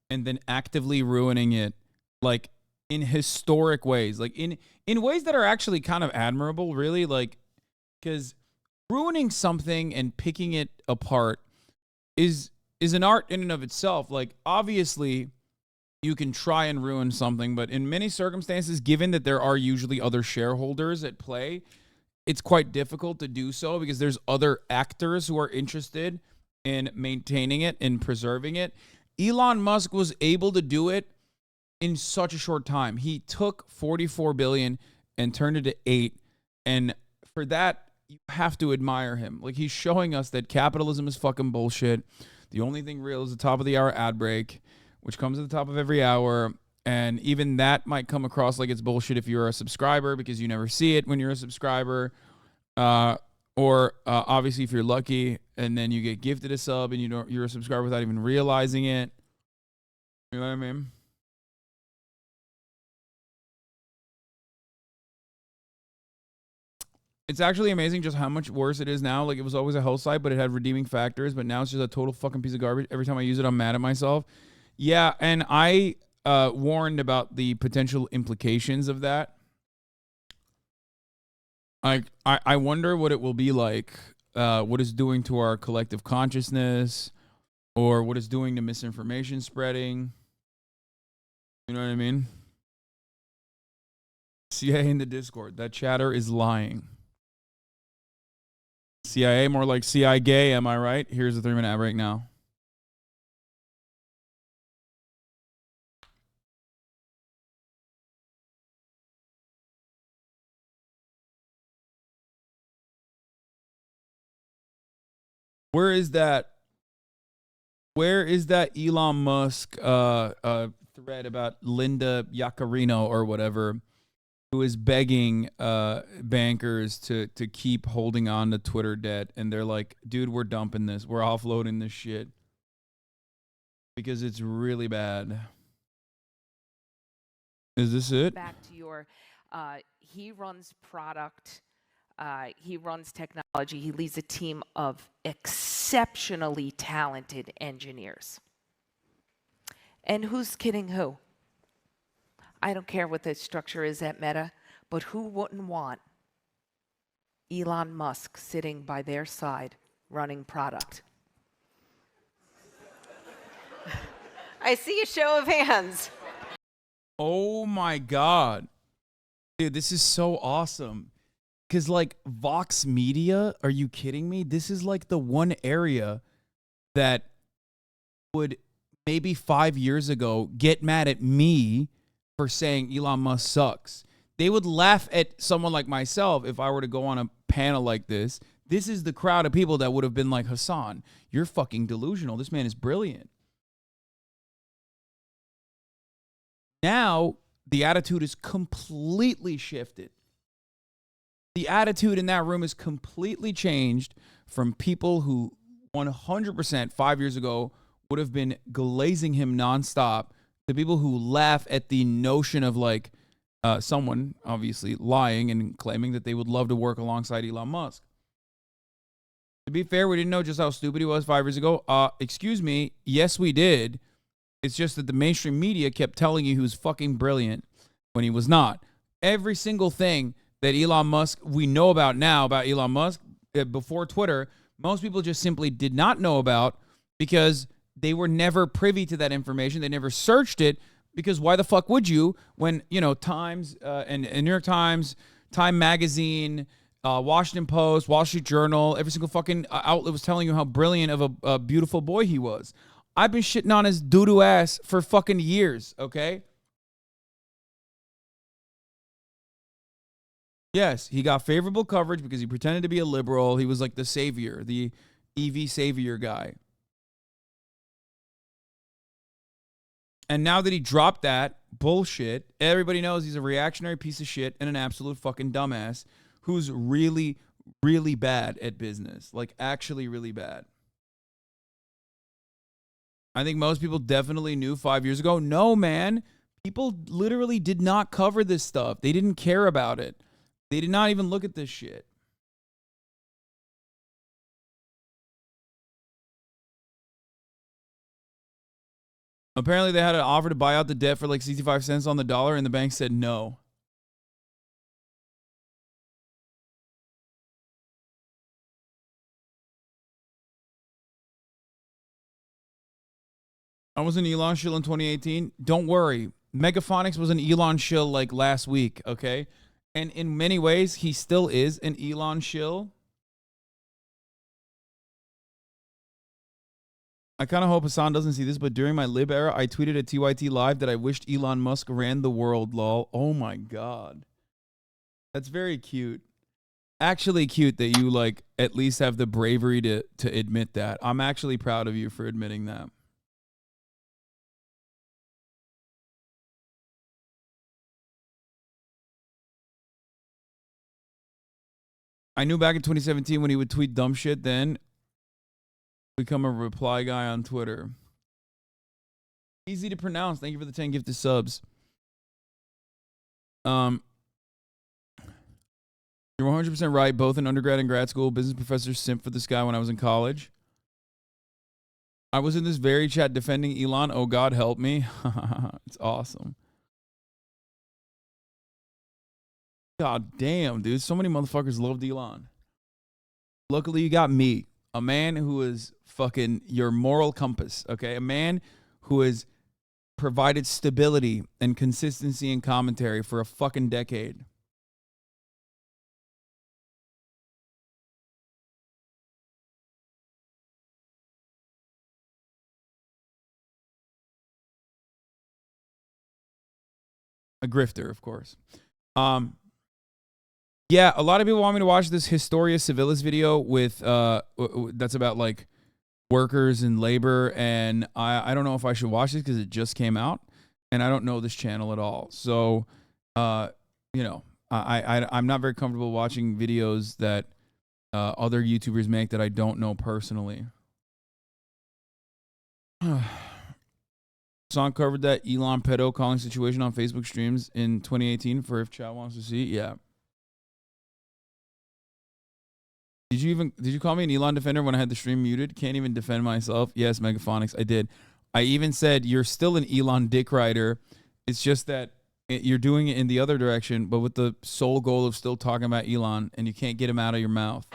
and then actively ruining it, like, in historic ways, like in ways that are actually kind of admirable, really, like, because ruining something and picking it apart is an art in and of itself. Like, obviously, you can try and ruin something, but in many circumstances, given that there are usually other shareholders at play, it's quite difficult to do so because there's other actors who are interested in maintaining it and preserving it. Elon Musk was able to do it in such a short time. He took $44 billion and turned it to $8 billion, and for that, you have to admire him. Like, he's showing us that capitalism is fucking bullshit. The only thing real is the top of the hour ad break, which comes at the top of every hour. And even that might come across like it's bullshit if you're a subscriber because you never see it when you're a subscriber. Or obviously if you're lucky and then you get gifted a sub and you're a subscriber without even realizing it. You know what I mean? It's actually amazing just how much worse it is now. Like, it was always a health site, but it had redeeming factors. But now it's just a total fucking piece of garbage. Every time I use it, I'm mad at myself. Yeah, and I warned about the potential implications of that. I wonder what it will be like, what it's doing to our collective consciousness, or what it's doing to misinformation spreading. You know what I mean? CIA in the Discord. That chatter is lying. CIA, more like CI gay, am I right? Here's a 3-minute ad break now. Where is that Elon Musk thread about Linda Yaccarino or whatever, who is begging bankers to keep holding on to Twitter debt, and they're like, dude, we're dumping this. We're offloading this shit because it's really bad. Is this it? Back to your, he runs product, he runs technology, he leads a team of exceptionally talented engineers. And who's kidding who? I don't care what the structure is at Meta, but who wouldn't want Elon Musk sitting by their side running product? I see a show of hands. Oh my God. Dude, this is so awesome. Because, like, Vox Media, are you kidding me? This is, like, the one area that would maybe 5 years ago get mad at me for saying Elon Musk sucks. They would laugh at someone like myself if I were to go on a panel like this. This is the crowd of people that would have been like, Hasan, you're fucking delusional. This man is brilliant. Now, the attitude is completely shifted. The attitude in that room is completely changed from people who 100% 5 years ago would have been glazing him nonstop to people who laugh at the notion of, like, someone obviously lying and claiming that they would love to work alongside Elon Musk. To be fair, we didn't know just how stupid he was 5 years ago. Excuse me. Yes, we did. It's just that the mainstream media kept telling you he was fucking brilliant when he was not. Every single thing that Elon Musk, we know about now about Elon Musk before Twitter, most people just simply did not know about because they were never privy to that information. They never searched it because why the fuck would you when, you know, Times and New York Times, Time Magazine, Washington Post, Wall Street Journal, every single fucking outlet was telling you how brilliant of a beautiful boy he was. I've been shitting on his doo-doo ass for fucking years, okay? Yes, he got favorable coverage because he pretended to be a liberal. He was like the savior, the EV savior guy. And now that he dropped that bullshit, everybody knows he's a reactionary piece of shit and an absolute fucking dumbass who's really, really bad at business. Like, actually really bad. I think most people definitely knew 5 years ago. No, man. People literally did not cover this stuff. They didn't care about it. They did not even look at this shit. Apparently, they had an offer to buy out the debt for like 65 cents on the dollar, and the bank said no. I was an Elon shill in 2018. Don't worry. Megaphonics was an Elon shill like last week, okay? And in many ways, he still is an Elon shill. I kind of hope Hasan doesn't see this, but during my lib era, I tweeted at TYT Live that I wished Elon Musk ran the world, lol. Oh my God. That's very cute. Actually cute that you, like, at least have the bravery to admit that. I'm actually proud of you for admitting that. I knew back in 2017 when he would tweet dumb shit, then become a reply guy on Twitter. Easy to pronounce. Thank you for the 10 gifted subs. You're 100% right. Both in undergrad and grad school, business professors simp for this guy when I was in college. I was in this very chat defending Elon. Oh, God, help me. It's awesome. God damn, dude. So many motherfuckers loved Elon. Luckily, you got me, a man who is fucking your moral compass, okay? A man who has provided stability and consistency and commentary for a fucking decade. A grifter, of course. Yeah, a lot of people want me to watch this Historia Civilis video with that's about like workers and labor, and I don't know if I should watch this because it just came out, and I don't know this channel at all. So, you know, I'm not very comfortable watching videos that other YouTubers make that I don't know personally. Song covered that Elon pedo calling situation on Facebook streams in 2018 for if chat wants to see. Yeah. Did you call me an Elon defender when I had the stream muted? Can't even defend myself. Yes, Megaphonics, I did. I even said you're still an Elon dick rider. It's just that you're doing it in the other direction, but with the sole goal of still talking about Elon, and you can't get him out of your mouth.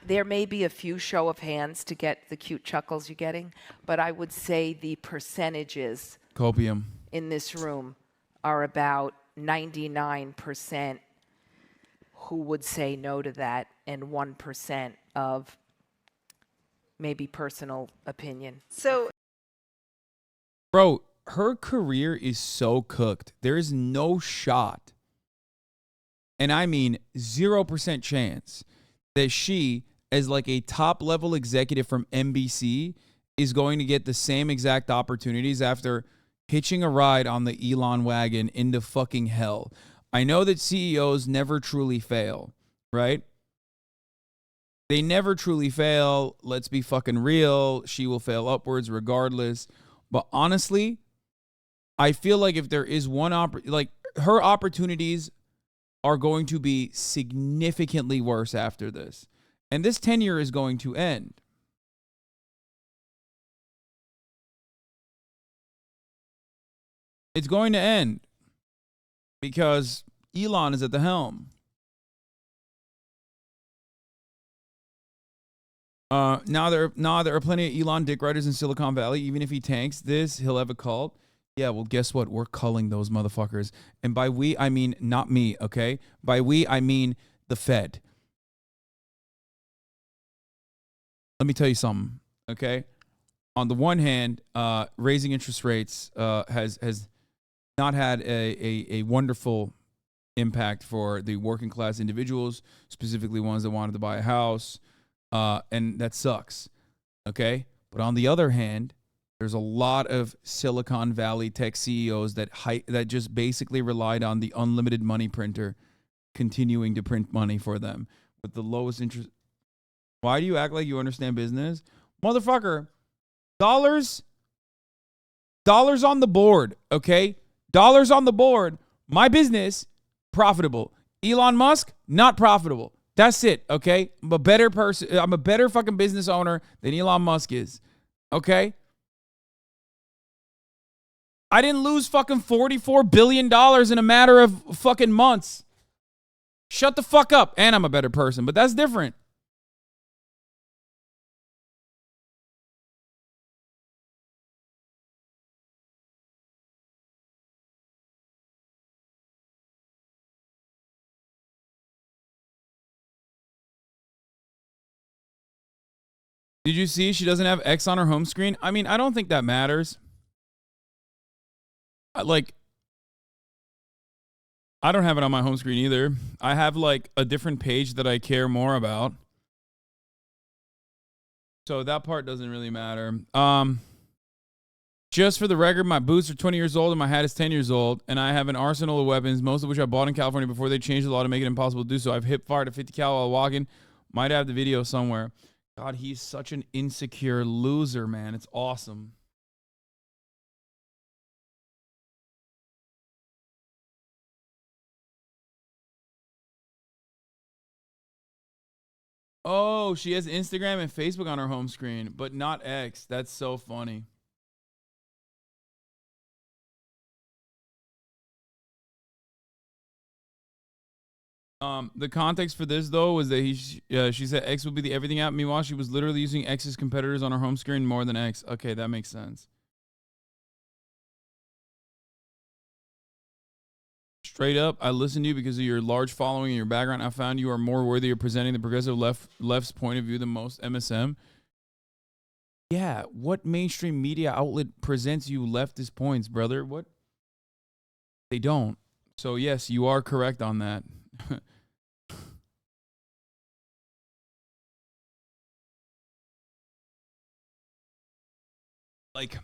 There may be a few show of hands to get the cute chuckles you're getting, but I would say the percentages Copium in this room are about 99% who would say no to that and 1% of maybe personal opinion. So, bro, her career is so cooked. There is no shot, and I mean 0% chance, that she, as like a top-level executive from NBC, is going to get the same exact opportunities after hitching a ride on the Elon wagon into fucking hell. I know that CEOs never truly fail, right? They never truly fail. Let's be fucking real. She will fail upwards regardless. But honestly, I feel like if there is one like her opportunities are going to be significantly worse after this. And this tenure is going to end. It's going to end because Elon is at the helm. Now there are plenty of Elon dick riders in Silicon Valley. Even if he tanks this, he'll have a cult. Yeah, well, guess what? We're culling those motherfuckers. And by we, I mean not me, okay? By we, I mean the Fed. Let me tell you something, okay? On the one hand, raising interest rates has not had a wonderful impact for the working class individuals, specifically ones that wanted to buy a house, and that sucks, okay? But on the other hand, there's a lot of Silicon Valley tech CEOs that just basically relied on the unlimited money printer continuing to print money for them with the lowest interest. Why do you act like you understand business? Motherfucker, dollars on the board, okay? Dollars on the board. My business, profitable. Elon Musk, not profitable. That's it, okay? I'm a better person. I'm a better fucking business owner than Elon Musk is, okay? I didn't lose fucking $44 billion in a matter of fucking months. Shut the fuck up. And I'm a better person, but that's different. Did you see she doesn't have X on her home screen? I mean, I don't think that matters. Like, I don't have it on my home screen either. I have like a different page that I care more about. So that part doesn't really matter. Just for the record, my boots are 20 years old and my hat is 10 years old, and I have an arsenal of weapons, most of which I bought in California before they changed the law to make it impossible to do so. I've hip fired a 50 cal while walking. Might have the video somewhere. God, he's such an insecure loser, man. It's awesome. Oh, she has Instagram and Facebook on her home screen, but not X. That's so funny. The context for this though was that she said X would be the everything app. Meanwhile, she was literally using X's competitors on her home screen more than X. Okay, that makes sense. Straight up, I listened to you because of your large following and your background. I found you are more worthy of presenting the progressive left's point of view than most MSM. Yeah, what mainstream media outlet presents you leftist points, brother? What? They don't. So yes, you are correct on that. Like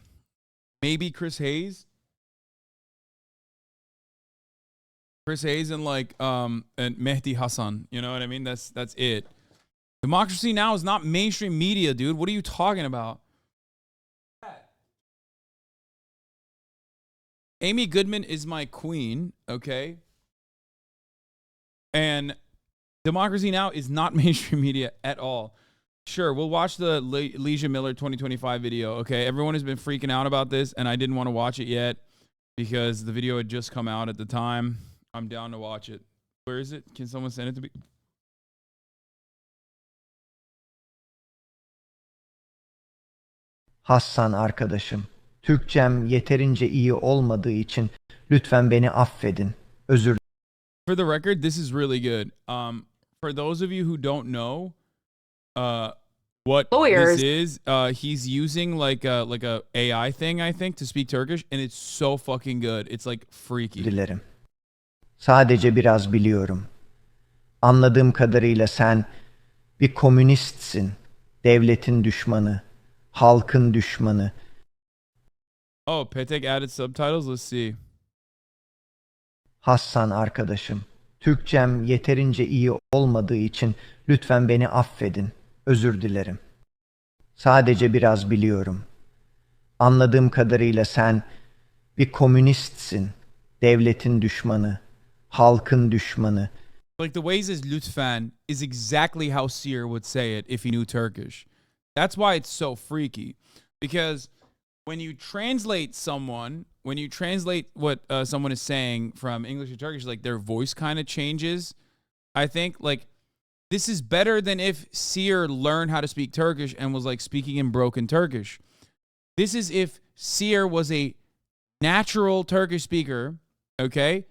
maybe Chris Hayes and like and Mehdi Hasan, you know what I mean? That's it. Democracy Now! Is not mainstream media, dude. What are you talking about? Amy Goodman is my queen, okay? And Democracy Now! Is not mainstream media at all. Sure, we'll watch the Lesja Miller 2025 video, okay? Everyone has been freaking out about this, and I didn't want to watch it yet because the video had just come out at the time. I'm down to watch it. Where is it? Can someone send it to me? Hasan arkadaşım, Türkçem yeterince iyi olmadığı için lütfen beni affedin. Özür. For the record, this is really good. For those of you who don't know, what Lawyers. this is, he's using like a AI thing, I think, to speak Turkish, and it's so fucking good. It's like freaky. Dilerim. Sadece biraz biliyorum. Anladığım kadarıyla sen bir komünistsin. Devletin düşmanı, halkın düşmanı. Oh, Petek added subtitles. Let's see. Hasan arkadaşım, Türkçem yeterince iyi olmadığı için lütfen beni affedin. Özür dilerim. Sadece biraz biliyorum. Anladığım kadarıyla sen bir komünistsin. Devletin düşmanı, halkın düşmanı. Like the way he says lütfen is exactly how Seer would say it if he knew Turkish. That's why it's so freaky. Because when you translate what someone is saying from English to Turkish, like their voice kind of changes. I think like this is better than if Seer learned how to speak Turkish and was like speaking in broken Turkish. This is if Seer was a natural Turkish speaker, okay?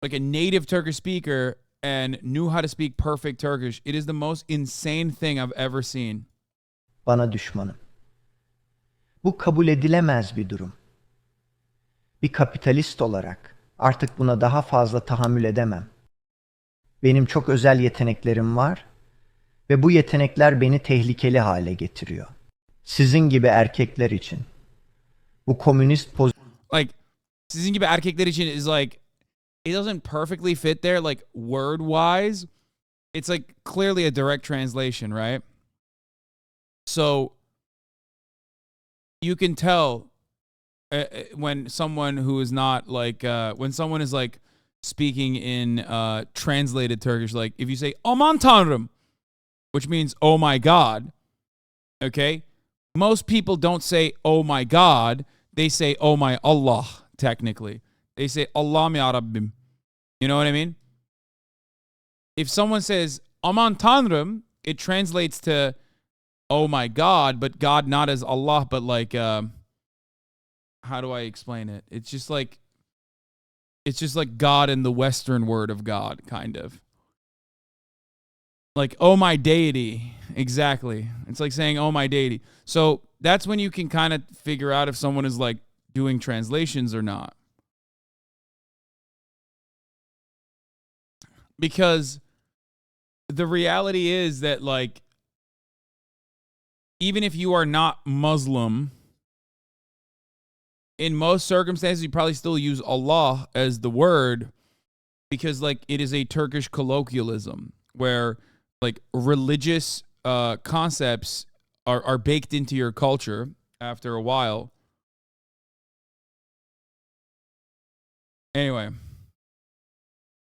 Like a native Turkish speaker and knew how to speak perfect Turkish. It is the most insane thing I've ever seen. Bana düşmanım. Bu kabul edilemez bir durum. Bir kapitalist olarak artık buna daha fazla tahammül edemem. Benim çok özel yeteneklerim var ve bu yetenekler beni tehlikeli hale getiriyor. Sizin gibi erkekler için. Bu komünist Like sizin gibi erkekler için is like it doesn't perfectly fit there like word wise. It's like clearly a direct translation, right? So you can tell when someone who is not like when someone is like speaking in translated Turkish, like if you say aman tanrım, which means oh my god, okay? Most people don't say oh my god, they say oh my Allah technically. They say Allah'ım ya Rabbim. You know what I mean? If someone says aman tanrım, it translates to oh my God, but God not as Allah, but like, how do I explain it? It's just like God in the Western word of God, kind of. Like, oh my deity. Exactly. It's like saying, oh my deity. So that's when you can kind of figure out if someone is like doing translations or not. Because the reality is that like, even if you are not Muslim, in most circumstances, you probably still use Allah as the word because, like, it is a Turkish colloquialism where, like, religious concepts are baked into your culture after a while. Anyway,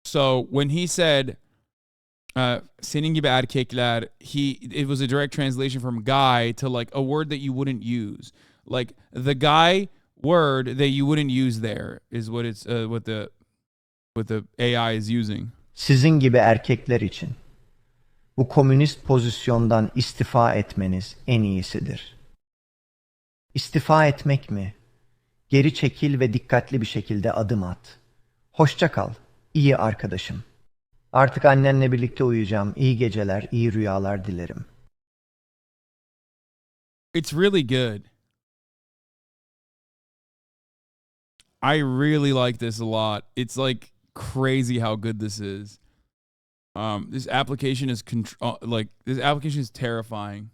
so when he said, Senin gibi erkekler. It was a direct translation from guy to like a word that you wouldn't use. Like the guy word that you wouldn't use there is what it's what the AI is using. Sizin gibi erkekler için bu komünist pozisyondan istifa etmeniz en iyisidir. İstifa etmek mi? Geri çekil ve dikkatli bir şekilde adım at. Hoşça kal, iyi arkadaşım. Artık annenle birlikte uyuyacağım. İyi geceler, iyi rüyalar dilerim. It's really good. I really like this a lot. It's like crazy how good this is. This application is this application is terrifying.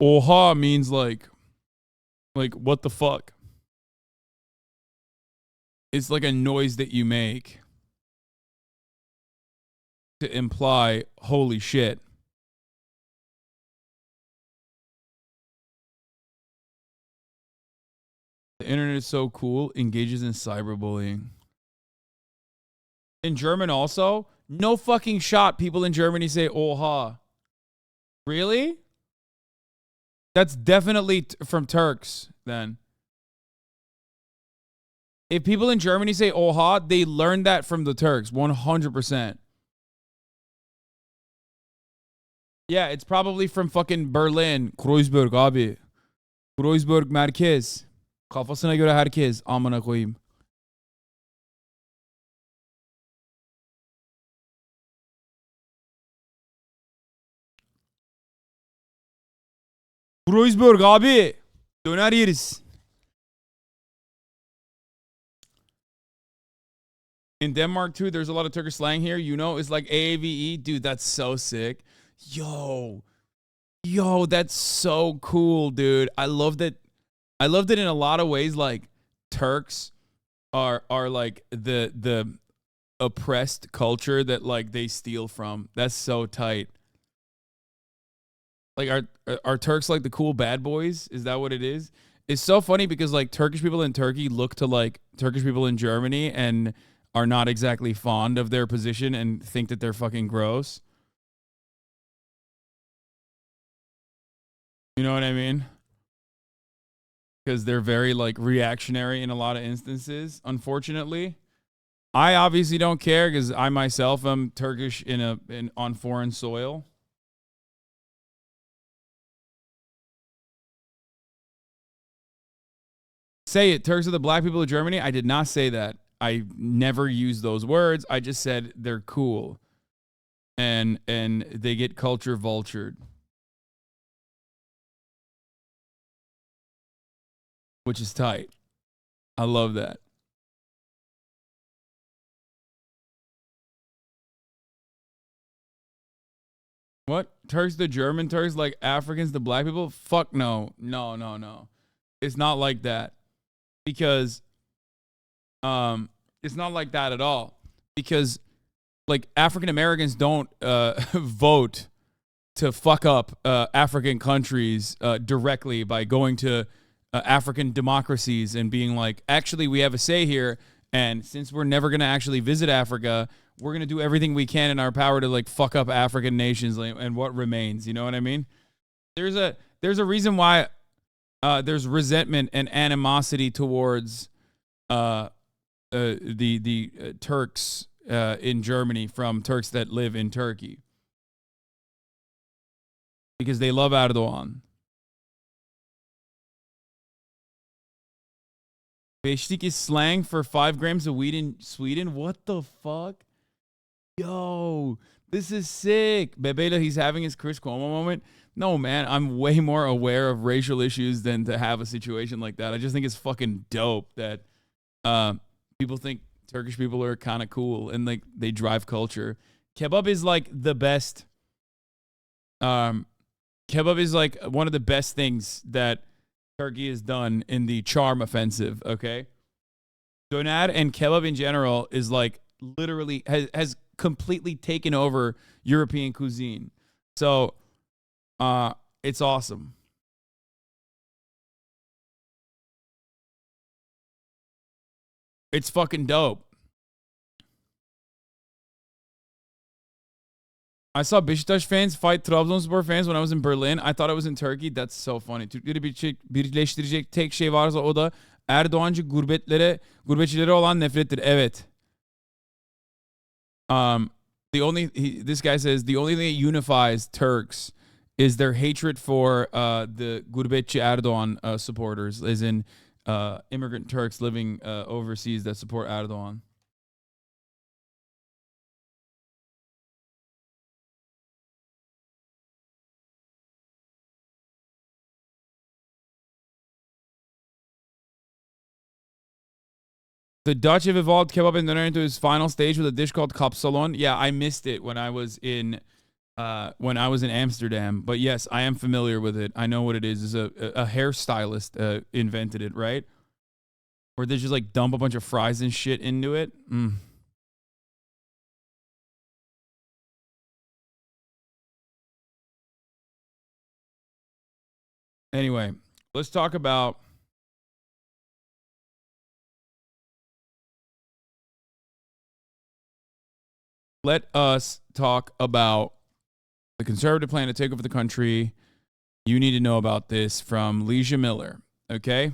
Oha means like what the fuck? It's like a noise that you make to imply holy shit. The internet is so cool, engages in cyberbullying. In German also, no fucking shot people in Germany say oha. Really? That's definitely from Turks, then. If people in Germany say oha, they learned that from the Turks, 100%. Yeah, it's probably from fucking Berlin. Kreuzberg abi. Kreuzberg merkez. Kafasına göre herkes. Amına koyayım. Kreuzberg abi. Döner yeriz. In Denmark too, there's a lot of Turkish slang here. You know, it's like AAVE. Dude, that's so sick. Yo, that's so cool, dude. I love that in a lot of ways. Like Turks are like the oppressed culture that like they steal from. That's so tight. Like are Turks like the cool bad boys? Is that what it is? It's so funny because like Turkish people in Turkey look to like Turkish people in Germany and are not exactly fond of their position and think that they're fucking gross. You know what I mean? Because they're very like reactionary in a lot of instances, unfortunately. I obviously don't care because I myself am Turkish on foreign soil. Say it, Turks are the black people of Germany. I did not say that. I never used those words. I just said they're cool. And they get culture vultured. Which is tight. I love that. What? Turks the German Turks like Africans the black people? Fuck no. No. It's not like that. Because it's not like that at all. Because like African Americans don't vote to fuck up African countries directly by going to African democracies and being like, actually, we have a say here. And since we're never going to actually visit Africa, we're going to do everything we can in our power to like fuck up African nations and what remains. You know what I mean? There's a reason why there's resentment and animosity towards the Turks in Germany from Turks that live in Turkey. Because they love Erdogan. Beşlik is slang for 5 grams of weed in Sweden. What the fuck? Yo, this is sick. Bebela, he's having his Chris Cuomo moment. No, man, I'm way more aware of racial issues than to have a situation like that. I just think it's fucking dope that people think Turkish people are kind of cool and like they drive culture. Kebab is like the best. Kebab is like one of the best things that Turkey has done in the charm offensive, okay? Döner and kebab in general is like literally has completely taken over European cuisine. So it's awesome. It's fucking dope. I saw Beşiktaş fans fight Trabzonspor fans when I was in Berlin. I thought I was in Turkey. That's so funny. Türkleri birleştirecek tek şey varsa o da Erdoğancı gurbetçilere olan nefrettir. Evet. This guy says the only thing that unifies Turks is their hatred for the gurbetçi Erdoğan supporters, as in immigrant Turks living overseas that support Erdoğan. The Dutch have evolved kebab and döner into its final stage with a dish called kapsalon. Yeah, I missed it when I was in Amsterdam. But yes, I am familiar with it. I know what it is. It's a hairstylist invented it, right? Where they just like dump a bunch of fries and shit into it. Anyway, let's talk about let us talk about the conservative plan to take over the country. You need to know about this from Lesja Miller, okay?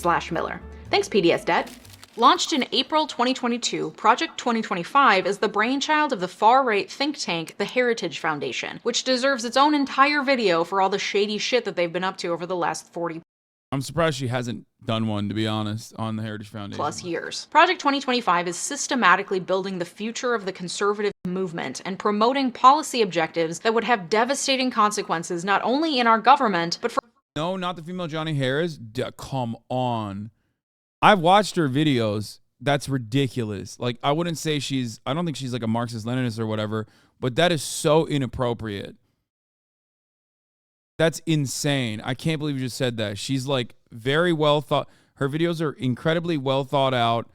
/Miller. Thanks, PDS Debt. Launched in April 2022, Project 2025 is the brainchild of the far-right think tank, the Heritage Foundation, which deserves its own entire video for all the shady shit that they've been up to over the last 40 I'm surprised she hasn't done one, to be honest, on the Heritage Foundation. plus years. Project 2025 is systematically building the future of the conservative movement and promoting policy objectives that would have devastating consequences not only in our government, but for... No, not the female Johnny Harris. Come on. I've watched her videos. That's ridiculous. Like, I don't think she's like a Marxist-Leninist or whatever, but that is so inappropriate. That's insane. I can't believe you just said that. She's like very well thought. Her videos are incredibly well thought out.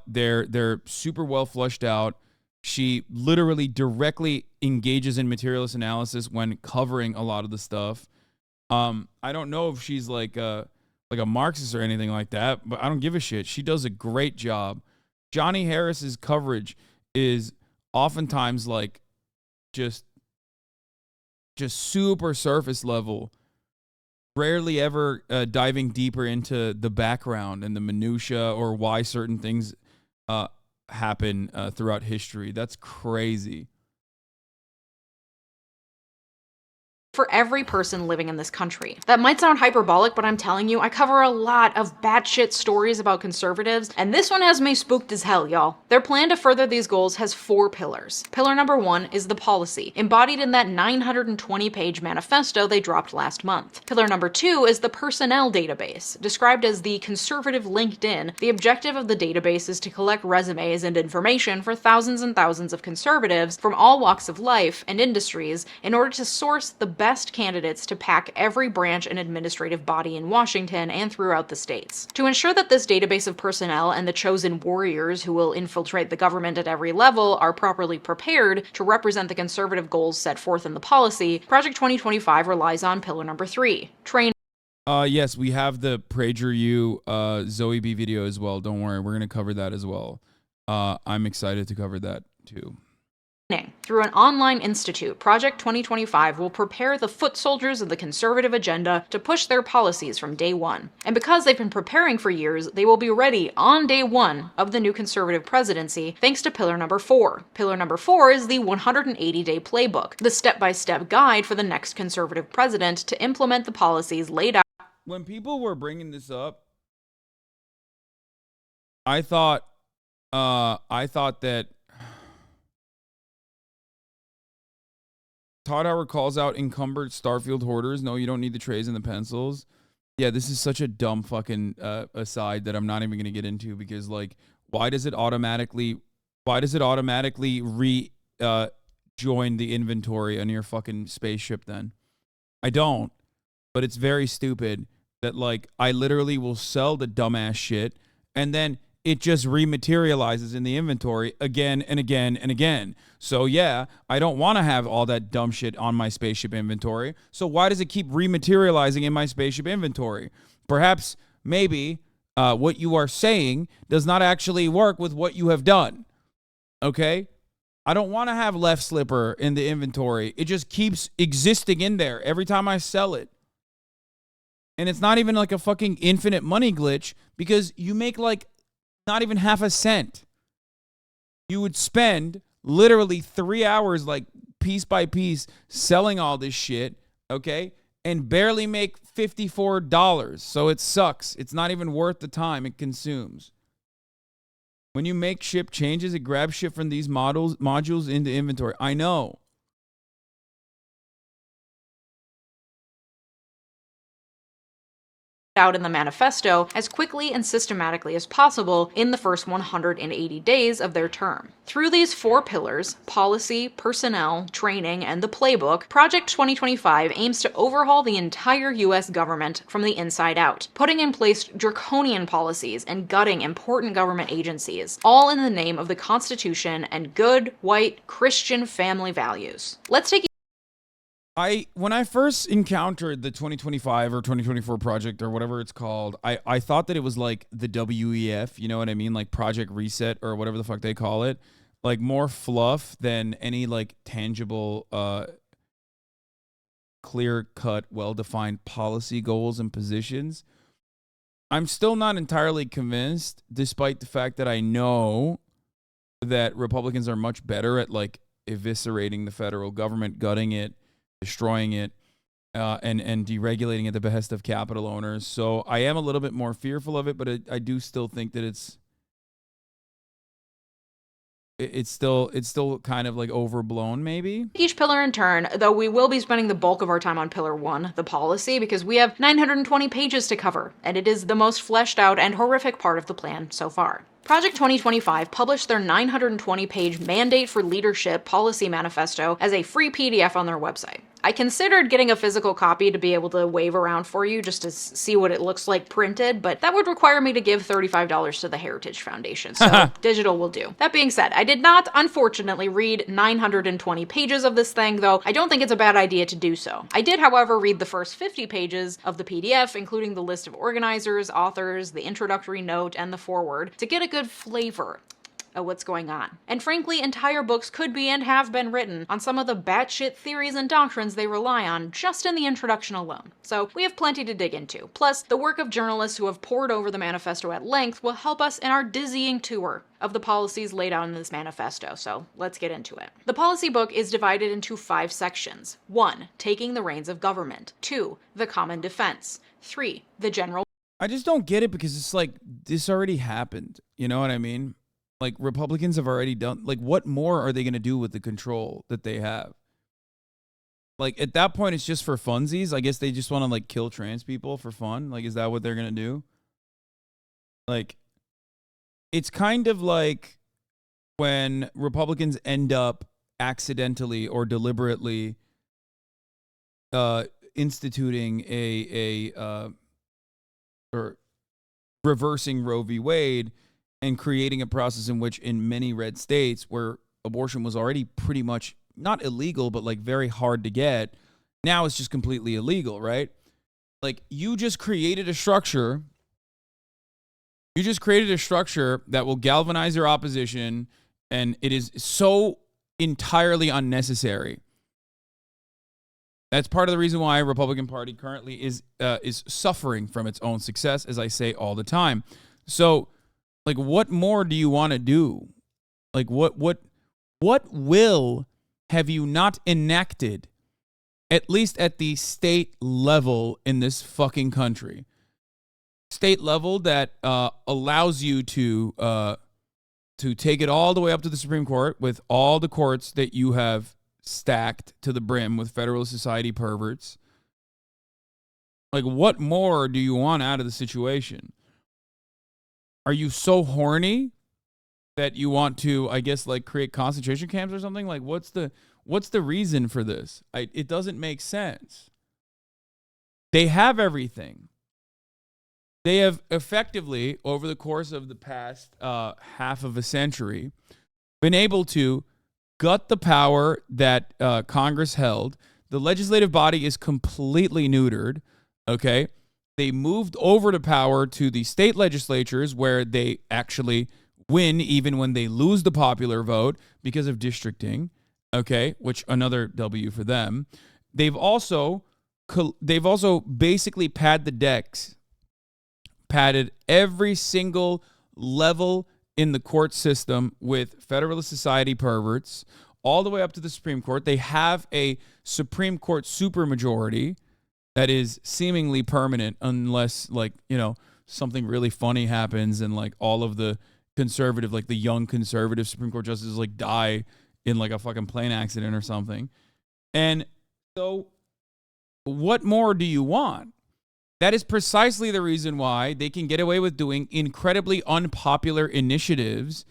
They're super well fleshed out. She literally directly engages in materialist analysis when covering a lot of the stuff. I don't know if she's like a Marxist or anything like that, but I don't give a shit. She does a great job. Johnny Harris's coverage is oftentimes like just super surface level, rarely ever diving deeper into the background and the minutia or why certain things happen throughout history. That's crazy. for every person living in this country. That might sound hyperbolic, but I'm telling you, I cover a lot of batshit stories about conservatives, and this one has me spooked as hell, y'all. Their plan to further these goals has 4 pillars. Pillar number 1 is the policy, embodied in that 920-page manifesto they dropped last month. Pillar number 2 is the personnel database. Described as the conservative LinkedIn, the objective of the database is to collect resumes and information for thousands and thousands of conservatives from all walks of life and industries in order to source the best candidates to pack every branch and administrative body in Washington and throughout the states. To ensure that this database of personnel and the chosen warriors who will infiltrate the government at every level are properly prepared to represent the conservative goals set forth in the policy, Project 2025 relies on pillar number 3, train. Yes, we have the PragerU Zoe B video as well. Don't worry, we're going to cover that as well. I'm excited to cover that too. Through an online institute, Project 2025 will prepare the foot soldiers of the conservative agenda to push their policies from day one. And because they've been preparing for years, they will be ready on day one of the new conservative presidency, thanks to pillar number 4. Pillar number 4 is the 180-day playbook, the step-by-step guide for the next conservative president to implement the policies laid out. When people were bringing this up, I thought that Todd Howard calls out encumbered Starfield hoarders. No, you don't need the trays and the pencils. Yeah, this is such a dumb fucking aside that I'm not even going to get into, because like, why does it automatically join the inventory on your fucking spaceship then? I don't, but it's very stupid that like I literally will sell the dumbass shit, and then it just rematerializes in the inventory again and again and again. So yeah, I don't want to have all that dumb shit on my spaceship inventory. So why does it keep rematerializing in my spaceship inventory? Perhaps, maybe, what you are saying does not actually work with what you have done. Okay? I don't want to have left slipper in the inventory. It just keeps existing in there every time I sell it. And it's not even like a fucking infinite money glitch because you make like not even half a cent. You would spend literally 3 hours, like piece by piece, selling all this shit, okay? And barely make $54. So it sucks. It's not even worth the time it consumes. When you make ship changes, it grabs shit from these modules into inventory. I know. Out in the manifesto as quickly and systematically as possible in the first 180 days of their term. Through these 4 pillars, policy, personnel, training, and the playbook, Project 2025 aims to overhaul the entire US government from the inside out, putting in place draconian policies and gutting important government agencies, all in the name of the Constitution and good, white, Christian family values. Let's take when I first encountered the 2025 or 2024 project or whatever it's called, I thought that it was like the WEF, you know what I mean? Like Project Reset or whatever the fuck they call it. Like more fluff than any like tangible, clear-cut, well-defined policy goals and positions. I'm still not entirely convinced, despite the fact that I know that Republicans are much better at like eviscerating the federal government, gutting it, destroying it, and deregulating at the behest of capital owners. So I am a little bit more fearful of it, but I do still think that it's still kind of like overblown, maybe. Each pillar in turn, though we will be spending the bulk of our time on Pillar 1, the policy, because we have 920 pages to cover, and it is the most fleshed out and horrific part of the plan so far. Project 2025 published their 920-page Mandate for Leadership Policy Manifesto as a free PDF on their website. I considered getting a physical copy to be able to wave around for you just to see what it looks like printed, but that would require me to give $35 to the Heritage Foundation, so digital will do. That being said, I did not, unfortunately, read 920 pages of this thing, though I don't think it's a bad idea to do so. I did, however, read the first 50 pages of the PDF, including the list of organizers, authors, the introductory note, and the foreword, to get a good flavor of what's going on. And frankly, entire books could be and have been written on some of the batshit theories and doctrines they rely on just in the introduction alone. So we have plenty to dig into. Plus, the work of journalists who have pored over the manifesto at length will help us in our dizzying tour of the policies laid out in this manifesto, so let's get into it. The policy book is divided into 5 sections. 1. Taking the reins of government. 2. The common defense. 3. The general... I just don't get it because it's like, this already happened. You know what I mean? Like, Republicans have already done, like, what more are they going to do with the control that they have? Like, at that point, it's just for funsies. I guess they just want to, like, kill trans people for fun. Like, is that what they're going to do? Like, it's kind of like when Republicans end up accidentally or deliberately instituting or reversing Roe v. Wade and creating a process in which in many red states where abortion was already pretty much not illegal, but like very hard to get, now it's just completely illegal, right? Like you just created a structure that will galvanize your opposition, and it is so entirely unnecessary. That's part of the reason why Republican Party currently is suffering from its own success, as I say all the time. So, like, what more do you want to do? Like, what will have you not enacted, at least at the state level in this fucking country? State level that allows you to take it all the way up to the Supreme Court with all the courts that you have stacked to the brim with Federalist Society perverts. Like, what more do you want out of the situation? Are you so horny that you want to, I guess, like create concentration camps or something? Like, what's the reason for this? It doesn't make sense. They have everything. They have effectively, over the course of the past half of a century, been able to gut the power that Congress held. The legislative body is completely neutered, okay? They moved over to power to the state legislatures where they actually win even when they lose the popular vote because of districting, okay? Which another W for them. They've also basically padded the decks, padded every single level in the court system with Federalist Society perverts all the way up to the Supreme Court. They have a Supreme Court supermajority that is seemingly permanent unless, like, you know, something really funny happens and, like, all of the conservative, like the young conservative Supreme Court justices, like, die in, like, a fucking plane accident or something. And so what more do you want? That is precisely the reason why they can get away with doing incredibly unpopular initiatives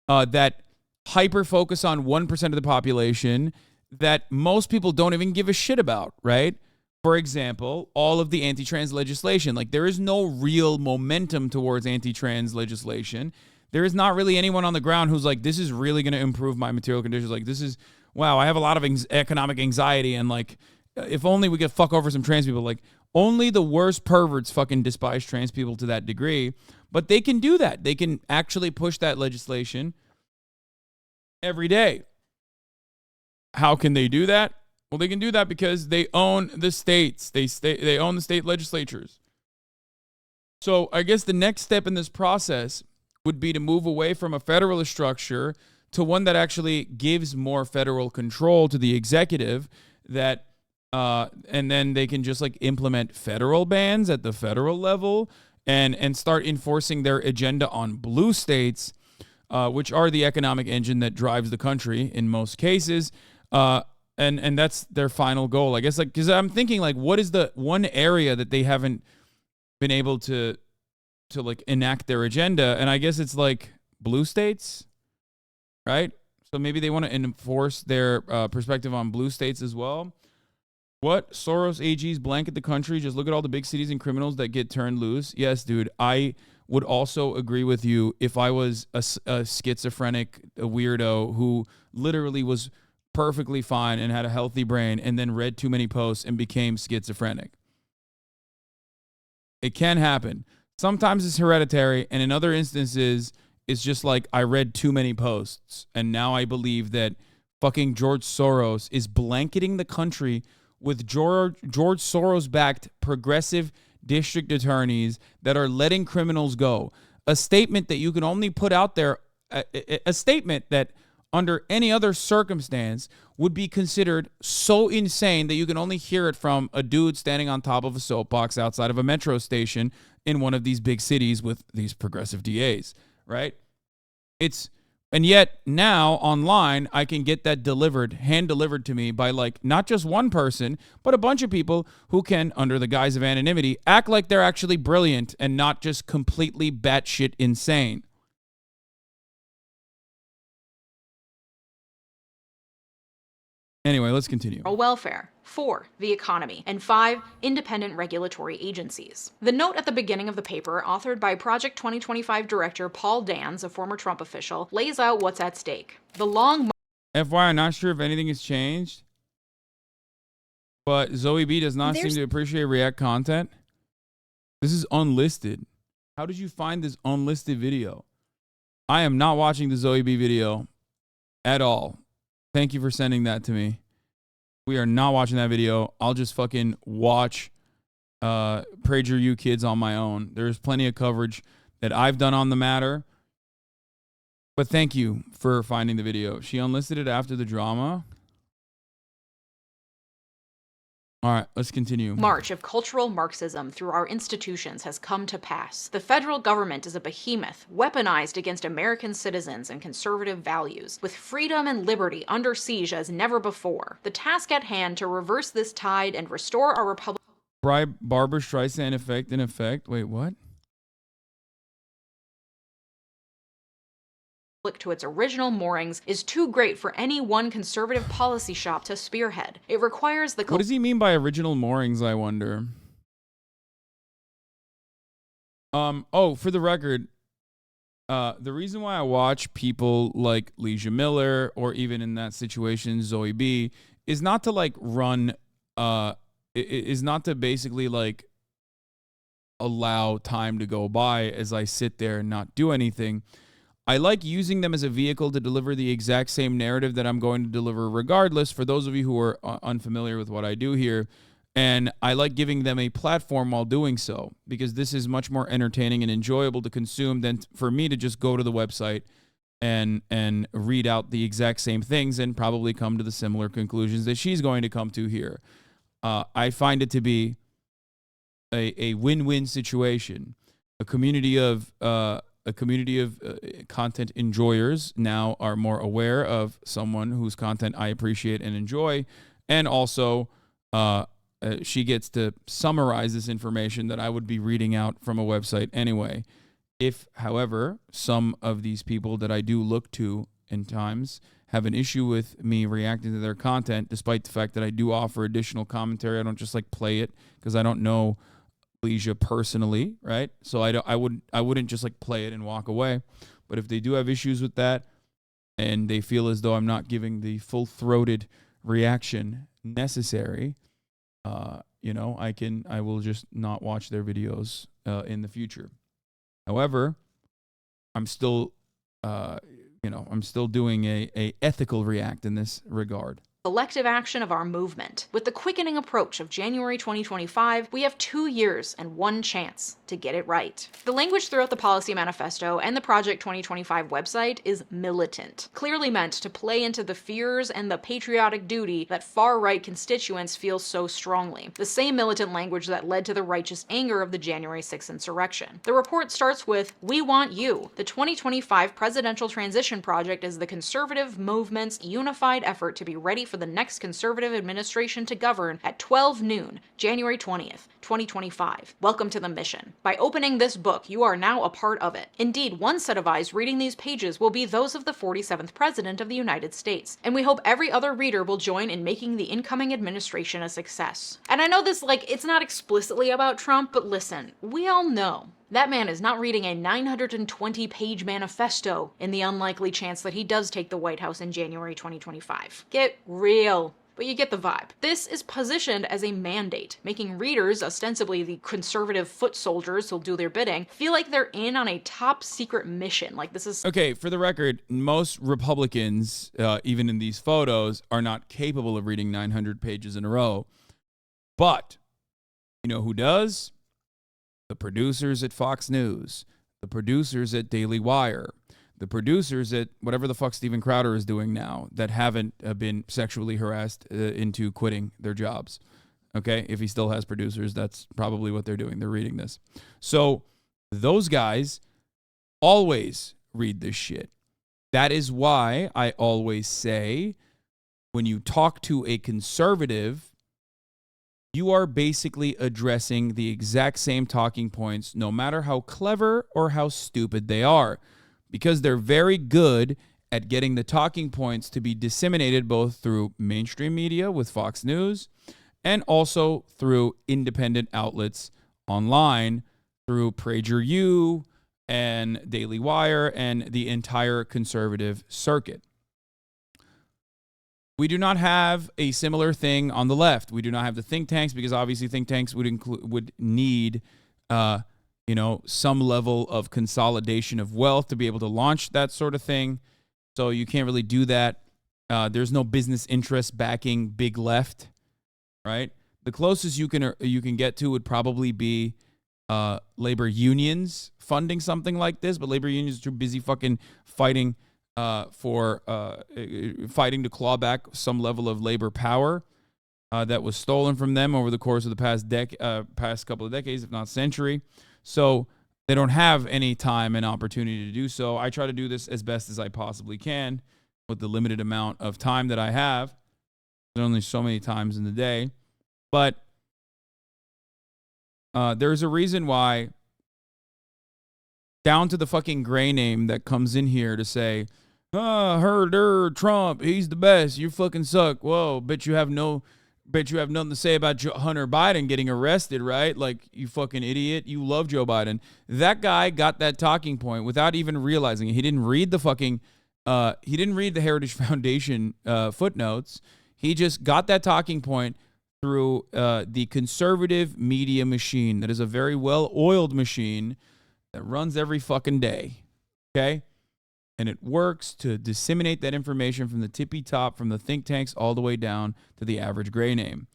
that hyper-focus on 1% of the population that most people don't even give a shit about, right? For example, all of the anti-trans legislation. Like, there is no real momentum towards anti-trans legislation. There is not really anyone on the ground who's like, this is really going to improve my material conditions. Like, this is, wow, I have a lot of economic anxiety, and, like, if only we could fuck over some trans people. Like, only the worst perverts fucking despise trans people to that degree. But they can do that. They can actually push that legislation every day. How can they do that? Well, they can do that because they own the states. They own the state legislatures. So I guess the next step in this process would be to move away from a federalist structure to one that actually gives more federal control to the executive, that and then they can just, like, implement federal bans at the federal level and start enforcing their agenda on blue states, which are the economic engine that drives the country in most cases. And that's their final goal, I guess. Like, because I'm thinking, like, what is the one area that they haven't been able to like enact their agenda? And I guess it's like blue states, right? So maybe they want to enforce their perspective on blue states as well. What? Soros AGs blanket the country. Just look at all the big cities and criminals that get turned loose. Yes, dude. I would also agree with you if I was a schizophrenic, a weirdo who literally was perfectly fine and had a healthy brain and then read too many posts and became schizophrenic. It can happen. Sometimes it's hereditary, and in other instances, it's just like I read too many posts, and now I believe that fucking George Soros is blanketing the country with George Soros-backed progressive district attorneys that are letting criminals go. A statement that you can only put out there, a statement that under any other circumstance would be considered so insane that you can only hear it from a dude standing on top of a soapbox outside of a metro station in one of these big cities with these progressive DAs, right? And yet now online, I can get that hand delivered to me by, like, not just one person, but a bunch of people who can, under the guise of anonymity, act like they're actually brilliant and not just completely batshit insane. Anyway, let's continue. Welfare. 4, the economy. And 5, independent regulatory agencies. The note at the beginning of the paper, authored by Project 2025 director Paul Dans, a former Trump official, lays out what's at stake. The long... FYI, I'm not sure if anything has changed, but Zoe B does not seem to appreciate React content. This is unlisted. How did you find this unlisted video? I am not watching the Zoe B video at all. Thank you for sending that to me. We are not watching that video. I'll just fucking watch PragerU Kids on my own. There's plenty of coverage that I've done on the matter. But thank you for finding the video. She unlisted it after the drama. All right, let's continue. March of cultural Marxism through our institutions has come to pass. The federal government is a behemoth, weaponized against American citizens and conservative values, with freedom and liberty under siege as never before. The task at hand to reverse this tide and restore our republic. Bribe Barbara Streisand in effect. Wait, what? To its original moorings is too great for any one conservative policy shop to spearhead. It requires the... What does he mean by original moorings, I wonder? Oh, for the record, the reason why I watch people like Lesja Miller or even in that situation Zoe B is not to like run is not to basically like allow time to go by as I sit there and not do anything. I like using them as a vehicle to deliver the exact same narrative that I'm going to deliver regardless, for those of you who are unfamiliar with what I do here. And I like giving them a platform while doing so, because this is much more entertaining and enjoyable to consume than for me to just go to the website and read out the exact same things and probably come to the similar conclusions that she's going to come to here. I find it to be a win-win situation. A community of content enjoyers now are more aware of someone whose content I appreciate and enjoy, and also she gets to summarize this information that I would be reading out from a website anyway. If, however, some of these people that I do look to in times have an issue with me reacting to their content, despite the fact that I do offer additional commentary, I don't just like play it because I don't know Lesja personally, right? So I wouldn't just like play it and walk away. But if they do have issues with that and they feel as though I'm not giving the full-throated reaction necessary, I will just not watch their videos in the future. However, I'm still doing a ethical react in this regard. Collective action of our movement. With the quickening approach of January 2025, we have 2 years and 1 chance to get it right. The language throughout the policy manifesto and the Project 2025 website is militant, clearly meant to play into the fears and the patriotic duty that far-right constituents feel so strongly, the same militant language that led to the righteous anger of the January 6th insurrection. The report starts with, "We want you." The 2025 Presidential Transition Project is the conservative movement's unified effort to be ready for the next conservative administration to govern at 12 noon, January 20th, 2025. Welcome to the mission. By opening this book, you are now a part of it. Indeed, one set of eyes reading these pages will be those of the 47th President of the United States, and we hope every other reader will join in making the incoming administration a success. And I know this, it's not explicitly about Trump, but listen, we all know that man is not reading a 920-page manifesto in the unlikely chance that he does take the White House in January 2025. Get real. But you get the vibe. This is positioned as a mandate, making readers, ostensibly the conservative foot soldiers who'll do their bidding, feel like they're in on a top secret mission. Like this is... Okay, for the record, most Republicans, even in these photos, are not capable of reading 900 pages in a row. But you know who does? The producers at Fox News, the producers at Daily Wire, the producers at whatever the fuck Steven Crowder is doing now that haven't been sexually harassed into quitting their jobs. Okay, if he still has producers, that's probably what they're doing. They're reading this. So those guys always read this shit. That is why I always say when you talk to a conservative, you are basically addressing the exact same talking points, no matter how clever or how stupid they are, because they're very good at getting the talking points to be disseminated both through mainstream media with Fox News and also through independent outlets online, through PragerU and Daily Wire and the entire conservative circuit. We do not have a similar thing on the left. We do not have the think tanks because obviously think tanks would need, some level of consolidation of wealth to be able to launch that sort of thing. So you can't really do that. There's no business interest backing big left, right? The closest you can get to would probably be labor unions funding something like this, but labor unions are too busy fucking fighting fighting to claw back some level of labor power that was stolen from them over the course of the past couple of decades, if not century. So they don't have any time and opportunity to do so. I try to do this as best as I possibly can with the limited amount of time that I have. There's only so many times in the day. But there's a reason why, down to the fucking gray name that comes in here to say, Trump, he's the best, you fucking suck. Whoa, bet you have no Bet you have nothing to say about Hunter Biden getting arrested, right? Like, you fucking idiot. You love Joe Biden. That guy got that talking point without even realizing it. He didn't read the fucking, he didn't read the Heritage Foundation footnotes. He just got that talking point through the conservative media machine that is a very well-oiled machine that runs every fucking day, okay? And it works to disseminate that information from the tippy top, from the think tanks all the way down to the average gray name.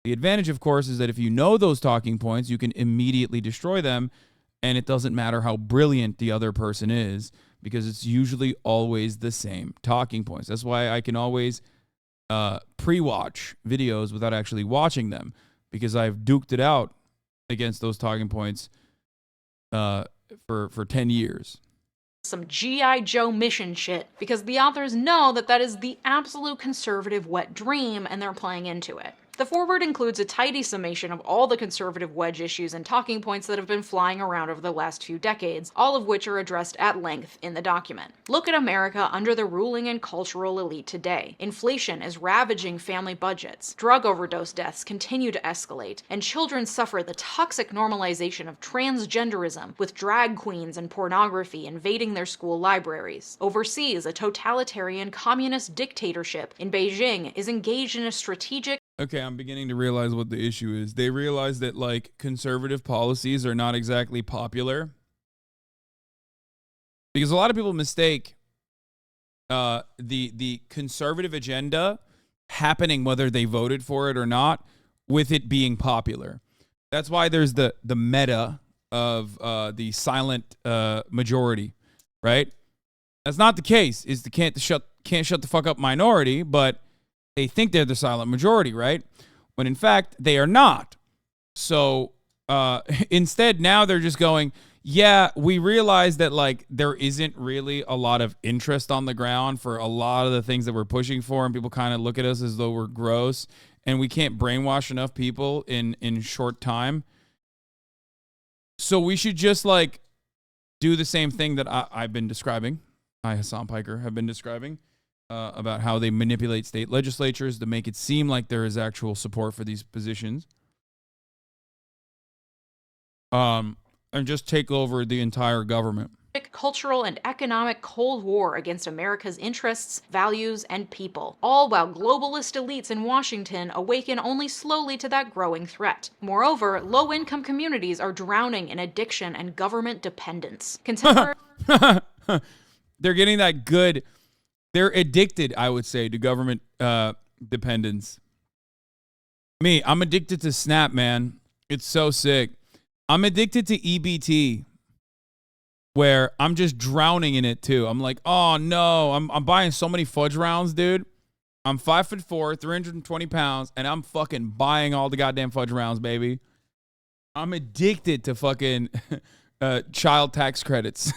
The advantage, of course, is that if you know those talking points, you can immediately destroy them, and it doesn't matter how brilliant the other person is, because it's usually always the same talking points. That's why I can always pre-watch videos without actually watching them, because I've duked it out against those talking points for 10 years. Some G.I. Joe mission shit, because the authors know that that is the absolute conservative wet dream and they're playing into it. The foreword includes a tidy summation of all the conservative wedge issues and talking points that have been flying around over the last few decades, all of which are addressed at length in the document. Look at America under the ruling and cultural elite today. Inflation is ravaging family budgets, drug overdose deaths continue to escalate, and children suffer the toxic normalization of transgenderism, with drag queens and pornography invading their school libraries. Overseas, a totalitarian communist dictatorship in Beijing is engaged in a strategic. Okay, I'm beginning to realize what the issue is. They realize that, like, conservative policies are not exactly popular. Because a lot of people mistake the conservative agenda happening whether they voted for it or not with it being popular. That's why there's the meta of the silent majority, right? That's not the case. Is the can't shut the fuck up minority, but they think they're the silent majority, right? When in fact, they are not. So instead, now they're just going, yeah, we realize that, like, there isn't really a lot of interest on the ground for a lot of the things that we're pushing for, and people kind of look at us as though we're gross, and we can't brainwash enough people in short time. So we should just, like, do the same thing that I've been describing. I, Hasan Piker, have been describing. About how they manipulate state legislatures to make it seem like there is actual support for these positions. And just take over the entire government. Cultural and economic Cold War against America's interests, values, and people, all while globalist elites in Washington awaken only slowly to that growing threat. Moreover, low-income communities are drowning in addiction and government dependence. Contemporary They're getting that good... They're addicted, I would say, to government dependence. Me, I'm addicted to Snap, man. It's so sick. I'm addicted to EBT, where I'm just drowning in it, too. I'm like, oh, no. I'm buying so many fudge rounds, dude. I'm 5'4", 320 pounds, and I'm fucking buying all the goddamn fudge rounds, baby. I'm addicted to fucking child tax credits.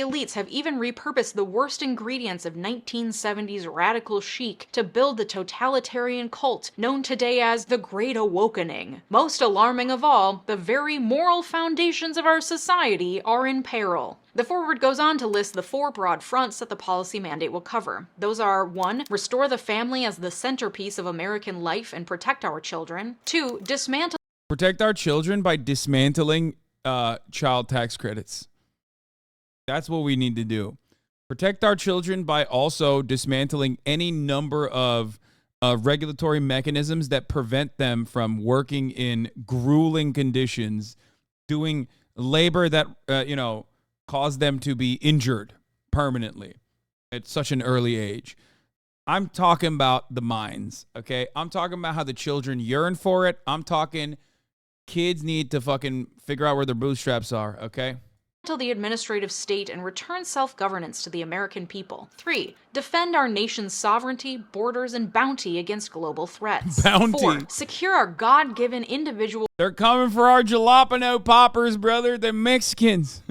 elites have even repurposed the worst ingredients of 1970s radical chic to build the totalitarian cult known today as the Great Awakening. Most alarming of all, the very moral foundations of our society are in peril. The foreword goes on to list the 4 broad fronts that the policy mandate will cover. Those are 1. Restore the family as the centerpiece of American life and protect our children. 2. Dismantle. Protect our children by dismantling child tax credits. That's what we need to do. Protect our children by also dismantling any number of regulatory mechanisms that prevent them from working in grueling conditions, doing labor that, cause them to be injured permanently at such an early age. I'm talking about the mines, okay? I'm talking about how the children yearn for it. I'm talking kids need to fucking figure out where their bootstraps are, okay? The administrative state and return self-governance to the American people. 3. Defend our nation's sovereignty, borders, and bounty against global threats. Bounty. 4. Secure our God-given individual. They're coming for our jalapeno poppers, brother. They're Mexicans.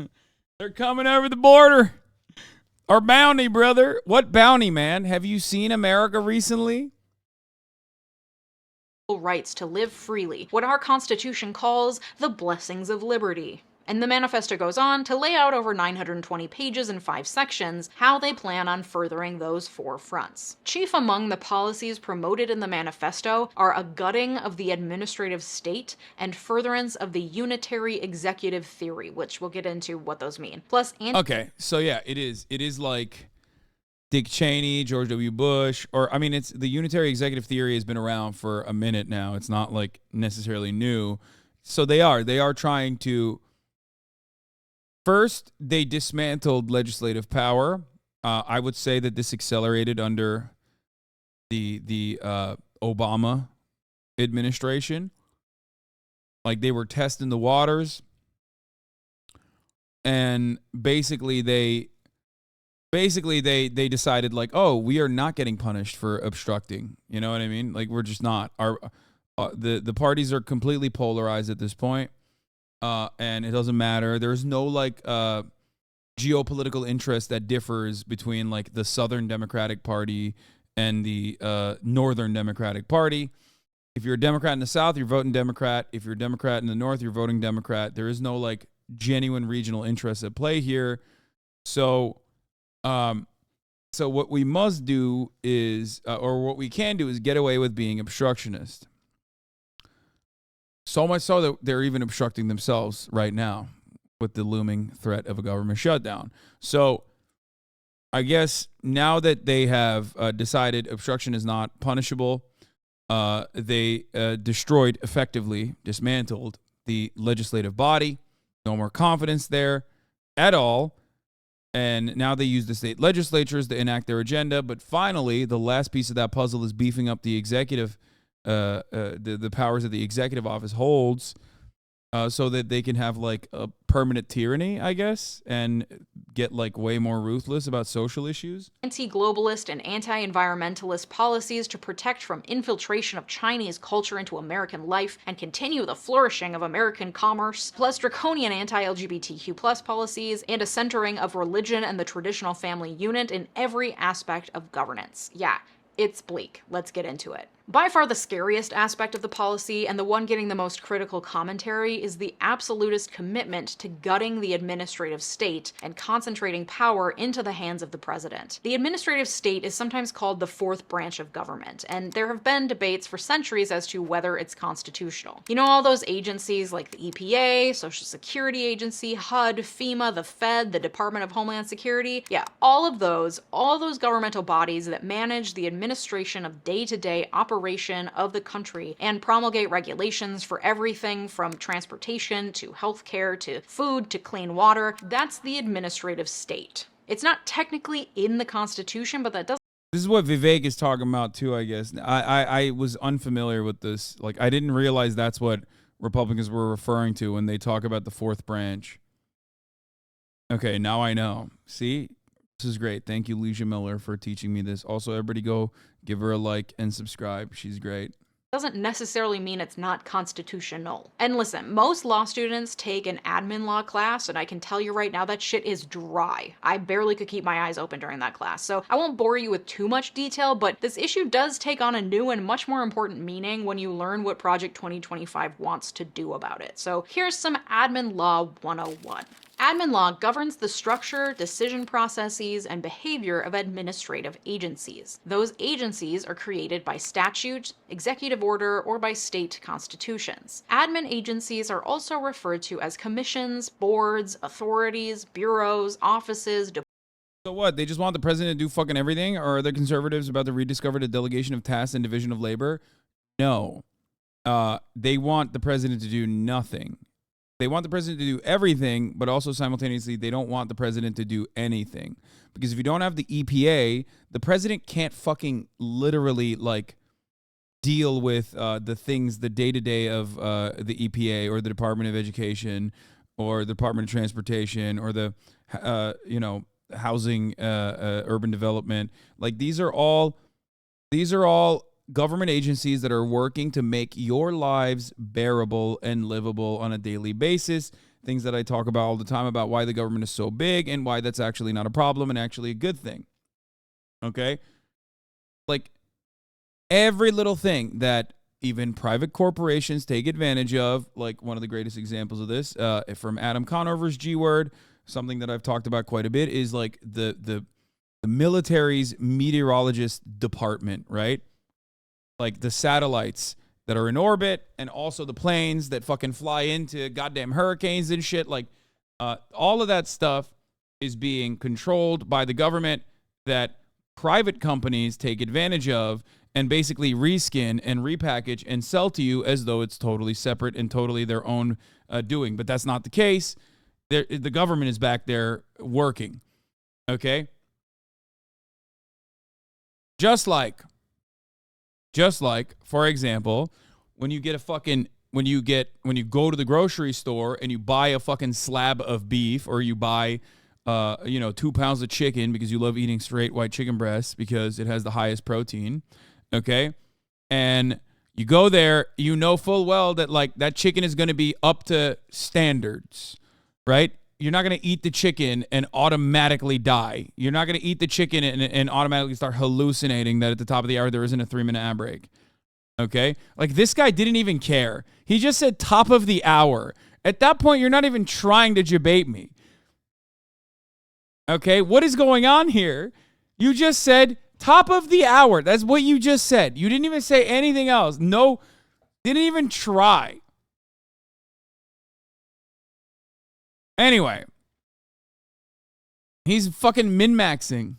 They're coming over the border. Our bounty, brother. What bounty, man? Have you seen America recently? Rights to live freely, what our Constitution calls the blessings of liberty. And the manifesto goes on to lay out over 920 pages in 5 sections how they plan on furthering those 4 fronts. Chief among the policies promoted in the manifesto are a gutting of the administrative state and furtherance of the unitary executive theory, which we'll get into what those mean. Plus, okay, so yeah, it is like Dick Cheney, George W. Bush, or I mean, it's the unitary executive theory has been around for a minute now. It's not like necessarily new. So they are trying to. First, they dismantled legislative power. I would say that this accelerated under the Obama administration. Like they were testing the waters, and basically they decided like, oh, we are not getting punished for obstructing. You know what I mean? Like we're just not. The parties are completely polarized at this point. And it doesn't matter. There's no like geopolitical interest that differs between like the Southern Democratic Party and the Northern Democratic Party. If you're a Democrat in the South, you're voting Democrat. If you're a Democrat in the North, you're voting Democrat. There is no like genuine regional interest at play here. So what we must do is, or what we can do is get away with being obstructionist. So much so that they're even obstructing themselves right now with the looming threat of a government shutdown. So I guess now that they have decided obstruction is not punishable, they effectively dismantled the legislative body. No more confidence there at all. And now they use the state legislatures to enact their agenda. But finally, the last piece of that puzzle is beefing up the executive the powers that the executive office holds, so that they can have like a permanent tyranny, I guess, and get like way more ruthless about social issues. Anti-globalist and anti-environmentalist policies to protect from infiltration of Chinese culture into American life and continue the flourishing of American commerce, plus draconian anti-LGBTQ+ policies and a centering of religion and the traditional family unit in every aspect of governance. Yeah, it's bleak. Let's get into it. By far the scariest aspect of the policy, and the one getting the most critical commentary, is the absolutist commitment to gutting the administrative state and concentrating power into the hands of the president. The administrative state is sometimes called the fourth branch of government, and there have been debates for centuries as to whether it's constitutional. You know, all those agencies like the EPA, Social Security Agency, HUD, FEMA, the Fed, the Department of Homeland Security? Yeah, all those governmental bodies that manage the administration of day-to-day operation of the country and promulgate regulations for everything from transportation to healthcare to food to clean water. That's the administrative state. It's not technically in the Constitution, but that doesn't. This is what Vivek is talking about too, I guess. I was unfamiliar with this. Like, I didn't realize that's what Republicans were referring to when they talk about the fourth branch. Okay, now I know. See? This is great. Thank you, Lesja Miller, for teaching me this. Also, everybody go give her a like and subscribe. She's great. Doesn't necessarily mean it's not constitutional. And listen, most law students take an admin law class, and I can tell you right now that shit is dry. I barely could keep my eyes open during that class, so I won't bore you with too much detail, but this issue does take on a new and much more important meaning when you learn what Project 2025 wants to do about it. So here's some Admin Law 101. Admin law governs the structure, decision processes, and behavior of administrative agencies. Those agencies are created by statute, executive order, or by state constitutions. Admin agencies are also referred to as commissions, boards, authorities, bureaus, offices. So what? They just want the president to do fucking everything? Or are the conservatives about to rediscover the delegation of tasks and division of labor? No. They want the president to do nothing. They want the president to do everything, but also simultaneously, they don't want the president to do anything. Because if you don't have the EPA, the president can't fucking literally, like, deal with the things, the day-to-day of the EPA or the Department of Education or the Department of Transportation or the, housing, urban development. Like, these are all government agencies that are working to make your lives bearable and livable on a daily basis. Things that I talk about all the time about why the government is so big and why that's actually not a problem and actually a good thing. Okay? Like, every little thing that even private corporations take advantage of. Like one of the greatest examples of this from Adam Conover's G Word, something that I've talked about quite a bit, is like the military's meteorologist department, right? Like the satellites that are in orbit and also the planes that fucking fly into goddamn hurricanes and shit. Like all of that stuff is being controlled by the government that private companies take advantage of and basically reskin and repackage and sell to you as though it's totally separate and totally their own doing. But that's not the case. The government is back there working. Okay? Just like, for example, when you go to the grocery store and you buy a fucking slab of beef, or you buy 2 pounds of chicken because you love eating straight white chicken breasts because it has the highest protein, okay? And you go there, you know full well that like that chicken is going to be up to standards, right? You're not going to eat the chicken and automatically die. You're not going to eat the chicken and automatically start hallucinating that at the top of the hour there isn't a 3-minute ad break. Okay? Like this guy didn't even care. He just said top of the hour. At that point, you're not even trying to debate me. Okay? What is going on here? You just said top of the hour. That's what you just said. You didn't even say anything else. No, didn't even try. Anyway, he's fucking min-maxing.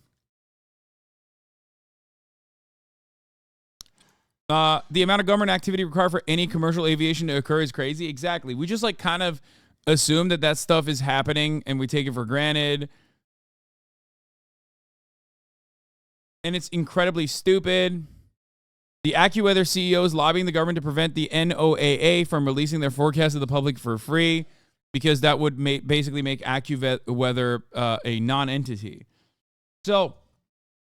The amount of government activity required for any commercial aviation to occur is crazy. Exactly. We just like kind of assume that stuff is happening and we take it for granted. And it's incredibly stupid. The AccuWeather CEO is lobbying the government to prevent the NOAA from releasing their forecast to the public for free, because that would basically make AccuWeather a non-entity. So,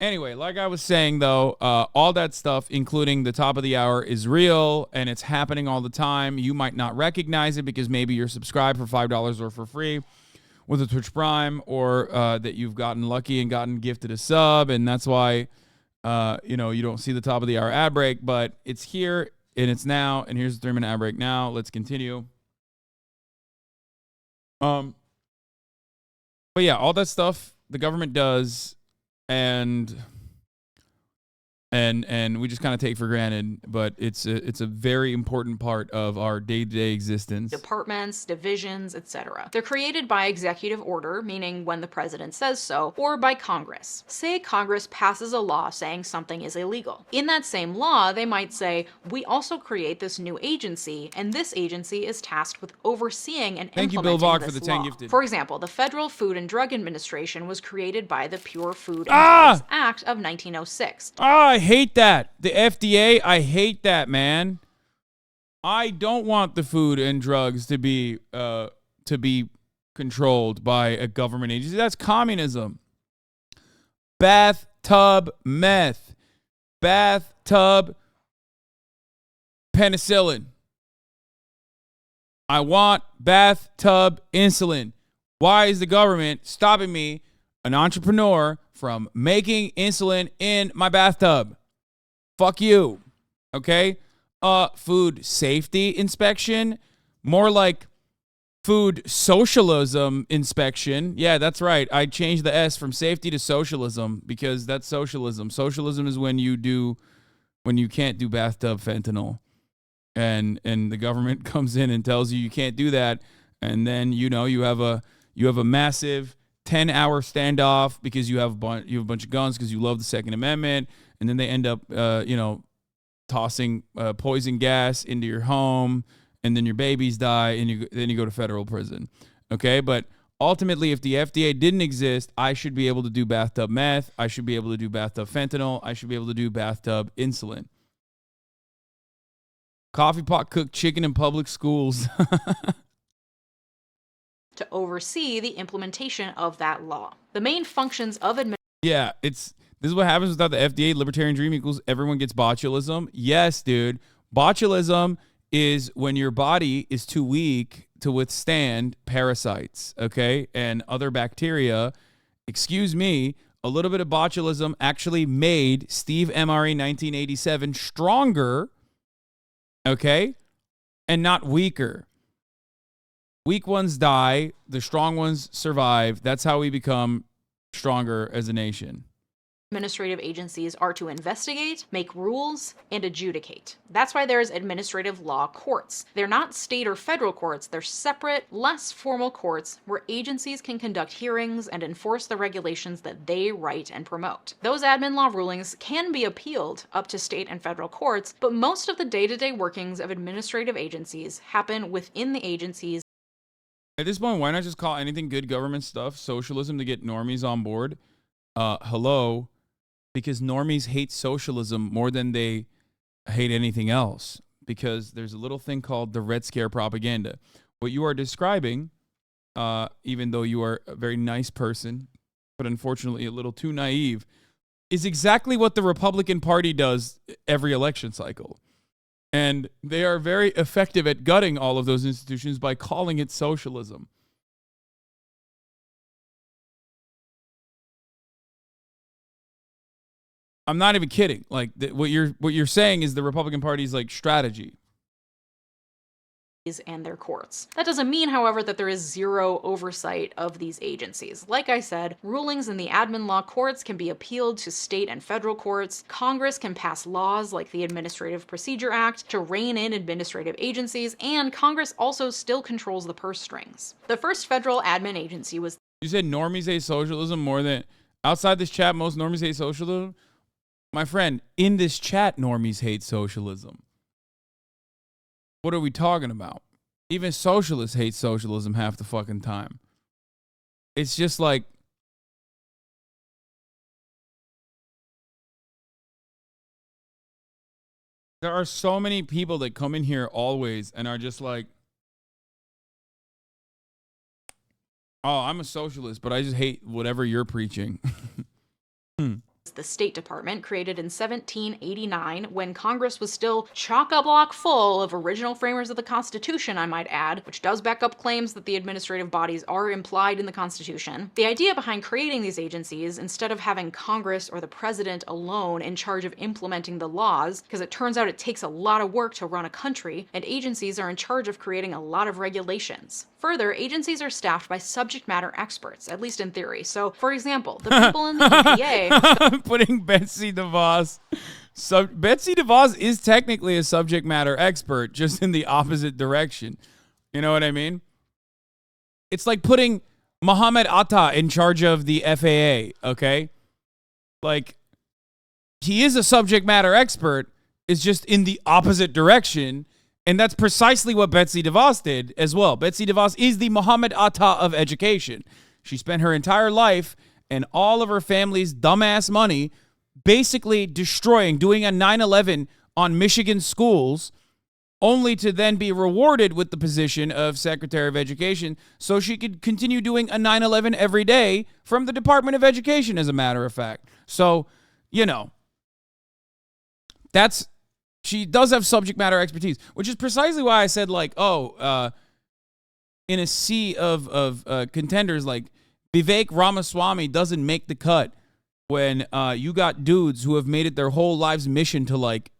anyway, like I was saying, though, all that stuff, including the top of the hour, is real, and it's happening all the time. You might not recognize it because maybe you're subscribed for $5 or for free with a Twitch Prime, or that you've gotten lucky and gotten gifted a sub, and that's why you don't see the top of the hour ad break. But it's here, and it's now, and here's the 3-minute ad break now. Let's continue. But yeah, all that stuff the government does, and we just kind of take for granted, but it's a very important part of our day-to-day existence. Departments, divisions, etc. They're created by executive order, meaning when the president says so, or by Congress. Say Congress passes a law saying something is illegal. In that same law, they might say, we also create this new agency, and this agency is tasked with overseeing and Thank implementing you, Bill Vog, this for the law. 10 gifted. For example, the Federal Food and Drug Administration was created by the Pure Food and Drugs Act of 1906. I hate that. The FDA, I hate that, man. I don't want the food and drugs to be controlled by a government agency. That's communism. Bathtub meth. Bathtub penicillin. I want bathtub insulin. Why is the government stopping me, an entrepreneur, from making insulin in my bathtub? Fuck you. Okay? Food safety inspection. More like food socialism inspection. Yeah, that's right. I changed the S from safety to socialism because that's socialism. Socialism is when you can't do bathtub fentanyl. And the government comes in and tells you can't do that, and then you have a massive 10-hour standoff because you have a bunch of guns because you love the Second Amendment, and then they end up tossing poison gas into your home, and then your babies die, and then you go to federal prison. Okay, but ultimately, if the FDA didn't exist, I should be able to do bathtub meth. I should be able to do bathtub fentanyl. I should be able to do bathtub insulin. Coffee pot cooked chicken in public schools. To oversee the implementation of that law. The main functions of Yeah, this is what happens without the FDA. Libertarian dream equals everyone gets botulism. Yes, dude. Botulism is when your body is too weak to withstand parasites, okay, and other bacteria. Excuse me, a little bit of botulism actually made Steve MRE 1987 stronger okay? And not weaker. Weak ones die, the strong ones survive. That's how we become stronger as a nation. Administrative agencies are to investigate, make rules, and adjudicate. That's why there's administrative law courts. They're not state or federal courts. They're separate, less formal courts where agencies can conduct hearings and enforce the regulations that they write and promote. Those admin law rulings can be appealed up to state and federal courts, but most of the day-to-day workings of administrative agencies happen within the agencies. At this point, why not just call anything good government stuff socialism to get normies on board? Hello? Because normies hate socialism more than they hate anything else. Because there's a little thing called the Red Scare propaganda. What you are describing, even though you are a very nice person, but unfortunately a little too naive, is exactly what the Republican Party does every election cycle. And they are very effective at gutting all of those institutions by calling it socialism. I'm not even kidding. Like what you're saying is the Republican Party's like strategy. And their courts. That doesn't mean, however, that there is zero oversight of these agencies. Like I said, rulings in the admin law courts can be appealed to state and federal courts. Congress can pass laws like the Administrative Procedure Act to rein in administrative agencies, and Congress also still controls the purse strings. The first federal admin agency was... You said normies hate socialism more than... Outside this chat, most normies hate socialism? My friend, in this chat, normies hate socialism. What are we talking about? Even socialists hate socialism half the fucking time. It's just like... There are so many people that come in here always and are just like, oh, I'm a socialist, but I just hate whatever you're preaching. The State Department, created in 1789 when Congress was still chock-a-block full of original framers of the Constitution, I might add, which does back up claims that the administrative bodies are implied in the Constitution. The idea behind creating these agencies, instead of having Congress or the president alone in charge of implementing the laws, because it turns out it takes a lot of work to run a country, and agencies are in charge of creating a lot of regulations. Further, agencies are staffed by subject matter experts, at least in theory. So, for example, the people in the EPA... Putting Betsy DeVos. So Betsy DeVos is technically a subject matter expert, just in the opposite direction. You know what I mean? It's like putting Mohammed Atta in charge of the FAA, okay? Like, he is a subject matter expert, it's just in the opposite direction, and that's precisely what Betsy DeVos did as well. Betsy DeVos is the Mohammed Atta of education. She spent her entire life and all of her family's dumbass money basically destroying, doing a 9/11 on Michigan schools, only to then be rewarded with the position of Secretary of Education so she could continue doing a 9/11 every day from the Department of Education, as a matter of fact. So, you know, she does have subject matter expertise, which is precisely why I said, like, in a sea of contenders, like, Vivek Ramaswamy doesn't make the cut when you got dudes who have made it their whole lives mission to, like,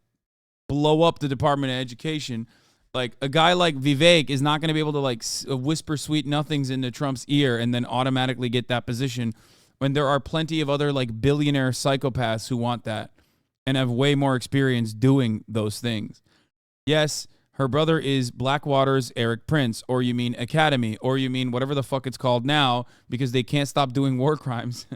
blow up the Department of Education. Like, a guy like Vivek is not going to be able to, like, whisper sweet nothings into Trump's ear and then automatically get that position when there are plenty of other, like, billionaire psychopaths who want that and have way more experience doing those things. Yes, her brother is Blackwater's Eric Prince, or you mean Academy, or you mean whatever the fuck it's called now, because they can't stop doing war crimes.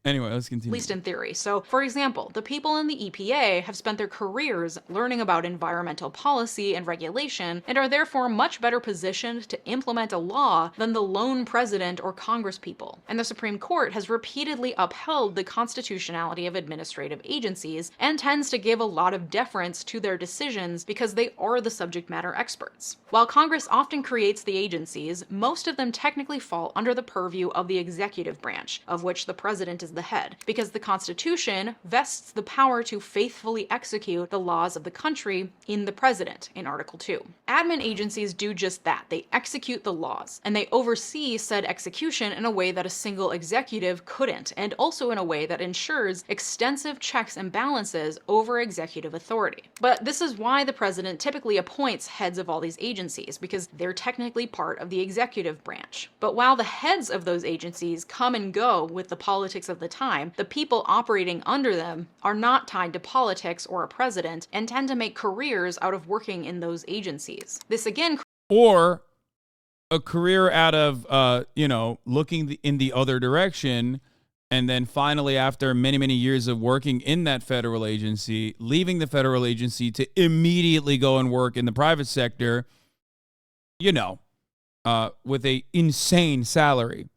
Anyway, let's continue. At least in theory. So, for example, the people in the EPA have spent their careers learning about environmental policy and regulation and are therefore much better positioned to implement a law than the lone president or congresspeople. And the Supreme Court has repeatedly upheld the constitutionality of administrative agencies and tends to give a lot of deference to their decisions because they are the subject matter experts. While Congress often creates the agencies, most of them technically fall under the purview of the executive branch, of which the president is the head, because the Constitution vests the power to faithfully execute the laws of the country in the president in Article 2. Admin agencies do just that. They execute the laws, and they oversee said execution in a way that a single executive couldn't, and also in a way that ensures extensive checks and balances over executive authority. But this is why the president typically appoints heads of all these agencies, because they're technically part of the executive branch. But while the heads of those agencies come and go with the politics of the time, the people operating under them are not tied to politics or a president and tend to make careers out of working in those agencies. This again, or a career out of, looking in the other direction, and then finally, after many, many years of working in that federal agency, leaving the federal agency to immediately go and work in the private sector, with a insane salary,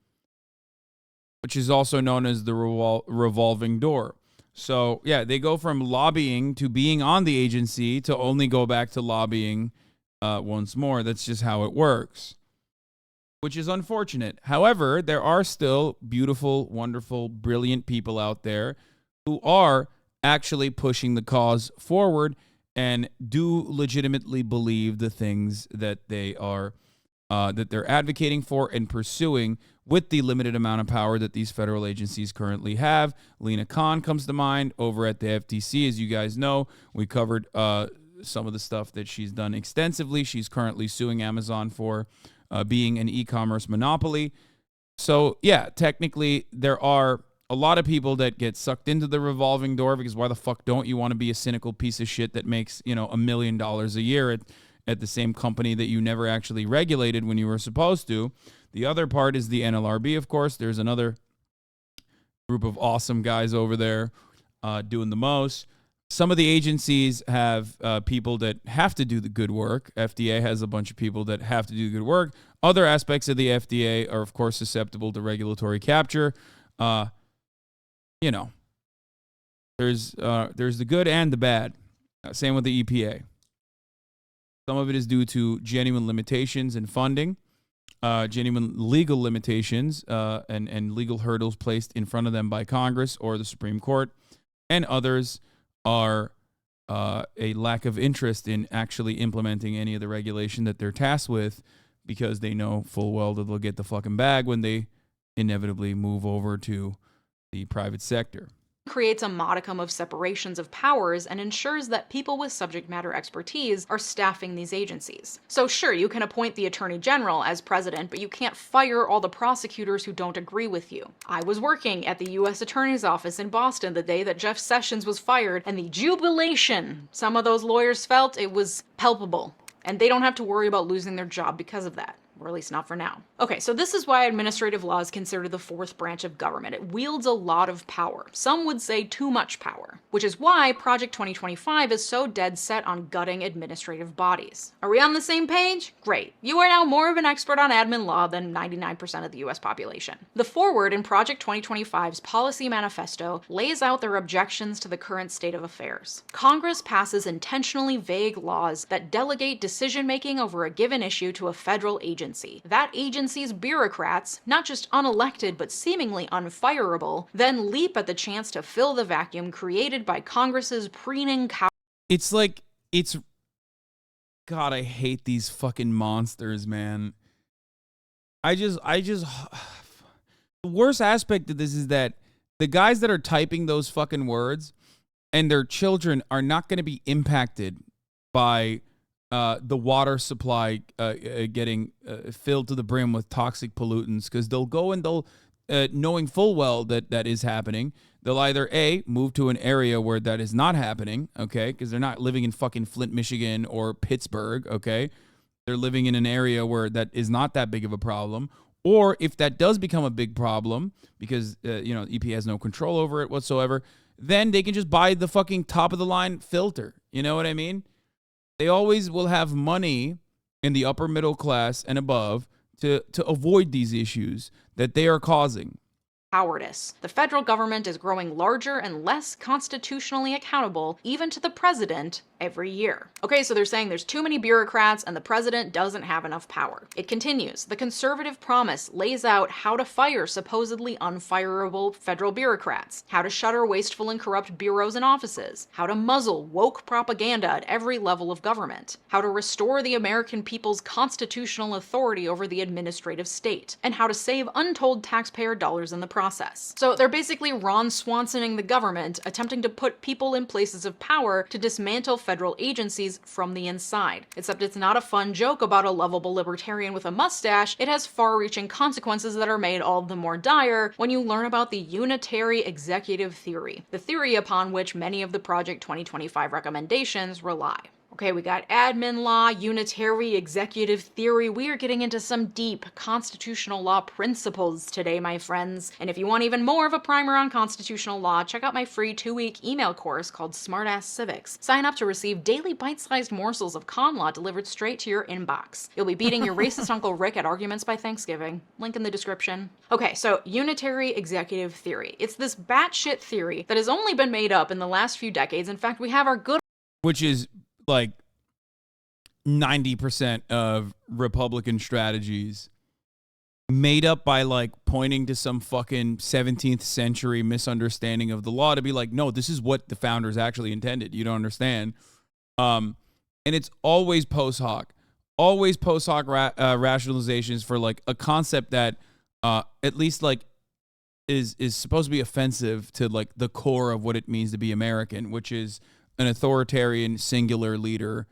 which is also known as the revolving door. So, yeah, they go from lobbying to being on the agency to only go back to lobbying once more. That's just how it works, which is unfortunate. However, there are still beautiful, wonderful, brilliant people out there who are actually pushing the cause forward and do legitimately believe the things that they are that they're advocating for and pursuing with the limited amount of power that these federal agencies currently have. Lena Khan comes to mind over at the FTC. As you guys know, we covered some of the stuff that she's done extensively. She's currently suing Amazon for being an e-commerce monopoly. So, yeah, technically there are a lot of people that get sucked into the revolving door, because why the fuck don't you want to be a cynical piece of shit that makes, $1 million a year at the same company that you never actually regulated when you were supposed to. The other part is the NLRB, of course. There's another group of awesome guys over there doing the most. Some of the agencies have people that have to do the good work. FDA has a bunch of people that have to do the good work. Other aspects of the FDA are, of course, susceptible to regulatory capture. There's the good and the bad. Same with the EPA. Some of it is due to genuine limitations in funding, genuine legal limitations and legal hurdles placed in front of them by Congress or the Supreme Court, and others are a lack of interest in actually implementing any of the regulation that they're tasked with, because they know full well that they'll get the fucking bag when they inevitably move over to the private sector. Creates a modicum of separations of powers and ensures that people with subject matter expertise are staffing these agencies. So sure, you can appoint the Attorney General as president, but you can't fire all the prosecutors who don't agree with you. I was working at the U.S. Attorney's Office in Boston the day that Jeff Sessions was fired, and the jubilation some of those lawyers felt, it was palpable. And they don't have to worry about losing their job because of that. Or at least not for now. Okay, so this is why administrative law is considered the fourth branch of government. It wields a lot of power. Some would say too much power, which is why Project 2025 is so dead set on gutting administrative bodies. Are we on the same page? Great. You are now more of an expert on admin law than 99% of the US population. The foreword in Project 2025's policy manifesto lays out their objections to the current state of affairs. Congress passes intentionally vague laws that delegate decision-making over a given issue to a federal agency. That agency's bureaucrats, not just unelected but seemingly unfireable, then leap at the chance to fill the vacuum created by Congress's preening cow. God, I hate these fucking monsters, man. The worst aspect of this is that the guys that are typing those fucking words and their children are not going to be impacted by the water supply getting filled to the brim with toxic pollutants, because they'll go and they'll, knowing full well that that is happening, they'll either A, move to an area where that is not happening, okay, because they're not living in fucking Flint, Michigan or Pittsburgh, okay? They're living in an area where that is not that big of a problem. Or if that does become a big problem, because, EPA has no control over it whatsoever, then they can just buy the fucking top of the line filter. You know what I mean? They always will have money in the upper middle class and above to avoid these issues that they are causing. Cowardice. The federal government is growing larger and less constitutionally accountable, even to the president, every year. Okay, so they're saying there's too many bureaucrats and the president doesn't have enough power. It continues. The conservative promise lays out how to fire supposedly unfireable federal bureaucrats, how to shutter wasteful and corrupt bureaus and offices, how to muzzle woke propaganda at every level of government, how to restore the American people's constitutional authority over the administrative state, and how to save untold taxpayer dollars in the process. So they're basically Ron Swansoning the government, attempting to put people in places of power to dismantle federal agencies from the inside. Except it's not a fun joke about a lovable libertarian with a mustache. It has far-reaching consequences that are made all the more dire when you learn about the unitary executive theory, the theory upon which many of the Project 2025 recommendations rely. Okay, we got admin law, unitary executive theory. We are getting into some deep constitutional law principles today, my friends. And if you want even more of a primer on constitutional law, check out my free 2-week email course called Smartass Civics. Sign up to receive daily bite-sized morsels of con law delivered straight to your inbox. You'll be beating your racist Uncle Rick at arguments by Thanksgiving. Link in the description. Okay, so unitary executive theory. It's this batshit theory that has only been made up in the last few decades. In fact, we have our good... Which is like 90% of Republican strategies made up by like pointing to some fucking 17th century misunderstanding of the law to be like, no, this is what the founders actually intended. You don't understand. And it's always post hoc rationalizations for like a concept that at least like is supposed to be offensive to like the core of what it means to be American, which is an authoritarian singular leader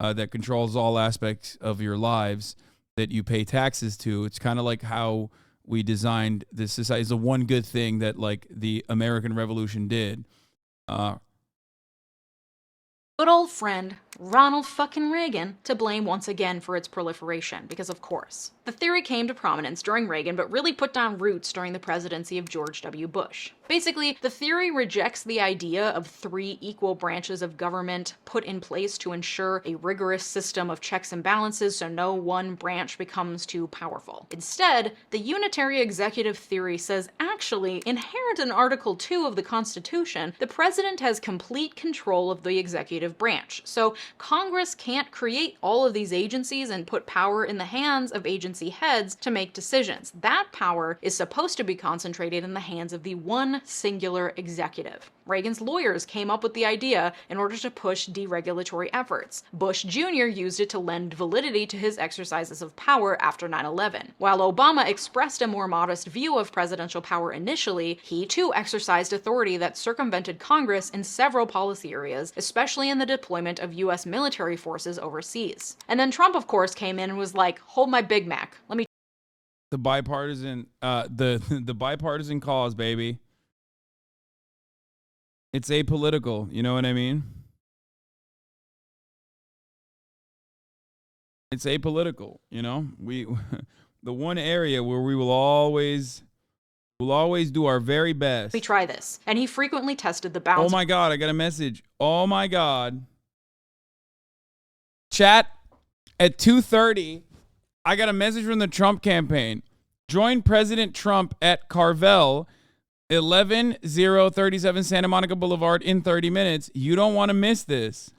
that controls all aspects of your lives that you pay taxes to. It's kind of like how we designed this society. It's the one good thing that like the American Revolution did. Good old friend Ronald fucking Reagan to blame once again for its proliferation, because of course. The theory came to prominence during Reagan, but really put down roots during the presidency of George W. Bush. Basically, the theory rejects the idea of 3 equal branches of government put in place to ensure a rigorous system of checks and balances so no one branch becomes too powerful. Instead, the unitary executive theory says actually, inherent in Article 2 of the Constitution, the president has complete control of the executive branch. So Congress can't create all of these agencies and put power in the hands of agency heads to make decisions. That power is supposed to be concentrated in the hands of the one singular executive. Reagan's lawyers came up with the idea in order to push deregulatory efforts. Bush Jr. used it to lend validity to his exercises of power after 9/11. While Obama expressed a more modest view of presidential power initially, he too exercised authority that circumvented Congress in several policy areas, especially in the deployment of U.S. military forces overseas. And then Trump, of course, came in and was like, hold my Big Mac. Let me... The bipartisan, the bipartisan cause, baby. It's apolitical, you know what I mean? It's apolitical, you know? The one area where we will always do our very best. We try this. And he frequently tested the bounds. Oh my God, I got a message. Oh my God. Chat, at 2:30, I got a message from the Trump campaign. Join President Trump at Carvel, 11037 Santa Monica Boulevard in 30 minutes. You don't want to miss this.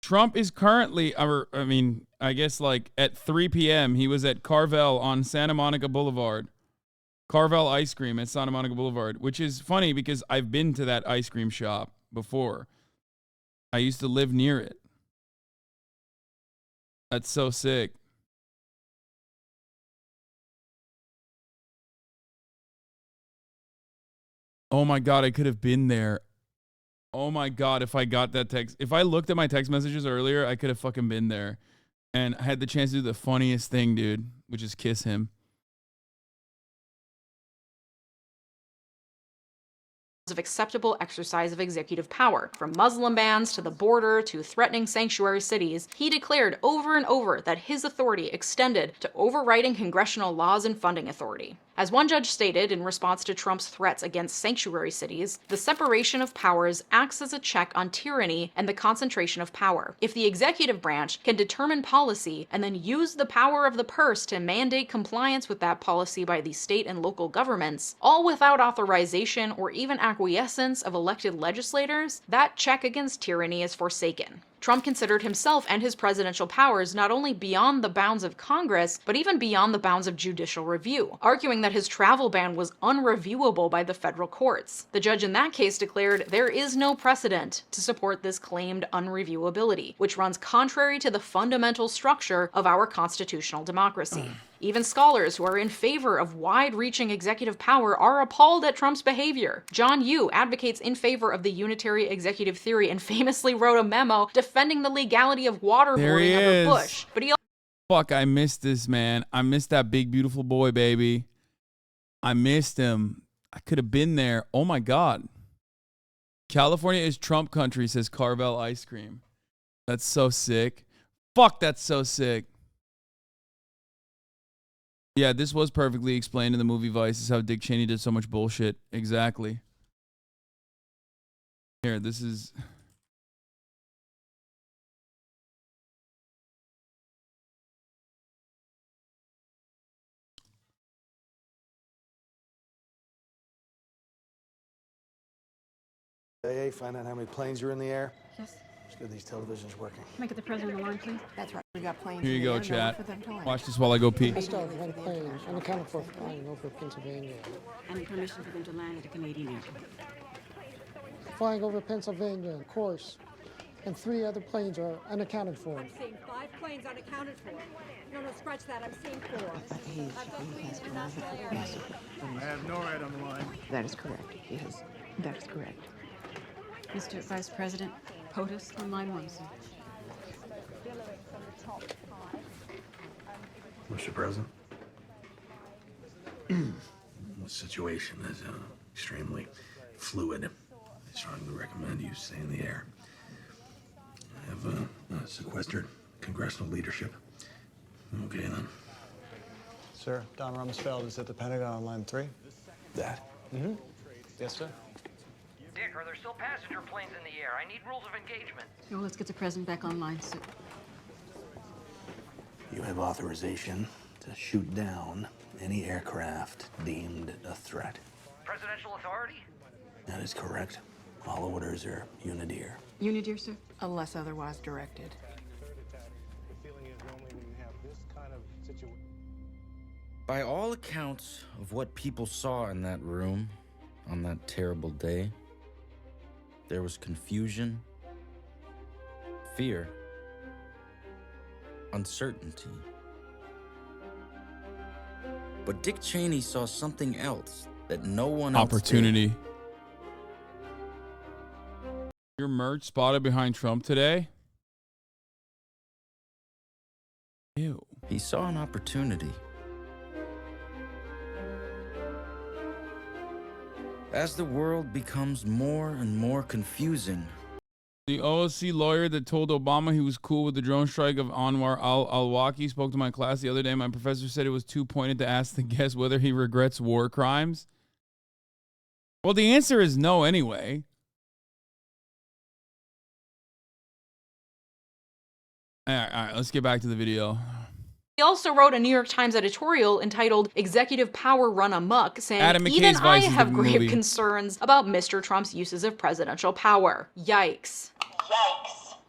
Trump is currently, I guess like at 3 p.m., he was at Carvel on Santa Monica Boulevard. Carvel Ice Cream at Santa Monica Boulevard, which is funny because I've been to that ice cream shop before. I used to live near it. That's so sick. Oh my God, I could have been there. Oh my God, if I got that text. If I looked at my text messages earlier, I could have fucking been there. And I had the chance to do the funniest thing, dude, which is kiss him. Of acceptable exercise of executive power. From Muslim bans to the border to threatening sanctuary cities, he declared over and over that his authority extended to overriding congressional laws and funding authority. As one judge stated in response to Trump's threats against sanctuary cities, the separation of powers acts as a check on tyranny and the concentration of power. If the executive branch can determine policy and then use the power of the purse to mandate compliance with that policy by the state and local governments, all without authorization or even acquiescence of elected legislators, that check against tyranny is forsaken. Trump considered himself and his presidential powers not only beyond the bounds of Congress, but even beyond the bounds of judicial review, arguing that his travel ban was unreviewable by the federal courts. The judge in that case declared there is no precedent to support this claimed unreviewability, which runs contrary to the fundamental structure of our constitutional democracy. Even scholars who are in favor of wide-reaching executive power are appalled at Trump's behavior. John Yoo advocates in favor of the unitary executive theory and famously wrote a memo defending the legality of waterboarding under Bush. But he Fuck, I missed this, man. I missed that big, beautiful boy, baby. I missed him. I could have been there. Oh, my God. California is Trump country, says Carvel Ice Cream. That's so sick. Fuck, that's so sick. Yeah, this was perfectly explained in the movie Vice. This is how Dick Cheney did so much bullshit. Exactly. Here, this is... AA, find out how many planes are in the air. Yes. Let's get these televisions working. Can I get the president on the line, please? That's right. We got planes. Here you in go, the air, chat. no one for them to land. Watch this while I go pee. I started one plane unaccounted for flying over Pennsylvania. And permission for them to land at a Canadian airport. Flying over Pennsylvania, of course. And 3 other planes are unaccounted for. I'm seeing 5 planes unaccounted for. No, scratch that. I'm seeing 4. I have no right on the line. That is correct. Yes, that is correct. Mr. Vice President, POTUS on line 1, sir. Mr. President, the situation is extremely fluid. I strongly recommend you stay in the air. I have sequestered congressional leadership. Okay, then. Sir, Don Rumsfeld is at the Pentagon on line 3. That? Mm-hmm. Yes, sir. Dick, are there still passenger planes in the air? I need rules of engagement. No, let's get the president back online, sir. You have authorization to shoot down any aircraft deemed a threat. Presidential authority? That is correct. All orders are unidear. Unidear, sir? Unless otherwise directed. By all accounts of what people saw in that room on that terrible day, there was confusion, fear, uncertainty. But Dick Cheney saw something else that no one else Opportunity. did. Your merch spotted behind Trump today? Ew. He saw an opportunity. As the world becomes more and more confusing, The OSC lawyer that told Obama he was cool with the drone strike of Anwar al-Awlaki spoke to my class the other day. My professor said it was too pointed to ask the guest whether he regrets war crimes. Well, the answer is no anyway. All right, let's get back to the video. He also wrote a New York Times editorial entitled Executive Power Run Amok, saying, Adam McKay's even I Vice is have the grave movie. concerns about Mr. Trump's uses of presidential power. Yikes.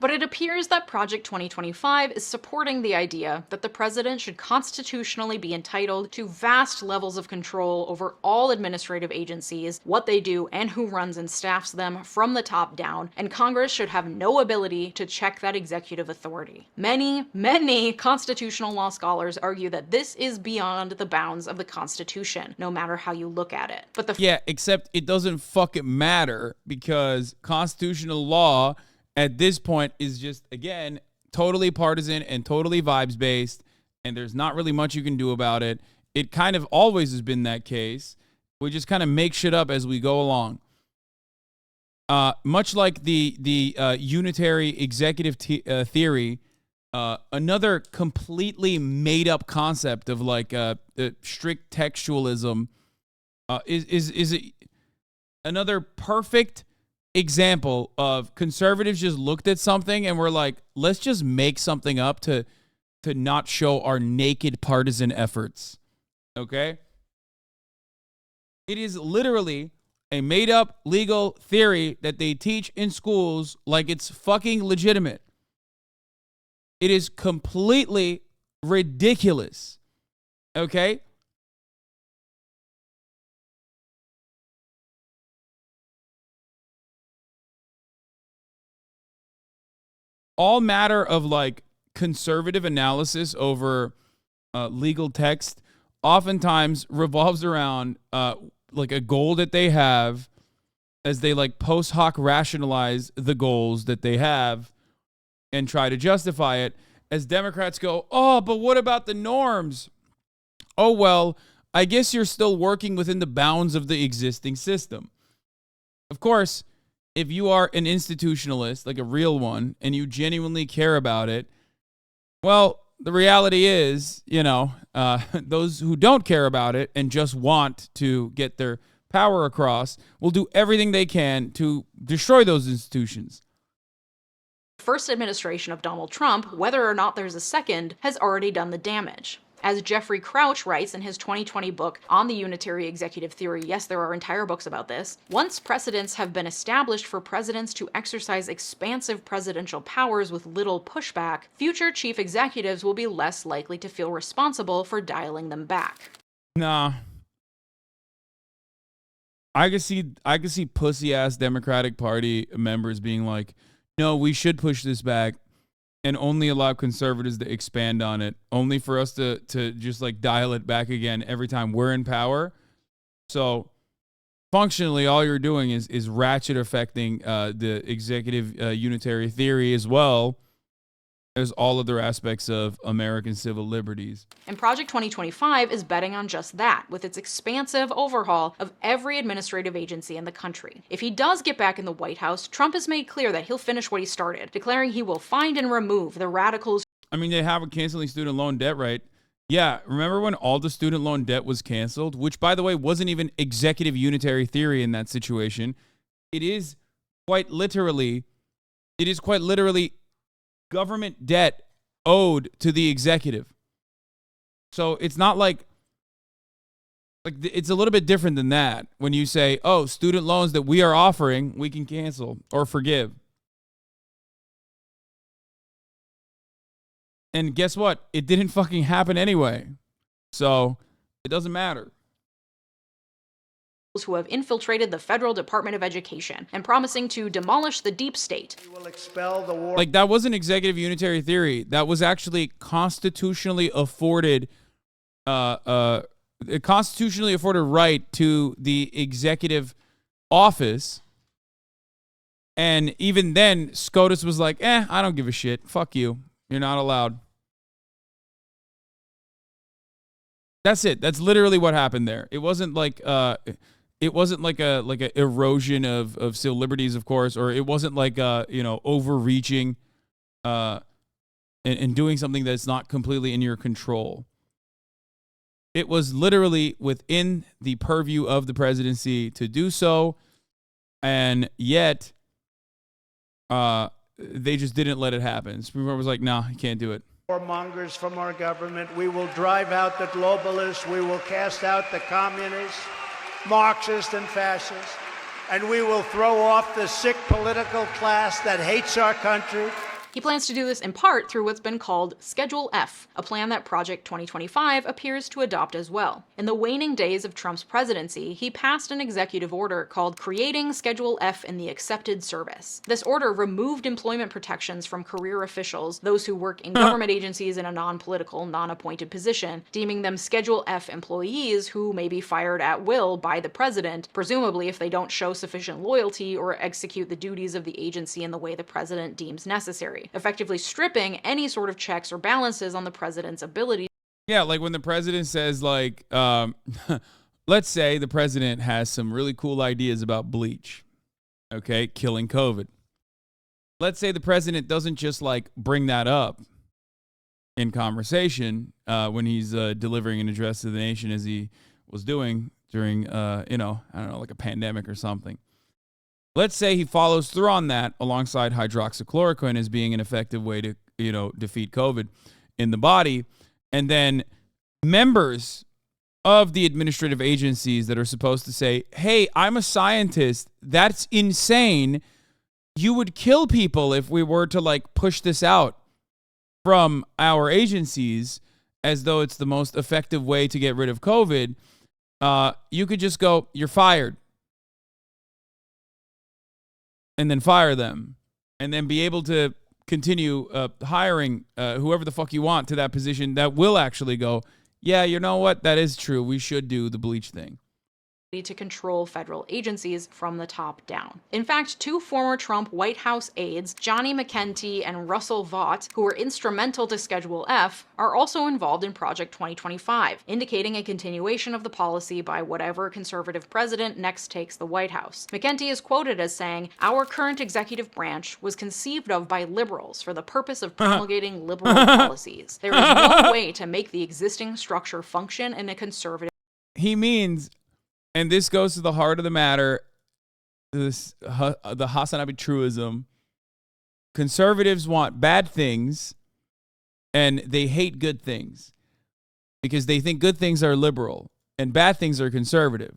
But it appears that Project 2025 is supporting the idea that the president should constitutionally be entitled to vast levels of control over all administrative agencies, what they do, and who runs and staffs them from the top down, and Congress should have no ability to check that executive authority. Many constitutional law scholars argue that this is beyond the bounds of the Constitution, no matter how you look at it. But Yeah, except it doesn't fucking matter because constitutional law at this point is just, again, totally partisan and totally vibes-based, and there's not really much you can do about it. It kind of always has been that case. We just kind of make shit up as we go along. Much like the unitary executive theory Another completely made up concept of like strict textualism is another perfect example of conservatives just looked at something and were like, let's just make something up to not show our naked partisan efforts. Okay? It is literally a made up legal theory that they teach in schools like it's fucking legitimate. It is completely ridiculous. Okay? All matter of like conservative analysis over legal text oftentimes revolves around like a goal that they have as they like post hoc rationalize the goals that they have and try to justify it, as Democrats go, oh, but what about the norms? Oh, well, I guess you're still working within the bounds of the existing system. Of course, if you are an institutionalist, like a real one, and you genuinely care about it, well, the reality is, those who don't care about it and just want to get their power across will do everything they can to destroy those institutions. First administration of Donald Trump, whether or not there's a second, has already done the damage. As Jeffrey Crouch writes in his 2020 book on the unitary executive theory, yes, there are entire books about this, once precedents have been established for presidents to exercise expansive presidential powers with little pushback, future chief executives will be less likely to feel responsible for dialing them back. Nah. I could see pussy-ass Democratic Party members being like, no, we should push this back and only allow conservatives to expand on it, only for us to just like dial it back again every time we're in power. So functionally, all you're doing is ratchet affecting the executive unitary theory as well as all other aspects of American civil liberties. And Project 2025 is betting on just that, with its expansive overhaul of every administrative agency in the country. If he does get back in the White House, Trump has made clear that he'll finish what he started, declaring he will find and remove the radicals. I mean, they have a canceling student loan debt, right? Yeah, remember when all the student loan debt was canceled, which, by the way, wasn't even executive unitary theory in that situation. It is quite literally government debt owed to the executive. So it's not like it's a little bit different than that when you say, oh, student loans that we are offering, we can cancel or forgive. And guess what? It didn't fucking happen anyway. So it doesn't matter. Who have infiltrated the Federal Department of Education and promising to demolish the deep state. We will expel the war. Like, that wasn't executive unitary theory. That was actually constitutionally afforded right to the executive office. And even then, SCOTUS was like, I don't give a shit. Fuck you. You're not allowed. That's it. That's literally what happened there. It wasn't like a erosion of civil liberties, of course, or it wasn't like overreaching and doing something that's not completely in your control. It was literally within the purview of the presidency to do so, and yet they just didn't let it happen. Supreme Court was like, no, you can't do it. Warmongers from our government. We will drive out the globalists. We will cast out the communists, Marxists and fascists, and we will throw off the sick political class that hates our country. He plans to do this in part through what's been called Schedule F, a plan that Project 2025 appears to adopt as well. In the waning days of Trump's presidency, he passed an executive order called Creating Schedule F in the Accepted Service. This order removed employment protections from career officials, those who work in government agencies in a non-political, non-appointed position, deeming them Schedule F employees who may be fired at will by the president, presumably if they don't show sufficient loyalty or execute the duties of the agency in the way the president deems necessary, effectively stripping any sort of checks or balances on the president's ability. Yeah, like when the president says, like, let's say the president has some really cool ideas about bleach, okay, killing COVID. Let's say the president doesn't just, like, bring that up in conversation when he's delivering an address to the nation, as he was doing during, I don't know, like a pandemic or something. Let's say he follows through on that alongside hydroxychloroquine as being an effective way to, defeat COVID in the body. And then members of the administrative agencies that are supposed to say, hey, I'm a scientist. That's insane. You would kill people if we were to like push this out from our agencies as though it's the most effective way to get rid of COVID. You could just go, you're fired. And then fire them. And then be able to continue hiring whoever the fuck you want to that position that will actually go, yeah, you know what? That is true. We should do the bleach thing. To control federal agencies from the top down. In fact, 2 former Trump White House aides, Johnny McEntee and Russell Vought, who were instrumental to Schedule F, are also involved in Project 2025, indicating a continuation of the policy by whatever conservative president next takes the White House. McEntee is quoted as saying, "Our current executive branch was conceived of by liberals for the purpose of promulgating liberal policies. There is no way to make the existing structure function in a conservative..." He means... And this goes to the heart of the matter, the HasanAbi truism. Conservatives want bad things, and they hate good things because they think good things are liberal and bad things are conservative.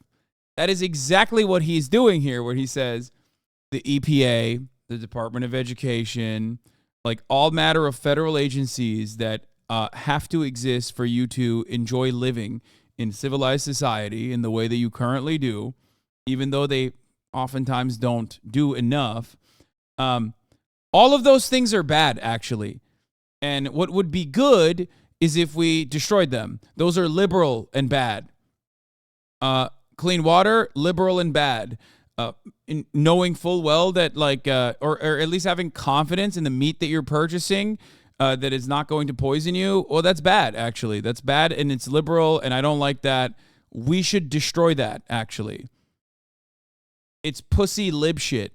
That is exactly what he's doing here, where he says the EPA, the Department of Education, like all matter of federal agencies that have to exist for you to enjoy living in civilized society in the way that you currently do, even though they oftentimes don't do enough. All of those things are bad, actually. And what would be good is if we destroyed them. Those are liberal and bad. Clean water, liberal and bad. In knowing full well that, like, or at least having confidence in the meat that you're purchasing, that is not going to poison you, well, that's bad, actually. That's bad, and it's liberal, and I don't like that. We should destroy that, actually. It's pussy lib shit.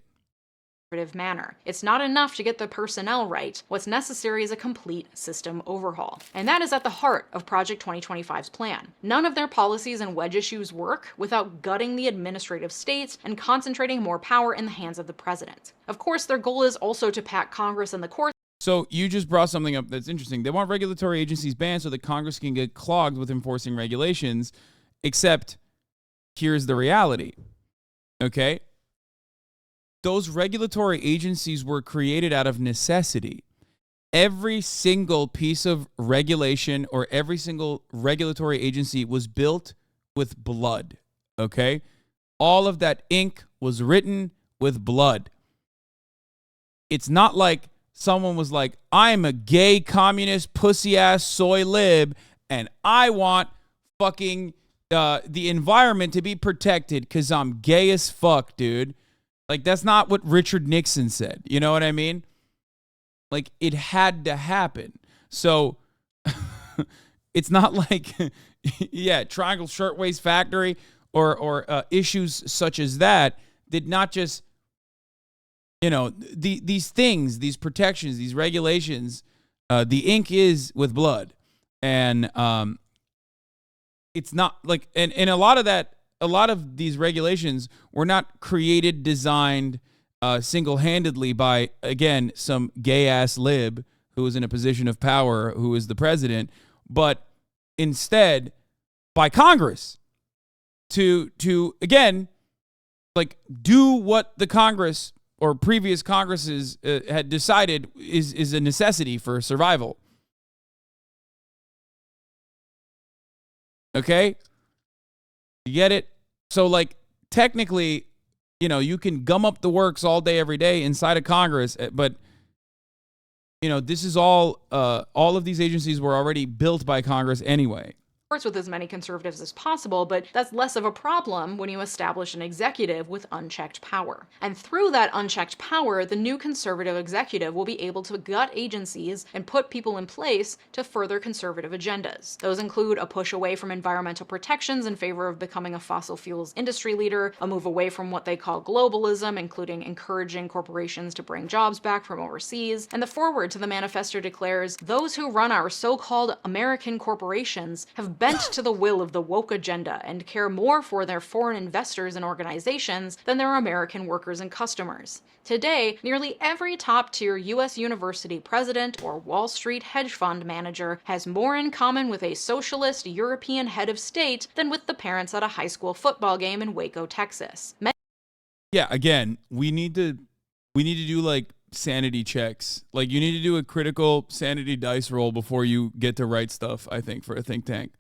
Manner. It's not enough to get the personnel right. What's necessary is a complete system overhaul. And that is at the heart of Project 2025's plan. None of their policies and wedge issues work without gutting the administrative states and concentrating more power in the hands of the president. Of course, their goal is also to pack Congress and the courts. So you just brought something up that's interesting. They want regulatory agencies banned so that Congress can get clogged with enforcing regulations, except here's the reality, okay? Those regulatory agencies were created out of necessity. Every single piece of regulation or every single regulatory agency was built with blood, okay? All of that ink was written with blood. It's not like someone was like, I'm a gay communist pussy-ass soy lib, and I want fucking the environment to be protected because I'm gay as fuck, dude. Like, that's not what Richard Nixon said. You know what I mean? Like, it had to happen. So, it's not like, yeah, Triangle Shirtwaist Factory or issues such as that did not just, these things, these protections, these regulations, the ink is with blood. And it's not like, and a lot of that, a lot of these regulations were not created, designed single-handedly by, again, some gay-ass lib who is in a position of power, who is the president, but instead by Congress to again, like, do what the Congress or previous Congresses had decided is a necessity for survival. Okay? You get it? So, like, technically, you can gum up the works all day, every day inside of Congress, but, this is all of these agencies were already built by Congress anyway. with as many conservatives as possible, but that's less of a problem when you establish an executive with unchecked power. And through that unchecked power, the new conservative executive will be able to gut agencies and put people in place to further conservative agendas. Those include a push away from environmental protections in favor of becoming a fossil fuels industry leader, a move away from what they call globalism, including encouraging corporations to bring jobs back from overseas, and the foreword to the manifesto declares, "Those who run our so-called American corporations have bent to the will of the woke agenda and care more for their foreign investors and organizations than their American workers and customers." Today, nearly every top-tier U.S. university president or Wall Street hedge fund manager has more in common with a socialist European head of state than with the parents at a high school football game in Waco, Texas. Yeah, again, we need to do like sanity checks. Like, you need to do a critical sanity dice roll before you get to write stuff, I think, for a think tank.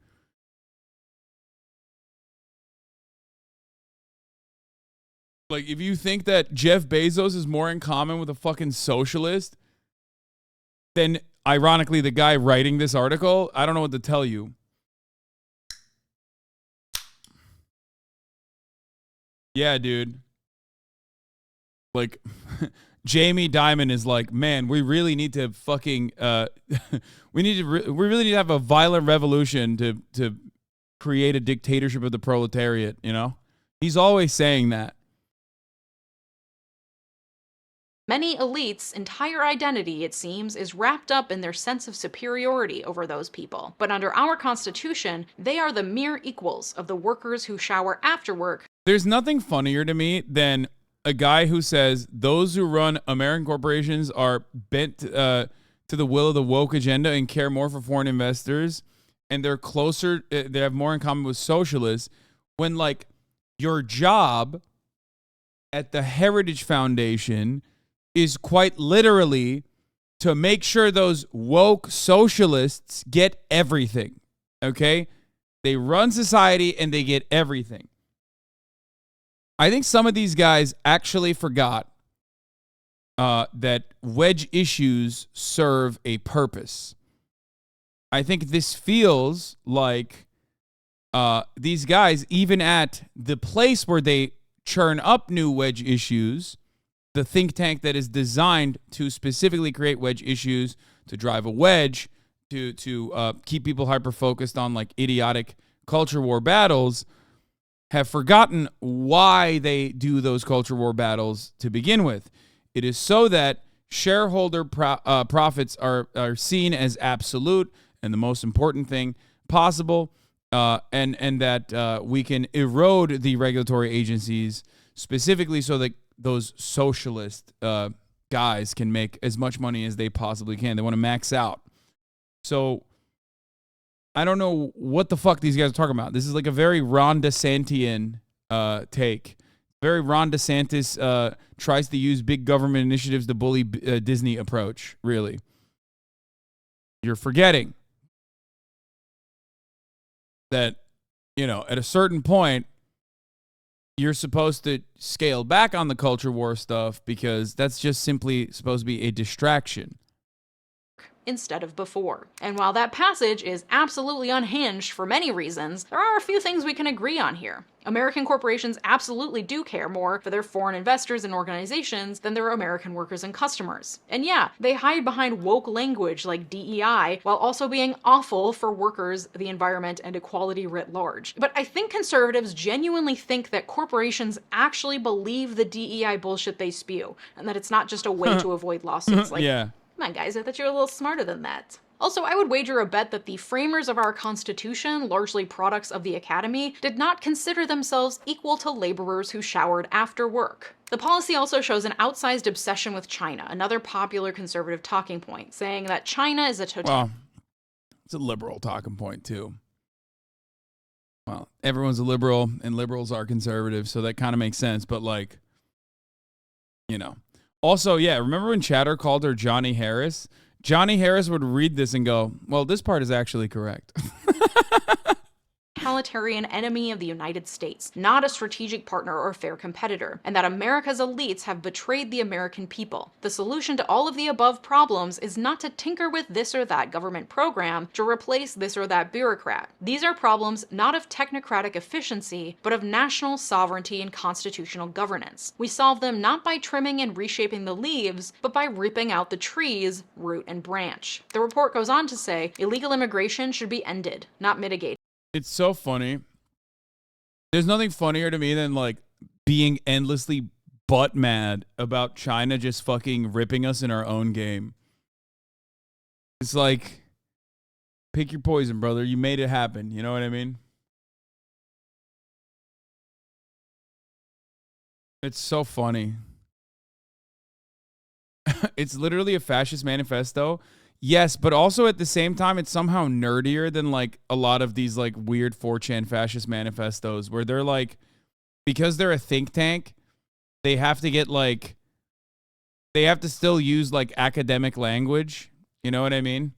Like, if you think that Jeff Bezos is more in common with a fucking socialist, then ironically, the guy writing this article, I don't know what to tell you. Yeah, dude. Like, Jamie Dimon is like, man, we really need to fucking, we really need to have a violent revolution to create a dictatorship of the proletariat, you know? He's always saying that. Many elites' entire identity, it seems, is wrapped up in their sense of superiority over those people. But under our Constitution, they are the mere equals of the workers who shower after work. There's nothing funnier to me than a guy who says those who run American corporations are bent to the will of the woke agenda and care more for foreign investors, and they're closer, they have more in common with socialists, when, like, your job at the Heritage Foundation is quite literally to make sure those woke socialists get everything, okay? They run society and they get everything. I think some of these guys actually forgot that wedge issues serve a purpose. I think this feels like these guys, even at the place where they churn up new wedge issues, the think tank that is designed to specifically create wedge issues, to drive a wedge, to keep people hyper-focused on like idiotic culture war battles, have forgotten why they do those culture war battles to begin with. It is so that shareholder profits are seen as absolute and the most important thing possible, and that we can erode the regulatory agencies specifically so that those socialist guys can make as much money as they possibly can. They want to max out. So I don't know what the fuck these guys are talking about. This is like a very Ron DeSantian take. Very Ron DeSantis tries to use big government initiatives to bully Disney approach, really. You're forgetting that, you know, at a certain point, you're supposed to scale back on the culture war stuff because that's just simply supposed to be a distraction instead of before. And while that passage is absolutely unhinged for many reasons, there are a few things we can agree on here. American corporations absolutely do care more for their foreign investors and organizations than their American workers and customers. And yeah, they hide behind woke language like DEI while also being awful for workers, the environment, and equality writ large. But I think conservatives genuinely think that corporations actually believe the DEI bullshit they spew, and that it's not just a way to avoid lawsuits. Like, yeah. Come on, guys, I thought you were a little smarter than that. Also, I would wager a bet that the framers of our Constitution, largely products of the Academy, did not consider themselves equal to laborers who showered after work. The policy also shows an outsized obsession with China, another popular conservative talking point, saying that China is a Well, it's a liberal talking point, too. Well, everyone's a liberal, and liberals are conservative, so that kind of makes sense, but, like, you know. Also, yeah, remember when Chatter called her Johnny Harris? Johnny Harris would read this and go, well, this part is actually correct. totalitarian enemy of the United States, not a strategic partner or fair competitor, and that America's elites have betrayed the American people. The solution to all of the above problems is not to tinker with this or that government program to replace this or that bureaucrat. These are problems not of technocratic efficiency, but of national sovereignty and constitutional governance. We solve them not by trimming and reshaping the leaves, but by ripping out the trees, root and branch. The report goes on to say illegal immigration should be ended, not mitigated. It's so funny. There's nothing funnier to me than like being endlessly butt mad about China just fucking ripping us in our own game. It's like, pick your poison, brother. You made it happen. You know what I mean? It's so funny. It's literally a fascist manifesto. Yes, but also at the same time, it's somehow nerdier than like a lot of these like weird 4chan fascist manifestos where they're like, because they're a think tank, they have to get like, they have to still use like academic language. You know what I mean?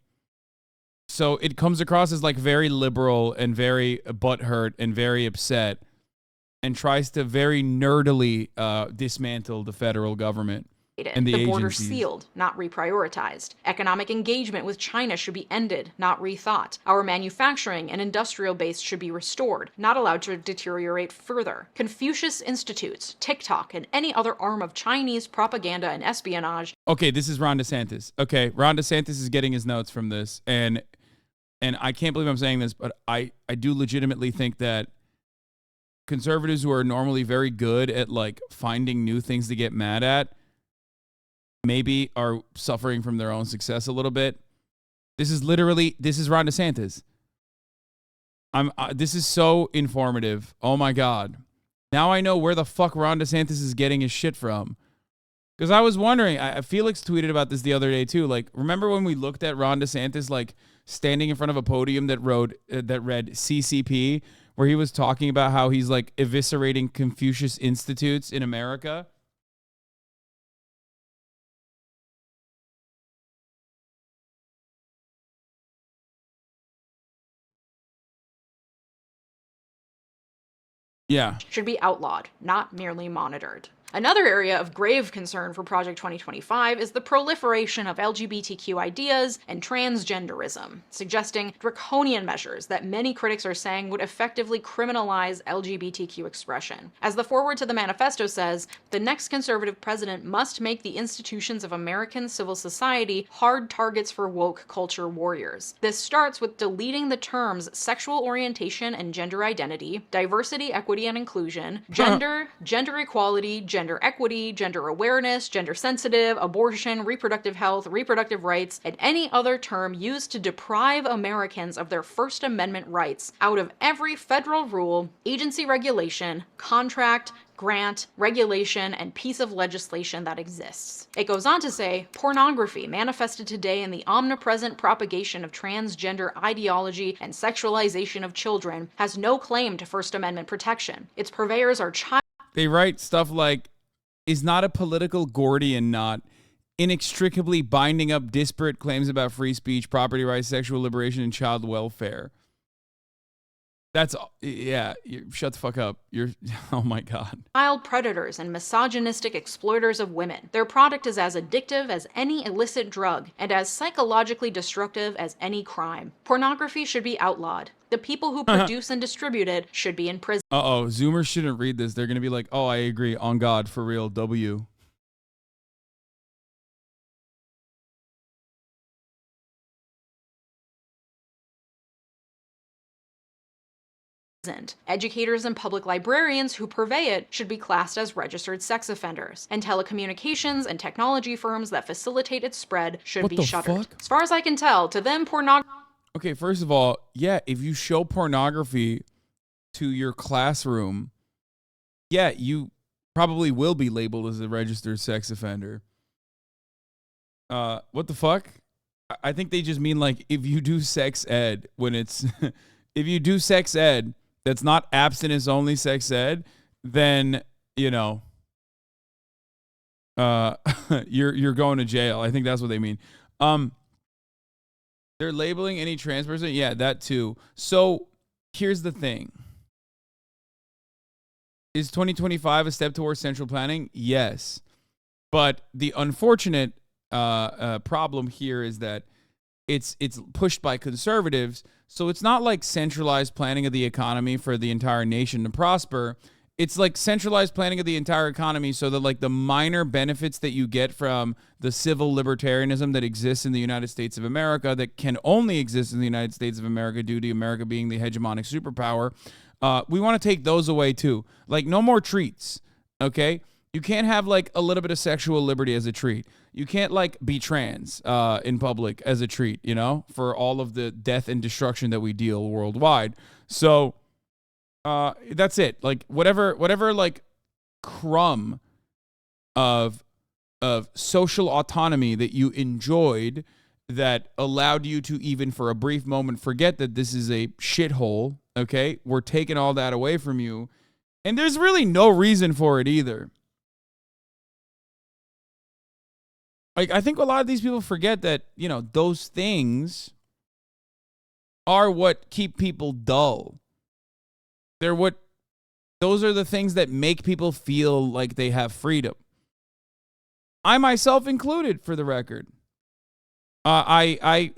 So it comes across as like very liberal and very butthurt and very upset and tries to very nerdily dismantle the federal government. And the border agencies. sealed, not reprioritized. Economic engagement with China should be ended, not rethought. Our manufacturing and industrial base should be restored, not allowed to deteriorate further. Confucius Institutes, TikTok, and any other arm of Chinese propaganda and espionage. Okay, this is Ron DeSantis. Okay, Ron DeSantis is getting his notes from this, and I can't believe I'm saying this, but I do legitimately think that conservatives who are normally very good at like finding new things to get mad at maybe are suffering from their own success a little bit. This is Ron DeSantis. This is so informative. Oh my God. Now I know where the fuck Ron DeSantis is getting his shit from. Because I was wondering, Felix tweeted about this the other day too. Like, remember when we looked at Ron DeSantis like standing in front of a podium that read CCP, where he was talking about how he's like eviscerating Confucius Institutes in America? Yeah. Should be outlawed, not merely monitored. Another area of grave concern for Project 2025 is the proliferation of LGBTQ ideas and transgenderism, suggesting draconian measures that many critics are saying would effectively criminalize LGBTQ expression. As the foreword to the manifesto says, the next conservative president must make the institutions of American civil society hard targets for woke culture warriors. This starts with deleting the terms sexual orientation and gender identity, diversity, equity, and inclusion, gender, gender equality, gender equity, gender awareness, gender sensitive, abortion, reproductive health, reproductive rights, and any other term used to deprive Americans of their First Amendment rights out of every federal rule, agency regulation, contract, grant, regulation, and piece of legislation that exists. It goes on to say, pornography manifested today in the omnipresent propagation of transgender ideology and sexualization of children has no claim to First Amendment protection. Its purveyors are child. They write stuff like, is not a political Gordian knot inextricably binding up disparate claims about free speech, property rights, sexual liberation, and child welfare. That's, yeah, shut the fuck up. Oh my God. Child predators and misogynistic exploiters of women. Their product is as addictive as any illicit drug and as psychologically destructive as any crime. Pornography should be outlawed. The people who produce and distribute it should be in prison. Zoomers shouldn't read this. They're going to be like, oh, I agree. On God, for real, W. Educators and public librarians who purvey it should be classed as registered sex offenders, and telecommunications and technology firms that facilitate its spread should be shuttered. As far as I can tell, to them, pornography. Okay, first of all, yeah, if you show pornography to your classroom, yeah, you probably will be labeled as a registered sex offender. What the fuck? I think they just mean like if you do sex ed when it's if you do sex ed that's not abstinence only sex ed, then you know you're going to jail. I think that's what they mean. They're labeling any trans person. Yeah, that too. So here's the thing. Is 2025 a step towards central planning? Yes. But the unfortunate problem here is that it's pushed by conservatives. So it's not like centralized planning of the economy for the entire nation to prosper. It's like centralized planning of the entire economy so that like the minor benefits that you get from the civil libertarianism that exists in the United States of America, that can only exist in the United States of America due to America being the hegemonic superpower, we want to take those away too. Like no more treats, okay? You can't have like a little bit of sexual liberty as a treat. You can't like be trans in public as a treat, you know, for all of the death and destruction that we deal worldwide. So that's it. Like whatever like crumb of social autonomy that you enjoyed that allowed you to even for a brief moment forget that this is a shithole, okay? We're taking all that away from you. And there's really no reason for it either. Like, I think a lot of these people forget that, you know, those things are what keep people dull. Those are the things that make people feel like they have freedom. I myself included, for the record. I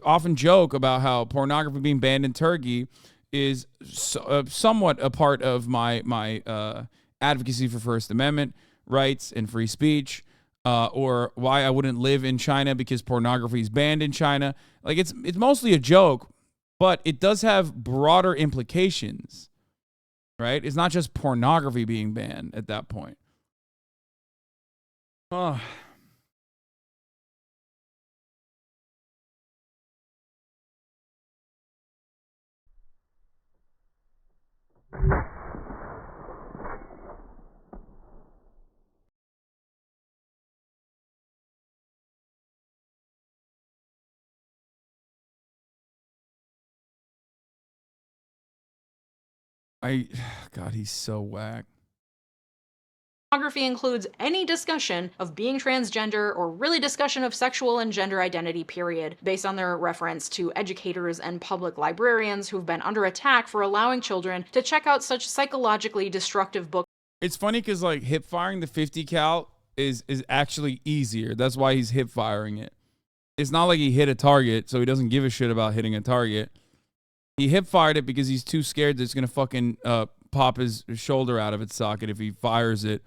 often joke about how pornography being banned in Turkey is somewhat a part of my advocacy for First Amendment rights and free speech. Or why I wouldn't live in China because pornography is banned in China. Like it's mostly a joke, but it does have broader implications, right? It's not just pornography being banned at that point. Oh. God, he's so whack. Pornography includes any discussion of being transgender or really discussion of sexual and gender identity, period, based on their reference to educators and public librarians who've been under attack for allowing children to check out such psychologically destructive books. It's funny because like hip firing the 50 cal is actually easier. That's why he's hip firing it. It's not like he hit a target, so he doesn't give a shit about hitting a target. He hip fired it because he's too scared that it's gonna fucking pop his shoulder out of its socket if he fires it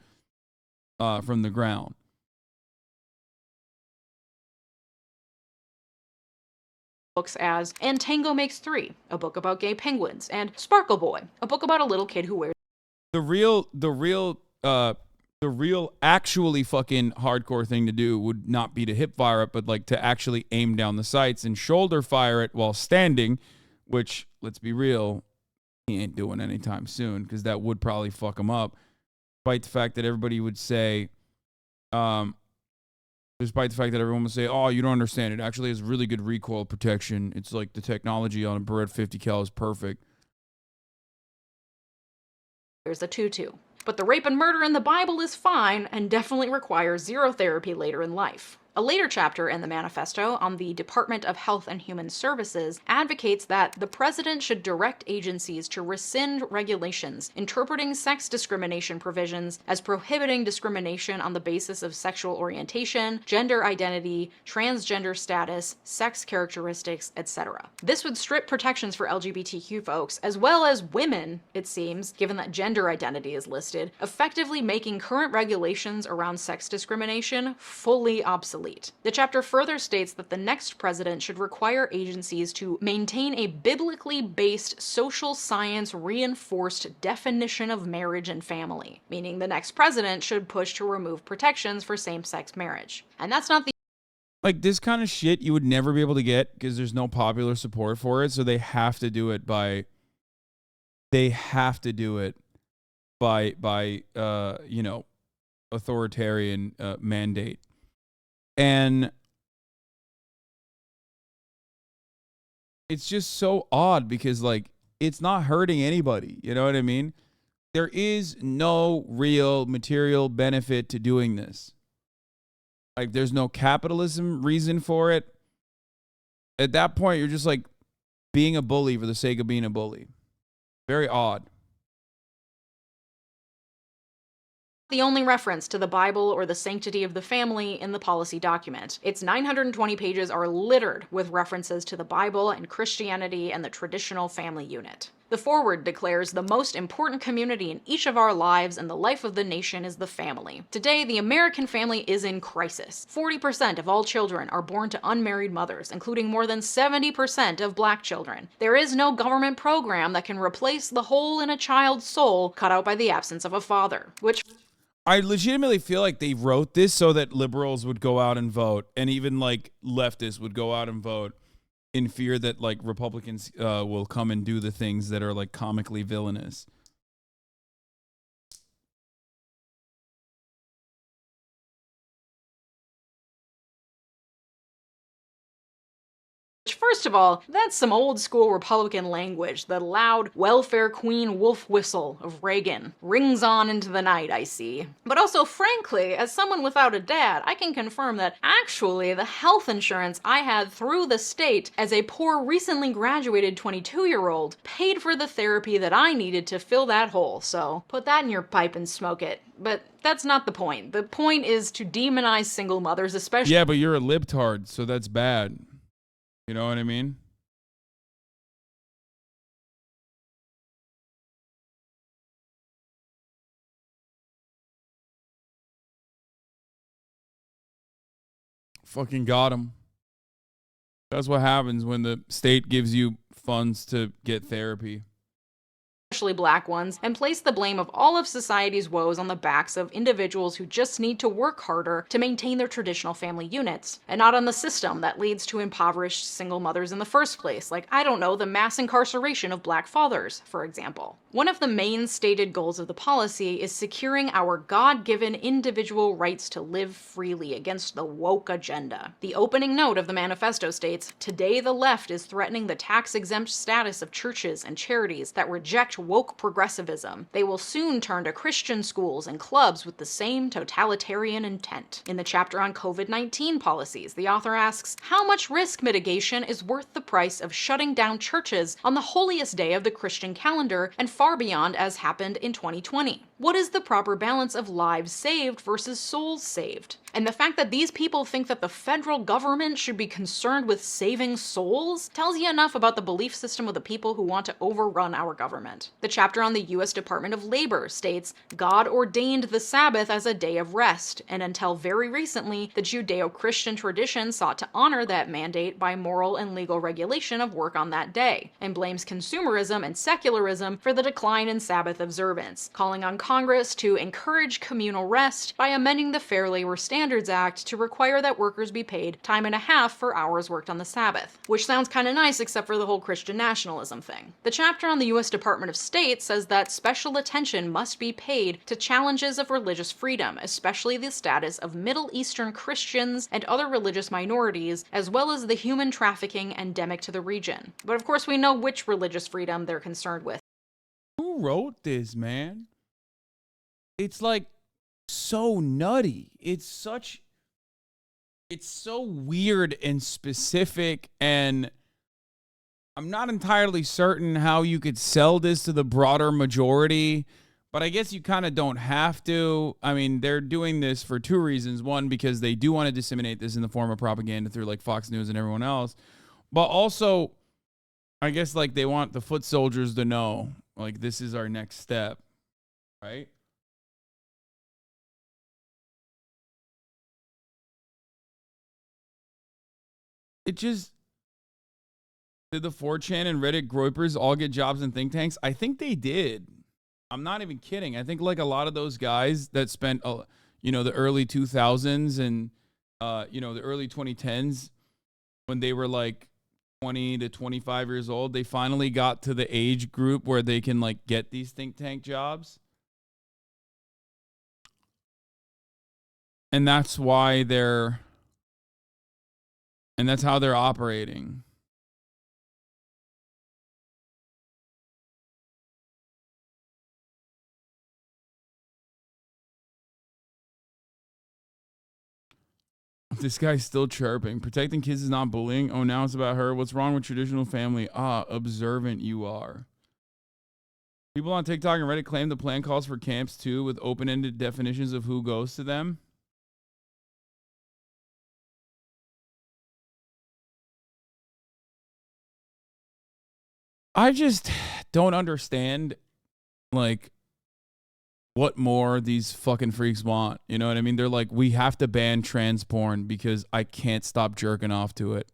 from the ground. Books as And Tango Makes Three, a book about gay penguins, and Sparkle Boy, a book about a little kid who wears. The real actually fucking hardcore thing to do would not be to hip fire it, but like to actually aim down the sights and shoulder fire it while standing. Which, let's be real, he ain't doing anytime soon because that would probably fuck him up. Despite the fact that everybody would say, oh, you don't understand. It actually has really good recoil protection. It's like the technology on a Beretta 50 cal is perfect. There's a tutu. But the rape and murder in the Bible is fine and definitely requires zero therapy later in life. A later chapter in the manifesto on the Department of Health and Human Services advocates that the president should direct agencies to rescind regulations interpreting sex discrimination provisions as prohibiting discrimination on the basis of sexual orientation, gender identity, transgender status, sex characteristics, etc. This would strip protections for LGBTQ folks, as well as women, it seems, given that gender identity is listed, effectively making current regulations around sex discrimination fully obsolete. The chapter further states that the next president should require agencies to maintain a biblically based social science reinforced definition of marriage and family, meaning the next president should push to remove protections for same-sex marriage. And that's not the Like this kind of shit you would never be able to get because there's no popular support for it, so they have to do it by authoritarian mandate. And it's just so odd because, like, it's not hurting anybody. You know what I mean? There is no real material benefit to doing this. Like, there's no capitalism reason for it. At that point, you're just, like, being a bully for the sake of being a bully. Very odd. The only reference to the Bible or the sanctity of the family in the policy document. Its 920 pages are littered with references to the Bible and Christianity and the traditional family unit. The foreword declares the most important community in each of our lives and the life of the nation is the family. Today, the American family is in crisis. 40% of all children are born to unmarried mothers, including more than 70% of black children. There is no government program that can replace the hole in a child's soul cut out by the absence of a father, which I legitimately feel like they wrote this so that liberals would go out and vote, and even like leftists would go out and vote in fear that like Republicans will come and do the things that are like comically villainous. First of all, that's some old school Republican language. The loud welfare queen wolf whistle of Reagan rings on into the night, I see. But also, frankly, as someone without a dad, I can confirm that actually the health insurance I had through the state as a poor recently graduated 22-year-old paid for the therapy that I needed to fill that hole. So put that in your pipe and smoke it. But that's not the point. The point is to demonize single mothers, especially— Yeah, but you're a libtard, so that's bad. You know what I mean? Fucking got him. That's what happens when the state gives you funds to get therapy. Especially black ones, and place the blame of all of society's woes on the backs of individuals who just need to work harder to maintain their traditional family units, and not on the system that leads to impoverished single mothers in the first place, like, I don't know, the mass incarceration of black fathers, for example. One of the main stated goals of the policy is securing our God-given individual rights to live freely against the woke agenda. The opening note of the manifesto states, "Today the left is threatening the tax-exempt status of churches and charities that reject woke progressivism. They will soon turn to Christian schools and clubs with the same totalitarian intent." In the chapter on COVID-19 policies, the author asks, how much risk mitigation is worth the price of shutting down churches on the holiest day of the Christian calendar and far beyond, as happened in 2020? What is the proper balance of lives saved versus souls saved? And the fact that these people think that the federal government should be concerned with saving souls tells you enough about the belief system of the people who want to overrun our government. The chapter on the U.S. Department of Labor states, God ordained the Sabbath as a day of rest, and until very recently, the Judeo-Christian tradition sought to honor that mandate by moral and legal regulation of work on that day, and blames consumerism and secularism for the decline in Sabbath observance, calling on Congress to encourage communal rest by amending the Fair Labor Standards Act to require that workers be paid time and a half for hours worked on the Sabbath, which sounds kind of nice except for the whole Christian nationalism thing. The chapter on the U.S. Department of State says that special attention must be paid to challenges of religious freedom, especially the status of Middle Eastern Christians and other religious minorities, as well as the human trafficking endemic to the region. But of course we know which religious freedom they're concerned with. Who wrote this, man? It's like so nutty. It's so weird and specific, and I'm not entirely certain how you could sell this to the broader majority, but I guess you kind of don't have to. I mean, they're doing this for two reasons. One, because they do want to disseminate this in the form of propaganda through like Fox News and everyone else, but also I guess like they want the foot soldiers to know like this is our next step, right? It just, did the 4chan and Reddit groypers all get jobs in think tanks? I think they did. I'm not even kidding. I think like a lot of those guys that spent, you know, the early 2000s and, you know, the early 2010s when they were like 20 to 25 years old, they finally got to the age group where they can like get these think tank jobs. And that's why they're, and that's how they're operating. This guy's still chirping. Protecting kids is not bullying. Oh, now it's about her. What's wrong with traditional family? Ah, observant you are. People on TikTok and Reddit claim the plan calls for camps too, with open-ended definitions of who goes to them. I just don't understand, like, what more these fucking freaks want. You know what I mean? They're like, we have to ban trans porn because I can't stop jerking off to it.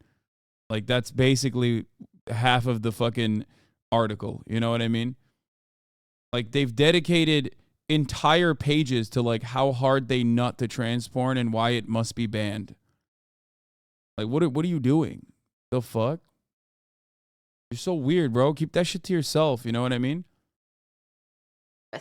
Like, that's basically half of the fucking article. You know what I mean? Like, they've dedicated entire pages to, like, how hard they nut to trans porn and why it must be banned. Like, what are you doing? The fuck? You're so weird, bro. Keep that shit to yourself. You know what I mean?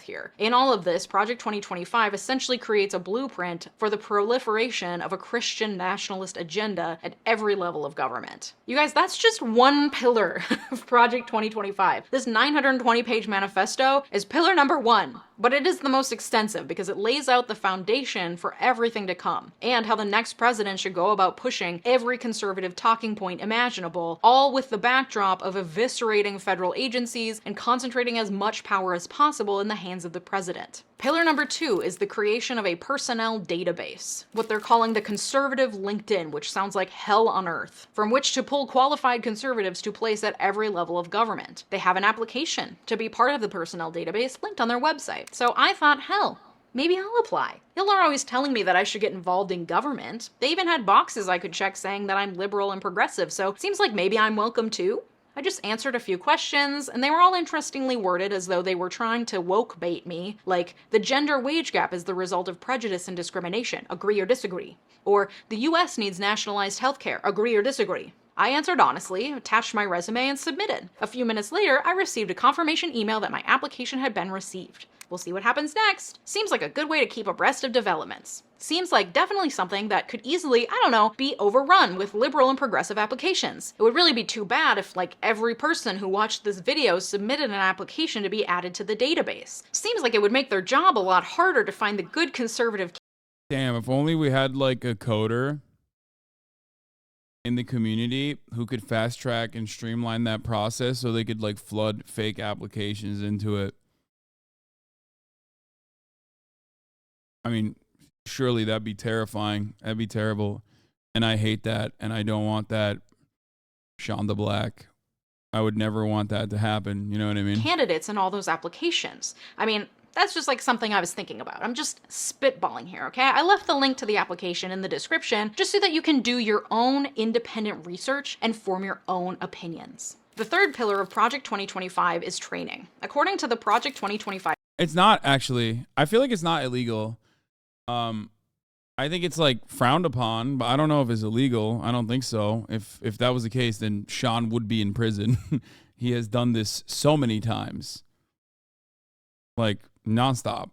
Here. In all of this, Project 2025 essentially creates a blueprint for the proliferation of a Christian nationalist agenda at every level of government. You guys, that's just one pillar of Project 2025. This 920-page manifesto is pillar number 1, but it is the most extensive because it lays out the foundation for everything to come and how the next president should go about pushing every conservative talking point imaginable, all with the backdrop of eviscerating federal agencies and concentrating as much power as possible in the hands of the president. Pillar number 2 is the creation of a personnel database, what they're calling the conservative LinkedIn, which sounds like hell on earth, from which to pull qualified conservatives to place at every level of government. They have an application to be part of the personnel database linked on their website. So I thought, hell, maybe I'll apply. Y'all are always telling me that I should get involved in government. They even had boxes I could check saying that I'm liberal and progressive, so it seems like maybe I'm welcome too. I just answered a few questions, and they were all interestingly worded as though they were trying to woke bait me, like, the gender wage gap is the result of prejudice and discrimination, agree or disagree? Or, the US needs nationalized healthcare, agree or disagree? I answered honestly, attached my resume, and submitted. A few minutes later, I received a confirmation email that my application had been received. We'll see what happens next. Seems like a good way to keep abreast of developments. Seems like definitely something that could easily, I don't know, be overrun with liberal and progressive applications. It would really be too bad if, like, every person who watched this video submitted an application to be added to the database. Seems like it would make their job a lot harder to find the good conservative. Damn, if only we had, like, a coder in the community who could fast track and streamline that process so they could, like, flood fake applications into it. I mean, surely that'd be terrifying. That'd be terrible. And I hate that. And I don't want that. Shonda Black. I would never want that to happen. You know what I mean? Candidates in all those applications. I mean, that's just like something I was thinking about. I'm just spitballing here, okay? I left the link to the application in the description just so that you can do your own independent research and form your own opinions. The third pillar of Project 2025 is training. According to the Project 2025... It's not actually. I feel like it's not illegal. I think it's like frowned upon, but I don't know if it's illegal. I don't think so. If that was the case, then Sean would be in prison. He has done this so many times. Like, nonstop.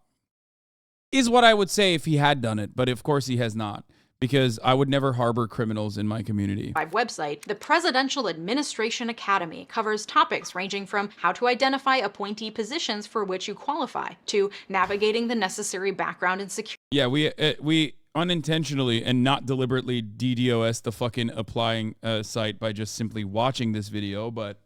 Is what I would say if he had done it, but of course he has not. Because I would never harbor criminals in my community. Website, the Presidential Administration Academy covers topics ranging from how to identify appointee positions for which you qualify to navigating the necessary background and security. Yeah, we unintentionally and not deliberately DDoS the fucking applying site by just simply watching this video, but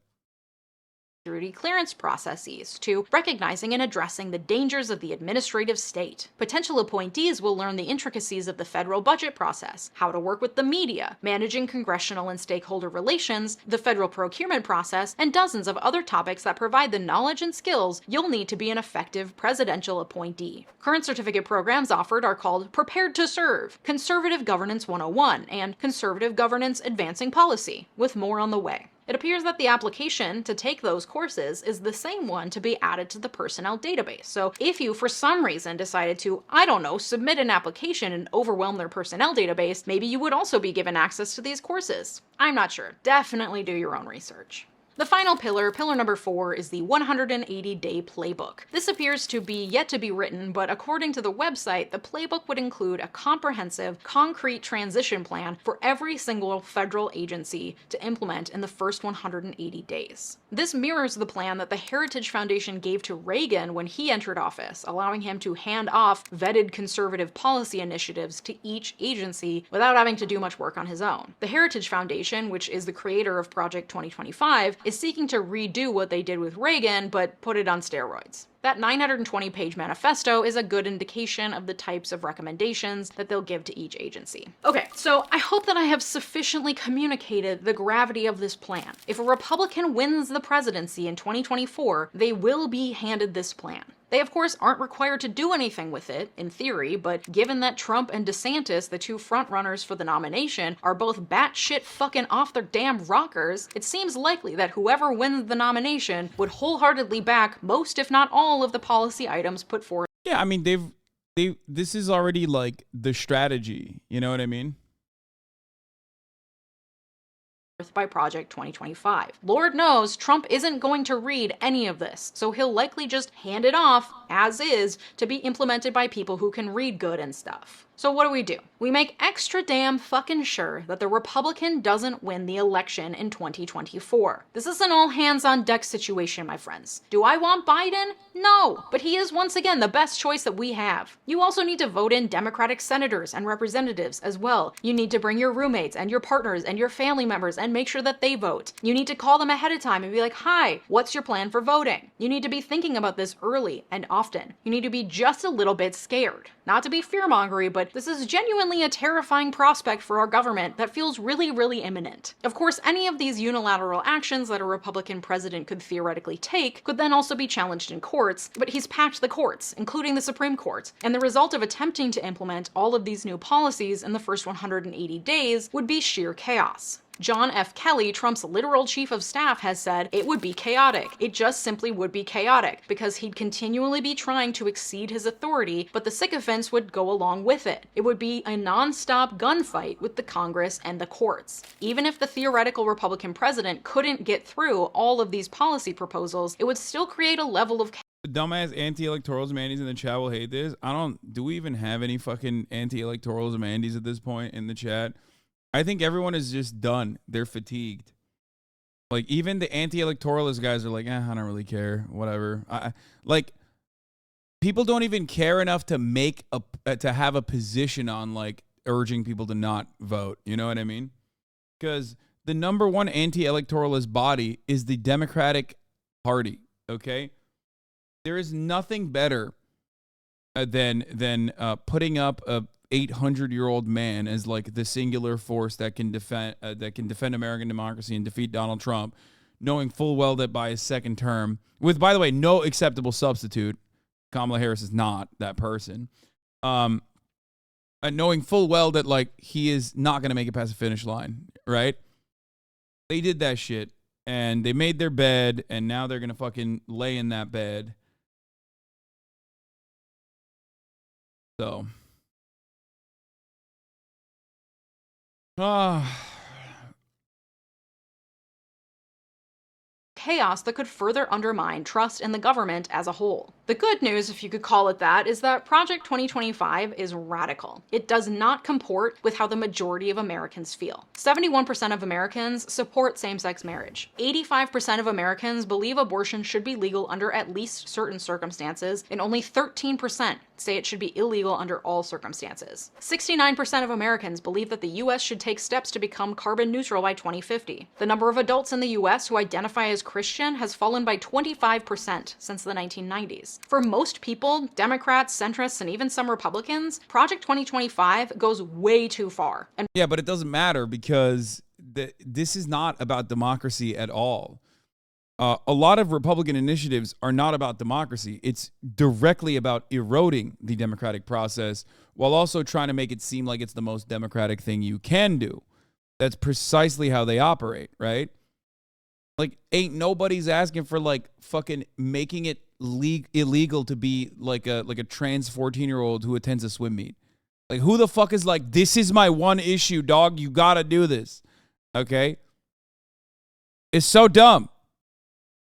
security clearance processes, to recognizing and addressing the dangers of the administrative state. Potential appointees will learn the intricacies of the federal budget process, how to work with the media, managing congressional and stakeholder relations, the federal procurement process, and dozens of other topics that provide the knowledge and skills you'll need to be an effective presidential appointee. Current certificate programs offered are called Prepared to Serve, Conservative Governance 101, and Conservative Governance Advancing Policy, with more on the way. It appears that the application to take those courses is the same one to be added to the personnel database. So if you, for some reason, decided to, I don't know, submit an application and overwhelm their personnel database, maybe you would also be given access to these courses. I'm not sure. Definitely do your own research. The final pillar, pillar number 4, is the 180-day playbook. This appears to be yet to be written, but according to the website, the playbook would include a comprehensive, concrete transition plan for every single federal agency to implement in the first 180 days. This mirrors the plan that the Heritage Foundation gave to Reagan when he entered office, allowing him to hand off vetted conservative policy initiatives to each agency without having to do much work on his own. The Heritage Foundation, which is the creator of Project 2025, is seeking to redo what they did with Reagan, but put it on steroids. That 920-page manifesto is a good indication of the types of recommendations that they'll give to each agency. Okay, so I hope that I have sufficiently communicated the gravity of this plan. If a Republican wins the presidency in 2024, they will be handed this plan. They, of course, aren't required to do anything with it, in theory, but given that Trump and DeSantis, the two frontrunners for the nomination, are both batshit fucking off their damn rockers, it seems likely that whoever wins the nomination would wholeheartedly back most, if not all, of the policy items put forward. Yeah, I mean, this is already like the strategy. You know what I mean? By Project 2025. Lord knows Trump isn't going to read any of this, so he'll likely just hand it off, as is, to be implemented by people who can read good and stuff. So what do? We make extra damn fucking sure that the Republican doesn't win the election in 2024. This is an all-hands-on-deck situation, my friends. Do I want Biden? No, but he is once again the best choice that we have. You also need to vote in Democratic senators and representatives as well. You need to bring your roommates and your partners and your family members and make sure that they vote. You need to call them ahead of time and be like, hi, what's your plan for voting? You need to be thinking about this early and often. You need to be just a little bit scared. Not to be fear-mongery, but this is genuinely a terrifying prospect for our government that feels really, really imminent. Of course, any of these unilateral actions that a Republican president could theoretically take could then also be challenged in courts, but he's packed the courts, including the Supreme Court, and the result of attempting to implement all of these new policies in the first 180 days would be sheer chaos. John F. Kelly, Trump's literal chief of staff, has said it would be chaotic. It just simply would be chaotic because he'd continually be trying to exceed his authority, but the sycophants would go along with it. It would be a non-stop gunfight with the Congress and the courts. Even if the theoretical Republican president couldn't get through all of these policy proposals, it would still create a level of Dumbass anti-electorals Mandy's in the chat will hate this. Do we even have any fucking anti-electorals Mandy's at this point in the chat? I think everyone is just done. They're fatigued. Like, even the anti-electoralist guys are like, I don't really care. Whatever. Like, people don't even care enough to make to have a position on, like, urging people to not vote. You know what I mean? Because the number one anti-electoralist body is the Democratic Party. Okay? There is nothing better than putting up a 800-year-old man as like the singular force that can defend American democracy and defeat Donald Trump, knowing full well that by his second term, with, by the way, no acceptable substitute, Kamala Harris is not that person, and knowing full well that like he is not going to make it past the finish line, right? They did that shit, and they made their bed, and now they're going to fucking lay in that bed. So chaos that could further undermine trust in the government as a whole. The good news, if you could call it that, is that Project 2025 is radical. It does not comport with how the majority of Americans feel. 71% of Americans support same-sex marriage. 85% of Americans believe abortion should be legal under at least certain circumstances, and only 13% say it should be illegal under all circumstances. 69% of Americans believe that the US should take steps to become carbon neutral by 2050. The number of adults in the US who identify as Christian has fallen by 25% since the 1990s. For most people, Democrats, centrists, and even some Republicans, Project 2025 goes way too far. And yeah, but it doesn't matter because this is not about democracy at all. A lot of Republican initiatives are not about democracy. It's directly about eroding the democratic process while also trying to make it seem like it's the most democratic thing you can do. That's precisely how they operate, right? Like, ain't nobody's asking for like fucking making it illegal to be like a trans 14-year-old who attends a swim meet. Like, who the fuck is like, this is my one issue, dog. You gotta do this. Okay? It's so dumb.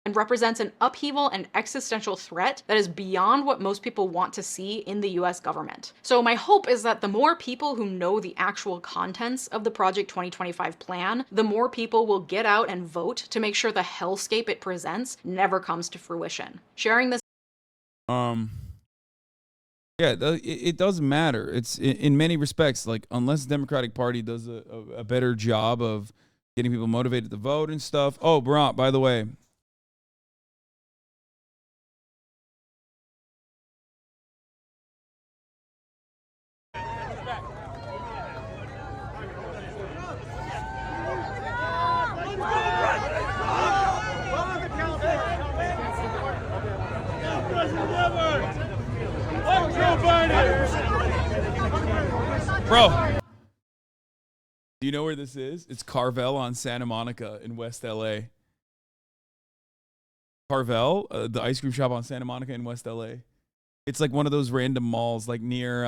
And represents an upheaval and existential threat that is beyond what most people want to see in the US government. So my hope is that the more people who know the actual contents of the Project 2025 plan, the more people will get out and vote to make sure the hellscape it presents never comes to fruition. Sharing this yeah, it doesn't matter. It's in many respects, like, unless the Democratic Party does a better job of getting people motivated to vote and stuff. Oh, Brant, by the way. Bro, do you know where this is? It's Carvel on Santa Monica in West LA. Carvel, the ice cream shop on Santa Monica in West LA. It's like one of those random malls, like near.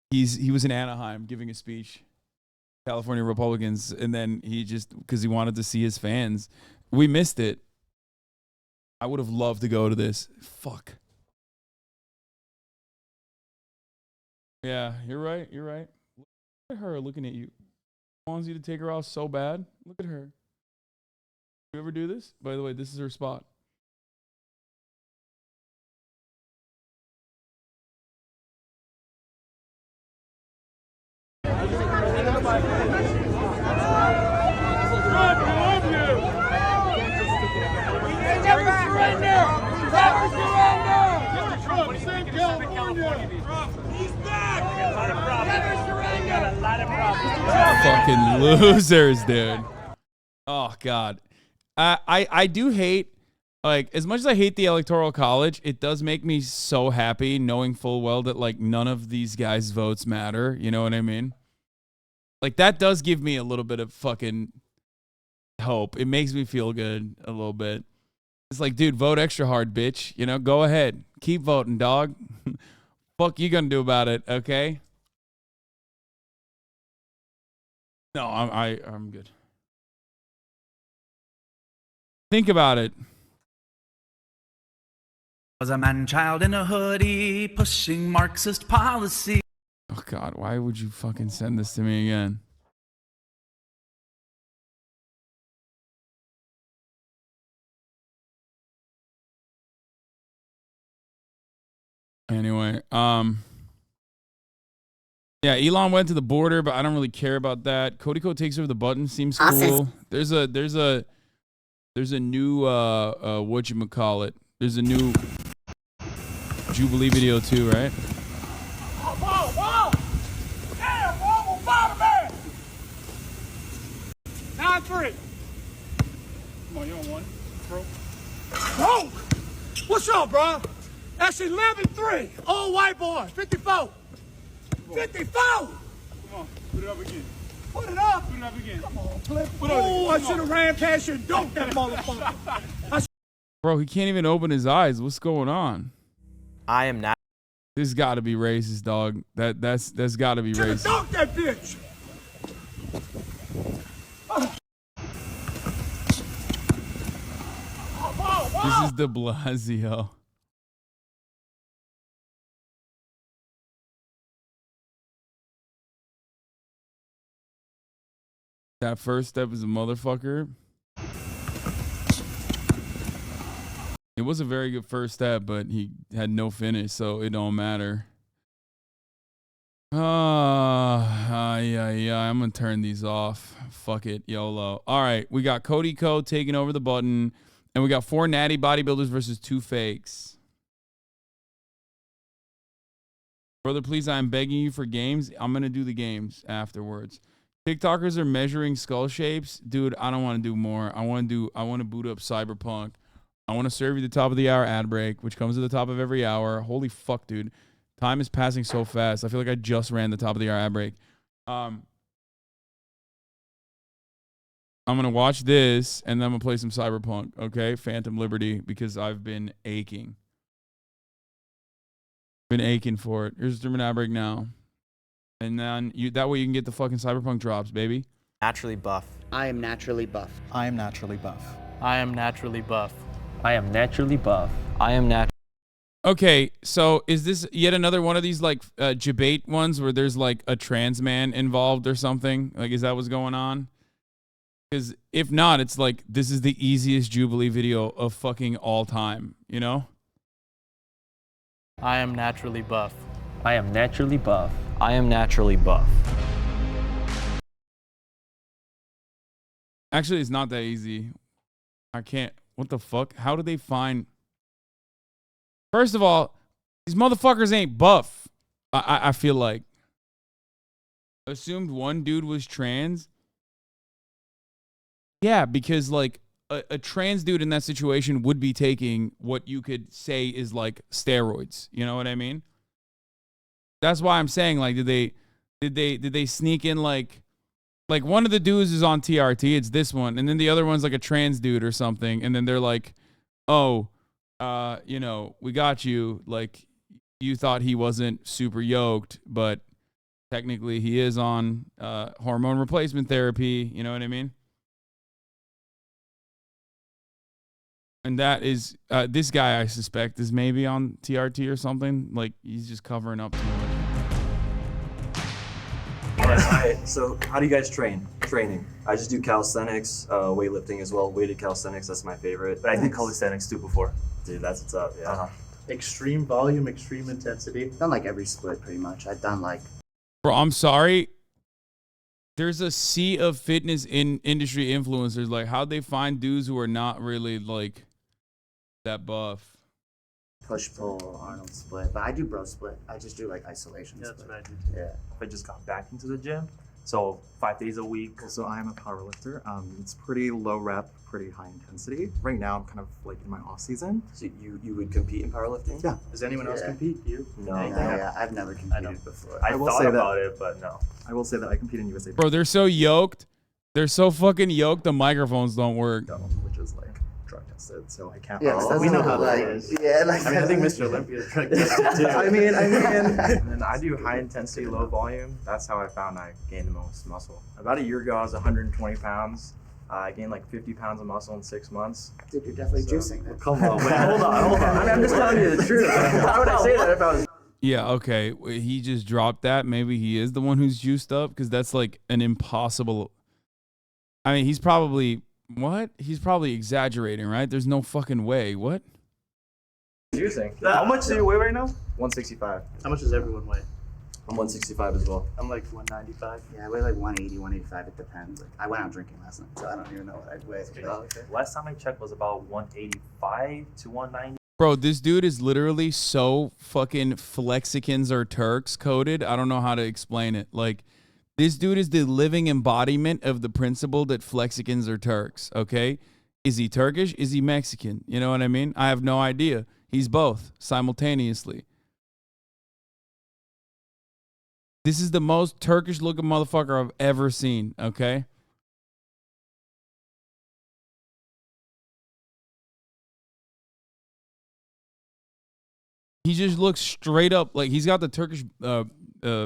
He was in Anaheim giving a speech, California Republicans, and then he just because he wanted to see his fans. We missed it. I would have loved to go to this. Fuck. Yeah, you're right. You're right. Look at her looking at you. Wants you to take her off so bad. Look at her. You ever do this? By the way, this is her spot. Fucking losers, dude. Oh God, I do hate, like, as much as I hate the Electoral College, it does make me so happy knowing full well that like none of these guys' votes matter. You know what I mean? Like that does give me a little bit of fucking hope. It makes me feel good a little bit. It's like, dude, vote extra hard, bitch. You know, go ahead, keep voting, dog. Fuck you gonna do about it, okay? No, I'm good. Think about it. Was a man-child in a hoodie pushing Marxist policy. Oh God, why would you fucking send this to me again? Anyway, yeah, Elon went to the border, but I don't really care about that. Cody Code takes over the button, seems cool. There's a new whatchamacallit. There's a new Jubilee video too, right? Whoa! Damn, whoa, Spider-Man! 9-3. Come on, you on one, bro. Bro! What's up, bro? That's 11-3. Old white boy, 54. 54! Come on, put it up again. Put it up? Put it up again. Come on, Flip. Oh, I should have ran past you and dunked that motherfucker. Bro, he can't even open his eyes. What's going on? I am not. This got to be racist, dog. That's got to be racist. Dunk that bitch. This is de Blasio. That first step is a motherfucker. It was a very good first step, but he had no finish, so it don't matter. Yeah, I'm gonna turn these off. Fuck it, YOLO. All right, we got Cody Co taking over the button, and we got 4 natty bodybuilders versus 2 fakes. Brother, please, I'm begging you for games. I'm gonna do the games afterwards. TikTokers are measuring skull shapes. Dude, I don't want to do more. I want to boot up Cyberpunk. I want to serve you the top of the hour ad break, which comes at the top of every hour. Holy fuck, dude. Time is passing so fast. I feel like I just ran the top of the hour ad break. I'm going to watch this, and then I'm going to play some Cyberpunk, okay? Phantom Liberty, because I've been aching. Been aching for it. Here's the ad break now. And then that way you can get the fucking Cyberpunk drops, baby. Naturally buff. I am naturally buff. I am naturally buff. I am naturally buff. I am naturally buff. I am naturally. Okay, so is this yet another one of these like debate ones where there's like a trans man involved or something? Like, is that what's going on? Because if not, it's like this is the easiest Jubilee video of fucking all time, you know? I am naturally buff. I am naturally buff. I am naturally buff. Actually, it's not that easy. I can't. What the fuck? How do they find? First of all, these motherfuckers ain't buff. I feel like. Assumed one dude was trans. Yeah, because like a trans dude in that situation would be taking what you could say is like steroids. You know what I mean? That's why I'm saying, like, did they sneak in like one of the dudes is on TRT, it's this one, and then the other one's like a trans dude or something, and then they're like, oh, you know, we got you, like, you thought he wasn't super yoked, but technically he is on hormone replacement therapy, you know what I mean? And that is, this guy I suspect is maybe on TRT or something, like, he's just covering up too much. Alright, so how do you guys train? Training. I just do calisthenics, weightlifting as well. Weighted calisthenics, that's my favorite. But I did calisthenics too before. Dude, that's what's up, yeah. Extreme volume, extreme intensity. Done like every split pretty much. I've done like... Bro, I'm sorry. There's a sea of fitness in industry influencers. Like, how'd they find dudes who are not really, like, that buff? Push pull, Arnold split, but I do bro split. I just do like isolation split. That's what I do too. Yeah. I just got back into the gym, so 5 days a week. So I'm a power lifter. It's pretty low rep, pretty high intensity. Right now I'm kind of like in my off season. So you would compete in powerlifting? Yeah. Does anyone else compete? You? No. Yeah, I've never competed before. I thought about it, but no. I will say that I compete in USA. Bro, they're so yoked. They're so fucking yoked, the microphones don't work. Which is like drug tested, so I can't. Yeah, we know how that is. Yeah, like I think Mr. Olympia is drug tested too. I mean. And then I do high intensity, low volume. That's how I found I gained the most muscle. About a year ago, I was 120 pounds. I gained like 50 pounds of muscle in 6 months. Dude, you're definitely juicing. Well, come on, wait, hold on. I mean, I'm just telling you the truth. How would I say that if I was? Yeah, okay. He just dropped that. Maybe he is the one who's juiced up, because that's like an impossible. I mean, he's probably. What? He's probably exaggerating, right? There's no fucking way. What? Juicing. How much do you weigh right now? 165. How much does everyone weigh? I'm 165 as well. I'm like 195. Yeah, I weigh like 180, 185. It depends. Like I went out drinking last night, so I don't even know what I'd weigh. Okay. Last time I checked was about 185 to 190. Bro, this dude is literally so fucking Flexicans or Turks coded. I don't know how to explain it. Like, this dude is the living embodiment of the principle that Flexicans are Turks, okay? Is he Turkish? Is he Mexican? You know what I mean? I have no idea. He's both simultaneously. This is the most Turkish-looking motherfucker I've ever seen, okay? He just looks straight up like he's got the Turkish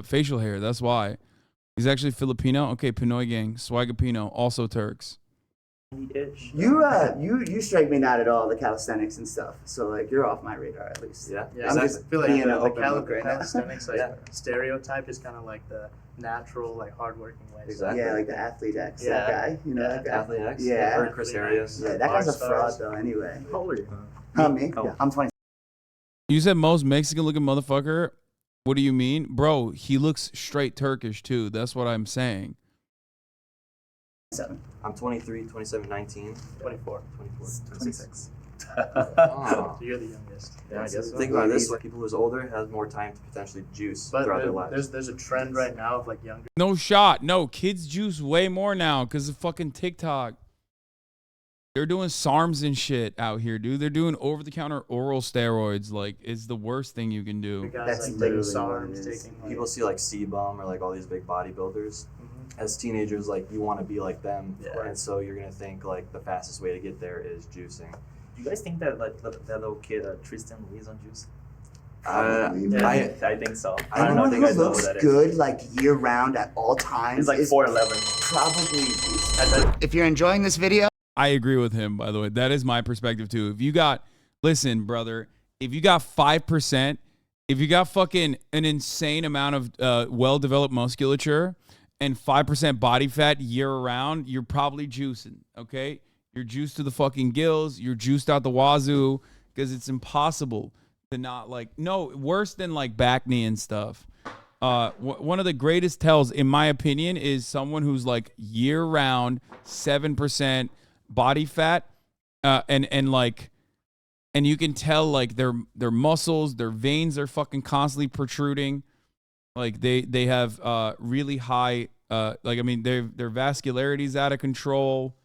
facial hair. That's why. He's actually Filipino. Okay, Pinoy gang, Swagapino, also Turks. You strike me not at all, the calisthenics and stuff. So like you're off my radar at least. Yeah. I'm just feel like the calisthenics stereotype is kind of like the natural, like hardworking way. Exactly. Yeah, like the athlete X, that guy. You know that guy. Athlete X. Yeah. Or Chris Arias. Yeah, that guy's a fraud though. Anyway. How old are you? Me? Oh. Yeah, I'm 20. You said most Mexican-looking motherfucker. What do you mean? Bro, he looks straight Turkish, too. That's what I'm saying. 7. I'm 23, 27, 19. 24. 26. Oh. You're the youngest. Yeah, I guess so. Think about this, like people who's older has more time to potentially juice throughout their lives. There's a trend right now of like younger. No shot. No, kids juice way more now because of fucking TikTok. They're doing SARMs and shit out here, dude. They're doing over-the-counter oral steroids. Like, it's the worst thing you can do. That's like literally SARMs, people see like C-Bum or like all these big bodybuilders. As teenagers, like you want to be like them, and so you're gonna think like the fastest way to get there is juicing. Do you guys think that like that little kid Tristan Lee is on juice? I think so. I don't know who looks good like year round at all times. He's like 4'11". Probably. If you're enjoying this video, I agree with him, by the way. That is my perspective, too. If you got, listen, brother, if you got 5%, if you got fucking an insane amount of well-developed musculature and 5% body fat year-round, you're probably juicing, okay? You're juiced to the fucking gills. You're juiced out the wazoo because it's impossible to not, like, no, worse than, like, back knee and stuff. one of the greatest tells, in my opinion, is someone who's like year-round 7% body fat, and you can tell like their muscles, their veins are fucking constantly protruding. Like they have really high like, I mean, their vascularity is out of control.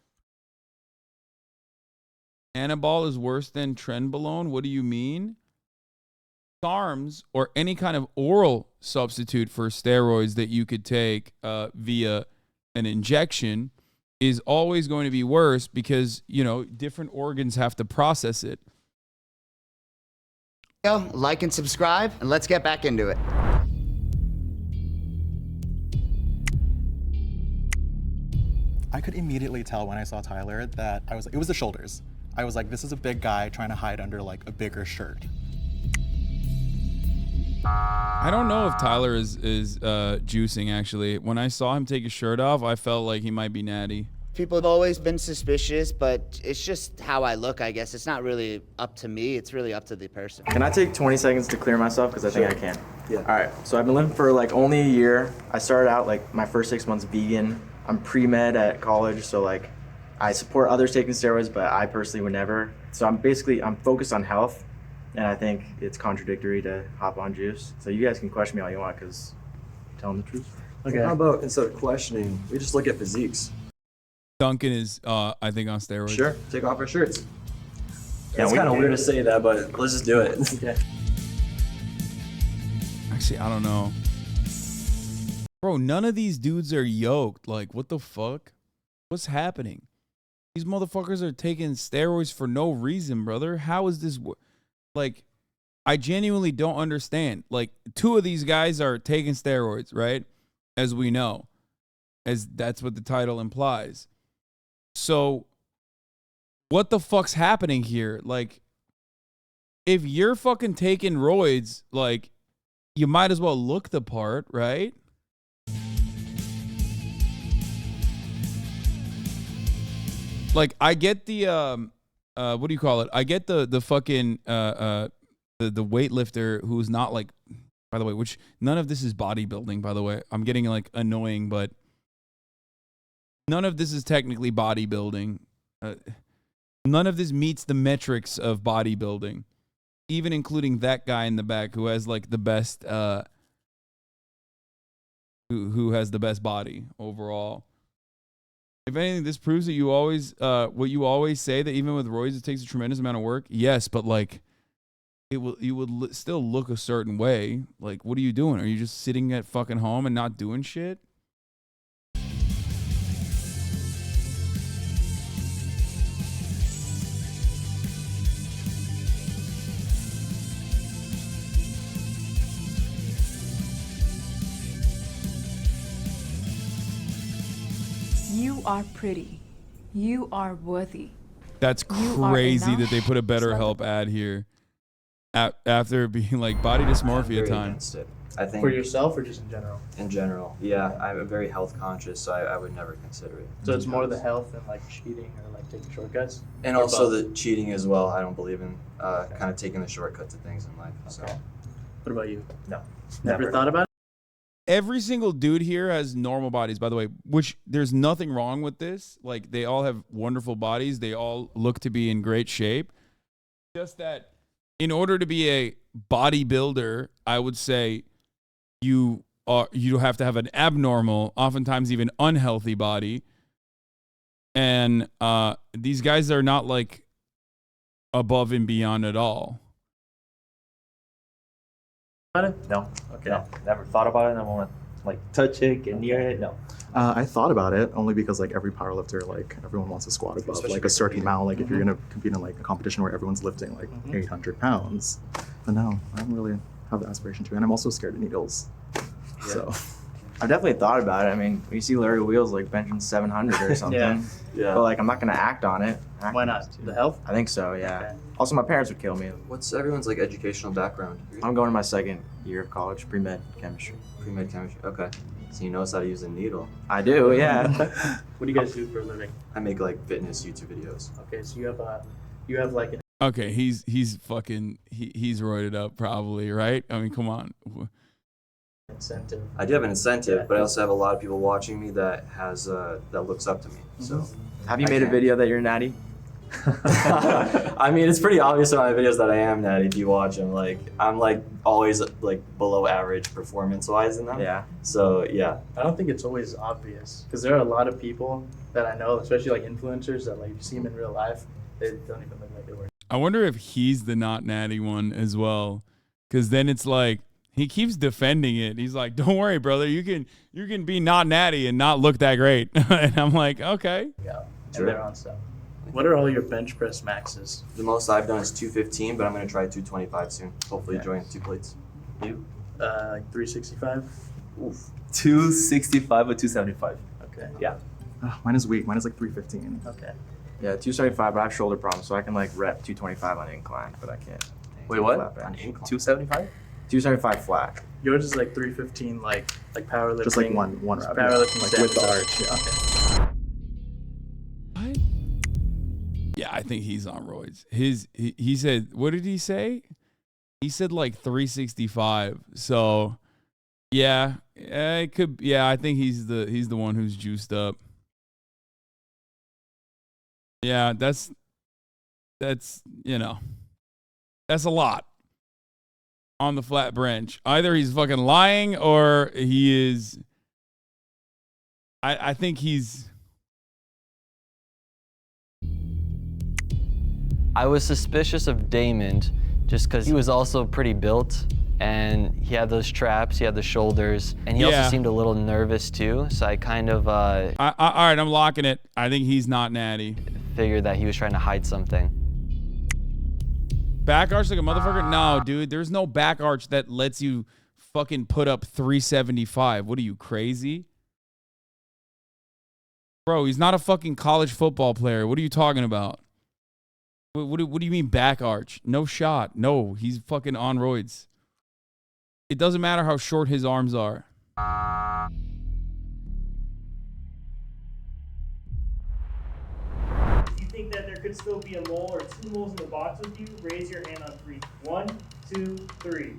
Anabol is worse than trenbolone. What do you mean? SARMs, or any kind of oral substitute for steroids that you could take via an injection, is always going to be worse because, you know, different organs have to process it. Like and subscribe, and let's get back into it. I could immediately tell when I saw Tyler that it was the shoulders. I was like, this is a big guy trying to hide under like a bigger shirt. I don't know if Tyler is juicing, actually. When I saw him take his shirt off, I felt like he might be natty. People have always been suspicious, but it's just how I look, I guess. It's not really up to me, it's really up to the person. Can I take 20 seconds to clear myself? Because I think I can. Yeah. All right, so I've been living for like only a year. I started out like my first 6 months vegan. I'm pre-med at college, so like I support others taking steroids, but I personally would never. So I'm focused on health, and I think it's contradictory to hop on juice. So you guys can question me all you want, because I'm telling the truth. Okay. How about instead of questioning, we just look at physiques? Duncan is, I think, on steroids. Sure, take off our shirts. Yeah, it's kind of weird to say that, but let's just do it. Okay. Actually, I don't know. Bro, none of these dudes are yoked. Like, what the fuck? What's happening? These motherfuckers are taking steroids for no reason, brother. How is this? Like, I genuinely don't understand. Like, 2 of these guys are taking steroids, right? As we know. As that's what the title implies. So, what the fuck's happening here? Like, if you're fucking taking roids, like, you might as well look the part, right? Like, I get the what do you call it? I get the fucking the weightlifter who's not like, by the way, which none of this is bodybuilding, by the way. I'm getting like annoying, but none of this is technically bodybuilding. None of this meets the metrics of bodybuilding, even including that guy in the back who has like the best who has the best body overall. If anything, this proves that you always, what you always say, that even with roids, it takes a tremendous amount of work. Yes, but like, you would still look a certain way. Like, what are you doing? Are you just sitting at fucking home and not doing shit? You are pretty. You are worthy. That's crazy that they put a BetterHelp ad here after being like body dysmorphia time. I think For yourself or just in general? In general, yeah. I'm very health conscious, so I would never consider it. So it's more the health than like cheating or like taking shortcuts? And Or also both? the cheating as well. I don't believe in kind of taking the shortcut to things in life. So. What about you? No. Never thought about it? Every single dude here has normal bodies, by the way, which there's nothing wrong with this. Like, they all have wonderful bodies. They all look to be in great shape. Just that in order to be a bodybuilder, I would say you have to have an abnormal, oftentimes even unhealthy body. And these guys are not like above and beyond at all. No. Okay. No. Never thought about it. Never want to like touch it, get near it. No. I thought about it only because like every powerlifter, like everyone wants to squat above Especially like a certain amount. Like if you're gonna compete in like a competition where everyone's lifting like 800 pounds, but no, I don't really have the aspiration to. And I'm also scared of needles. Yeah. So I've definitely thought about it. I mean, you see Larry Wheels like benching 700 or something. Yeah. But like, I'm not gonna act on it. Why not? The health? I think so. Yeah. Also, my parents would kill me. What's everyone's like educational background? I'm going to my 2nd year of college, pre-med chemistry. Pre-med chemistry. Okay. So you know how to use a needle. I do. Yeah. What do you guys do for a living? I make like fitness YouTube videos. Okay, so you have like an Okay, he's fucking he's roided up probably, right? I mean, come on. Incentive. I do have an incentive, but I also have a lot of people watching me that has that looks up to me. So, have you made a video that you're natty? I mean, it's pretty obvious in my videos that I am natty if you watch them. Like, I'm like always like below average performance-wise in them. Yeah. So yeah. I don't think it's always obvious because there are a lot of people that I know, especially like influencers, that like if you see them in real life, they don't even look like they work. I wonder if he's the not natty one as well, because then it's like he keeps defending it. He's like, "Don't worry, brother. You can be not natty and not look that great." And I'm like, "Okay." Yeah. And they're on stuff. What are all your bench press maxes? The most I've done is 215, but I'm gonna try 225 soon. Hopefully, join 2 plates. You? Like 365. Oof. 265 or 275. Okay. Yeah. Mine is weak. Mine is like 315. Okay. Yeah, 275, but I have shoulder problems, so I can like rep 225 on incline, but I can't. Wait, what? On incline. 275? 275 flat. Yours is like 315, like powerlifting. Just like one rep. Powerlifting Like with the arch. Yeah. Okay. What? Yeah, I think he's on roids. He said, what did he say? He said like 365. So yeah, it could. Yeah, I think he's the one who's juiced up. Yeah, that's you know, that's a lot on the flat bench. Either he's fucking lying or he is. I think he's. I was suspicious of Damon just because he was also pretty built and he had those traps, he had the shoulders, and he also seemed a little nervous too. So I kind of all right, I'm locking it. I think he's not natty. Figured that he was trying to hide something. Back arch like a motherfucker? No, dude. There's no back arch that lets you fucking put up 375. What are you, crazy? Bro, he's not a fucking college football player. What are you talking about? What do you mean back arch? No shot. No, he's fucking on roids. It doesn't matter how short his arms are. If you think that there could still be a mole or 2 moles in the box with you, raise your hand on 3. 1, 2, 3.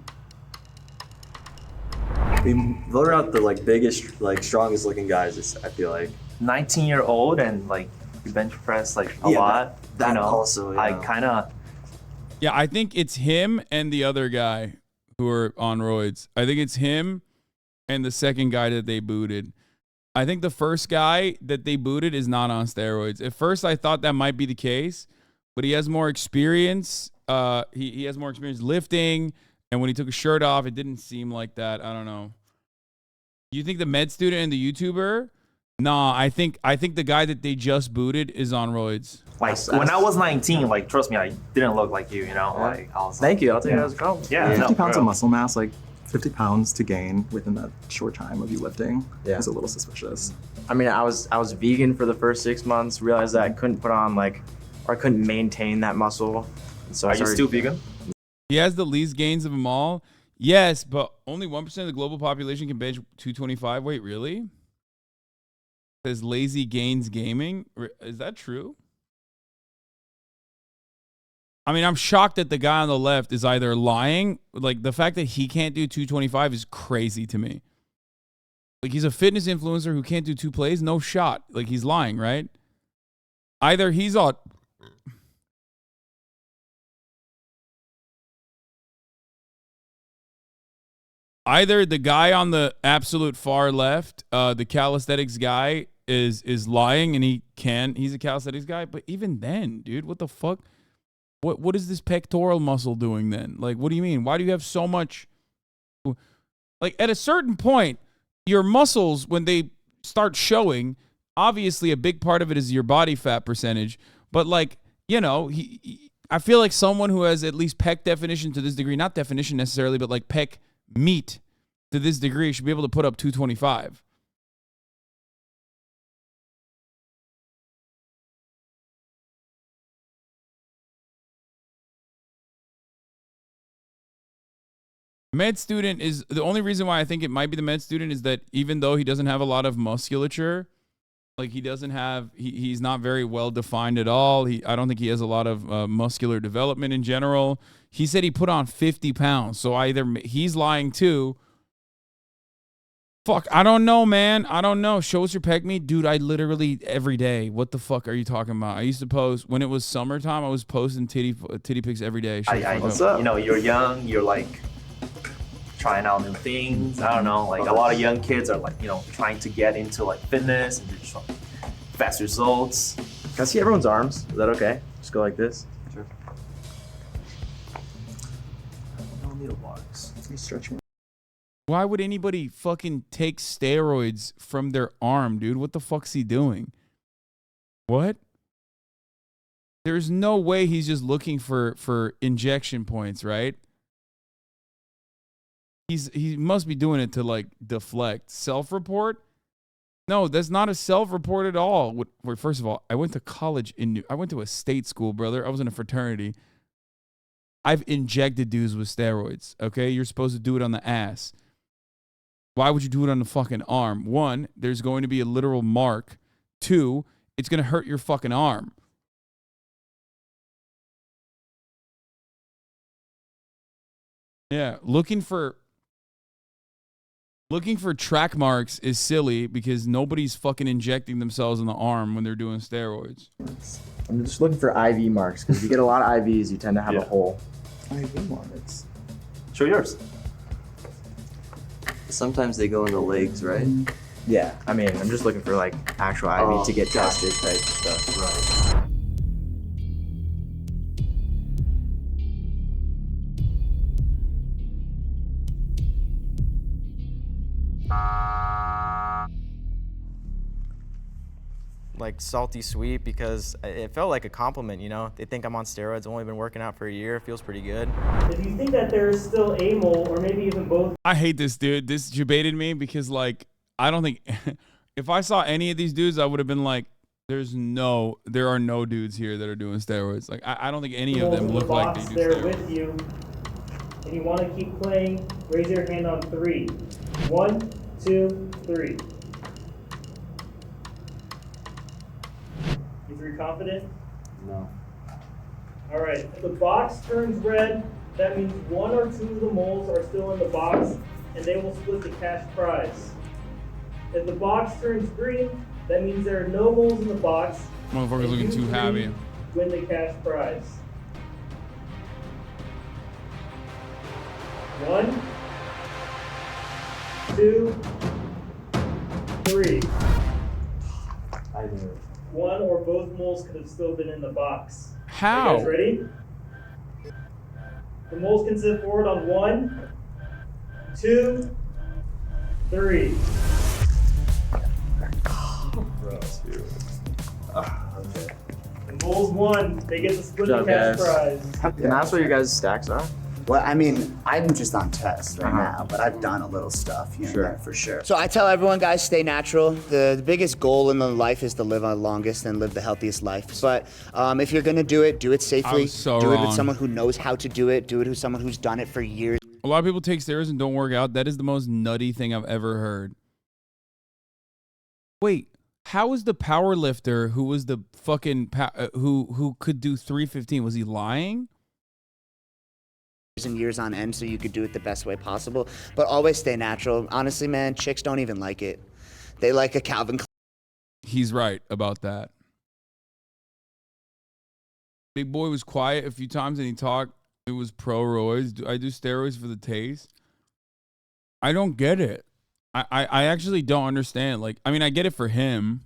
I mean, those are not the like biggest, like strongest looking guys. I feel like 19-year-old and like you bench press like a lot. That you know, also. Yeah. I kind of. Yeah, I think it's him and the other guy who are on roids. I think it's him and the second guy that they booted. I think the first guy that they booted is not on steroids. At first, I thought that might be the case, but he has more experience. He has more experience lifting, and when he took his shirt off, it didn't seem like that. I don't know. You think the med student and the YouTuber? Nah, I think the guy that they just booted is on roids. Like when I was 19, like trust me, I didn't look like you. You know, like Thank you. I'll take it as a compliment. Yeah, 50 no, pounds bro. of muscle mass, like 50 pounds to gain within that short time of you lifting is a little suspicious. I mean, I was vegan for the first 6 months. Realized that I couldn't put on I couldn't maintain that muscle. And so Are you still vegan? He has the least gains of them all. Yes, but only 1% of the global population can bench 225. Wait, really? Says Lazy Gains Gaming. Is that true? I mean, I'm shocked that the guy on the left is either lying. Like, the fact that he can't do 225 is crazy to me. Like, he's a fitness influencer who can't do 2 plays. No shot. Like, he's lying, right? Either he's on... Either the guy on the absolute far left, the calisthenics guy, is lying and he's a calisthenics guy. But even then, dude, what the fuck? What is this pectoral muscle doing then? Like, what do you mean? Why do you have so much? Like, at a certain point, your muscles, when they start showing, obviously a big part of it is your body fat percentage. But like, you know, I feel like someone who has at least pec definition to this degree, not definition necessarily, but like pec meat to this degree should be able to put up 225. Med student is the only reason why I think it might be the med student is that even though he doesn't have a lot of musculature, like he doesn't have, he's not very well defined at all. I don't think he has a lot of muscular development in general. He said he put on 50 pounds. So either he's lying too, Fuck, I don't know, man. I don't know. Show us your peg me. Dude, I literally every day. What the fuck are you talking about? I used to post, when it was summertime, I was posting titty pics every day. What's up? You know, you're young, you're like trying out new things. I don't know, like a lot of young kids are like, you know, trying to get into like fitness and just fast results. Can I see everyone's arms? Is that okay? Just go like this? Sure. No needle blocks. Let me stretch my. Why would anybody fucking take steroids from their arm, dude? What the fuck's he doing? What? There's no way he's just looking for injection points, right? He must be doing it to like deflect. Self-report? No, that's not a self-report at all. First of all, I went to college I went to a state school, brother. I was in a fraternity. I've injected dudes with steroids, okay? You're supposed to do it on the ass. Why would you do it on the fucking arm? One, there's going to be a literal mark. Two, it's going to hurt your fucking arm. Yeah, looking for track marks is silly because nobody's fucking injecting themselves in the arm when they're doing steroids. I'm just looking for IV marks because if you get a lot of IVs, you tend to have a hole. IV marks. Show yours. Sometimes they go in the legs, right? Yeah, I mean, I'm just looking for like actual IV to get tested type stuff. Right. Like salty sweet because it felt like a compliment, you know? They think I'm on steroids. I've only been working out for a year. It feels pretty good. If you think that there's still a mole, or maybe even both. I hate this dude. This debated me because, like, I don't think if I saw any of these dudes, I would have been like, there are no dudes here that are doing steroids. Like, I don't think any of them look like they do They're steroids. with you, and you want to keep playing. Raise your hand on 3. 1, 2, 3. You 3 confident? No. All right. If the box turns red, that means 1 or 2 of the moles are still in the box, and they will split the cash prize. If the box turns green, that means there are no moles in the box. Motherfucker's looking too happy. Win the cash prize. 1, 2, 3. I knew it. 1 or both moles could have still been in the box. How? You guys ready? The moles can sit forward on 1, 2, 3. Gross, dude. Okay. The moles won. They get to split Good the job, cash guys. prize. Can I ask what your guys' stacks are? Well, I mean, I'm just on test right Uh-huh. now, but I've done a little stuff here and Sure. there for sure. So I tell everyone, guys, stay natural. The biggest goal in the life is to live the longest and live the healthiest life. But if you're gonna do it safely. so do it wrong. with someone who knows how to do it. Do it with someone who's done it for years. A lot of people take steroids and don't work out. That is the most nutty thing I've ever heard. Wait, how is the power lifter who was the fucking who could do 315? Was he lying? And years on end, so you could do it the best way possible. But always stay natural. Honestly, man, chicks don't even like it. They like a Calvin Klein. He's right about that. Big boy was quiet a few times and he talked. It was pro roids. I do steroids for the taste. I don't get it. I actually don't understand. Like, I mean, I get it for him,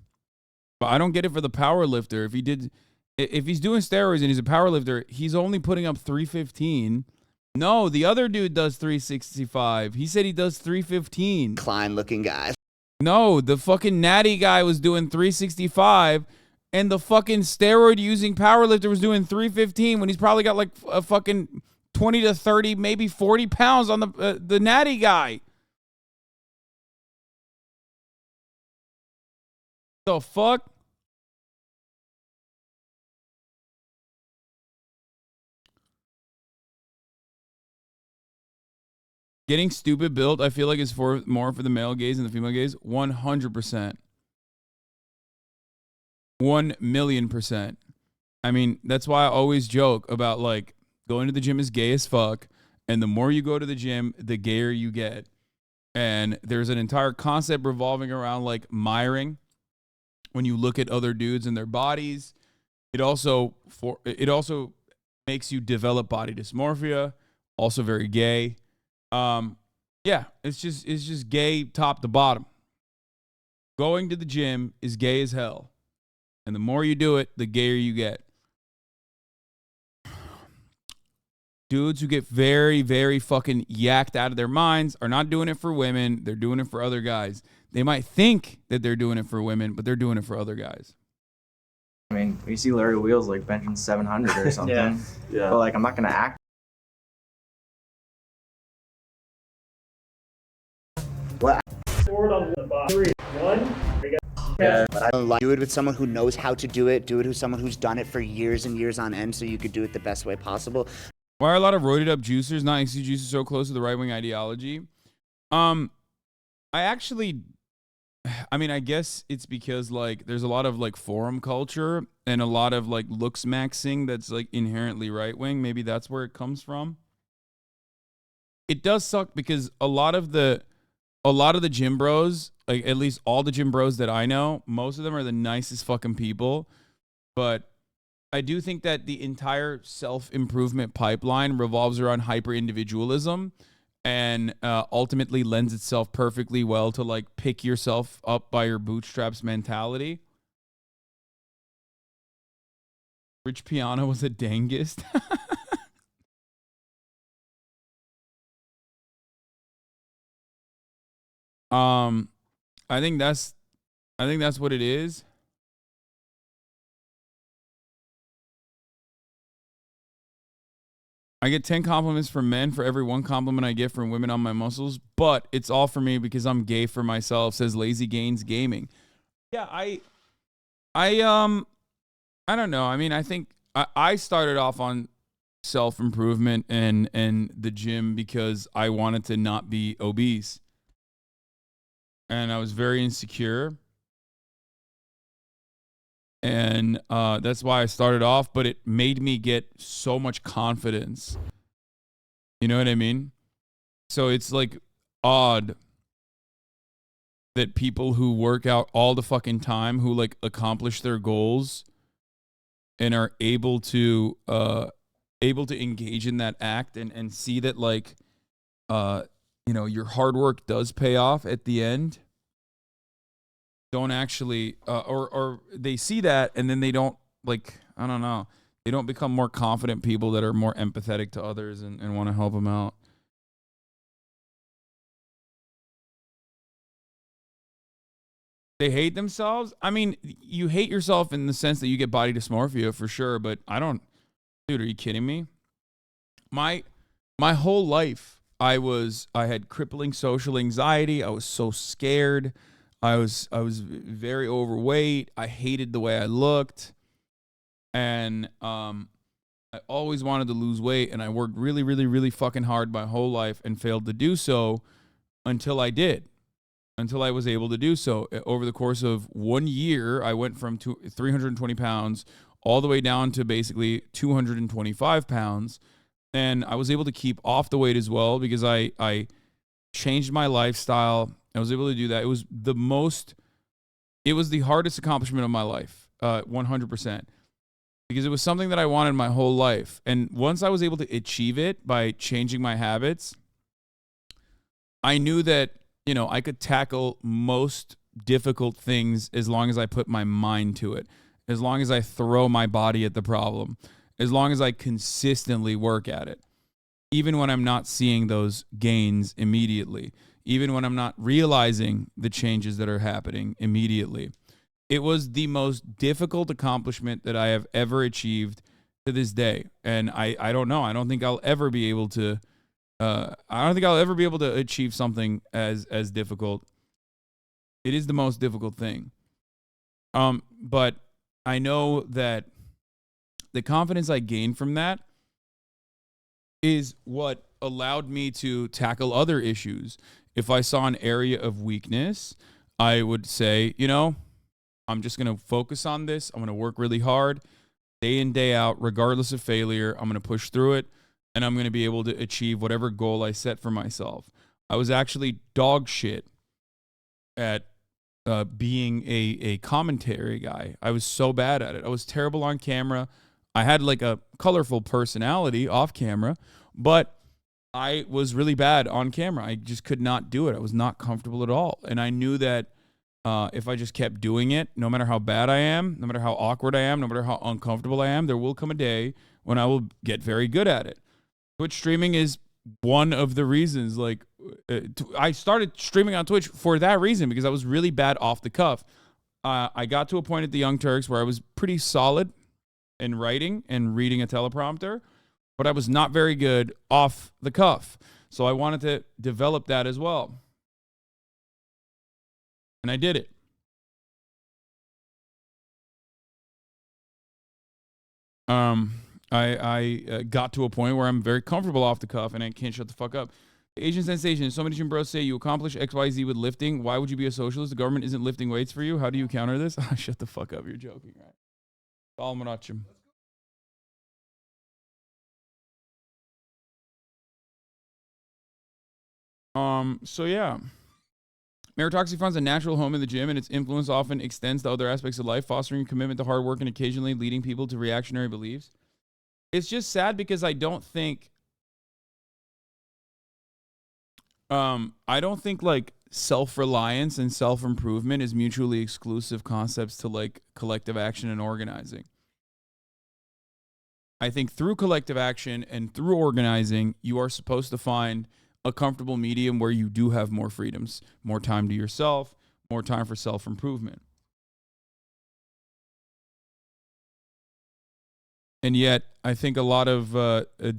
but I don't get it for the power lifter. If he's doing steroids and he's a power lifter, he's only putting up 315. No, the other dude does 365. He said he does 315. Klein looking guy. No, the fucking natty guy was doing 365, and the fucking steroid using powerlifter was doing 315 when he's probably got like a fucking 20 to 30, maybe 40 pounds on the natty guy. The fuck? Getting stupid built, I feel like, is more for the male gaze than the female gaze. 100%. 1,000,000%. I mean, that's why I always joke about, like, going to the gym is gay as fuck, and the more you go to the gym, the gayer you get. And there's an entire concept revolving around like miring. When you look at other dudes and their bodies, it also makes you develop body dysmorphia. Also very gay. Yeah, it's just gay top to bottom. Going to the gym is gay as hell. And the more you do it, the gayer you get. Dudes who get very, very fucking yacked out of their minds are not doing it for women. They're doing it for other guys. They might think that they're doing it for women, but they're doing it for other guys. I mean, we see Larry Wheels like benching 700 or something. Yeah. But like, I'm not gonna act. Forward on the box. 3, 1. Yeah, but I don't like do it with someone who knows how to do it. Do it with someone who's done it for years and years on end, so you could do it the best way possible. Why are a lot of roided up juicers not XC juicers so close to the right wing ideology? I guess it's because like there's a lot of like forum culture and a lot of like looks maxing that's like inherently right wing. Maybe that's where it comes from. It does suck because a lot of the gym bros, like at least all the gym bros that I know, most of them are the nicest fucking people. But I do think that the entire self-improvement pipeline revolves around hyper-individualism and ultimately lends itself perfectly well to like pick yourself up by your bootstraps mentality. Rich Piana was a dangest. I think that's what it is. I get 10 compliments from men for every 1 compliment I get from women on my muscles, but it's all for me because I'm gay for myself, says Lazy Gains Gaming. Yeah, I don't know. I mean, I think I started off on self-improvement and the gym because I wanted to not be obese. And I was very insecure. And that's why I started off, but it made me get so much confidence. You know what I mean? So it's like odd that people who work out all the fucking time, who like accomplish their goals and are able to engage in that act and see that like, your hard work does pay off at the end. Don't actually, or they see that and then they don't, like, I don't know. They don't become more confident people that are more empathetic to others and want to help them out. They hate themselves. I mean, you hate yourself in the sense that you get body dysmorphia for sure, but I don't, dude, are you kidding me? My whole life, I had crippling social anxiety. I was so scared. I was very overweight. I hated the way I looked. And I always wanted to lose weight, and I worked really, really, really fucking hard my whole life and failed to do so until I did. Until I was able to do so. Over the course of 1 year, I went from 320 pounds all the way down to basically 225 pounds. And I was able to keep off the weight as well because I changed my lifestyle. I was able to do that. It was the hardest accomplishment of my life, 100%. Because it was something that I wanted my whole life. And once I was able to achieve it by changing my habits, I knew that, I could tackle most difficult things as long as I put my mind to it, as long as I throw my body at the problem, as long as I consistently work at it, even when I'm not seeing those gains immediately, even when I'm not realizing the changes that are happening immediately. It was the most difficult accomplishment that I have ever achieved to this day. And I don't know. I don't think I'll ever be able to achieve something as difficult. It is the most difficult thing. But I know that the confidence I gained from that is what allowed me to tackle other issues. If I saw an area of weakness, I would say, I'm just going to focus on this. I'm going to work really hard day in, day out, regardless of failure. I'm going to push through it, and I'm going to be able to achieve whatever goal I set for myself. I was actually dog shit at being a commentary guy. I was so bad at it. I was terrible on camera. I had like a colorful personality off camera, but I was really bad on camera. I just could not do it. I was not comfortable at all. And I knew that if I just kept doing it, no matter how bad I am, no matter how awkward I am, no matter how uncomfortable I am, there will come a day when I will get very good at it. Twitch streaming is one of the reasons. Like, I started streaming on Twitch for that reason, because I was really bad off the cuff. I got to a point at the Young Turks where I was pretty solid in writing and reading a teleprompter, but I was not very good off the cuff. So I wanted to develop that as well. And I did it. I got to a point where I'm very comfortable off the cuff and I can't shut the fuck up. Asian sensation. So many gym bros say you accomplish XYZ with lifting. Why would you be a socialist? The government isn't lifting weights for you. How do you counter this? Shut the fuck up. You're joking, right? Almanachim. So yeah. Meritocracy finds a natural home in the gym, and its influence often extends to other aspects of life, fostering a commitment to hard work and occasionally leading people to reactionary beliefs. It's just sad because I don't think like self-reliance and self-improvement is mutually exclusive concepts to like collective action and organizing. I think through collective action and through organizing, you are supposed to find a comfortable medium where you do have more freedoms, more time to yourself, more time for self-improvement. And yet, I think a lot of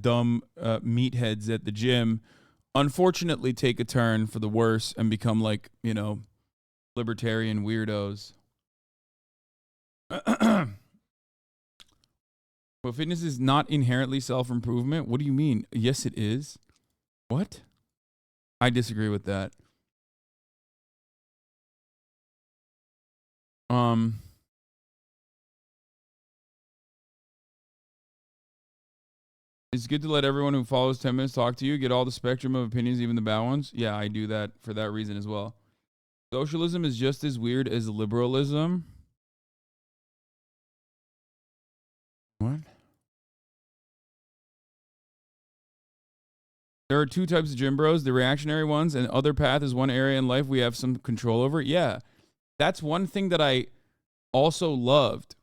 dumb meatheads at the gym unfortunately take a turn for the worse and become like, you know, libertarian weirdos. Well, fitness is not inherently self-improvement. What do you mean? Yes, it is. What? I disagree with that. It's good to let everyone who follows 10 minutes talk to you, get all the spectrum of opinions, even the bad ones. Yeah, I do that for that reason as well. Socialism is just as weird as liberalism. What? There are two types of gym bros, the reactionary ones, and other path is one area in life we have some control over. Yeah, that's one thing that I also loved.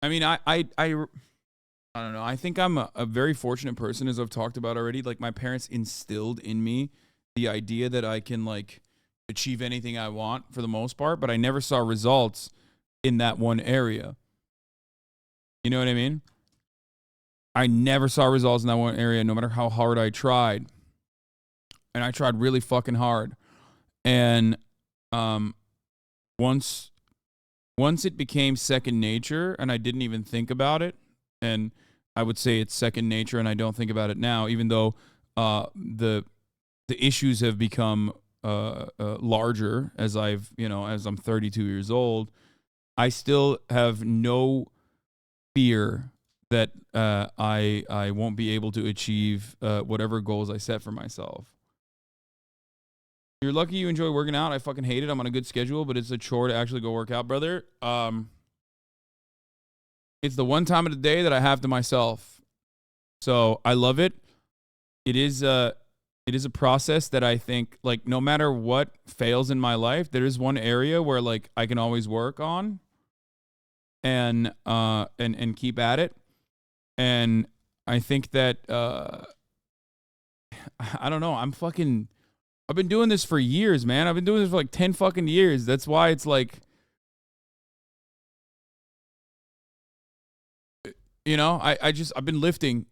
I mean, I don't know. I think I'm a very fortunate person, as I've talked about already. Like, my parents instilled in me the idea that I can, like, achieve anything I want for the most part, but I never saw results in that one area. You know what I mean? I never saw results in that one area, no matter how hard I tried. And I tried really fucking hard. And once it became second nature and I didn't even think about it, and I would say it's second nature and I don't think about it now, even though the issues have become larger as as I'm 32 years old, I still have no fear that I won't be able to achieve whatever goals I set for myself. You're lucky you enjoy working out. I fucking hate it. I'm on a good schedule, but it's a chore to actually go work out, brother. It's the one time of the day that I have to myself. So I love it. It is a process that I think, like, no matter what fails in my life, there is one area where, like, I can always work on and keep at it. And I think that I don't know. I've been doing this for years, man. I've been doing this for like 10 fucking years. That's why it's like, you know, I've been lifting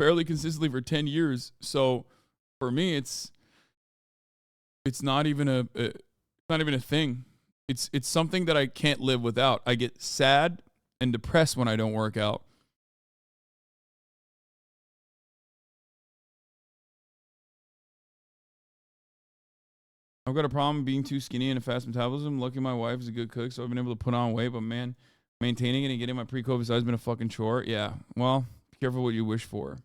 fairly consistently for 10 years. So for me, it's not even a thing. It's something that I can't live without. I get sad and depressed when I don't work out. I've got a problem being too skinny and a fast metabolism. Lucky my wife is a good cook, so I've been able to put on weight. But man, maintaining it and getting my pre-COVID size has been a fucking chore. Yeah, well, be careful what you wish for.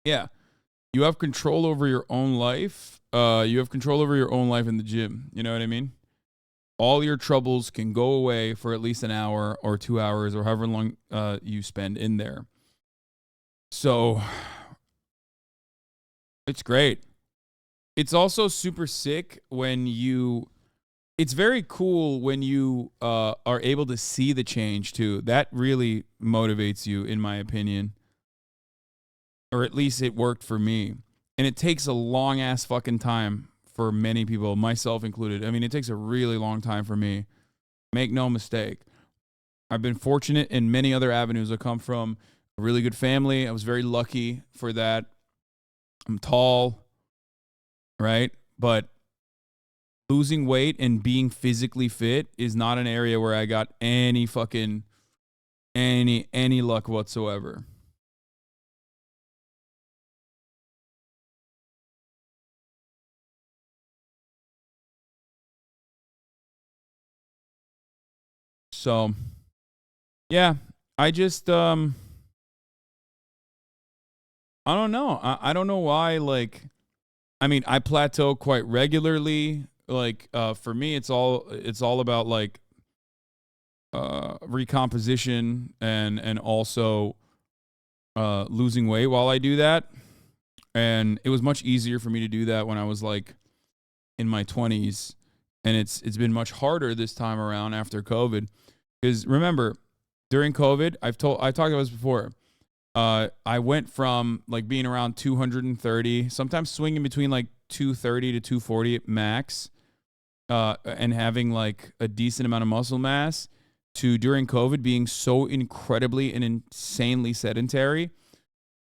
Yeah. You have control over your own life. You have control over your own life in the gym. You know what I mean? All your troubles can go away for at least an hour or 2 hours or however long you spend in there. So it's great. It's also super sick when it's very cool when you are able to see the change too. That really motivates you, in my opinion. Or at least it worked for me. And it takes a long ass fucking time for many people, myself included. I mean, it takes a really long time for me. Make no mistake. I've been fortunate in many other avenues. I come from a really good family. I was very lucky for that. I'm tall, right? But losing weight and being physically fit is not an area where I got any luck whatsoever. So, yeah, I just, I don't know. I don't know why, like, I mean, I plateau quite regularly. Like, for me, it's all about, like, recomposition and also losing weight while I do that. And it was much easier for me to do that when I was, like, in my 20s. And it's been much harder this time around after COVID. Because remember, during COVID, I talked about this before. I went from like being around 230, sometimes swinging between like 230 to 240 max, and having like a decent amount of muscle mass, to during COVID being so incredibly and insanely sedentary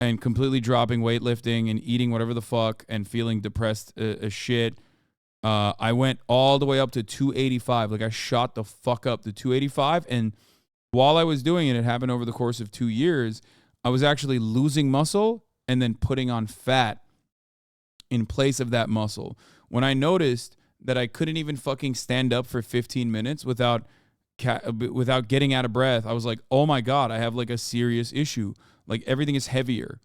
and completely dropping weightlifting and eating whatever the fuck and feeling depressed as shit. I went all the way up to 285. Like I shot the fuck up to 285. And while I was doing it, it happened over the course of 2 years. I was actually losing muscle and then putting on fat in place of that muscle. When I noticed that I couldn't even fucking stand up for 15 minutes without getting out of breath, I was like, oh my God, I have like a serious issue. Like everything is heavier.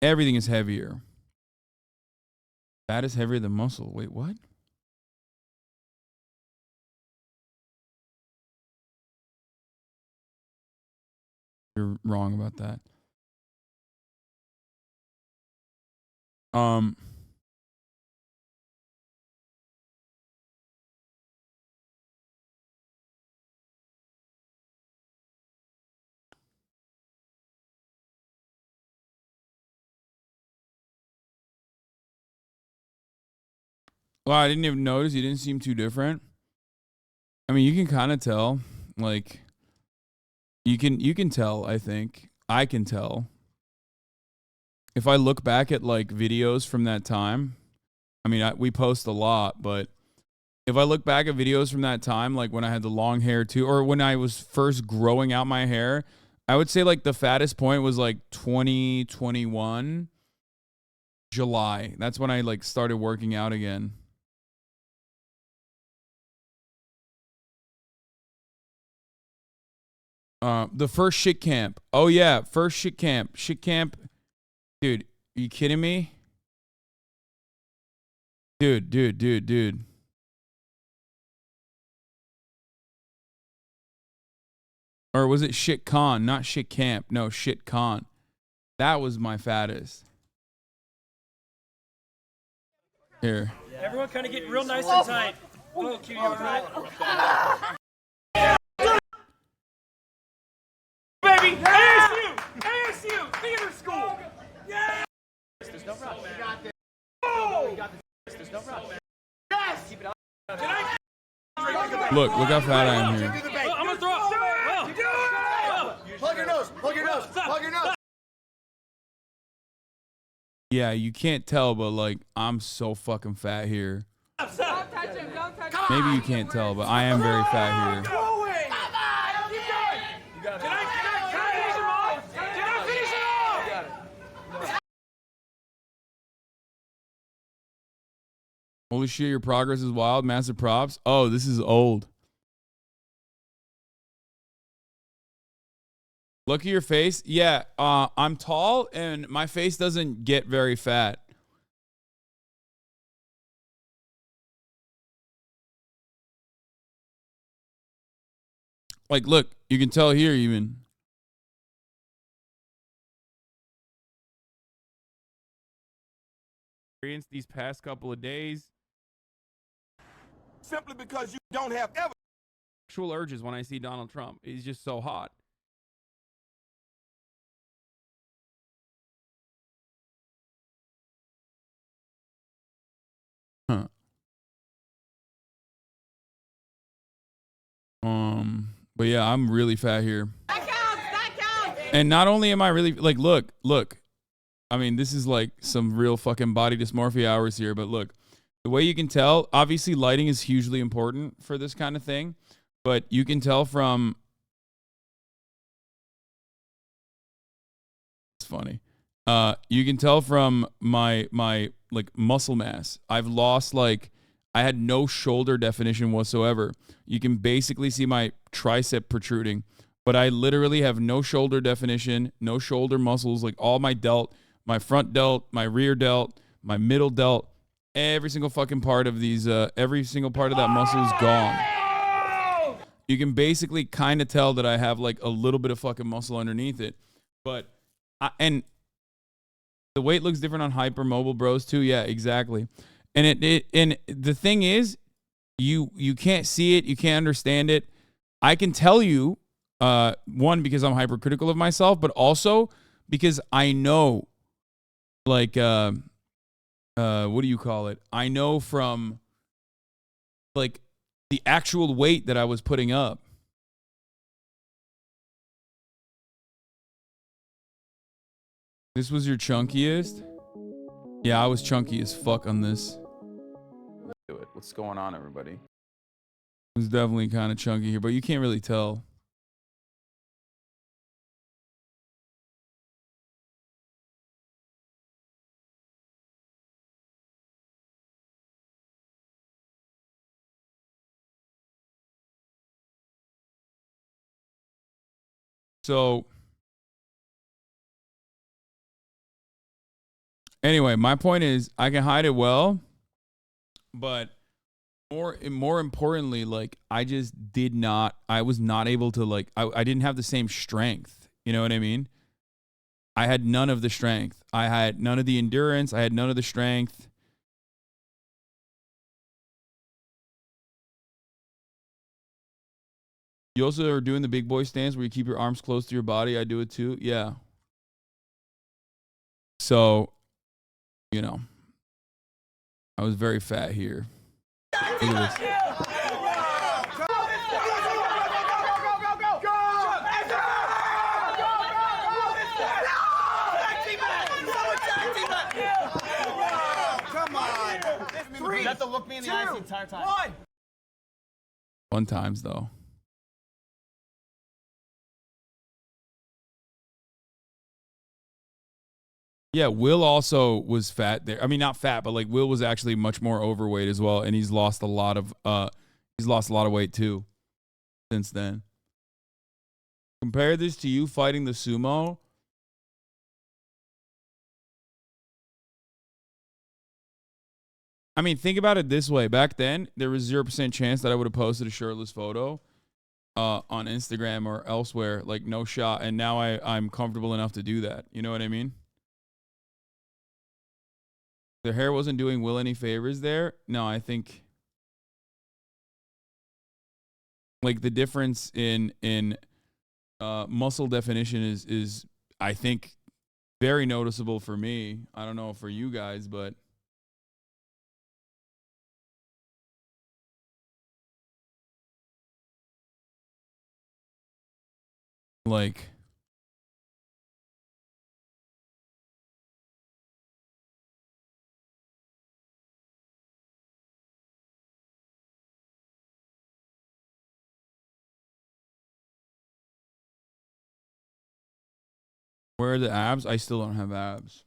Everything is heavier. Fat is heavier than muscle. Wait, what? You're wrong about that. Well, I didn't even notice. You didn't seem too different. I mean, you can kind of tell. Like, you can tell, I think. I can tell. If I look back at, like, videos from that time, I mean, we post a lot, but if I look back at videos from that time, like when I had the long hair too, or when I was first growing out my hair, I would say, like, the fattest point was, like, 2021 July. That's when I, like, started working out again. The first shit camp. Oh yeah, first shit camp. Shit camp. Dude, are you kidding me? Dude. Or was it shit con? Not shit camp. No, shit con. That was my fattest. Here. Everyone kind of get real nice and tight. Oh, cute, you all right? Baby, ASU, theater school. Yeah. There's no rush. We got this. Oh, we got this. There's no rush. Yes. Keep it up. Look how fat I am here. I'm gonna throw up. Well, you do it. Plug your nose. Plug your nose. Plug your nose. Yeah, you can't tell, but like I'm so fucking fat here. Don't touch him. Don't touch him. Maybe you can't tell, but I am very fat here. Holy shit, your progress is wild. Massive props. Oh, this is old. Look at your face. Yeah, I'm tall and my face doesn't get very fat. Like, look, you can tell here even. These past couple of days. Simply because you don't have ever. Actual urges when I see Donald Trump. He's just so hot. Huh. But yeah, I'm really fat here. That counts. And not only am I really like, look. I mean, this is like some real fucking body dysmorphia hours here, but look, the way you can tell, obviously lighting is hugely important for this kind of thing, but you can tell from, it's funny. You can tell from my like muscle mass. I've lost like, I had no shoulder definition whatsoever. You can basically see my tricep protruding, but I literally have no shoulder definition, no shoulder muscles, like all my delt, my front delt, my rear delt, my middle delt, every single fucking part of these, every single part of that muscle is gone. You can basically kind of tell that I have like a little bit of fucking muscle underneath it, but, and the weight looks different on hypermobile bros too. Yeah, exactly. And and the thing is, you can't see it, you can't understand it. I can tell you, one, because I'm hypercritical of myself, but also because I know, like, what do you call it? I know from, like, the actual weight that I was putting up. This was your chunkiest? Yeah, I was chunky as fuck on this. Do it. What's going on, everybody? It was definitely kind of chunky here, but you can't really tell. So, anyway, my point is I can hide it well, but more importantly, like, I was not able to, like, I didn't have the same strength. You know what I mean? I had none of the strength. I had none of the endurance. I had none of the strength. You also are doing the big boy stance where you keep your arms close to your body. I do it too. Yeah. So, you know, I was very fat here. Look at this. Come on. You have to look me in the eyes the entire time. Fun times, though. Yeah, Will also was fat there. I mean, not fat, but like Will was actually much more overweight as well, and he's lost a lot of weight too since then. Compare this to you fighting the sumo. I mean, think about it this way. Back then, there was 0% chance that I would have posted a shirtless photo on Instagram or elsewhere. Like, no shot. And now I'm comfortable enough to do that. You know what I mean? The hair wasn't doing Will any favors there. No, I think like the difference in muscle definition is I think very noticeable for me. I don't know for you guys, but like where are the abs? I still don't have abs.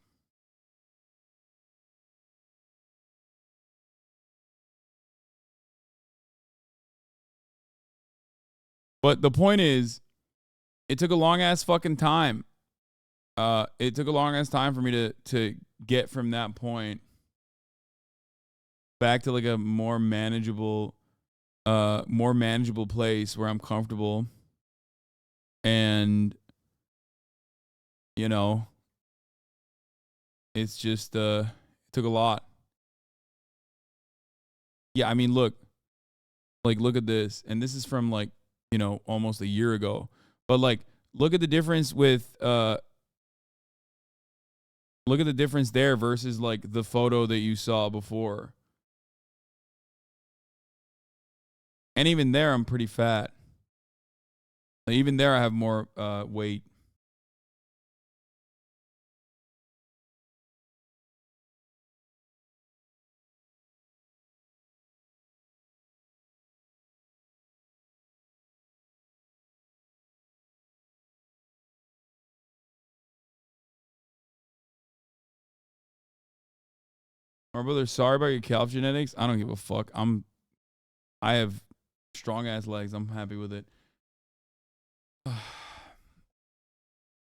But the point is, it took a long ass fucking time. It took a long ass time for me to get from that point back to like a more manageable place where I'm comfortable. And you know, it's just it took a lot. Yeah, I mean, look at this, and this is from like, you know, almost a year ago. But like, look at the difference with look at the difference there versus like the photo that you saw before. And even there, I'm pretty fat. Like, even there, I have more weight. My brother, sorry about your calf genetics. I don't give a fuck. I have strong ass legs. I'm happy with it.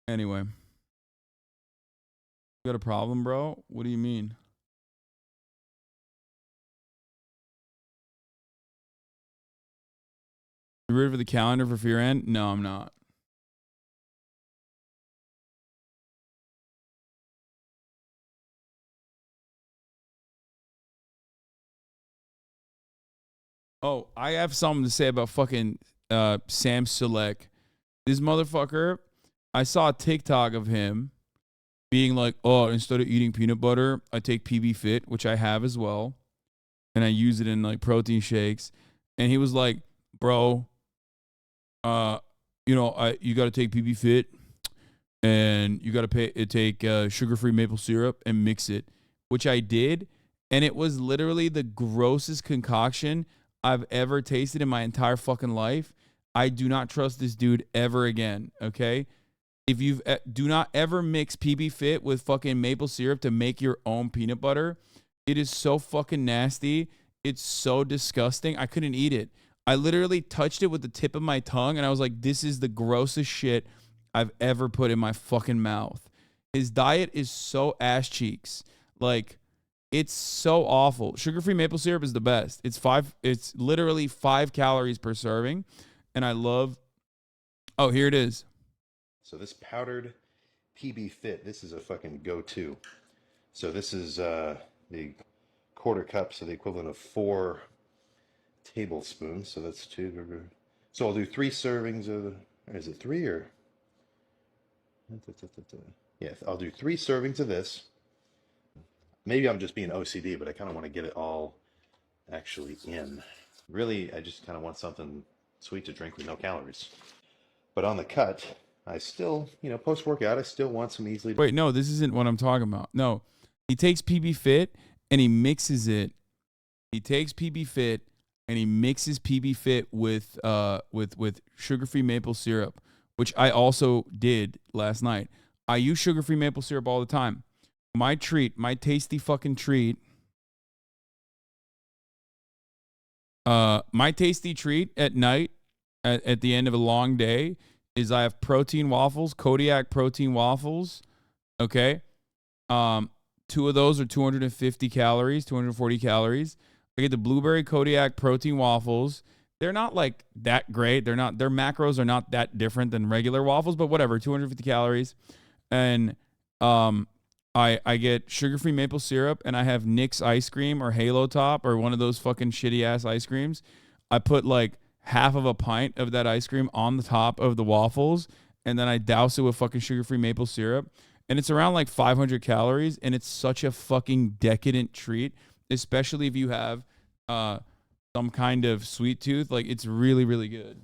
Anyway. You got a problem, bro? What do you mean? You ready for the calendar for Fear End? No, I'm not. Oh, I have something to say about fucking Sam Sulek. This motherfucker, I saw a TikTok of him being like, oh, instead of eating peanut butter, I take PB Fit, which I have as well. And I use it in like protein shakes. And he was like, bro, you know, you got to take PB Fit and you got to take sugar-free maple syrup and mix it, which I did. And it was literally the grossest concoction I've ever tasted in my entire fucking life. I do not trust this dude ever again, okay? If you've do not ever mix PB Fit with fucking maple syrup to make your own peanut butter. It is so fucking nasty. It's so disgusting. I couldn't eat it. I literally touched it with the tip of my tongue and I was like, this is the grossest shit I've ever put in my fucking mouth. His diet is so ass cheeks. Like, it's so awful. Sugar-free maple syrup is the best. It's literally 5 calories per serving. And I love, oh, here it is. So this powdered PB Fit, this is a fucking go-to. So this is the quarter cup, so the equivalent of 4 tablespoons. So that's 2. So I'll do 3 servings of, is it 3 or? Yeah, I'll do 3 servings of this. Maybe I'm just being OCD, but I kind of want to get it all actually in. Really, I just kind of want something sweet to drink with no calories. But on the cut, I still, you know, post-workout, I still want some easily... Wait, no, this isn't what I'm talking about. No, he takes PB Fit and he mixes it. He takes PB Fit and he mixes PB Fit with sugar-free maple syrup, which I also did last night. I use sugar-free maple syrup all the time. My treat, my tasty fucking treat. My tasty treat at night, at the end of a long day, is I have protein waffles, Kodiak protein waffles. Okay. 2 of those are 250 calories, 240 calories. I get the blueberry Kodiak protein waffles. They're not like that great. Their macros are not that different than regular waffles, but whatever, 250 calories. And I get sugar-free maple syrup, and I have Nick's ice cream or Halo Top or one of those fucking shitty-ass ice creams. I put like half of a pint of that ice cream on the top of the waffles, and then I douse it with fucking sugar-free maple syrup. And it's around like 500 calories, and it's such a fucking decadent treat, especially if you have some kind of sweet tooth. Like, it's really, really good.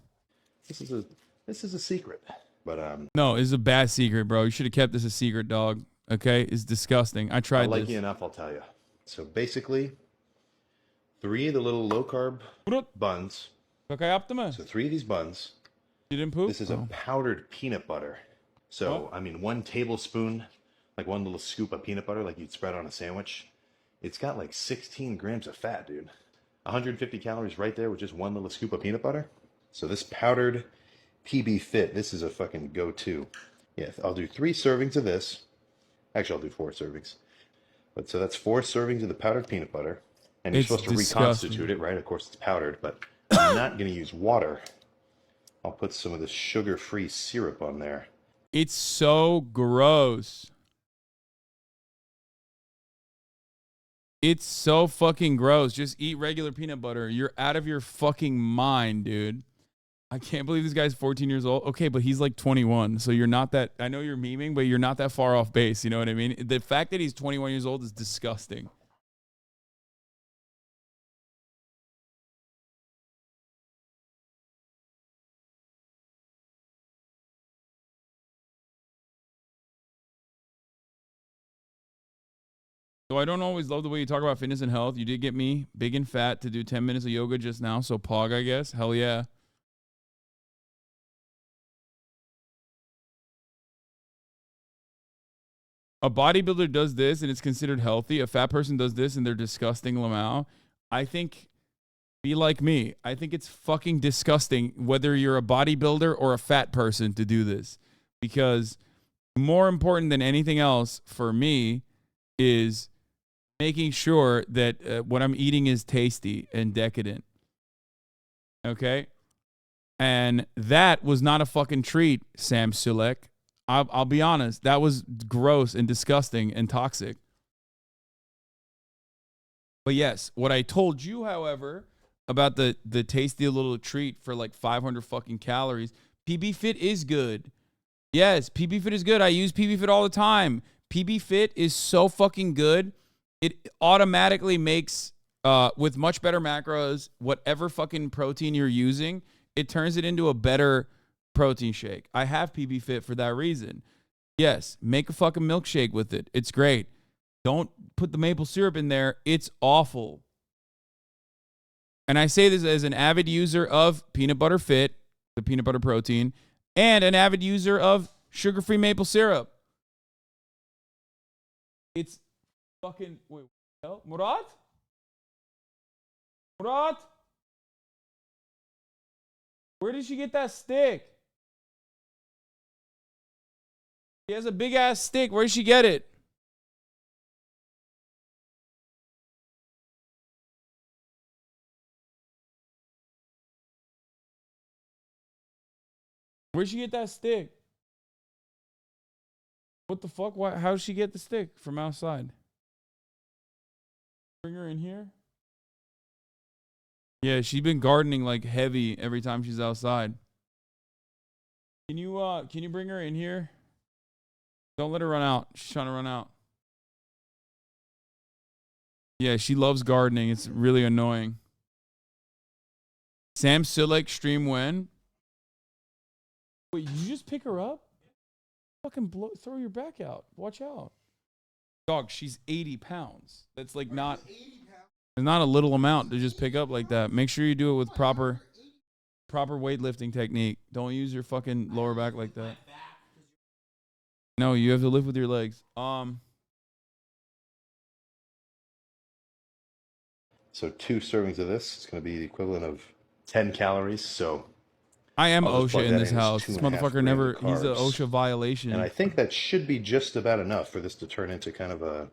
This is a secret, but No, it's a bad secret, bro. You should have kept this a secret, dog. Okay, it's disgusting. I tried I like this. you enough, I'll tell you. So basically, 3 of the little low-carb buns. So 3 of these buns. You didn't poop? This is a powdered peanut butter. So, I mean, 1 tablespoon, like 1 little scoop of peanut butter, like you'd spread on a sandwich. It's got like 16 grams of fat, dude. 150 calories right there with just 1 little scoop of peanut butter. So this powdered PB Fit. This is a fucking go-to. Yeah, I'll do 3 servings of this. Actually, I'll do 4 servings. But so that's 4 servings of the powdered peanut butter. And you're supposed to reconstitute it, right? Of course, it's powdered, but I'm not going to use water. I'll put some of this sugar-free syrup on there. It's so gross. It's so fucking gross. Just eat regular peanut butter. You're out of your fucking mind, dude. I can't believe this guy's 14 years old. Okay, but he's like 21, so you're not that... I know you're memeing, but you're not that far off base, you know what I mean? The fact that he's 21 years old is disgusting. So I don't always love the way you talk about fitness and health. You did get me big and fat to do 10 minutes of yoga just now, so pog, I guess. Hell yeah. A bodybuilder does this and it's considered healthy. A fat person does this and they're disgusting, Lamau. I think, be like me. I think it's fucking disgusting whether you're a bodybuilder or a fat person to do this. Because more important than anything else for me is making sure that what I'm eating is tasty and decadent. Okay? And that was not a fucking treat, Sam Sulek. I'll be honest. That was gross and disgusting and toxic. But yes, what I told you, however, about the tasty little treat for like 500 fucking calories, PB Fit is good. Yes, PB Fit is good. I use PB Fit all the time. PB Fit is so fucking good. It automatically makes, with much better macros, whatever fucking protein you're using, it turns it into a better protein shake. I have PB Fit for that reason. Yes, make a fucking milkshake with it. It's great. Don't put the maple syrup in there. It's awful. And I say this as an avid user of Peanut Butter Fit, the peanut butter protein, and an avid user of sugar-free maple syrup. It's fucking... Wait, what the hell? Murad? Murad? Where did she get that stick? She has a big-ass stick. Where did she get it? Where'd she get that stick? What the fuck? Why, how did she get the stick from outside? Bring her in here? Yeah, she's been gardening like heavy every time she's outside. Can you bring her in here? Don't let her run out. She's trying to run out. Yeah, she loves gardening. It's really annoying. Sam Sulek stream when? Wait, you just pick her up? Fucking throw your back out. Watch out. Dog, she's 80 pounds. That's like not... It's not a little amount to just pick up like that. Make sure you do it with proper weightlifting technique. Don't use your fucking lower back like that. No, you have to lift with your legs. So 2 servings of this is going to be the equivalent of 10 calories. So I am I'll just plug OSHA in that this It's house. This 2.5 motherfucker grams never, of he's an carbs. OSHA violation. And I think that should be just about enough for this to turn into kind of a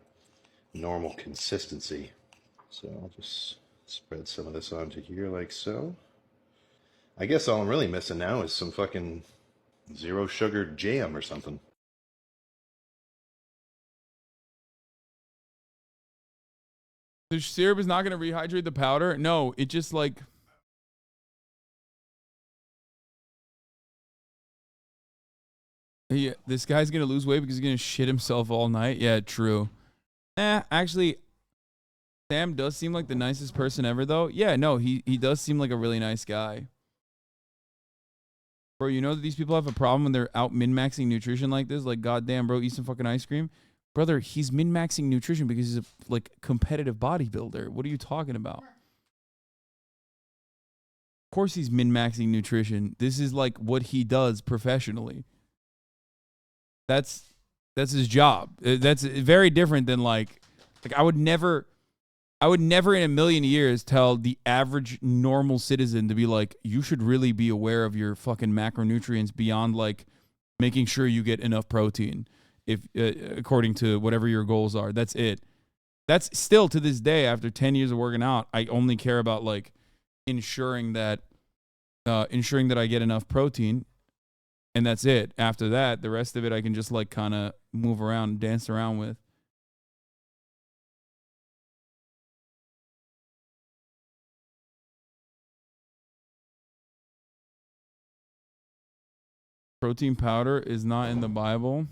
normal consistency. So I'll just spread some of this onto here like so. I guess all I'm really missing now is some fucking zero sugar jam or something. The syrup is not going to rehydrate the powder? No, it just like... Yeah, this guy's going to lose weight because he's going to shit himself all night. Yeah, true. Actually, Sam does seem like the nicest person ever, though. Yeah, no, he does seem like a really nice guy. Bro, you know that these people have a problem when they're out min-maxing nutrition like this? Like, goddamn, bro, eat some fucking ice cream. Brother, he's min-maxing nutrition because he's a like competitive bodybuilder. What are you talking about? Of course he's min-maxing nutrition. This is like what he does professionally. That's his job. That's very different than like I would never I would never in a million years tell the average normal citizen to be like, you should really be aware of your fucking macronutrients beyond like making sure you get enough protein if according to whatever your goals are. That's it. That's still to this day, after 10 years of working out, I only care about like ensuring that I get enough protein, and that's it. After that, the rest of it I can just like kind of move around and dance around with. Protein powder is not in the Bible.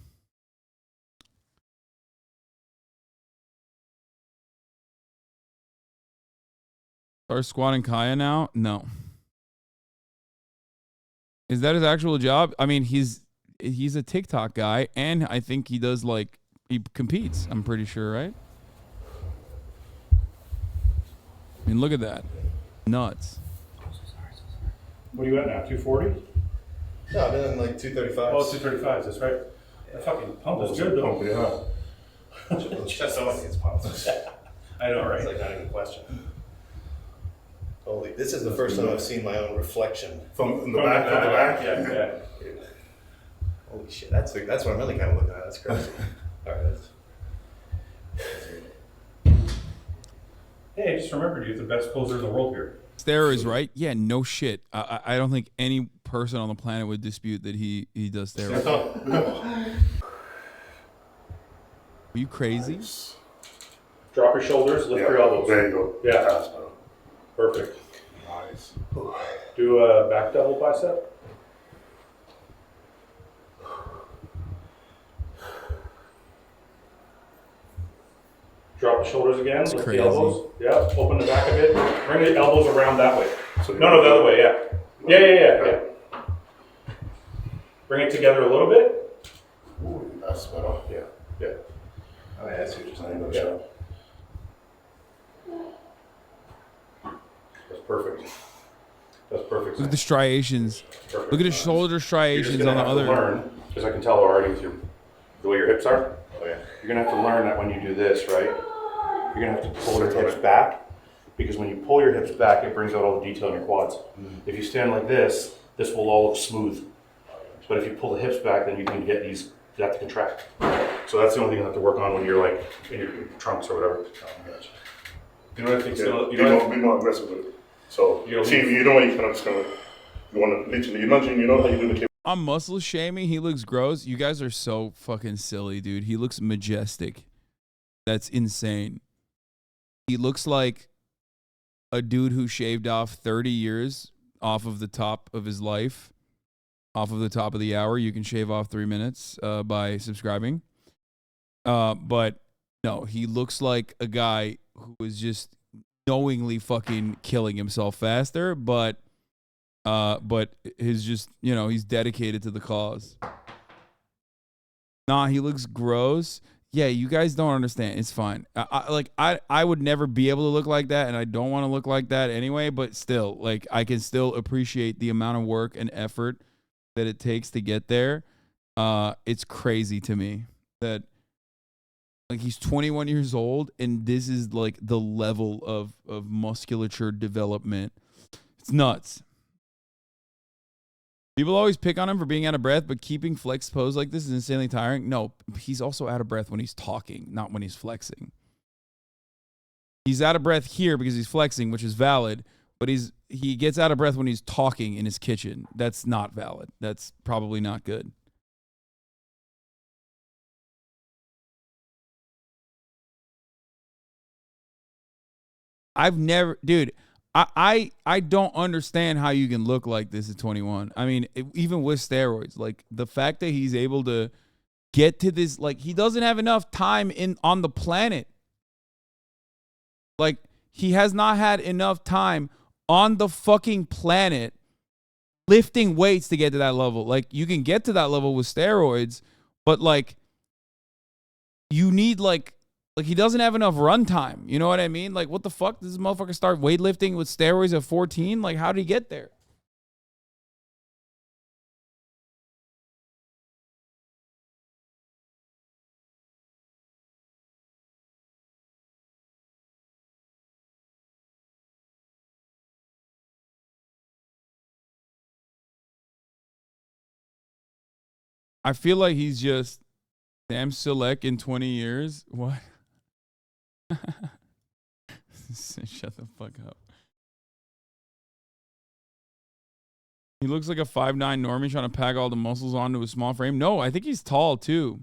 Start squatting Kaya now? No. Is that his actual job? I mean, he's a TikTok guy, and I think he does like he competes. I'm pretty sure, right? I mean, look at that, nuts. What are you at now? 240? No, I've been in like 235. Oh, 235. That's right. That fucking pump is good though. Yeah. Just so it's pumped. I know, right? It's like not even a question. Holy, this is the first time I've seen my own reflection from the back. Yeah. Holy shit, that's what I'm really kind of looking at. That's crazy. All right. Hey, I just remembered you're the best poser in the world here. Steroids, right? Yeah, no shit. I don't think any person on the planet would dispute that he does steroids. Are you crazy? Drop your shoulders, lift your elbows. There you go. Yeah. Perfect. Nice. Do a back double bicep. Drop the shoulders again, lift the elbows. Yeah, open the back a bit. Bring the elbows around that way. No, the other way, yeah. Yeah. Bring it together a little bit. Ooh, that's better. Yeah. Oh, yeah, that's what you're saying. Yeah. That's perfect. Look at the striations. Perfect. Look at his shoulder striations on the other. Learn, because I can tell already with the way your hips are. Oh yeah. You're gonna have to learn that when you do this, right? You're gonna have to pull your hips back, because when you pull your hips back, it brings out all the detail in your quads. If you stand like this will all look smooth. But if you pull the hips back, then you can get these that to contract. So that's the only thing you have to work on when you're like in your trunks or whatever. You know what I think? Be more aggressive with it. So you know when you kind of just gonna you want to literally you're nudging. You know how you do the kick. I'm muscle shaming. He looks gross. You guys are so fucking silly, dude. He looks majestic. That's insane. He looks like a dude who shaved off 30 years off of the top of his life, off of the top of the hour. You can shave off 3 minutes by subscribing. But no, he looks like a guy who was just knowingly fucking killing himself faster, but his just, you know, he's dedicated to the cause. Nah, he looks gross. Yeah, you guys don't understand. It's fine. I would never be able to look like that, and I don't want to look like that anyway, but still, like, I can still appreciate the amount of work and effort that it takes to get there. It's crazy to me that, like, he's 21 years old, and this is, like, the level of musculature development. It's nuts. People always pick on him for being out of breath, but keeping flex pose like this is insanely tiring. No, he's also out of breath when he's talking, not when he's flexing. He's out of breath here because he's flexing, which is valid, but he gets out of breath when he's talking in his kitchen. That's not valid. That's probably not good. I've never, dude, I don't understand how you can look like this at 21. I mean, even with steroids, like the fact that he's able to get to this, like he doesn't have enough time on the planet. Like he has not had enough time on the fucking planet lifting weights to get to that level. Like you can get to that level with steroids, but like you need like he doesn't have enough run time. You know what I mean? Like, what the fuck? Does this motherfucker start weightlifting with steroids at 14? Like, how did he get there? I feel like he's just Sam Sulek in 20 years. What? Shut the fuck up. He looks like a 5'9" normie trying to pack all the muscles onto a small frame. No, I think he's tall too.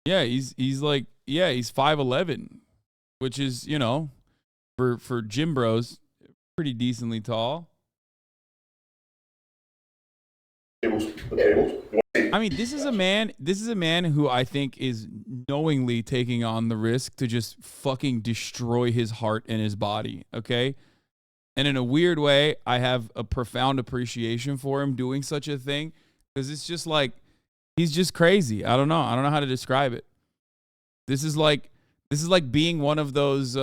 Yeah, he's 5'11", which is, you know, for gym bros, pretty decently tall. I mean, this is a man who I think is knowingly taking on the risk to just fucking destroy his heart and his body, okay? And in a weird way, I have a profound appreciation for him doing such a thing, because it's just like, he's just crazy. I don't know how to describe it. This is like being one of those,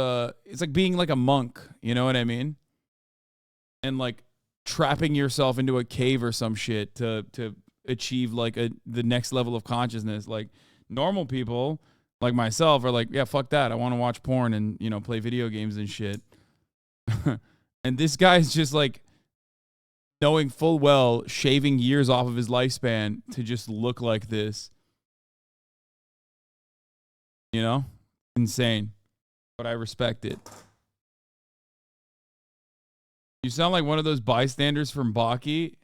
it's like being like a monk, you know what I mean? And like trapping yourself into a cave or some shit to achieve like the next level of consciousness. Like normal people like myself are like, yeah, fuck that. I want to watch porn and, you know, play video games and shit. And this guy's just like knowing full well, shaving years off of his lifespan to just look like this. You know? Insane. But I respect it. You sound like one of those bystanders from Baki.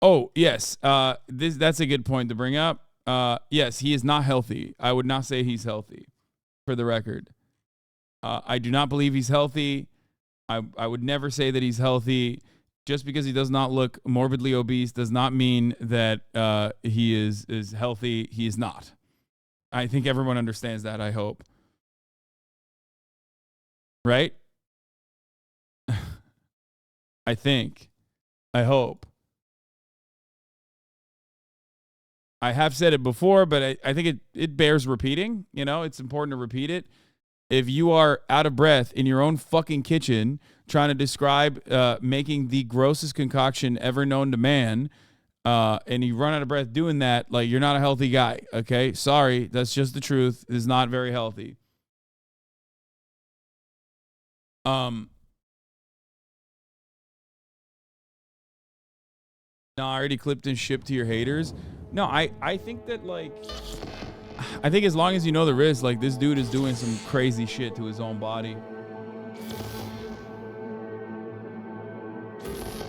Oh, yes. That's a good point to bring up. Yes, he is not healthy. I would not say he's healthy, for the record. I do not believe he's healthy. I would never say that he's healthy. Just because he does not look morbidly obese does not mean that he is healthy. He is not. I think everyone understands that, I hope. Right? I think. I hope. I have said it before, but I think it bears repeating. You know, it's important to repeat it. If you are out of breath in your own fucking kitchen trying to describe making the grossest concoction ever known to man, and you run out of breath doing that, like, you're not a healthy guy, okay? Sorry, that's just the truth. It is not very healthy. No, I already clipped and shipped to your haters. No, I think that, like, I think as long as you know the risk, like, this dude is doing some crazy shit to his own body.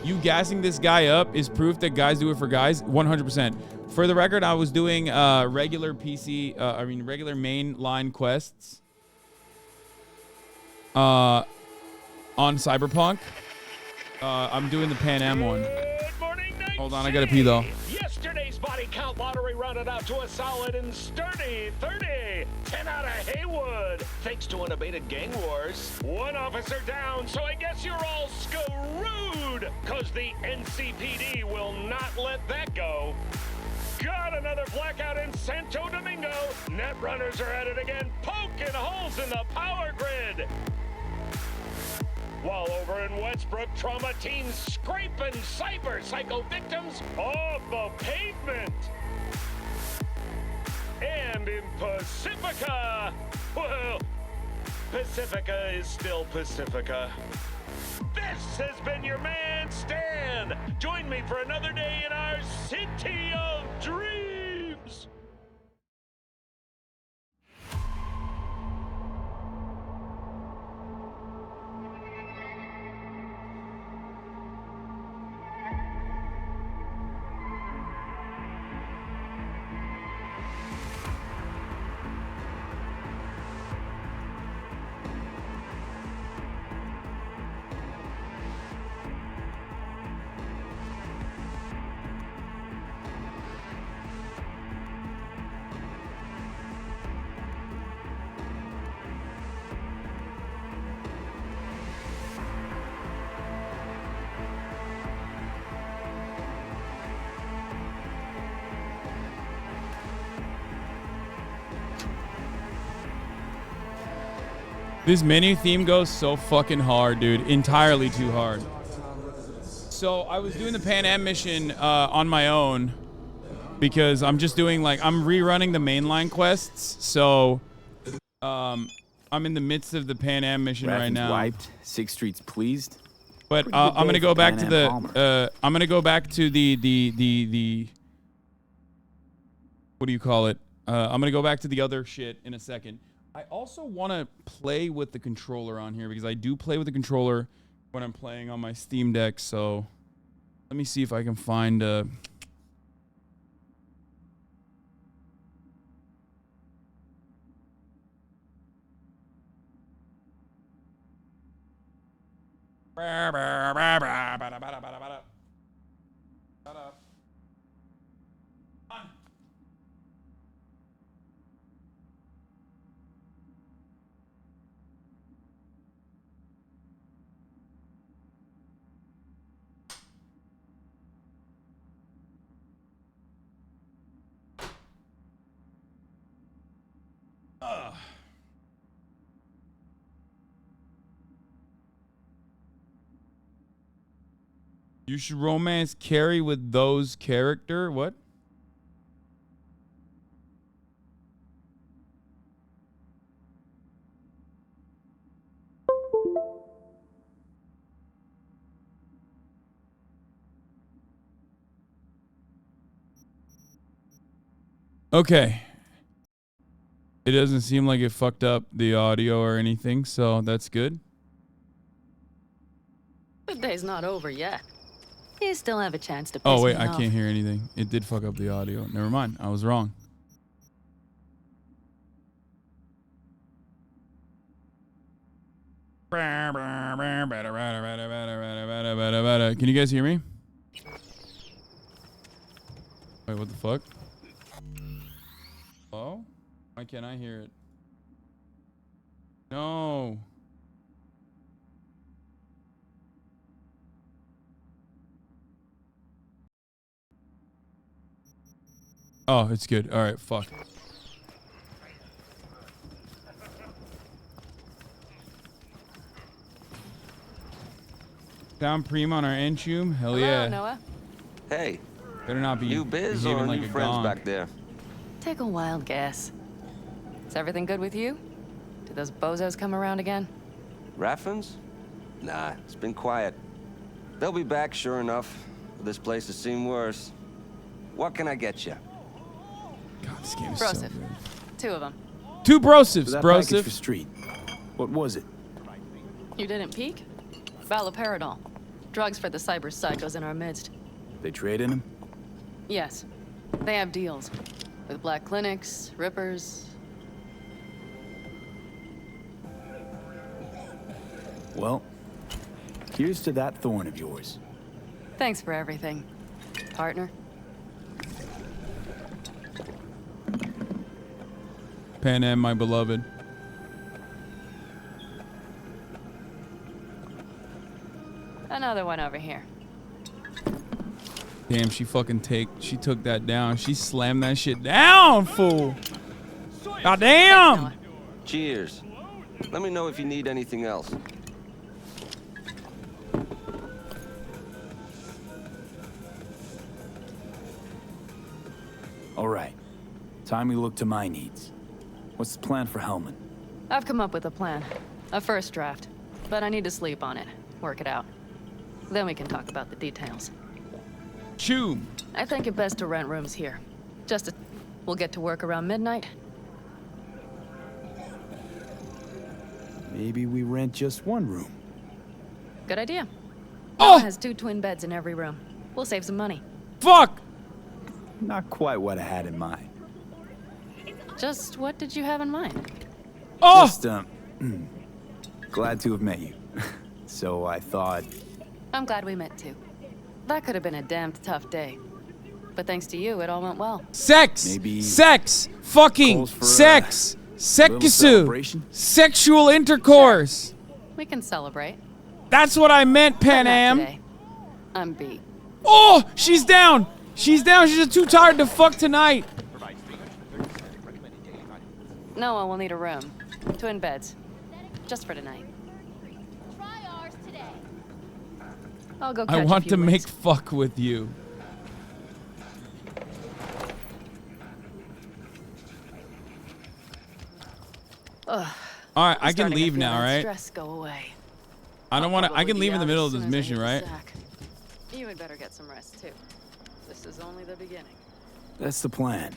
You gassing this guy up is proof that guys do it for guys. 100%. For the record, I was doing regular mainline quests on Cyberpunk. I'm doing the Pan Am one. Hold on, I gotta pee though. Yesterday's body count lottery rounded out to a solid and sturdy 30. 10 out of Haywood. Thanks to unabated gang wars. One officer down, so I guess you're all screwed. Cause the NCPD will not let that go. Got another blackout in Santo Domingo. Net runners are at it again, poking holes in the power grid. While over in Westbrook, trauma teams scraping cyber psycho victims off the pavement. And in Pacifica, well, Pacifica is still Pacifica. This has been your man, Stan. Join me for another day in our city of dreams. This menu theme goes so fucking hard, dude. Entirely too hard. So I was doing the Pan Am mission on my own because I'm just doing like, I'm rerunning the mainline quests. So I'm in the midst of the Pan Am mission right now. Wiped, 6th Street's pleased. But I'm gonna go back to the I'm gonna go back to the what do you call it? I'm gonna go back to the other shit in a second. I also want to play with the controller on here because I do play with the controller when I'm playing on my Steam Deck. So let me see if I can find You should romance Carrie with those character. What? Okay. It doesn't seem like it fucked up the audio or anything, so that's good. The day's not over yet. You still have a chance to piss Oh, wait, me I off. can't hear anything. It did fuck up the audio. Never mind. I was wrong. Can you guys hear me? Wait, what the fuck? Hello? Why can't I hear it? No. Oh, it's good. All right, fuck. Down Preem on our Enchum? Hell Hello, yeah. Noah. Hey. Better not be New biz behaving or like new a friends gong. back there? Take a wild guess. Is everything good with you? Did those bozos come around again? Raffins? Nah, it's been quiet. They'll be back, sure enough. This place has seen worse. What can I get you? God, this game is Broseph. so good. 2 of them. 2 brosifs, For that package brosif. for Street. What was it? You didn't peek? Valoperidol. Drugs for the cyber psychos in our midst. They trade in him? Yes. They have deals. With black clinics, rippers. Well, here's to that thorn of yours. Thanks for everything, partner. Pan Am, my beloved. Another one over here. Damn, she took that down. She slammed that shit down, fool. God damn. Cheers. Let me know if you need anything else. All right. Time we look to my needs. What's the plan for Hellman? I've come up with a plan. A first draft. But I need to sleep on it. Work it out. Then we can talk about the details. Chew. I think it best to rent rooms here. We'll get to work around midnight. Maybe we rent just one room. Good idea. Oh! Noah has 2 twin beds in every room. We'll save some money. Fuck! Not quite what I had in mind. Just what did you have in mind? Oh! Just, glad to have met you. So I thought... I'm glad we met too. That could have been a damned tough day. But thanks to you, it all went well. Sex! Maybe sex! Fucking sex! Sekisu! Sexual intercourse! We can celebrate. That's what I meant, Pan Am! Today. I'm beat. Oh! She's down! She's down! She's just too tired to fuck tonight! Noah will need a room. Twin beds. Just for tonight. Try ours today. I'll go catch I a want few to wins. make fuck with you. Ugh. All right, I'm I can starting to leave feel now, that right? Stress go away. I don't want to. I Probably can leave be in the out middle as of this soon as I mission, hit the right? sack. You had better get some rest too. This is only the beginning. That's the plan.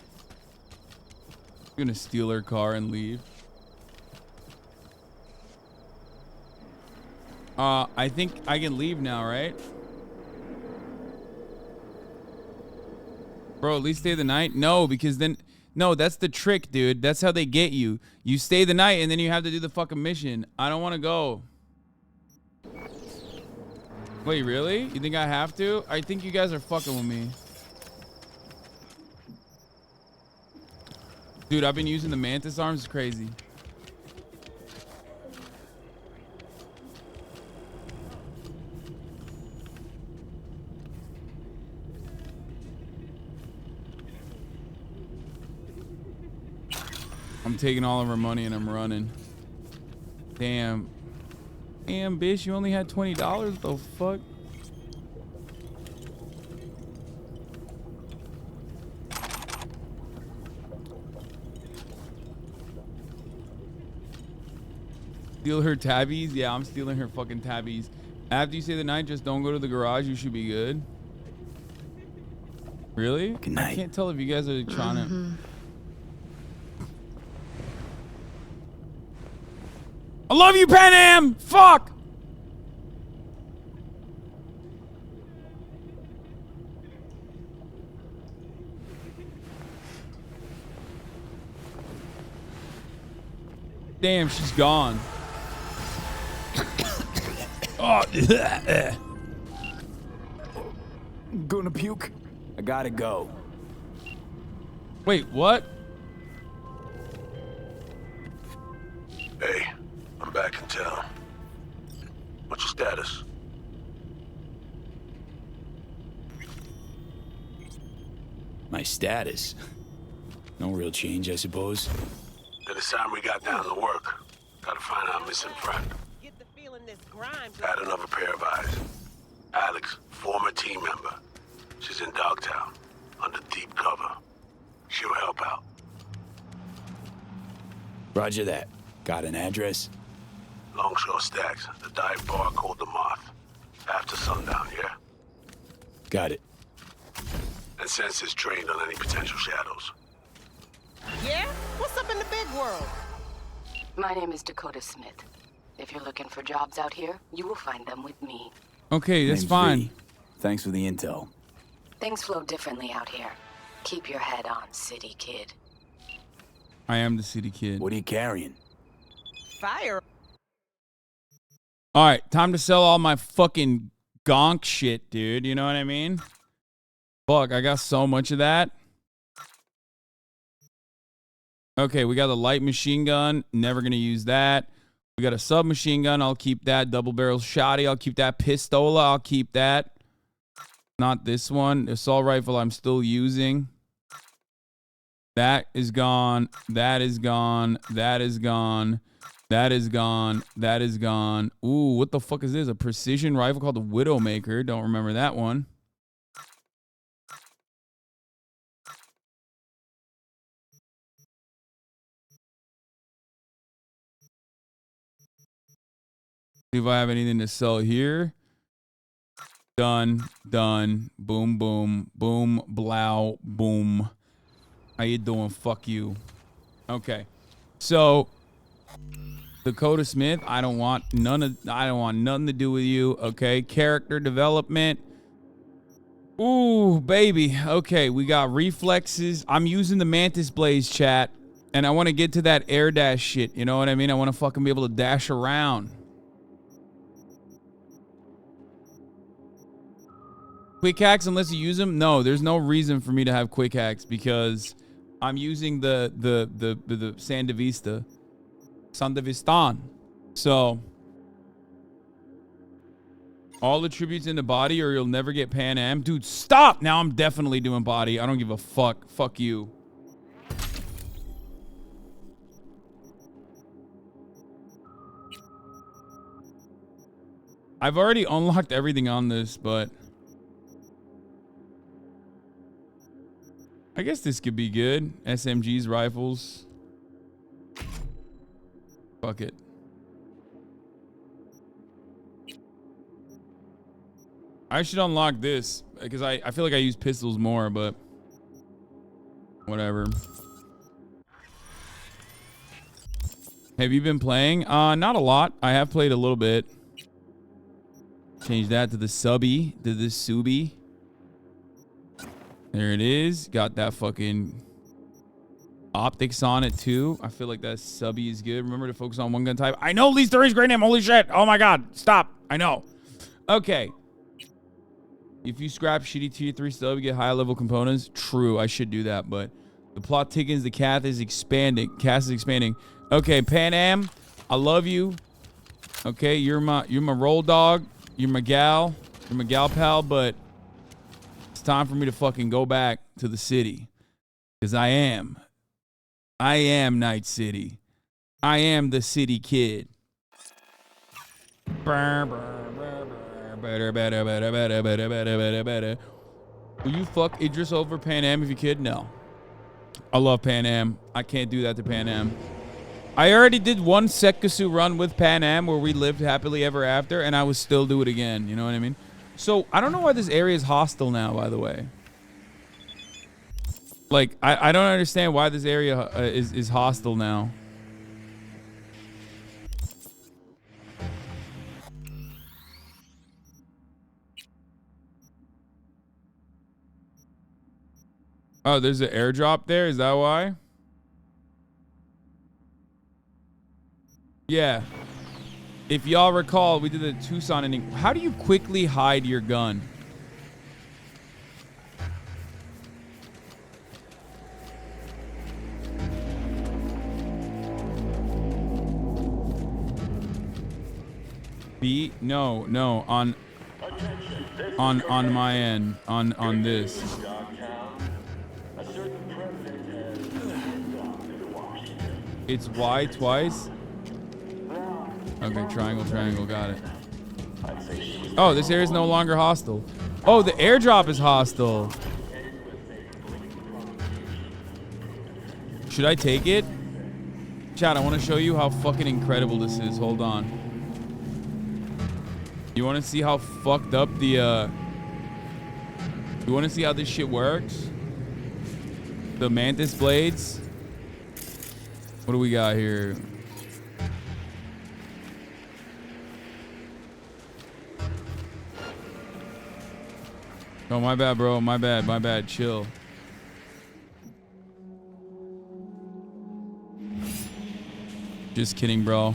I'm gonna steal her car and leave. I think I can leave now, right? Bro, at least stay the night? No, because then... No, that's the trick, dude. That's how they get you. You stay the night, and then you have to do the fucking mission. I don't want to go. Wait, really? You think I have to? I think you guys are fucking with me. Dude, I've been using the mantis arms. It's crazy. I'm taking all of her money and I'm running. Damn. Damn, bitch, you only had $20? The fuck? Steal her tabbies? Yeah, I'm stealing her fucking tabbies. After you say the night, just don't go to the garage. You should be good. Really? Good night. I can't tell if you guys are trying to... I love you, Pan Am! Fuck! Damn, she's gone. Oh, Gonna puke? I gotta go. wait, what? Hey, I'm back in town. What's your status? My status? No real change, I suppose. Then it's time we got down to work. Gotta find our missing friend. Add another pair of eyes. Alex, former team member. She's in Dogtown, under deep cover. She'll help out. Roger that. Got an address? Longshore Stacks, the dive bar called the Moth. After sundown, yeah? Got it. And Sense trained on any potential shadows. Yeah? What's up in the big world? My name is Dakota Smith. If you're looking for jobs out here, you will find them with me. Okay, that's Name's fine. V. Thanks for the intel. Things flow differently out here. Keep your head on, city kid. I am the city kid. What are you carrying? Fire. All right, time to sell all my fucking gonk shit, dude. You know what I mean? Fuck, I got so much of that. Okay, we got a light machine gun. Never gonna use that. We got a submachine gun. I'll keep that. Double barrel shotty. I'll keep that. Pistola. I'll keep that. Not this one. Assault rifle I'm still using. That is gone. That is gone. That is gone. That is gone. That is gone. Ooh, what the fuck is this? A precision rifle called the Widowmaker. Don't remember that one. See if I have anything to sell here. Done. Done. Boom, boom. Boom, blow, boom. How you doing? Fuck you. Okay. So Dakota Smith, I don't want nothing to do with you. Okay. Character development. Ooh, baby. Okay, we got reflexes. I'm using the Mantis Blaze, chat. And I want to get to that air dash shit. You know what I mean? I want to fucking be able to dash around. Quick hacks unless you use them? No, there's no reason for me to have quick hacks because I'm using the Sandavistan. So all attributes in the body or you'll never get Pan Am. Dude, stop! Now I'm definitely doing body. I don't give a fuck. Fuck you. I've already unlocked everything on this, but I guess this could be good. SMGs, rifles. Fuck it. I should unlock this because I feel like I use pistols more, but whatever. Have you been playing? Not a lot. I have played a little bit. Change that to the subby, to the subi. There it is. Got that fucking optics on it too. I feel like that subby is good. Remember to focus on one gun type. I know Lee's 30's great name. Holy shit. Oh my god. Stop. I know. Okay. If you scrap shitty tier 3 stuff, you get high level components. True. I should do that, but the plot thickens. The cast is expanding. Okay, Pan Am. I love you. Okay, you're my roll dog. You're my gal. You're my gal pal, but it's time for me to fucking go back to the city. Because I am Night City. I am the city kid. Will you fuck Idris over Pan Am if you could? No. I love Pan Am. I can't do that to Pan Am. I already did one Sekkasu run with Pan Am where we lived happily ever after, and I would still do it again. You know what I mean? So, I don't know why this area is hostile now, by the way. Like, I don't understand why this area is hostile now. Oh, there's an airdrop there? Is that why? Yeah. If y'all recall, we did the Tucson ending. How do you quickly hide your gun? B? No, on my end, on this. It's Y twice? Okay, triangle, got it. Oh, this area is no longer hostile. Oh, the airdrop is hostile. Should I take it? Chat, I want to show you how fucking incredible this is. Hold on. You want to see how fucked up the, you want to see how this shit works? The Mantis blades? What do we got here? Oh, my bad, bro. My bad. Chill. Just kidding, bro.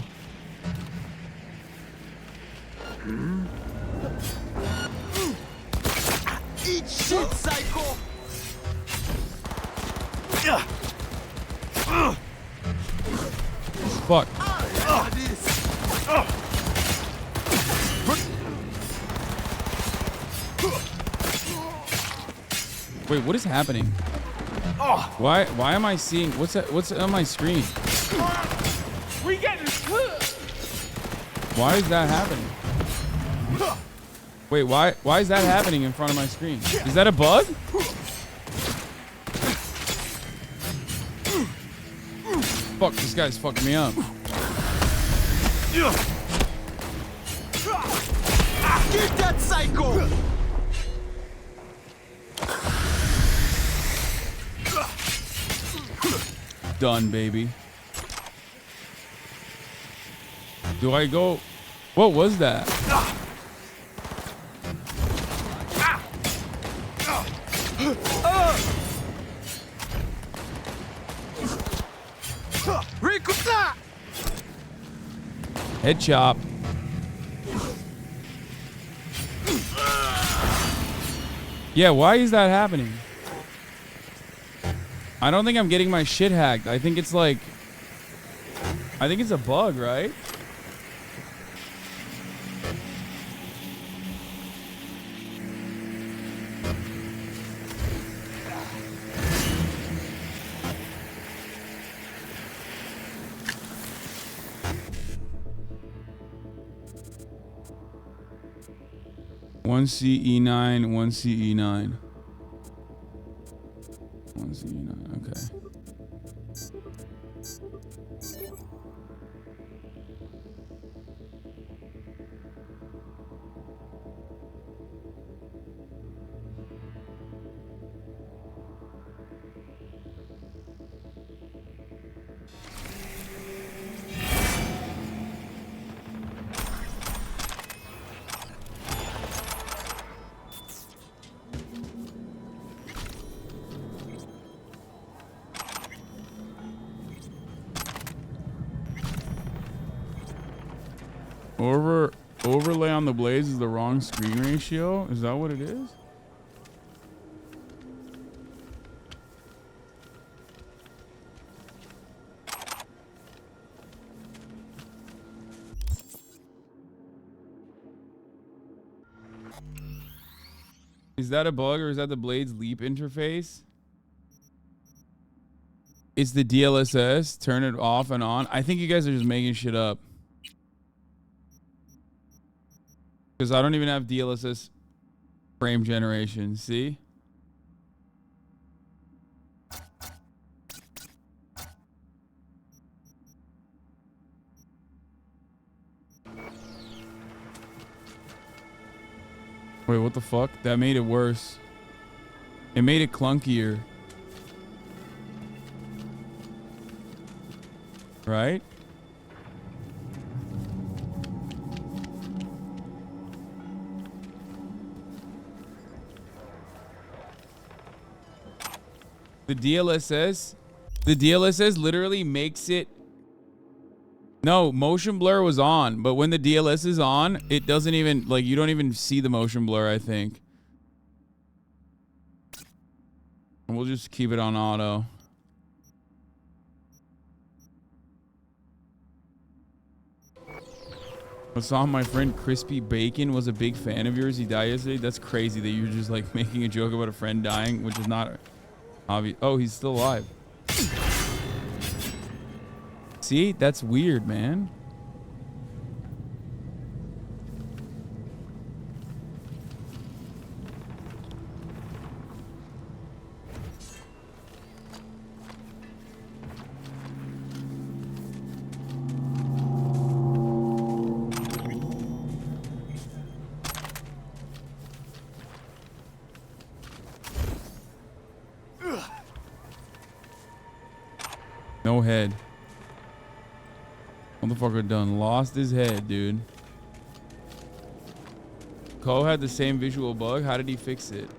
Eat shit, psycho! Fuck. Wait, what is happening? Why am I seeing what's on my screen? We getting Why is that happening? Wait, why is that happening in front of my screen? Is that a bug? Fuck, this guy's fucking me up. Get that psycho! Done, baby. Do I go? What was that? Head chop. Yeah, why is that happening? I don't think I'm getting my shit hacked. I think it's like, I think it's a bug, right? One CE9, one CE9. One CE9, okay. Overlay on the blades is the wrong screen ratio? Is that what it is? Is that a bug or is that the Blades Leap interface? It's the DLSS. Turn it off and on. I think you guys are just making shit up. Because I don't even have DLSS frame generation. See? Wait, what the fuck? That made it worse. It made it clunkier. Right? The DLSS literally makes it. No, motion blur was on, but when the DLS is on, it doesn't even, like, you don't even see the motion blur, I think. And we'll just keep it on auto. I saw my friend Crispy Bacon was a big fan of yours. He died yesterday. That's crazy that you're just like making a joke about a friend dying, which is not obvious. Oh, he's still alive. See, that's weird, man. No head. Motherfucker done lost his head, dude. Ko had the same visual bug. How did he fix it?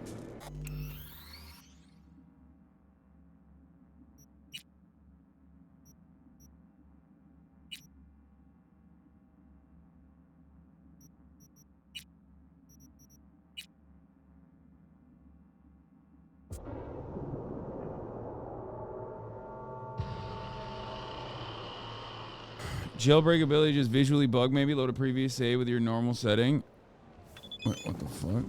Jailbreak ability just visually bug maybe. Load a previous save with your normal setting. Wait, what the fuck?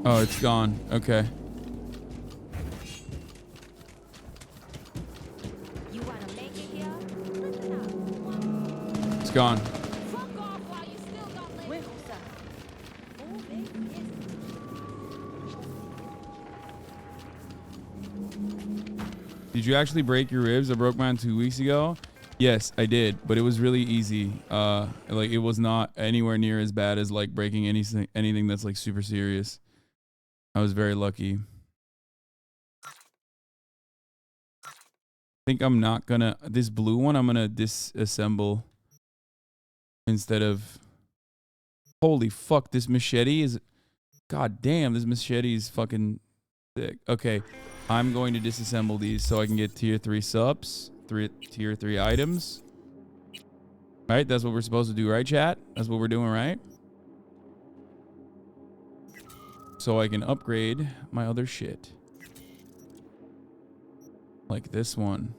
Oh, it's gone. Okay. It's gone. Did you actually break your ribs? I broke mine 2 weeks ago. Yes, I did, but it was really easy. Like it was not anywhere near as bad as like breaking anything that's like super serious. I was very lucky. I think I'm not gonna, this blue one I'm gonna disassemble instead of, holy fuck, this machete is, god damn, this machete is fucking thick. Okay, I'm going to disassemble these so I can get tier 3 subs, tier 3 items. Right, that's what we're supposed to do, right, chat? That's what we're doing, right? So I can upgrade my other shit. Like this one.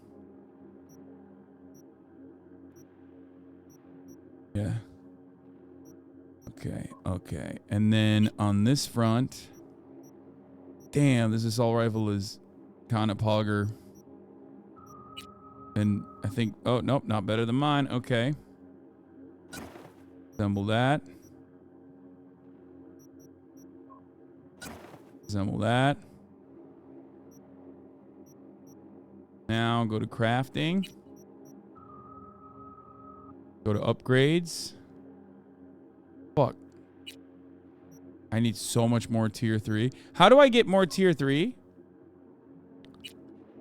Yeah. Okay, okay. And then on this front, damn, this assault rifle is kind of pogger. And I think, oh, nope, not better than mine. Okay. Assemble that. Assemble that. Now go to crafting. Go to upgrades. Fuck. I need so much more tier 3. How do I get more tier 3?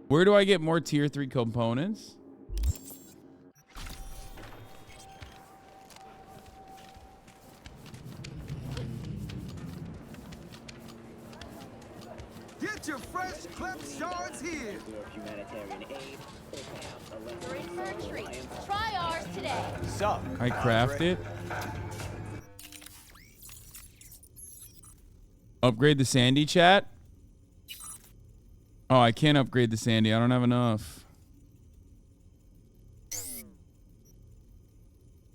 Where do I get more tier 3 components? Get your fresh clipped shards here. You're in for a treat. Try ours today. Sup? I craft it. Upgrade the Sandy, chat. Oh, I can't upgrade the Sandy. I don't have enough.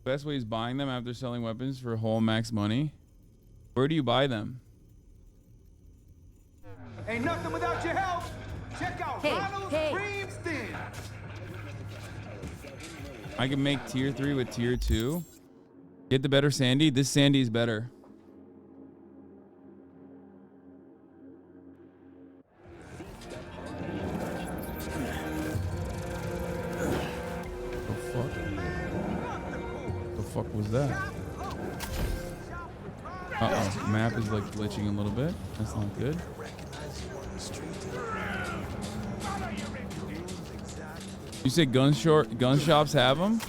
Best way is buying them after selling weapons for whole max money. Where do you buy them? Ain't nothing without your help. Check out Ronald's Cream Stem. I can make tier 3 with tier 2. Get the better Sandy. This Sandy is better. The fuck was that? Uh-oh. Map is like glitching a little bit. That's not good. You said gun shops have them?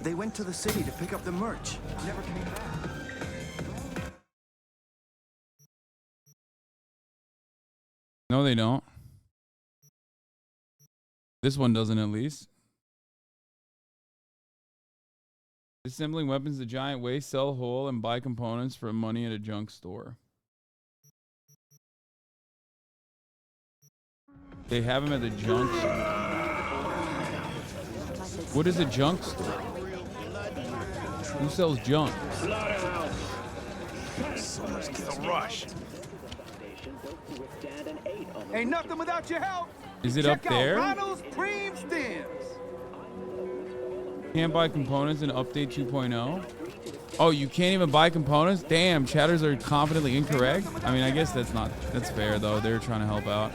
They went to the city to pick up the merch. Never came back. No, they don't. This one doesn't, at least. Assembling weapons the giant way, sell whole, and buy components for money at a junk store. They have them at the junk store. What is a junk store? Who sells junk? It's a rush. Ain't nothing without your help. Is it up there? Check out Ronald's Cream Stems. Can't buy components in update 2.0. Oh, you can't even buy components? Damn, chatters are confidently incorrect. I mean, I guess that's fair though. They're trying to help out.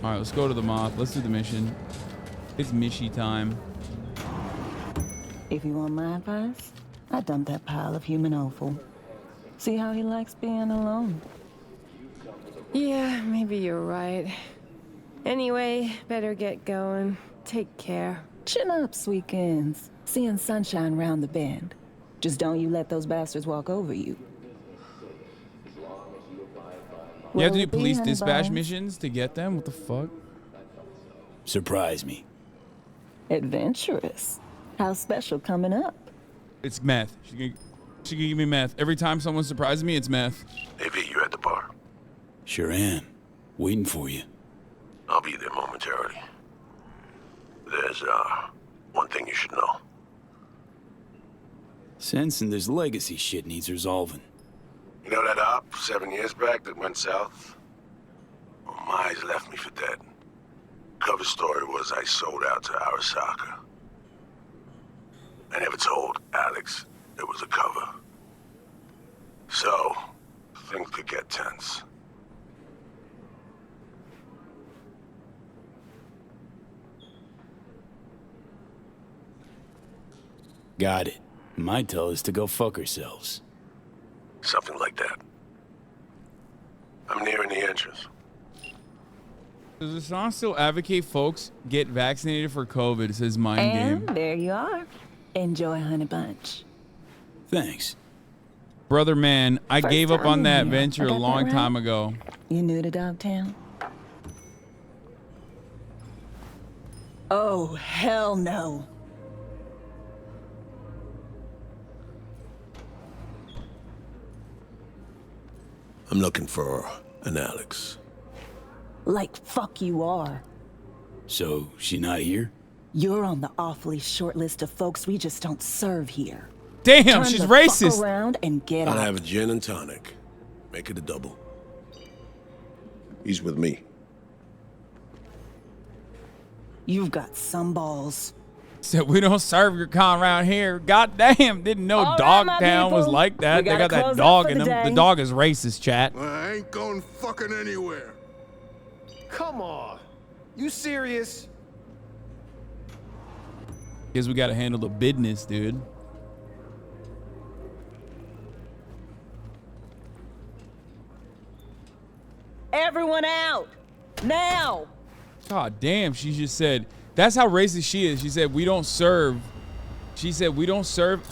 All right, let's go to the moth. Let's do the mission. It's Mishy time. If you want my advice, I dump that pile of human offal. See how he likes being alone. Yeah, maybe you're right. Anyway, better get going. Take care. Chin up, sweekends. Seeing sunshine round the bend. Just don't you let those bastards walk over you. You have to do police dispatch missions to get them? What the fuck? Surprise me. Adventurous. How special coming up? It's meth. She can give me meth. Every time someone surprises me, it's meth. Hey, V, you at the bar? Sure am. Waiting for you. I'll be there momentarily. There's, one thing you should know. Sensing there's legacy shit needs resolving. You know that op 7 years back that went south? Well, my eyes left me for dead. Cover story was I sold out to Arasaka. I never told Alex it was a cover. So, things could get tense. Got it. Might tell us to go fuck ourselves. Something like that. I'm nearing the entrance. Does the song still advocate folks get vaccinated for COVID? It says mind And game. there you are. Enjoy Honey Bunch. Thanks. Brother, man, I First gave up time on in that here. venture I a got that long right? time ago. You new to Dogtown? Oh, hell no. I'm looking for an Alex. Like fuck you are. So, she not here? You're on the awfully short list of folks we just don't serve here. Damn, Turn she's the racist. Fuck around and get I'll out. have a gin and tonic. Make it a double. He's with me. You've got some balls. Said we don't serve your kind around here. Goddamn, didn't know All right, Dogtown my was people. like that. We They got gotta that close dog up in for them. the The day. dog is racist, chat. I ain't going fucking anywhere. Come on. You serious? Guess we gotta handle the business, dude. Everyone out. Now. God damn, she just said, that's how racist she is. She said, we don't serve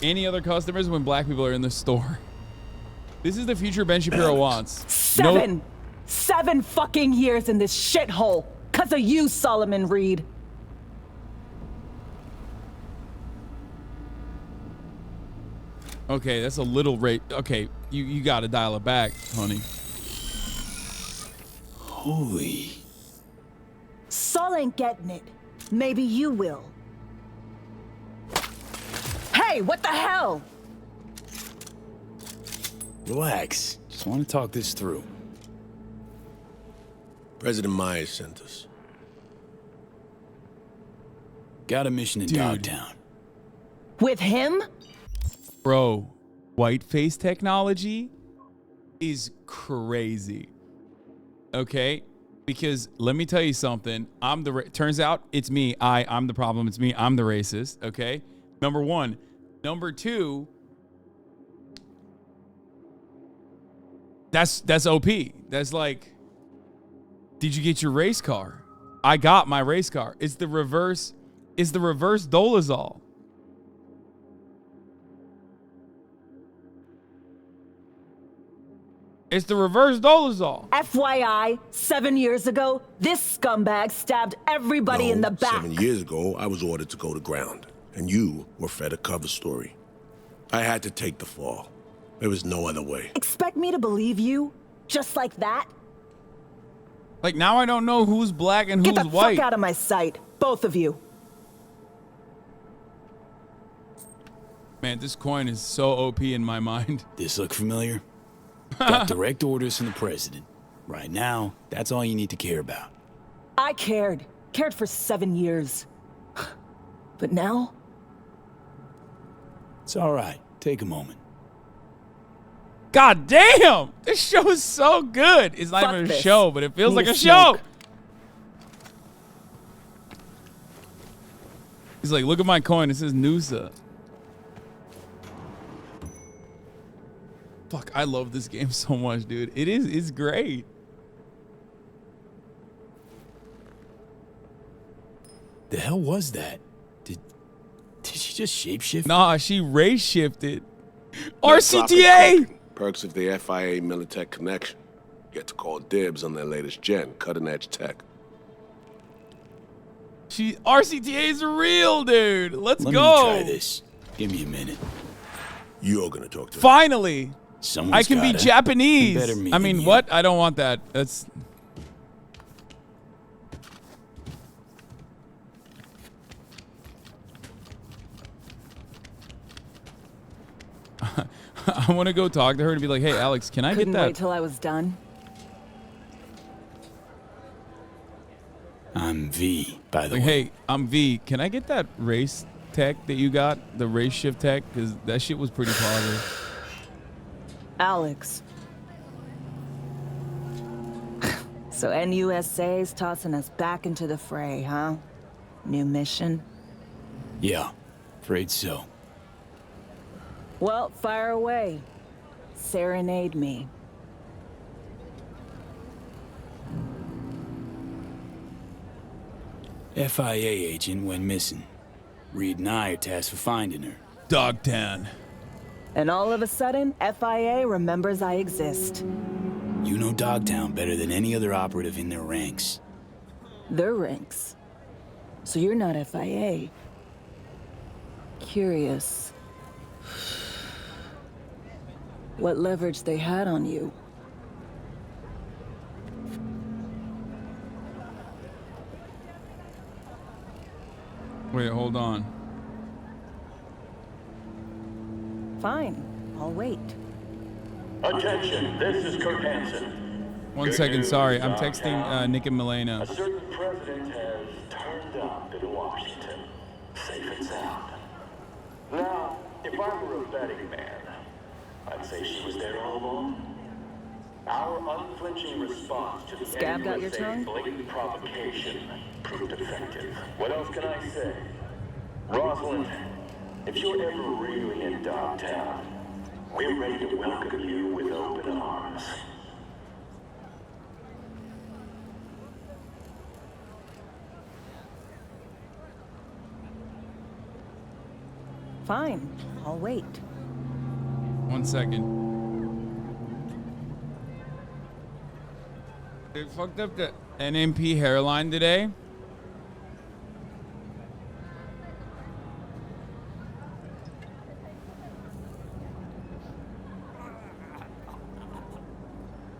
any other customers when black people are in the store. This is the future Ben Shapiro wants. Seven fucking years in this shithole. Cause of you, Solomon Reed. Okay, that's a little rate. Okay, you gotta dial it back, honey. Holy. Sol ain't getting it. Maybe you will. Hey, what the hell? Relax. Just want to talk this through. President Myers sent us. Got a mission in Dogtown. With him? Bro, whiteface technology is crazy. Okay? Because let me tell you something. Turns out it's me. I'm the problem. It's me. I'm the racist. Okay? Number one. Number two. That's OP. That's like, did you get your race car? I got my race car. It's the reverse Dolezal. It's the reverse Dolezal. FYI, 7 years ago, this scumbag stabbed everybody in the back. 7 years ago, I was ordered to go to ground, and you were fed a cover story. I had to take the fall. There was no other way. Expect me to believe you? Just like that? Like, now I don't know who's black and who's Get the white. fuck out of my sight, both of you. Man, this coin is so OP in my mind. This look familiar? Got direct orders from the president. Right now, that's all you need to care about. I cared for 7 years. But now? It's all right. Take a moment. God damn! This show is so good. It's not even a show, but it feels like a show. He's like, look at my coin. It says Noosa. Fuck, I love this game so much, dude. It's great. The hell was that? Did she just shapeshift? Nah, she race shifted. RCTA! Perks of the FIA Militech connection. Get to call dibs on their latest gen, cutting-edge tech. RCTA is real, dude. Let's Let go. me try this. Give me a minute. You're gonna talk to Finally. Someone's I can be gotta Japanese. be better me I than mean, you. what? I don't want that. That's... I want to go talk to her and be like, hey, Alex, can I Couldn't get that? wait till I was done. I'm V, by the Like, way. hey, I'm V. Can I get that race tech that you got? The race shift tech? Because that shit was pretty positive. Alex. So NUSA's tossing us back into the fray, huh? New mission? Yeah, afraid so. Well, fire away. Serenade me. FIA agent went missing. Reed and I are tasked for finding her. Dogtown. And all of a sudden, FIA remembers I exist. You know Dogtown better than any other operative in their ranks. Their ranks. So you're not FIA. Curious. What leverage they had on you. Wait, hold on. Fine, I'll wait. Attention, this is Kurt Hansen. One second, sorry. I'm texting Nick and Milena. A certain president has turned dump in Washington. Safe and sound. Now, if I were a betting man, I'd say she was there all along. Our unflinching response to the Scab got your tongue? blatant provocation proved effective. What else can I say? Rosalind, if you're ever really in Dogtown, we're ready to welcome you with open arms. Fine, I'll wait. 1 second. They fucked up the NMP hairline today.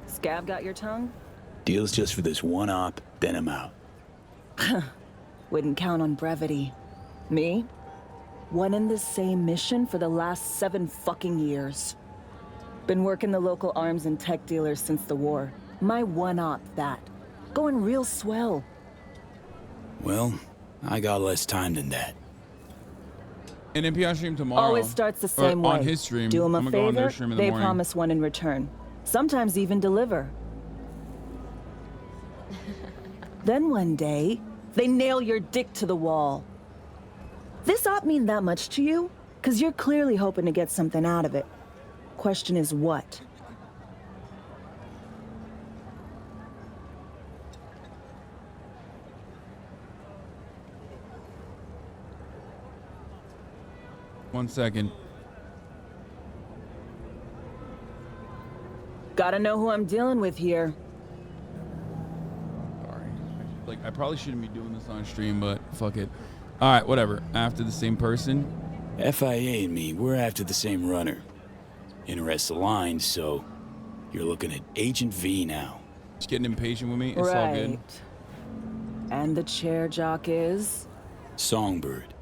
Scab got your tongue? Deal's just for this one op, then I'm out. Wouldn't count on brevity. Me? One and the same mission for the last 7 fucking years. Been working the local arms and tech dealers since the war. My one-op, that. Going real swell. Well, I got less time than that. NMP on stream tomorrow. Always starts the same way. On his stream. Do them a I'm gonna go on favor, their stream in the they morning. promise one in return. Sometimes even deliver. Then one day, they nail your dick to the wall. This op mean that much to you? 'Cause you're clearly hoping to get something out of it. Question is what? One second. Gotta know who I'm dealing with here. Sorry. Like, I probably shouldn't be doing this on stream, but fuck it. All right, whatever. After the same person. FIA and me, we're after the same runner. Interests aligned, so you're looking at Agent V now. Just getting impatient with me. It's right. all good. And the chair jock is? Songbird.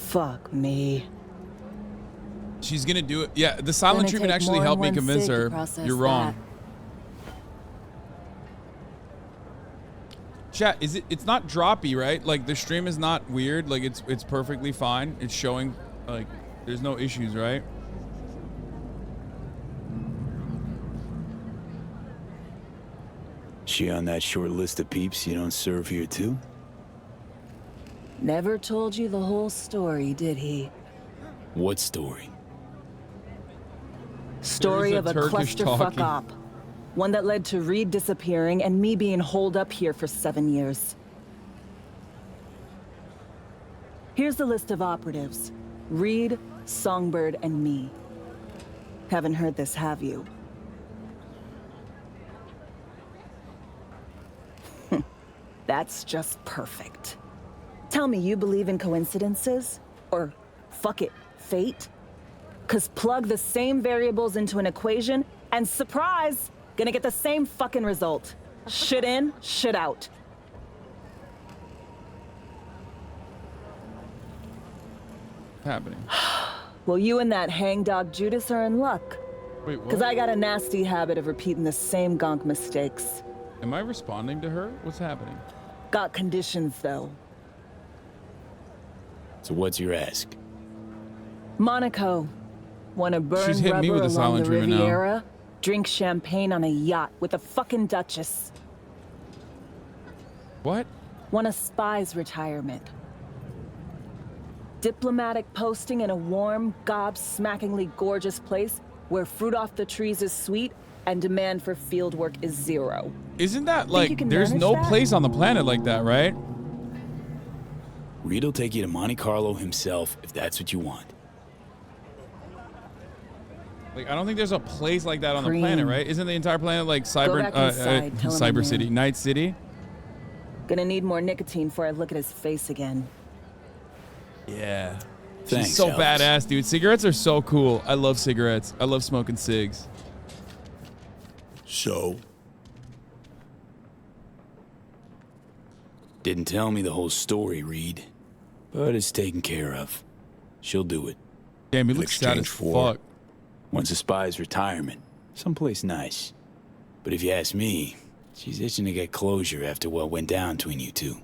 Fuck me. She's gonna do it. Yeah, the silent Gonna treatment take actually more helped than me one convince cig to her. process You're wrong. that. Chat, it's not droppy, right? Like the stream is not weird. Like it's perfectly fine. It's showing like there's no issues, right? She on that short list of peeps you don't serve here too? Never told you the whole story, did he? What story? Story of a Turkish clusterfuck talking. op. One that led to Reed disappearing and me being holed up here for 7 years. Here's the list of operatives. Reed, Songbird, and me. Haven't heard this, have you? That's just perfect. Tell me you believe in coincidences? Or, fuck it, fate? 'Cause plug the same variables into an equation and surprise! Gonna get the same fucking result. Shit in, shit out. Happening. Well, you and that hangdog Judas are in luck. Wait, what? 'Cause I got a nasty habit of repeating the same gonk mistakes. Am I responding to her? What's happening? Got conditions, though. So what's your ask? Monaco. Wanna burn She's hit rubber me with a along silent the treatment now. Riviera? Drink champagne on a yacht with a fucking duchess. What? Want a spy's retirement. Diplomatic posting in a warm, gobsmackingly gorgeous place where fruit off the trees is sweet and demand for field work is zero. Isn't that you like can there's manage no that? place on the planet like that, right? Reed'll take you to Monte Carlo himself if that's what you want. Like I don't think there's a place like that on the Cream. planet, right? Isn't the entire planet like Cyber back inside, tell him I'm Cyber here. City, Night City? Gonna need more nicotine before I look at his face again. Yeah. Thanks, She's so Alex. badass, dude. Cigarettes are so cool. I love cigarettes. I love smoking cigs. So, Didn't tell me the whole story, Reed. But it's taken care of. She'll do it. Damn, he In looks sad as exchange for- fuck. Wants a spy's retirement. Someplace nice. But if you ask me, She's itching to get closure after what went down between you two.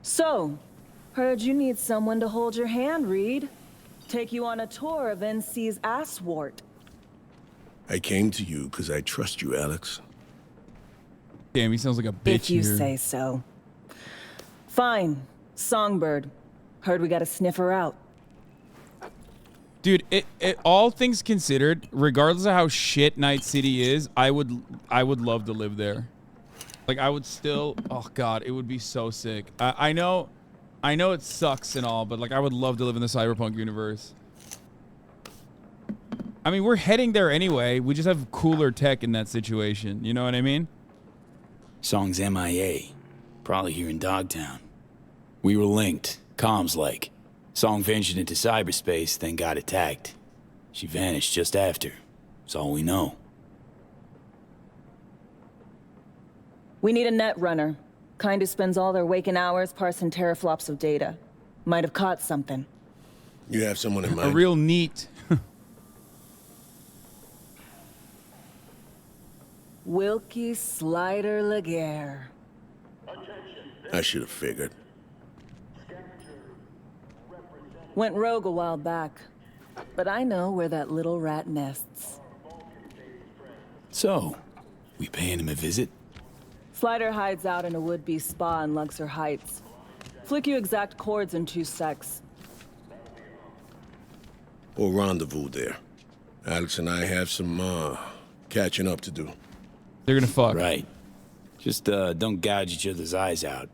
So, heard you need someone to hold your hand, Reed. Take you on a tour of NC's asswart. I came to you because I trust you, Alex. Damn, he sounds like a bitch If you here. say so. Fine. Songbird. Heard we gotta sniff her out. Dude, it all things considered, regardless of how shit Night City is, I would love to live there. Like, I would still, oh god, it would be so sick. I know it sucks and all, but like, I would love to live in the Cyberpunk universe. I mean, we're heading there anyway. We just have cooler tech in that situation. You know what I mean? Song's MIA. Probably here in Dogtown. We were linked, comms like. Song ventured into cyberspace, then got attacked. She vanished just after. That's all we know. We need a net runner. Kind who spends all their waking hours parsing teraflops of data. Might have caught something. You have someone in mind? A real neat. Wilkie Slider Laguerre. I should have figured. Went rogue a while back. But I know where that little rat nests. So, we paying him a visit? Slider hides out in a would-be spa in Luxor Heights. Flick you exact chords in 2 secs. We'll rendezvous there. Alex and I have some, catching up to do. They're gonna fuck. Right. Just, don't gouge each other's eyes out.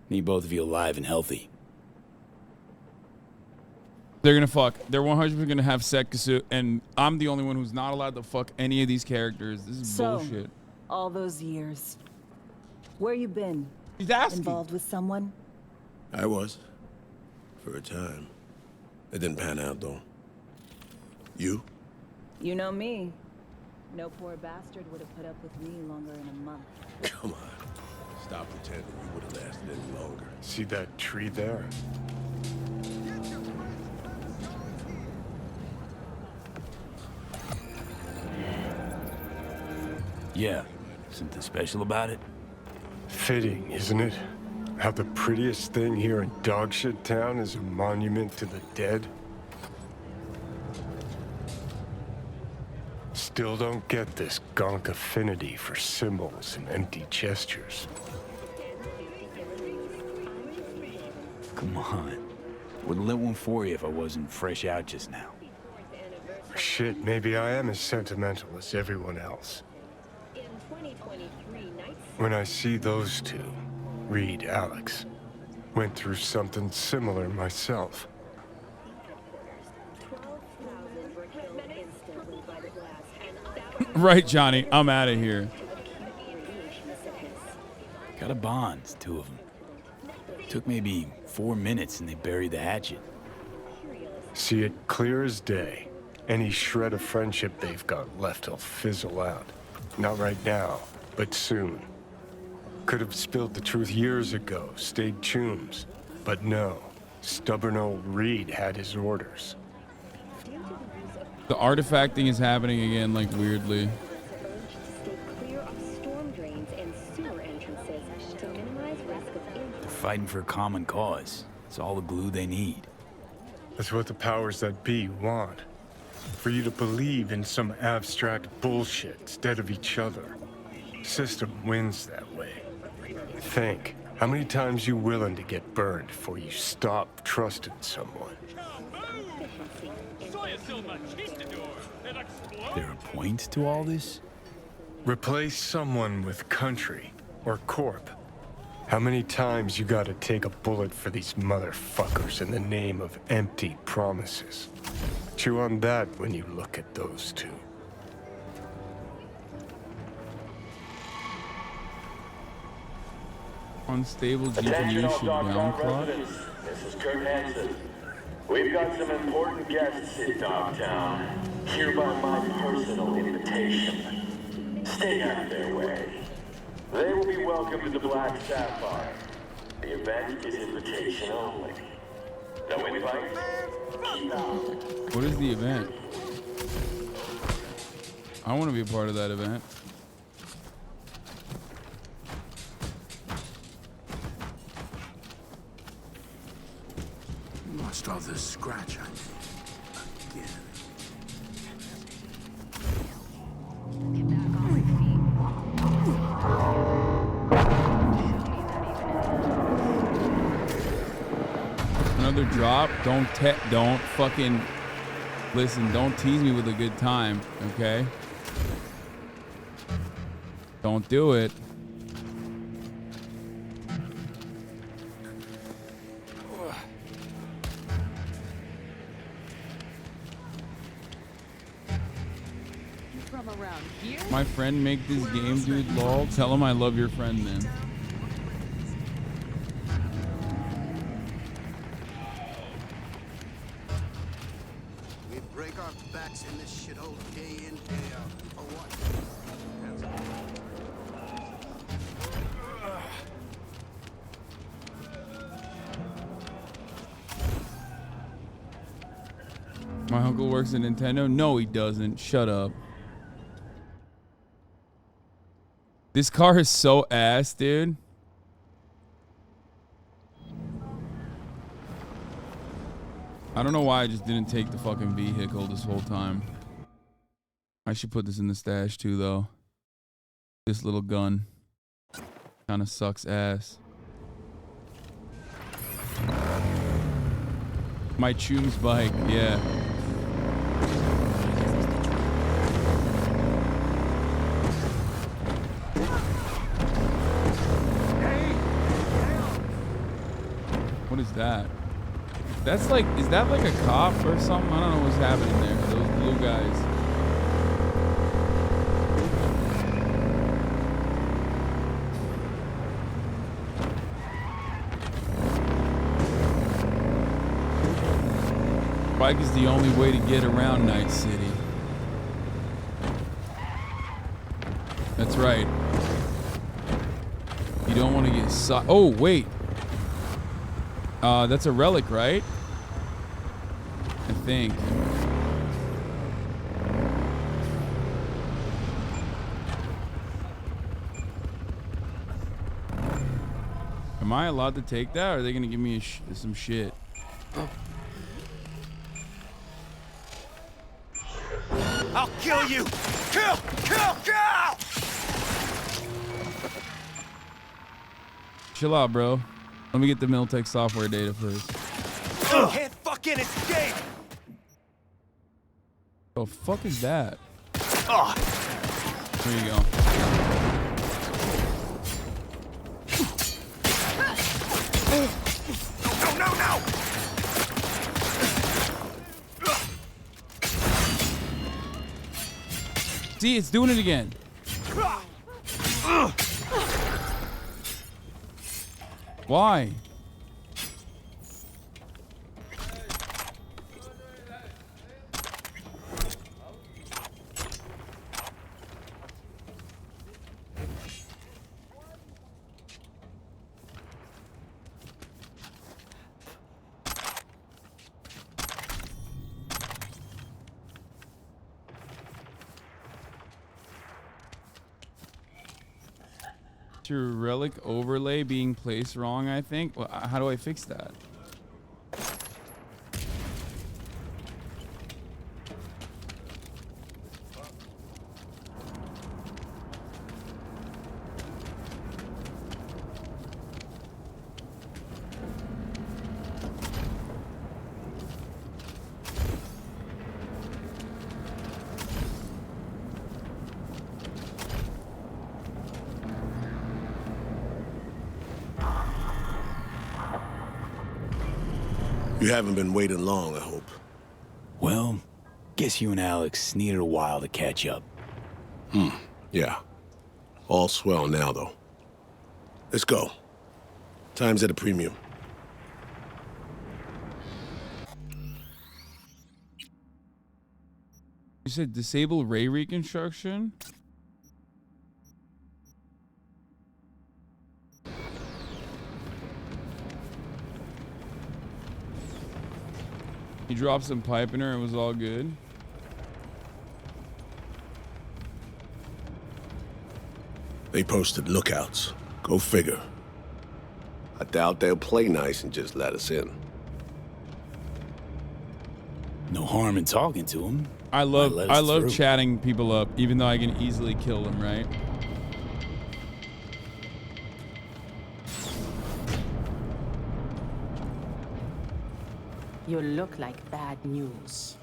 Need both of you alive and healthy. They're gonna fuck. They're 100% gonna have sex, and I'm the only one who's not allowed to fuck any of these characters. This is bullshit. All those years. Where you been? He's asking. Involved with someone? I was. For a time. It didn't pan out, though. You? You know me. No poor bastard would have put up with me longer in a month. Come on. Stop pretending you would have lasted any longer. See that tree there? Yeah. Something special about it? Fitting, isn't it? How the prettiest thing here in Dogshit Town is a monument to the dead? Still don't get this gonk affinity for symbols and empty gestures. Come on. Wouldn't let one for you if I wasn't fresh out just now. Shit, maybe I am as sentimental as everyone else. When I see those two, Reed, Alex, went through something similar myself. Right, Johnny. I'm out of here. Got a bond, 2 of them. Took maybe 4 minutes and they buried the hatchet. See it clear as day. Any shred of friendship they've got left will fizzle out. Not right now, but soon. Could have spilled the truth years ago, stayed chooms. But no, stubborn old Reed had his orders. The artifacting is happening again, like, weirdly. They're fighting for a common cause. It's all the glue they need. That's what the powers that be want. For you to believe in some abstract bullshit instead of each other. System wins that way. Think, how many times you willing to get burned before you stop trusting someone? There a point to all this? Replace someone with country or corp. How many times you gotta take a bullet for these motherfuckers in the name of empty promises? Chew on that when you look at those two. Unstable Attention GPU all should Dogtown downclock. residents. This is Kurt Hansen. We've got some important guests in Dogtown. Hereby my personal invitation. Stay out of their way. They will be welcome to the Black Sapphire. The event is invitation only. No invites? Keep out. What is the event? I want to be a part of that event. Lost all this scratch on me. Again. Another drop. Don't fucking listen. Don't tease me with a good time, okay? Don't do it. From around here? My friend make this game, dude. Lol. Tell him I love your friend, then. We break our backs in this shithole day in, day out. For what? My uncle works at Nintendo. No, he doesn't. Shut up. This car is so ass, dude. I don't know why I just didn't take the fucking vehicle this whole time. I should put this in the stash too, though. This little gun kind of sucks ass. My Choom's bike, yeah. What is that? That's like, is that like a cop or something? I don't know what's happening there. Those blue guys. Bike is the only way to get around Night City. That's right. You don't want to get sucked. Oh, wait. That's a relic, right? I think. Am I allowed to take that, or are they gonna give me some shit? I'll kill you! Kill! Kill! Kill! Chill out, bro. Let me get the Miltech software data first. You can't fucking escape! The fuck is that? Oh. There you go. No, no, no! See, it's doing it again. Why? Your relic overlay being placed wrong, I think. Well, how do I fix that? You haven't been waiting long, I hope. Well, guess you and Alex needed a while to catch up. Yeah. All swell now, though. Let's go. Time's at a premium. You said disable ray reconstruction? He dropped some pipe in her and it was all good. They posted lookouts. Go figure. I doubt they'll play nice and just let us in. No harm in talking to them. I love chatting people up, even though I can easily kill them, right? You look like bad news.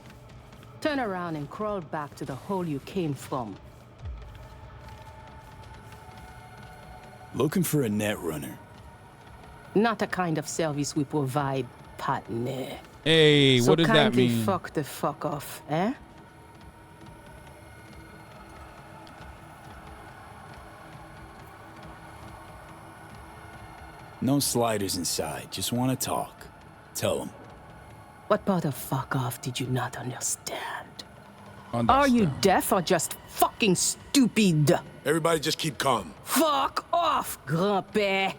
Turn around and crawl back to the hole you came from. Looking for a net runner. Not a kind of service we provide, partner. Hey, what does that mean? So fuck the fuck off, eh? No sliders inside. Just want to talk. Tell them. What part of fuck off did you not understand? Are you deaf or just fucking stupid? Everybody just keep calm. Fuck off, grand-père.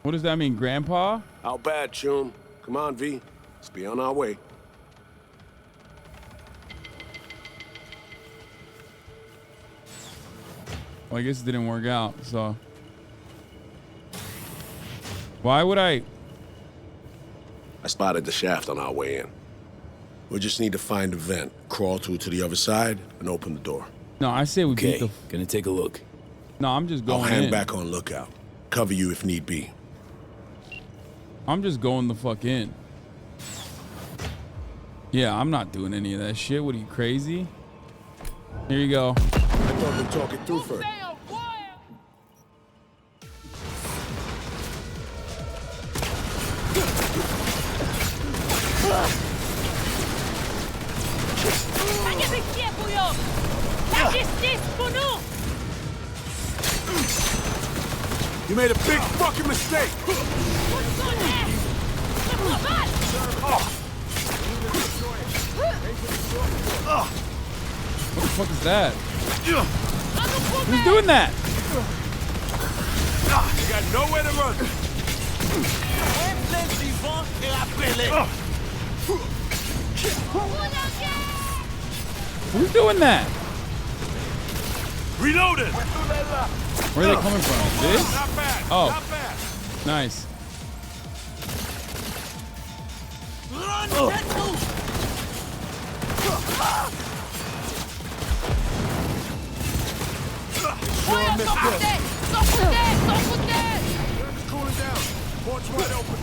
What does that mean, Grandpa? How bad, Chum? Come on, V. Let's be on our way. Well, I guess it didn't work out, so. Why would I? I spotted the shaft on our way in. We just need to find a vent, crawl through to the other side, and open the door. No, I say we beat the. Gonna take a look. No, I'm just going I'll hang in. back on lookout. Cover you if need be. I'm just going the fuck in. Yeah, I'm not doing any of that shit. What are you, crazy? Here you go. I thought we'd talk it through first. Sacrifiez pour eux! La justice pour nous! You made a big fucking mistake! What the fuck is that? Who's doing that? You got nowhere to run! Who's doing that? Reloaded! Where are they coming from? This? Not bad. Oh. Not bad. Nice. Cooling down. Port's wide open.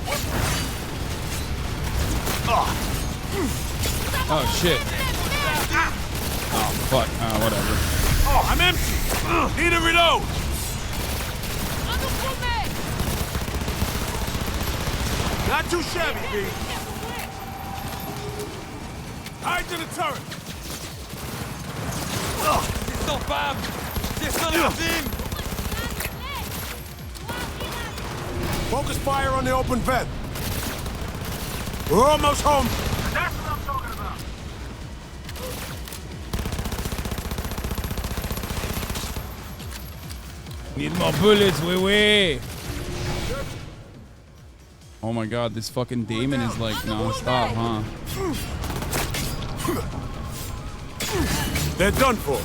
Oh shit. Oh fuck. Whatever. Oh, I'm empty. Need a reload. Not too shabby, B. Hide to the turret. Focus fire on the open vent. We're almost home. That's what I'm talking about. Need more bullets, wee. Oh my god, this fucking demon is like non-stop, huh? They're done for.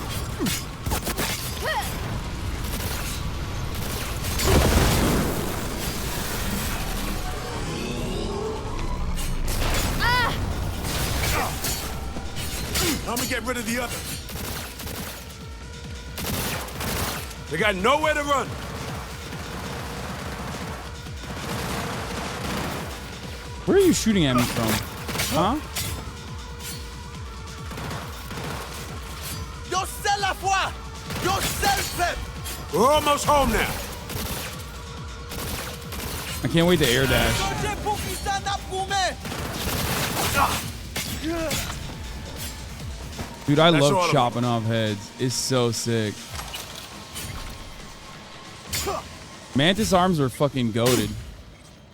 Let me get rid of the others. They got nowhere to run. Where are you shooting at me from? Huh? Yo sais la foi! Yo sais le peuple! We're almost home now. I can't wait to air dash. Dude, I That's all love of chopping off heads. It's so sick. Mantis arms are fucking goated.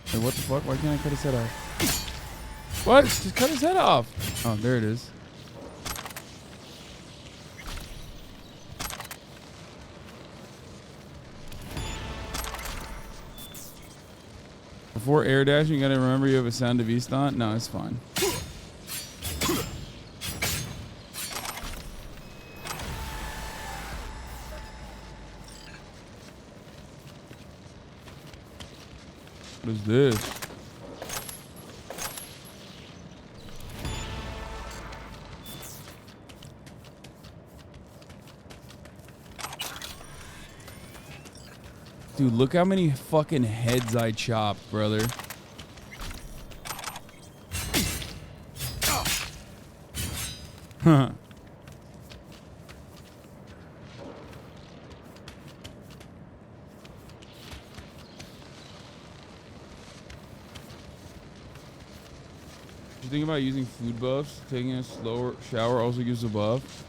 Hey, what the fuck? Why can't I cut his head off? What? Just cut his head off. Oh, there it is. Before air dashing, you gotta remember you have a sound of stunt. No, it's fine. What is this? Dude, look how many fucking heads I chopped, brother. Huh. You think about using food buffs? Taking a slower shower also gives a buff?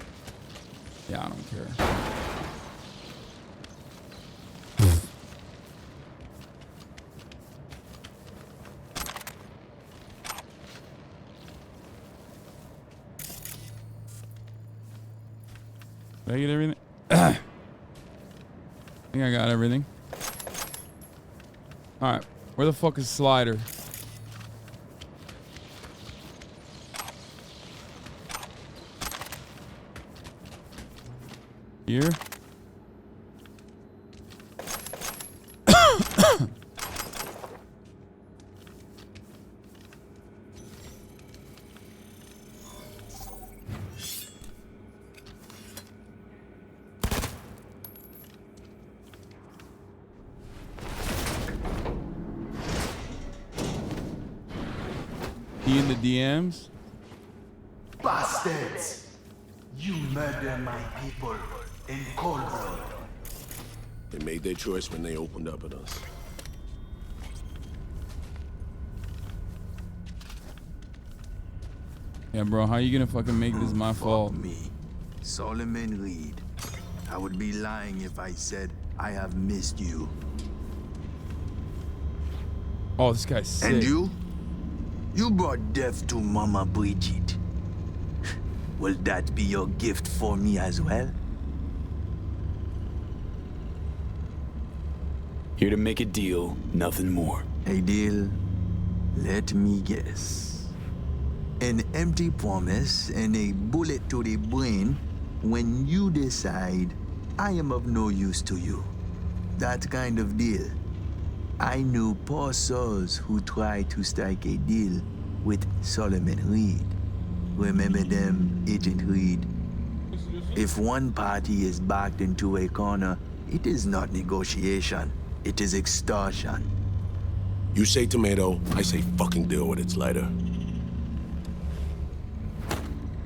Yeah, I don't care. Did I get everything? I think I got everything. Alright. Where the fuck is Slider? Here? In the DMs? Bastards! You murder my people in cold blood. They made their choice when they opened up at us. Yeah, bro, how you gonna fucking make this my fault? Me, Solomon Reed. I would be lying if I said I have missed you. Oh, this guy's sick. And you? You brought death to Mama Bridget. Will that be your gift for me as well? Here to make a deal, nothing more. A deal? Let me guess. An empty promise and a bullet to the brain when you decide I am of no use to you. That kind of deal. I knew poor souls who tried to strike a deal with Solomon Reed. Remember them, Agent Reed? If one party is backed into a corner, it is not negotiation. It is extortion. You say tomato, I say fucking deal with it, Slider.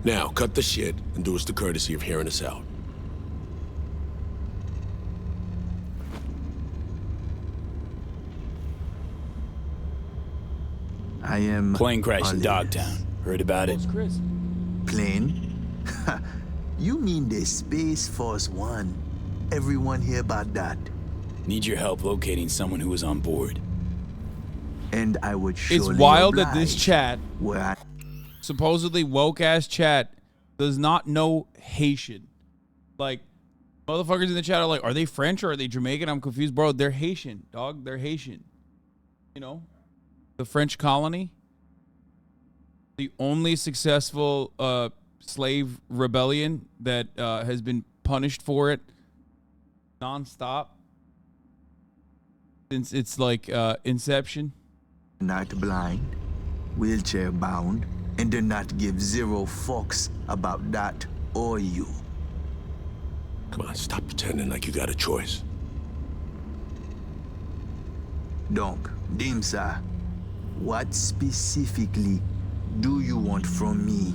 Now, cut the shit and do us the courtesy of hearing us out. I am... Plane crash in Dogtown. Heard about it? Chris. Plane? You mean the Space Force One? Everyone hear about that? Need your help locating someone who was on board. And I would surely It's wild that oblige this chat, supposedly woke-ass chat, does not know Haitian. Like, motherfuckers in the chat are like, are they French or are they Jamaican? I'm confused, bro. They're Haitian, dog. They're Haitian. You know? The French colony. The only successful slave rebellion that has been punished for it nonstop since it's like inception. Not blind, wheelchair bound, and do not give zero fucks about that or you. Come on, stop pretending like you got a choice. Donc, Dimsa, what specifically do you want from me?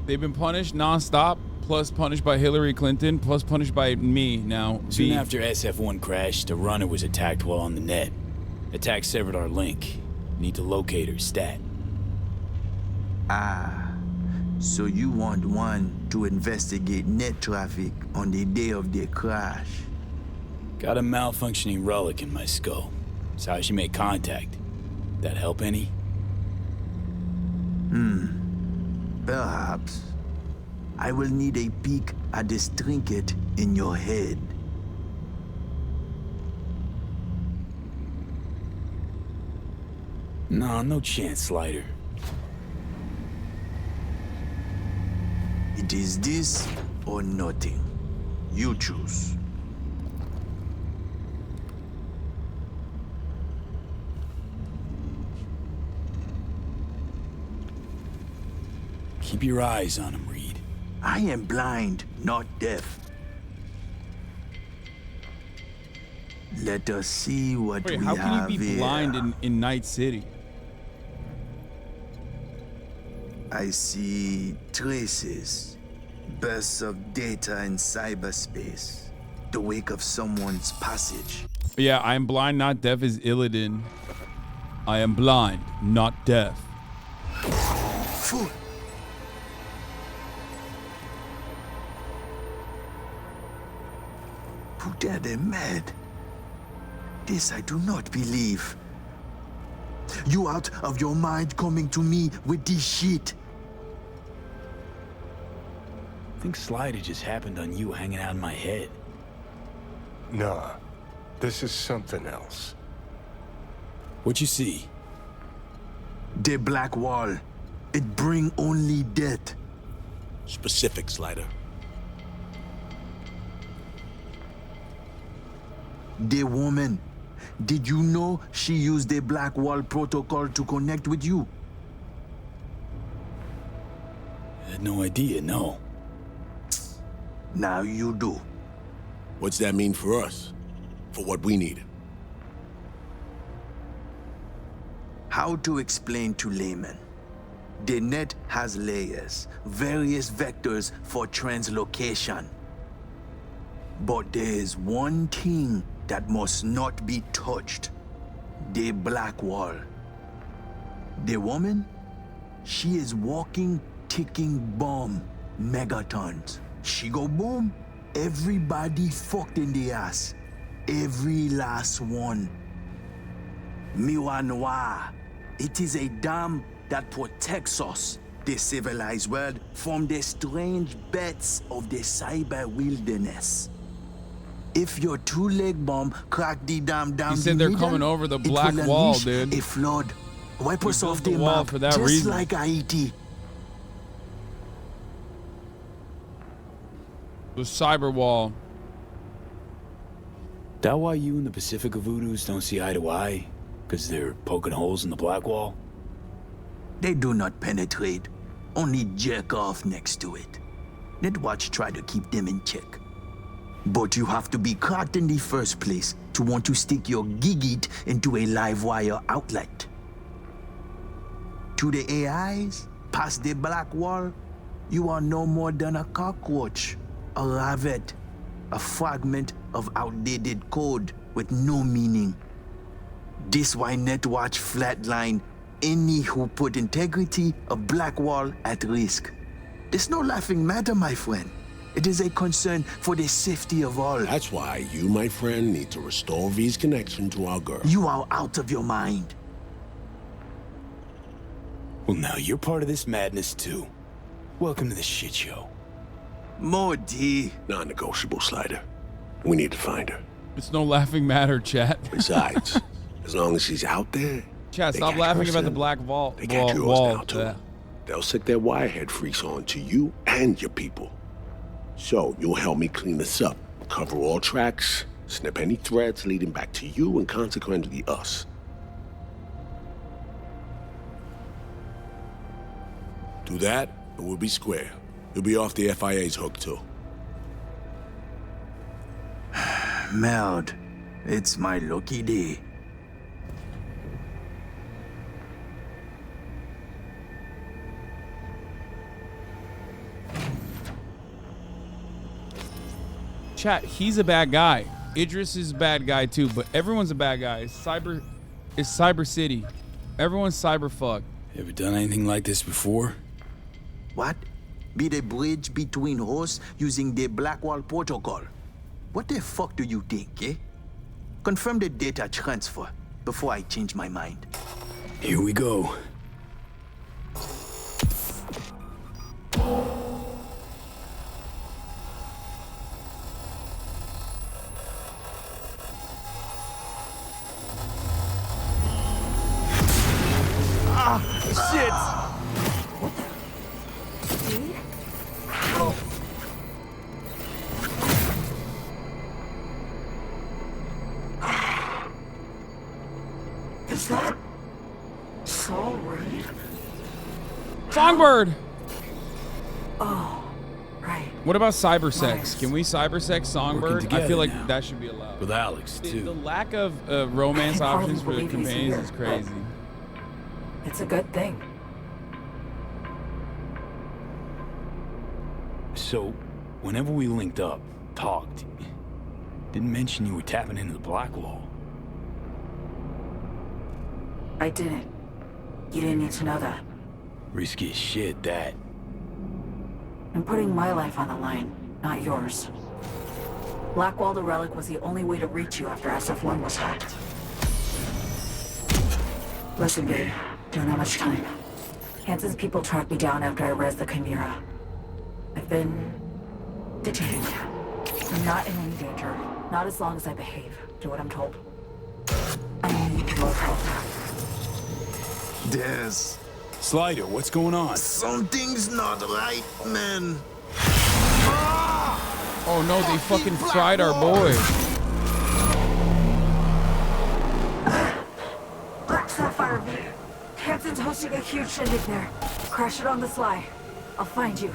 They've been punished nonstop, plus punished by Hillary Clinton, plus punished by me now. Soon after SF-1 crashed, a runner was attacked while on the net. Attack severed our link. Need to locate her stat. Ah, so you want one to investigate net traffic on the day of the crash? Got a malfunctioning relic in my skull. That's how she made contact. That help any? Perhaps. I will need a peek at this trinket in your head. Nah, no chance, Slider. It is this or nothing. You choose. Keep your eyes on him, Reed. I am blind, not deaf. Let us see what Wait, we how have can you be here. blind in Night City? I see traces, bursts of data in cyberspace, the wake of someone's passage. Yeah, I am blind, not deaf is Illidan. I am blind, not deaf. Fool. Who dare they mad? This I do not believe. You out of your mind coming to me with this shit. I think Slider just happened on you hanging out in my head. Nah, this is something else. What you see? The black wall. It bring only death. Specific, Slider. The woman. Did you know she used the black wall protocol to connect with you? I had no idea, no. Now you do. What's that mean for us? For what we need? How to explain to laymen? The net has layers, various vectors for translocation. But there is one thing that must not be touched. The black wall. The woman? She is walking, ticking bomb, megatons. She go boom, everybody fucked in the ass. Every last one. Miwa Noir. It is a dam that protects us, the civilized world, from the strange bets of the cyber wilderness. If your two-leg bomb crack the dam down He the said they're middle, coming over the it black will wall, unleash dude. a flood. Wipe We us built off the the wall map, for that just reason. like Haiti. The cyber wall. That why you and the Pacifica Voodoos don't see eye to eye? Because they're poking holes in the black wall? They do not penetrate, only jerk off next to it. Netwatch try to keep them in check. But you have to be cracked in the first place to want to stick your gigit into a live wire outlet. To the AIs, past the black wall, you are no more than a cockroach, a rabbit, a fragment of outdated code with no meaning. This why Netwatch flatline any who put integrity of black wall at risk. It's no laughing matter, my friend. It is a concern for the safety of all. That's why you, my friend, need to restore V's connection to our girl. You are out of your mind. Well, now you're part of this madness, too. Welcome to the shit show. Modi. Non-negotiable, Slider. We need to find her. It's no laughing matter, chat. Besides, as long as she's out there, Chat, they stop catch laughing us about the in. black wall. They catch yours wall. now, too. Yeah. They'll sick their wirehead freaks on to you and your people. So you'll help me clean this up, cover all tracks, snip any threads leading back to you and consequently us. Do that, and we'll be square. You'll be off the FIA's hook, too. Meld, it's my lucky day. Chat, he's a bad guy. Idris is a bad guy too, but everyone's a bad guy. It's Cyber City. Everyone's cyber fucked. Ever done anything like this before? What? Be the bridge between hosts using the Blackwall protocol. What the fuck do you think, eh? Confirm the data transfer before I change my mind. Here we go. Shit! Is that Saul Reed? Songbird! Oh, right. What about cybersex? Can we cybersex Songbird? I feel like now. that should be allowed. With Alex, too. The lack of romance options for the companions is crazy. It's a good thing. So, whenever we linked up, talked, didn't mention you were tapping into the black wall. I didn't. You didn't need to know that. Risky as shit, that. I'm putting my life on the line, not yours. Blackwall the Relic was the only way to reach you after SF-1 was hacked. Listen, babe. Don't have much time. Hansen's people tracked me down after I rezzed the Chimera. I've been detained. I'm not in any danger. Not as long as I behave. Do what I'm told. I need your help. Des. Slider, what's going on? Something's not right, man. Oh no, they fucking fried our boy. Black Sapphire V. Hansen's hosting a huge shindig there. Crash it on the sly. I'll find you.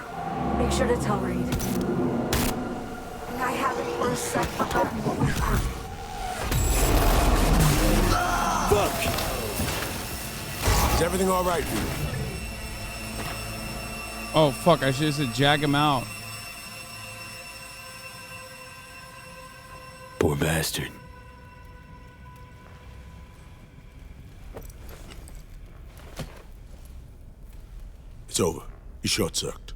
Make sure to tell Reed. And I haven't for a sec forgotten what we've heard. Fuck! Is everything all right, dude? Oh fuck, I should have said jag him out. Poor bastard. It's over. You short-circuited.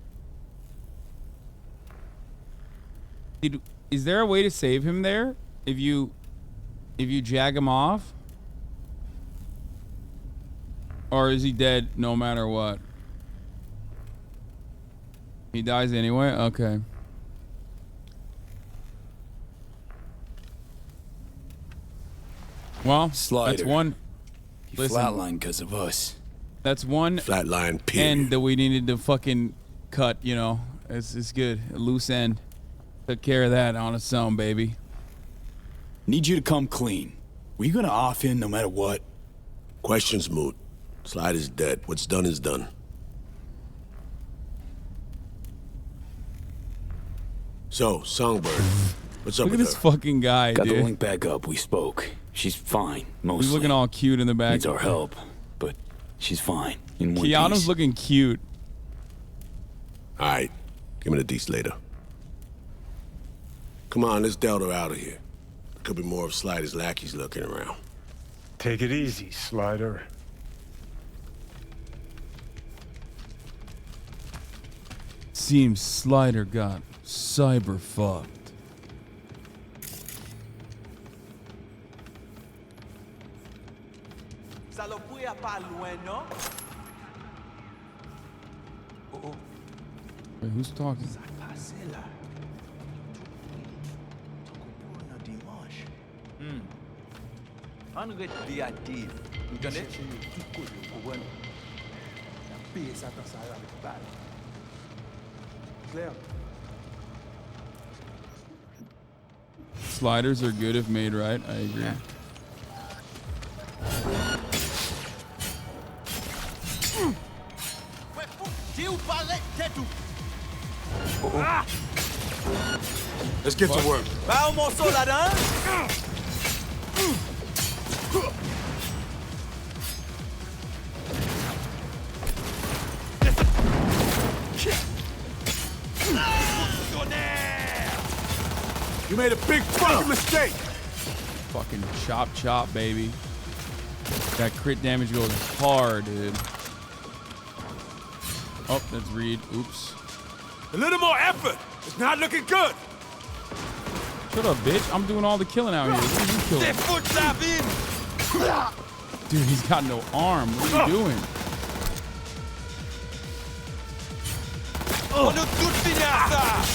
Is there a way to save him there? If you jag him off? Or is he dead no matter what? He dies anyway? Okay. Well, Slider. that's one. He Listen, flatlined because of us. that's one Flatline, period. end that we needed to fucking cut, you know. It's good. A loose end. Took care of that on its own, baby. Need you to come clean. Were you gonna off him no matter what? Question's moot. Slide is dead. What's done is done. So, Songbird, what's up Look at with this her? fucking guy, Got dude. the link back up. We spoke. She's fine, mostly. He's looking all cute in the back. Needs our help, but she's fine. In one Keanu's piece. looking cute. All right, give me the deets later. Come on, let's delta her out of here. There could be more of Slider's lackeys looking around. Take it easy, Slider. Seems Slider got cyber fucked. Wait, who's talking? Sliders are good if made right. I agree. Let's get to work. You made a big fucking mistake. Fucking chop chop, baby. That crit damage goes hard, dude. Oh, that's Reed. Oops. A little more effort. It's not looking good. Shut up, bitch. I'm doing all the killing out here. What are you killing? Dude, he's got no arm. What are you doing?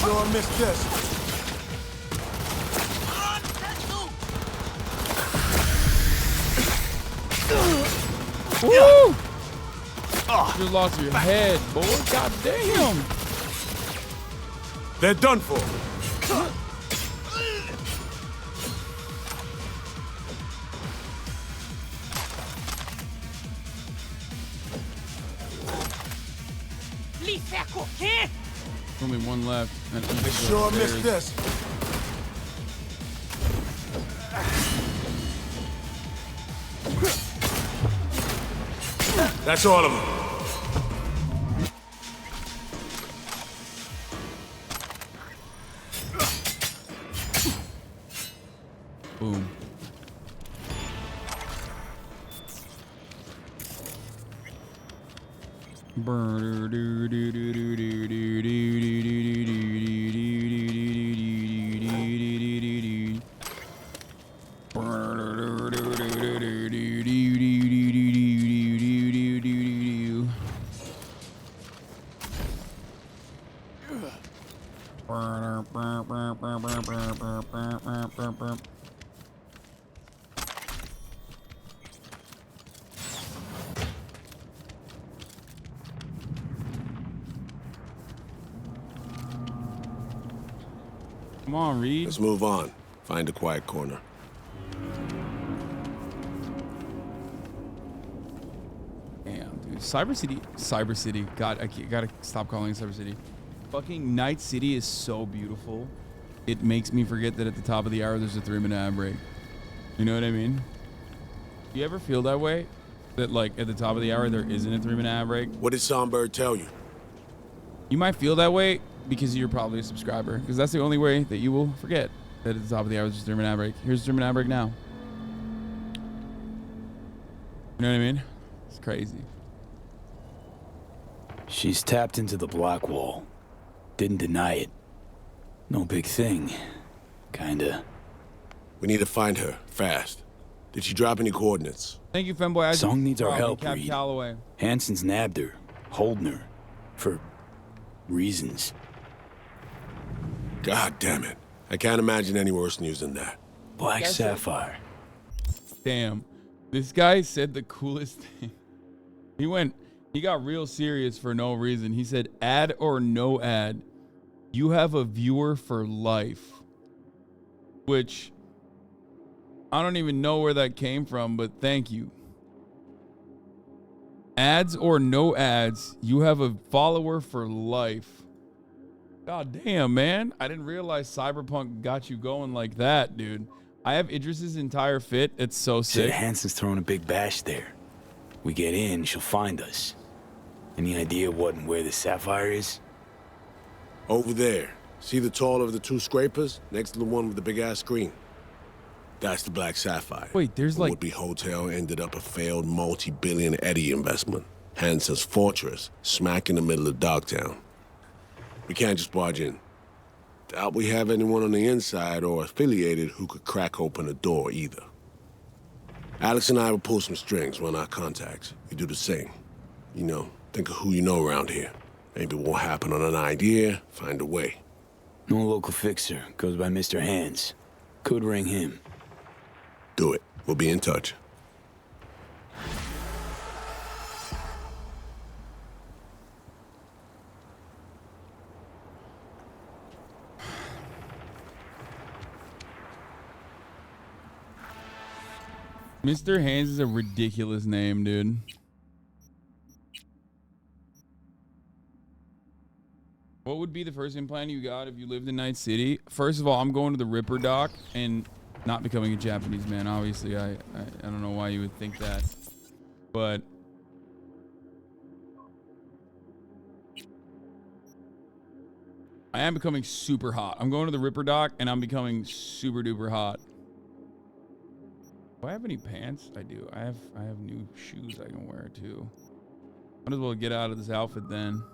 Sure missed this. Woo! You lost your head, boy. God damn. They're done for. Les faire coquin! Only one left. And They sure missed this. That's all of them. Boom. Come on, Reed. Let's move on. Find a quiet corner. Damn, dude. Cyber City. God, I gotta stop calling it Cyber City. Fucking Night City is so beautiful. It makes me forget that at the top of the hour there's a 3-minute ad break. You know what I mean? You ever feel that way? That like at the top of the hour there isn't a 3-minute ad break? What did Songbird tell you? You might feel that way because you're probably a subscriber. Because that's the only way that you will forget that at the top of the hour there's a 3-minute ad break. Here's a 3-minute ad break now. You know what I mean? It's crazy. She's tapped into the black wall. Didn't deny it. No big thing. Kinda. We need to find her, fast. Did she drop any coordinates? Thank you, Femboy. Song needs our help, Cap Reed. Calloway. Hanson's nabbed her, holding her. For reasons. God damn it. I can't imagine any worse news than that. Black Sapphire. Damn. This guy said the coolest thing. He got real serious for no reason. He said, ad or no ad, you have a viewer for life. Which, I don't even know where that came from, but thank you. Ads or no ads, you have a follower for life. God damn, man. I didn't realize Cyberpunk got you going like that, dude. I have Idris's entire fit. It's so sick. Said Hanson's throwing a big bash there. We get in, she'll find us. Any idea what and where the Sapphire is? Over there. See the taller of the two scrapers? Next to the one with the big-ass screen. That's the Black Sapphire. Wait, there's the like... would-be hotel ended up a failed multi-billion Eddie investment. Hanson's fortress, smack in the middle of Dogtown. We can't just barge in. Doubt we have anyone on the inside or affiliated who could crack open a door either. Alex and I will pull some strings, run our contacts. You do the same. You know, think of who you know around here. Maybe it won't happen on an idea, find a way. No local fixer, goes by Mr. Hands. Could ring him. Do it. We'll be in touch. Mr. Hands is a ridiculous name, dude. What would be the first implant you got if you lived in Night City? First of all, I'm going to the Ripper dock and not becoming a Japanese man. Obviously, I don't know why you would think that. But I am becoming super hot. I'm going to the Ripper dock and I'm becoming super duper hot. Do I have any pants? I do. I have new shoes I can wear too. Might as well get out of this outfit then.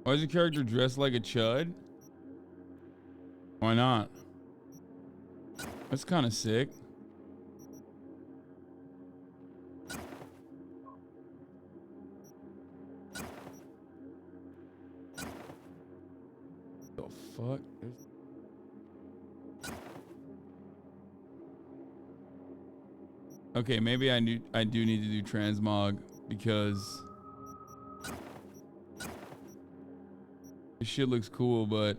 Why is the character dressed like a chud? Why not? That's kind of sick. fuck? Okay, maybe I do need to do transmog because this shit looks cool, but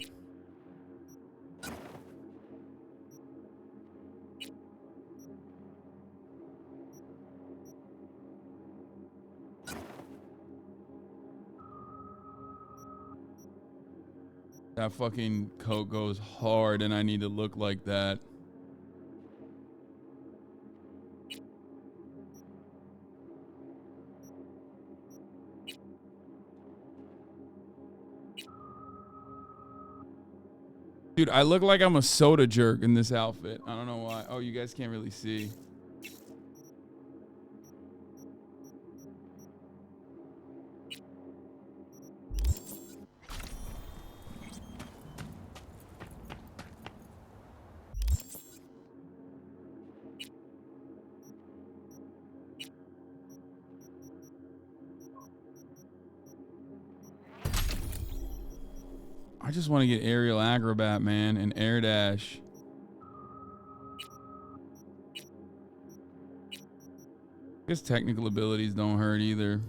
that fucking coat goes hard and I need to look like that. Dude, I look like I'm a soda jerk in this outfit. I don't know why. Oh, you guys can't really see. I just want to get aerial acrobat, man, and air dash. I guess technical abilities don't hurt either.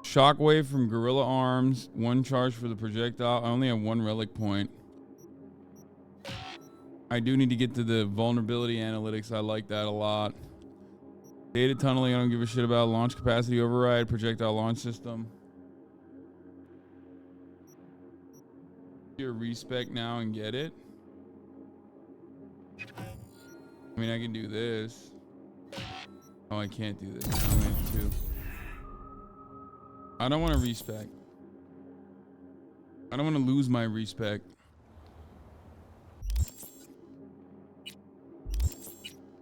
Shockwave from Gorilla Arms. 1 charge for the projectile. I only have 1 relic point. I do need to get to the vulnerability analytics. I like that a lot. Data tunneling, I don't give a shit about. Launch capacity override. Projectile launch system. Your respec now and get it. I mean, I can do this. Oh, I can't do this. I only have 2. I don't want to respec. I don't want to lose my respec.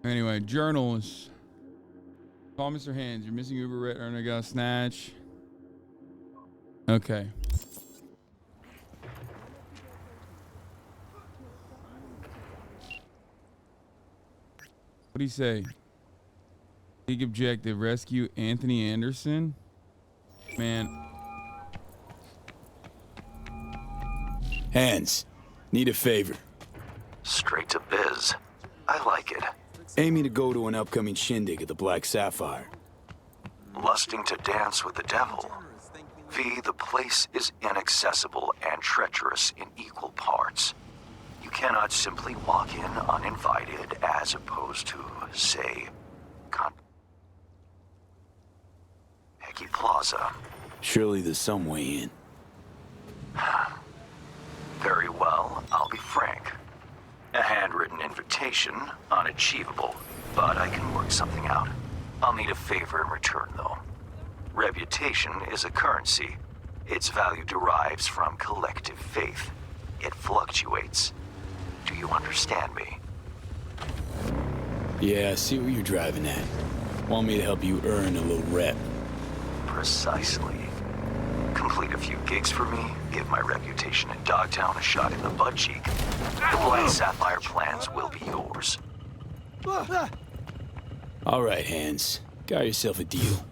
Anyway, journals. Call Mr. Hands. You're missing Uber Red and I got a snatch. Okay. What do you say? Big objective. Rescue Anthony Anderson. Man. Hands, need a favor. Straight to biz. I like it. Aiming to go to an upcoming shindig at the Black Sapphire. Lusting to dance with the devil. V, the place is inaccessible and treacherous in equal parts. You cannot simply walk in uninvited as opposed to, say, Hecky Plaza. Surely there's some way in. Very well, I'll be frank. A handwritten invitation, unachievable, but I can work something out. I'll need a favor in return, though. Reputation is a currency. Its value derives from collective faith. It fluctuates. Do you understand me? Yeah, I see what you're driving at. Want me to help you earn a little rep. Precisely. Complete a few gigs for me, give my reputation in Dogtown a shot in the butt cheek. The Black Sapphire plans will be yours. All right, Hands. Got yourself a deal.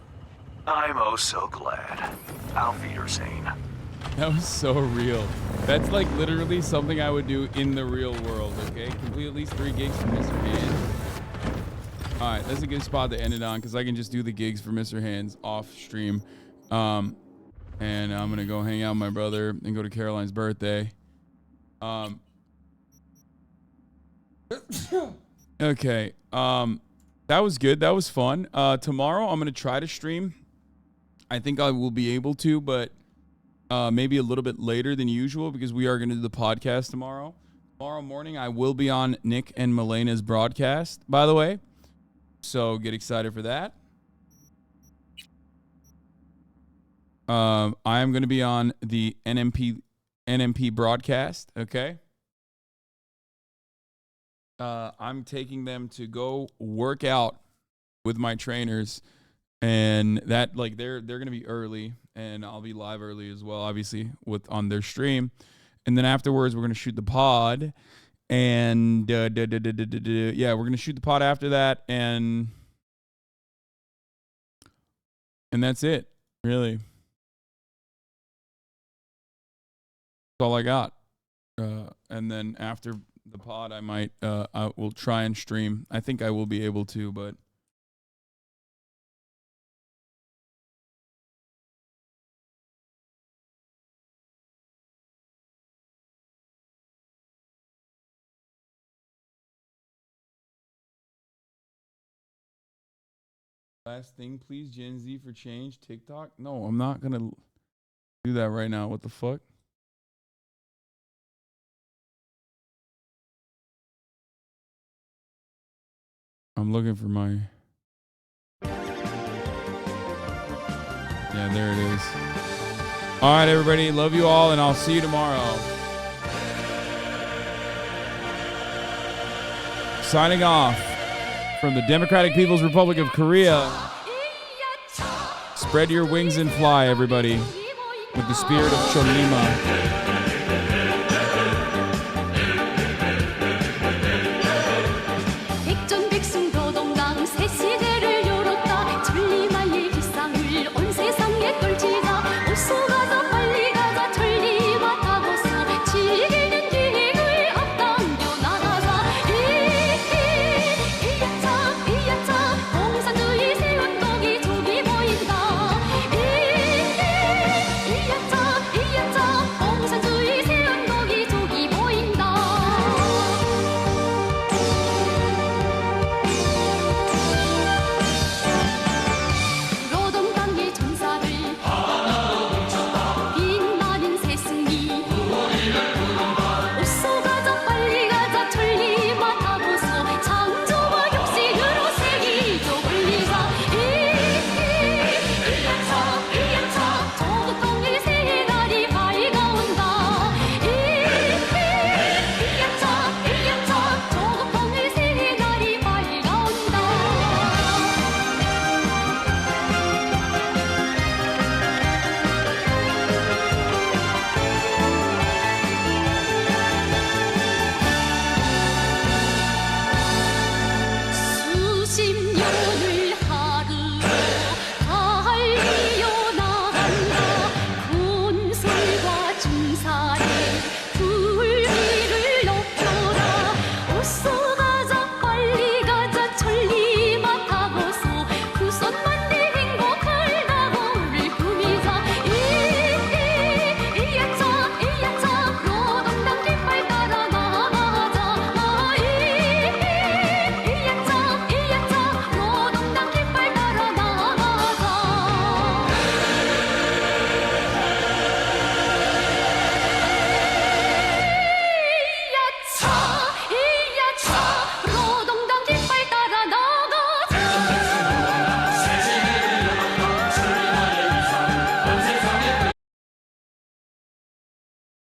I'm oh so glad. Auf Wiedersehen. That was so real. That's like literally something I would do in the real world, okay? Complete at least 3 gigs for Mr. Hands. All right, that's a good spot to end it on because I can just do the gigs for Mr. Hands off stream. And I'm going to go hang out with my brother and go to Caroline's birthday. Okay. That was good. That was fun. Tomorrow I'm going to try to stream. I think I will be able to, but maybe a little bit later than usual because we are going to do the podcast tomorrow. Tomorrow morning I will be on Nick and Melena's broadcast, by the way. So get excited for that. I am going to be on the NMP broadcast, okay? I'm taking them to go work out with my trainers, and that they're going to be early, and I'll be live early as well, obviously on their stream. And then afterwards, we're going to shoot the pod. And yeah, we're going to shoot the pod after that. And that's it, really. That's all I got. And then after the pod, I will try and stream. I think I will be able to, but last thing, please, Gen Z for change, TikTok. No, I'm not going to do that right now. What the fuck? I'm looking for my... Yeah, there it is. All right, everybody. Love you all, and I'll see you tomorrow. Signing off from the Democratic People's Republic of Korea. Spread your wings and fly, everybody, with the spirit of Cholima. 중사에